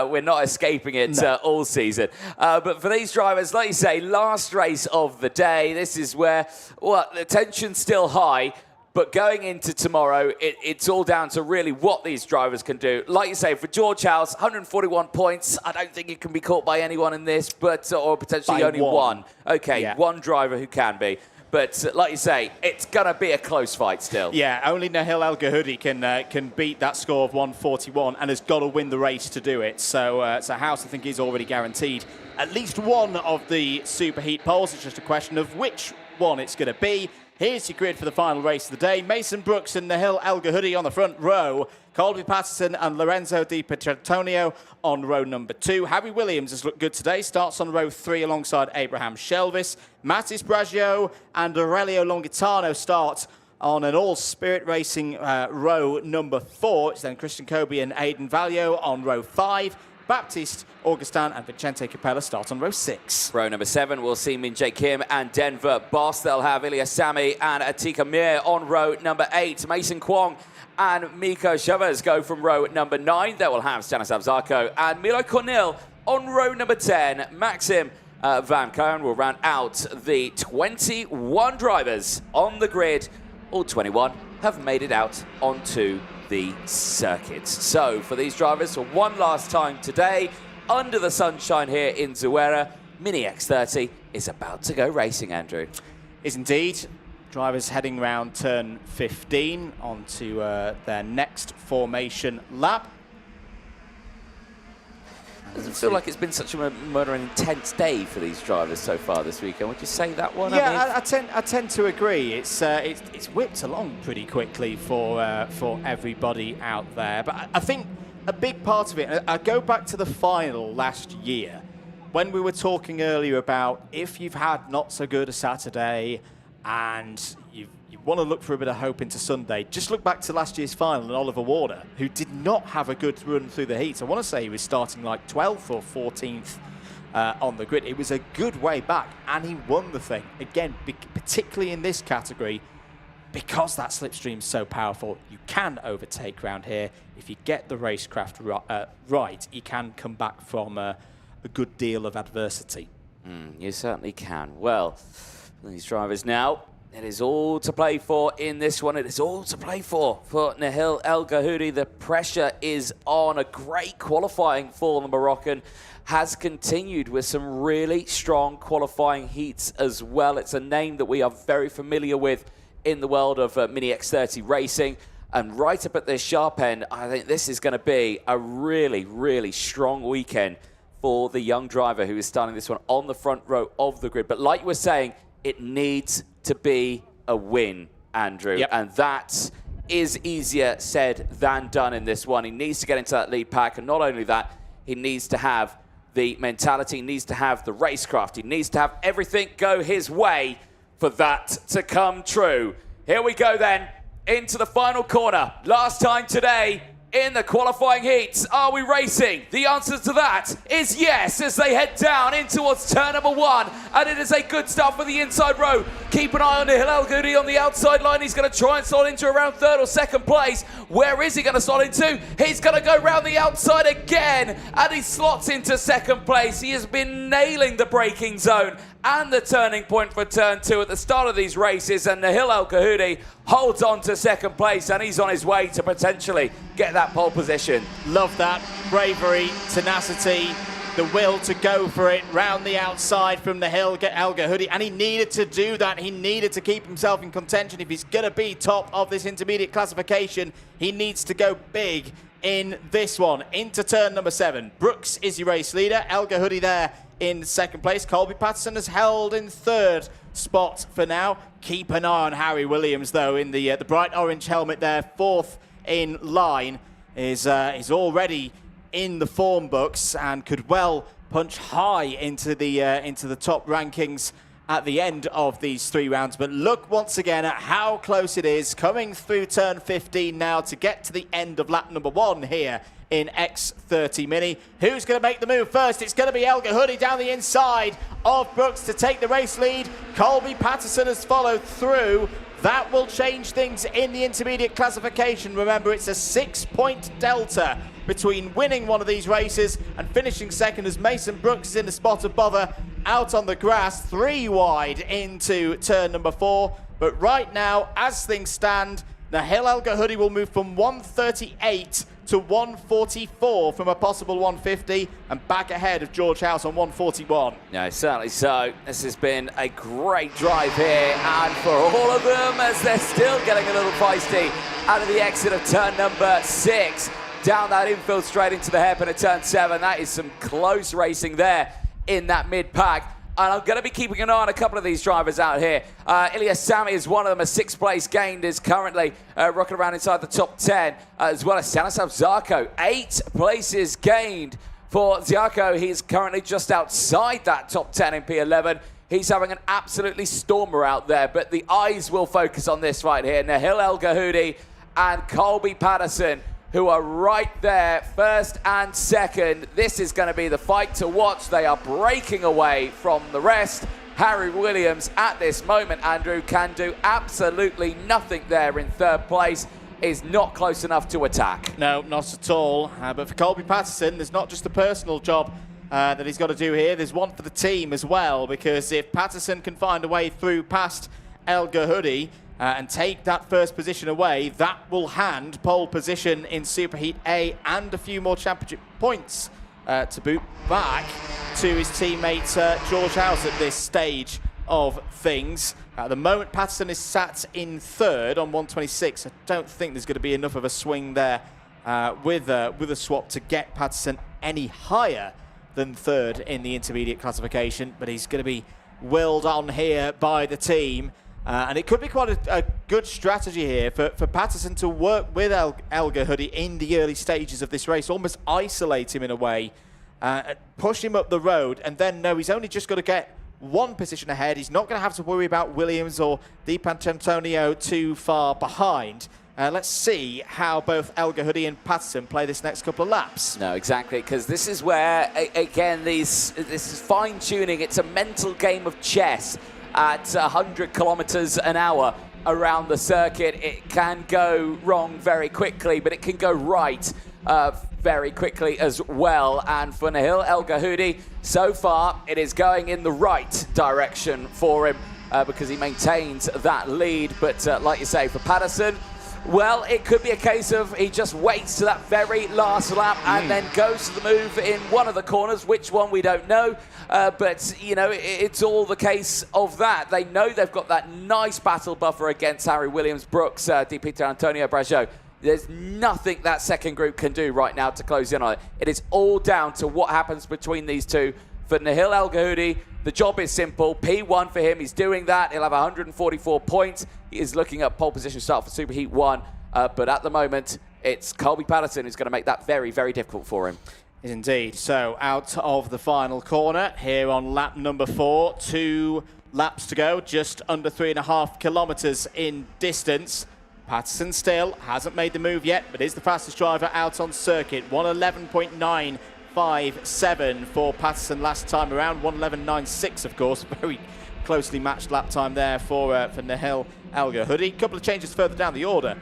we're not escaping it all season. But for these drivers, like you say, last race of the day, this is where, well, the tension's still high. But going into tomorrow, it's all down to really what these drivers can do. Like you say, for George House, 141 points. I don't think you can be caught by anyone in this, but or potentially by only one. Okay, yeah. One driver who can be. But like you say, it's going to be a close fight still. Yeah, only Nahil El Gahoudi can beat that score of 141 and has got to win the race to do it. So House, I think, is already guaranteed at least one of the super heat poles. It's just a question of which one it's going to be. Here's your grid for the final race of the day. Mason Brooks and Nahil El Gahoudi on the front row. Colby Patterson and Lorenzo Di Petrantonio on row number 2. Harry Williams has looked good today. Starts on row 3 alongside Abraham Shelvis. Matis Braggio and Aurelio Longitano start on an all-Spirit Racing row number 4. It's then Christian Kobe and Aidan Valio on row 5. Baptiste Augustin and Vicente Capella start on row 6. Row number 7, we'll see Min Jae Kim and Denver Boss. They'll have Ilya Sami and Atika Mir on row number 8. Mason Kwong and Miko Chavez go from row number 9. They will have Stanislav Zarko and Milo Kornil on row number 10. Maxim Van Coen will round out the 21 drivers on the grid. All 21 have made it out onto the circuit. So for these drivers, for one last time today, under the sunshine here in Zuera, Mini X30 is about to go racing, Andrew. Is indeed. Drivers heading round turn 15 onto their next formation lap. Doesn't feel like it's been such a more intense day for these drivers so far this weekend. Would you say that one? Yeah, I tend to agree. It's whipped along pretty quickly for everybody out there. But I think a big part of it, I go back to the final last year when we were talking earlier about if you've had not so good a Saturday and you want to look for a bit of hope into Sunday, just look back to last year's final and Oliver Warner, who did not have a good run through the heats. I want to say he was starting like 12th or 14th on the grid. It was a good way back, and he won the thing. Again, particularly in this category, because that slipstream's so powerful, you can overtake round here. If you get the racecraft right, you can come back from a good deal of adversity. You certainly can. Well, these drivers now, it is all to play for in this one. It is all to play for Nahil El Gahoudi. The pressure is on. A great qualifying for the Moroccan. Has continued with some really strong qualifying heats as well. It's a name that we are very familiar with in the world of Mini X30 racing. And right up at the sharp end, I think this is going to be a really, really strong weekend for the young driver who is starting this one on the front row of the grid. But like you were saying, it needs to be a win, Andrew. Yep. And that is easier said than done in this one. He needs to get into that lead pack. And not only that, he needs to have the mentality, he needs to have the racecraft, he needs to have everything go his way for that to come true. Here we go then, into the final corner. Last time today in the qualifying heats. Are we racing? The answer to that is yes, as they head down in towards turn number 1. And it is a good start for the inside row. Keep an eye on Nahil El Gahoudi on the outside line. He's going to try and slot into around 3rd or 2nd place. Where is he going to slot into? He's going to go round the outside again. And he slots into 2nd place. He has been nailing the braking zone and the turning point for turn 2 at the start of these races. And Nahil El Gahoudi holds on to 2nd place, and he's on his way to potentially get that pole position. Love that. Bravery, tenacity, the will to go for it round the outside from Nahil El Gahoudi, and he needed to do that. He needed to keep himself in contention. If he's going to be top of this intermediate classification, he needs to go big in this one. Into turn number 7. Brooks is your race leader. El Gahoudi there in 2nd place. Colby Patterson has held in 3rd spot for now. Keep an eye on Harry Williams, though, in the bright orange helmet there. 4th in line is already in the form books and could well punch high into the top rankings at the end of these 3 rounds. But look once again at how close it is, coming through turn 15 now to get to the end of lap number 1 here in X30 Mini. Who's going to make the move first? It's going to be El Gahoudi down the inside of Brooks to take the race lead. Colby Patterson has followed through. That will change things in the intermediate classification. Remember, it's a 6-point delta between winning one of these races and finishing 2nd, as Mason Brooks is in the spot of bother out on the grass, 3 wide into turn number 4. But right now, as things stand, Nahil El Gahoudi will move from 138 to 144 from a possible 150 and back ahead of George House on 141. No, certainly so. This has been a great drive here, and for all of them, as they're still getting a little feisty out of the exit of turn number 6, down that infield straight into the hairpin at turn 7. That is some close racing there in that mid-pack. And I'm going to be keeping an eye on a couple of these drivers out here. Ilya Sami is one of them. A 6th place gained, is currently rocking around inside the top 10, as well as Stanislav Zarko. 8 places gained for Zarko. He's currently just outside that top 10 in P11. He's having an absolutely stormer out there, but the eyes will focus on this right here. Nahil El Gahoudi and Colby Patterson, who are right there, 1st and 2nd. This is going to be the fight to watch. They are breaking away from the rest. Harry Williams at this moment, Andrew, can do absolutely nothing there in 3rd place. Is not close enough to attack. No, not at all. But for Colby Patterson, there's not just a personal job that he's got to do here. There's one for the team as well, because if Patterson can find a way through past El Gahudi and take that first position away, that will hand pole position in Superheat A and a few more championship points to boot back to his teammate George House at this stage of things. At the moment, Patterson is sat in third on 126. I don't think there's going to be enough of a swing there with a swap to get Patterson any higher than third in the intermediate classification, but he's going to be willed on here by the team. And it could be quite a good strategy here for Patterson to work with El Gahudi in the early stages of this race, almost isolate him in a way, push him up the road, and then know he's only just got to get one position ahead. He's not going to have to worry about Williams or Di Pantantonio too far behind. Let's see how both El Gahudi and Patterson play this next couple of laps. No, exactly, because this is where, again, this is fine-tuning. It's a mental game of chess at 100 kilometers an hour around the circuit. It can go wrong very quickly, but it can go right very quickly as well. And for Nahil El Gahudi, so far, it is going in the right direction for him because he maintains that lead. But like you say, for Patterson, well, it could be a case of he just waits to that very last lap and then goes to the move in one of the corners. Which one, we don't know. But, you know, it's all the case of that. They know they've got that nice battle buffer against Harry Williams, Brooks, Di Pantantonio, Brageau. There's nothing that second group can do right now to close in on it. It is all down to what happens between these two. For Nahil El Gahudi, the job is simple. P1 for him. He's doing that. He'll have 144 points. He is looking at pole position start for Superheat 1. But at the moment, it's Colby Patterson who's going to make that very, very difficult for him. Indeed. So out of the final corner here on lap number 4. 2 laps to go, just under 3.5 kilometers in distance. Patterson still hasn't made the move yet, but is the fastest driver out on circuit. 1:11.957 for Patterson last time around. 1:11.96, of course. Very closely matched lap time there for Nahil El Gahudi. Couple of changes further down the order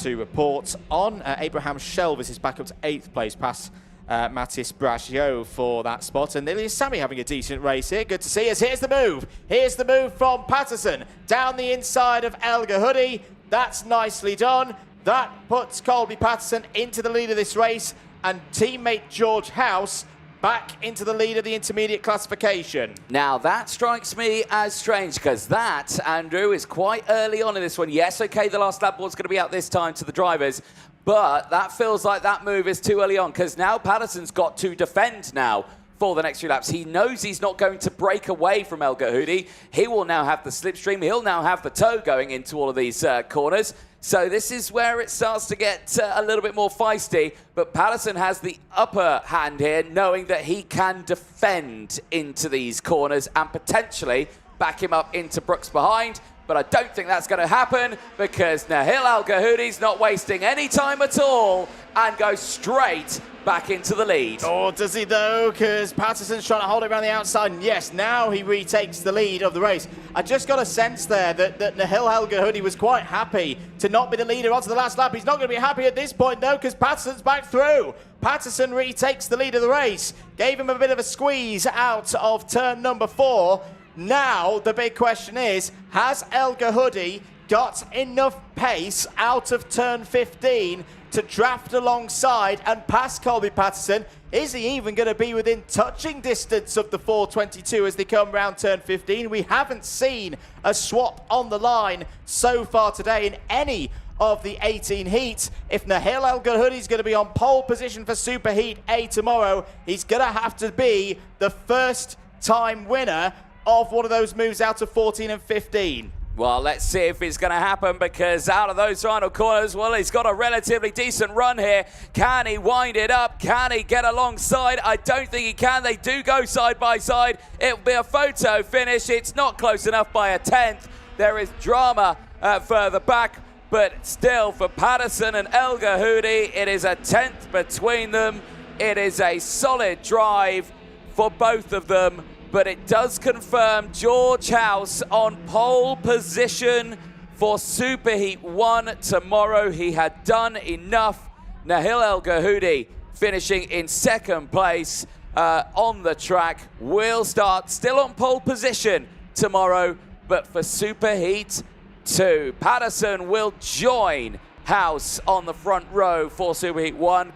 to report on. Abraham Shelvis is back up to 8th place past Mathis Brageau for that spot. And Ilias Sami having a decent race here. Good to see us. Here's the move. Here's the move from Patterson down the inside of El Gahudi. That's nicely done. That puts Colby Patterson into the lead of this race and teammate George House back into the lead of the intermediate classification. Now, that strikes me as strange because that, Andrew, is quite early on in this one. Yes, okay, the last lap board's going to be out this time to the drivers, but that feels like that move is too early on because now Patterson's got to defend now for the next few laps. He knows he's not going to break away from El Gahudi. He will now have the slipstream. He'll now have the tow going into all of these corners. So this is where it starts to get a little bit more feisty. But Patterson has the upper hand here, knowing that he can defend into these corners and potentially back him up into Brooks behind. But I don't think that's going to happen because Nahil El Gahudi's not wasting any time at all and goes straight back into the lead. Or does he though? Because Patterson's trying to hold it around the outside. And yes, now he retakes the lead of the race. I just got a sense there that Nahil El Gahudi was quite happy to not be the leader onto the last lap. He's not going to be happy at this point though because Patterson's back through. Patterson retakes the lead of the race. Gave him a bit of a squeeze out of turn number 4. Now the big question is, has El Gahudi got enough pace out of turn 15 to draft alongside and pass Colby Patterson? Is he even going to be within touching distance of the 422 as they come round turn 15? We haven't seen a swap on the line so far today in any of the 18 heats. If Nahil El Gahudi is going to be on pole position for Superheat A tomorrow, he's going to have to be the first time winner of one of those moves out of 14 and 15. Well, let's see if it's going to happen because out of those final corners, well, he's got a relatively decent run here. Can he wind it up? Can he get alongside? I don't think he can. They do go side by side. It'll be a photo finish. It's not close enough by a 10th. There is drama further back, but still for Patterson and El Gahudi, it is a 10th between them. It is a solid drive for both of them. But it does confirm George House on pole position for Superheat 1 tomorrow. He had done enough. Nahil El Gahudi finishing in second place. on the track will start still on pole position tomorrow, but for Superheat 2. Patterson will join House on the front row for Superheat 1.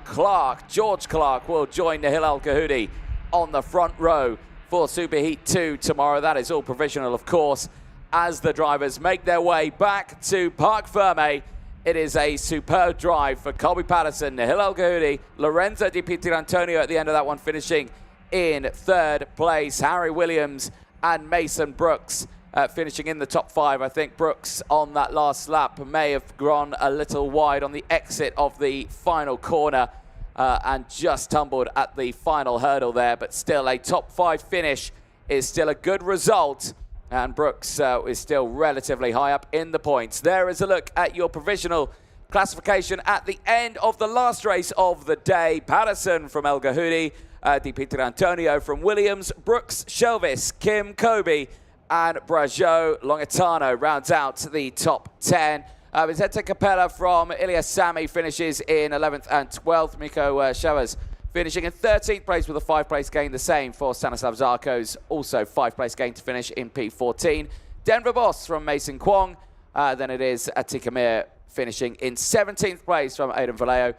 George Clark will join Nahil Al-Gahoudi on the front row for Superheat 2 tomorrow. That is all provisional, of course, as the drivers make their way back to Parc Ferme. It is a superb drive for Colby Patterson, Nahil Al-Gahoudi, Lorenzo Di Pietrantonio at the end of that one, finishing in third place. Harry Williams and Mason Brooks finishing in the top 5. I think Brooks on that last lap may have gone a little wide on the exit of the final corner and just tumbled at the final hurdle there, but still a top 5 finish is still a good result, and Brooks is still relatively high up in the points. There is a look at your provisional classification at the end of the last race of the day. Patterson from El-Gahoudi, Di Pietrantonio from Williams, Brooks, Shelvis, Kim, Kobe, and Brajo Longitano rounds out the top 10. Vicente Capella from Ilias Sami finishes in 11th and 12th. Miko Shavas finishing in 13th place with a 5-place gain. The same for Stanislav Zarkos, also 5-place gain to finish in P14. Denver Boss from Mason Kwong. Then it is Atika Mir finishing in 17th place from Aidan Vallejo.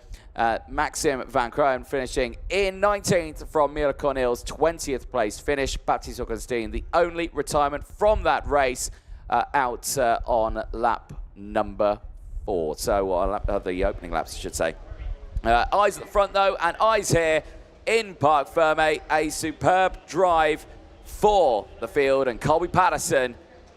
Maxim Van Kroon finishing in 19th from Mira Cornel's 20th place finish. Baptiste Augustin, the only retirement from that race, out on lap number 4. So the opening laps, I should say. Eyes at the front though, and eyes here in Parc Ferme. A superb drive for the field, and Colby Patterson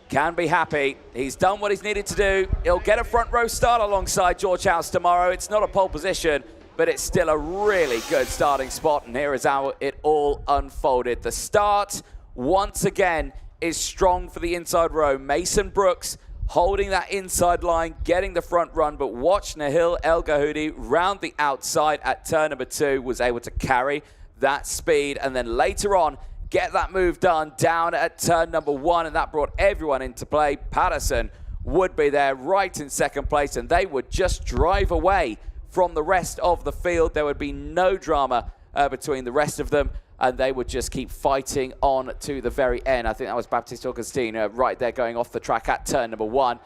can be happy. He's done what he's needed to do. He'll get a front row start alongside George House tomorrow. It's not a pole position, but it's still a really good starting spot, and here is how it all unfolded. The start, once again, is strong for the inside row. Mason Brooks holding that inside line, getting the front run, but watch Nahil El-Gahoudi round the outside at turn number 2, was able to carry that speed, and then later on, get that move done down at turn number 1, and that brought everyone into play. Patterson would be there right in second place, and they would just drive away from the rest of the field. There would be no drama between the rest of them, and they would just keep fighting on to the very end. I think that was Baptiste Augustin right there going off the track at turn number 1.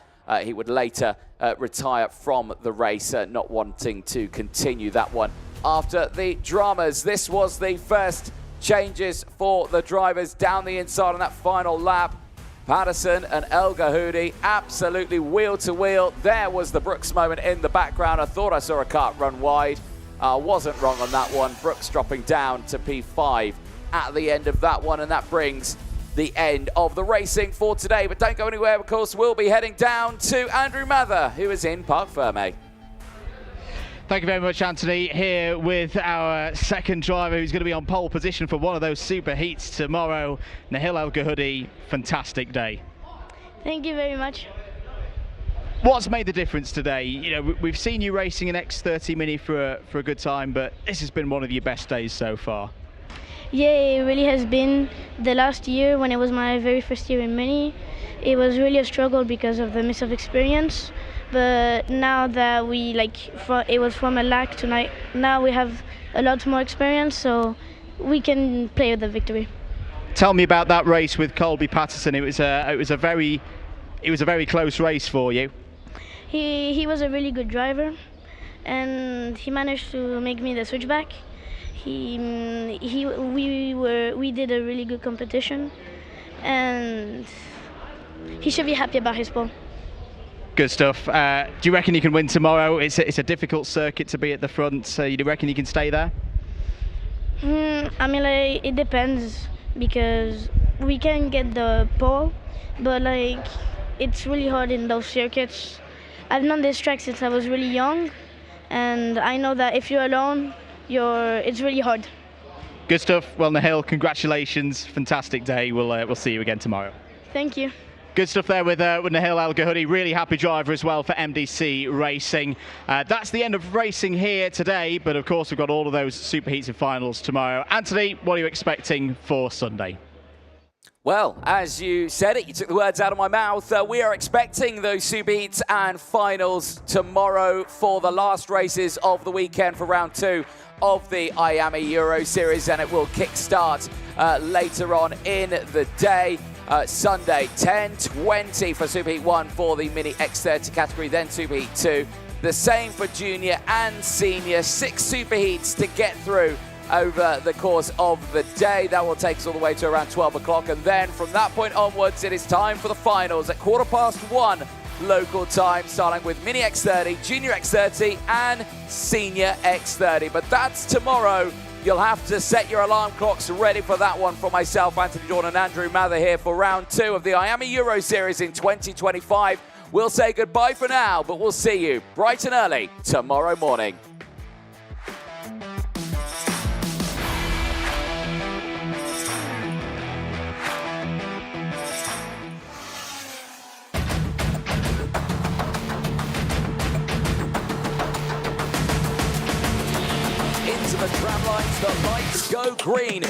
He would later retire from the race, not wanting to continue that one. After the dramas, this was the first changes for the drivers down the inside on that final lap. Patterson and El-Gahoudi absolutely wheel to wheel. There was the Brooks moment in the background. I thought I saw a kart run wide. Wasn't wrong on that one. Brooks dropping down to P5 at the end of that one, and that brings the end of the racing for today. But don't go anywhere, of course. We'll be heading down to Andrew Mather, who is in Parc Ferme. Thank you very much, Anthony. Here with our second driver who's going to be on pole position for one of those super heats tomorrow, Nahil El-Gahoudi. Fantastic day. Thank you very much. What's made the difference today? You know, we've seen you racing an X30 Mini for a good time, but this has been one of your best days so far. Yeah, it really has been. The last year, when it was my very first year in Mini, it was really a struggle because of the miss of experience. But now that it was from a lack tonight, now we have a lot more experience, so we can play with the victory. Tell me about that race with Colby Patterson. It was a very close race for you. He was a really good driver, and he managed to make me the switchback. We did a really good competition, and he should be happy about his pole. Good stuff. Do you reckon you can win tomorrow? It's a difficult circuit to be at the front. So you reckon you can stay there? I mean, it depends, because we can get the pole, but it's really hard in those circuits. I've known this track since I was really young, and I know that if you're alone, it's really hard. Good stuff. Well, Nahil, congratulations. Fantastic day. We'll see you again tomorrow. Thank you. Good stuff there with Nahil El-Gahoudi. Really happy driver as well for MDC Racing. That's the end of racing here today, but of course we've got all of those super heats and finals tomorrow. Anthony, what are you expecting for Sunday? Well, as you said it, you took the words out of my mouth. We are expecting those super heats and finals tomorrow for the last races of the weekend for round 2 of the IAME Euro Series, and it will kick-start later on in the day. Sunday, 10:20 for Super Heat 1 for the Mini X30 category, then Super Heat 2. The same for Junior and Senior. 6 Super Heats to get through over the course of the day. That will take us all the way to around 12 o'clock. And then from that point onwards, it is time for the finals at 1:15 local time, starting with Mini X30, Junior X30 and Senior X30. But that's tomorrow. You'll have to set your alarm clocks ready for that one. For myself, Anthony Jordan and Andrew Mather here for round 2 of the IAME Euro Series in 2025. We'll say goodbye for now, but we'll see you bright and early tomorrow morning. Into the tram lines, the lights go green.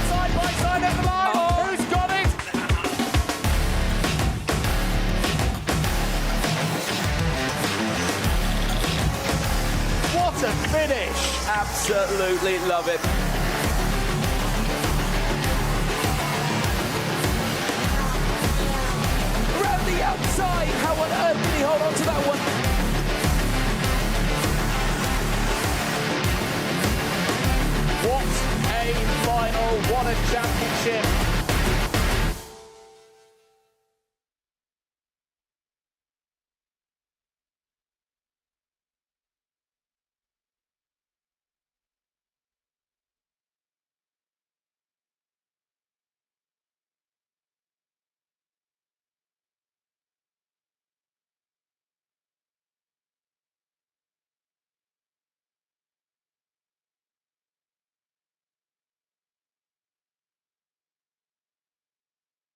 Side by side at the line. Oh. Who's got it? What a finish! Absolutely love it. Around the outside. How on earth did he hold on to that one? What a final, what a championship.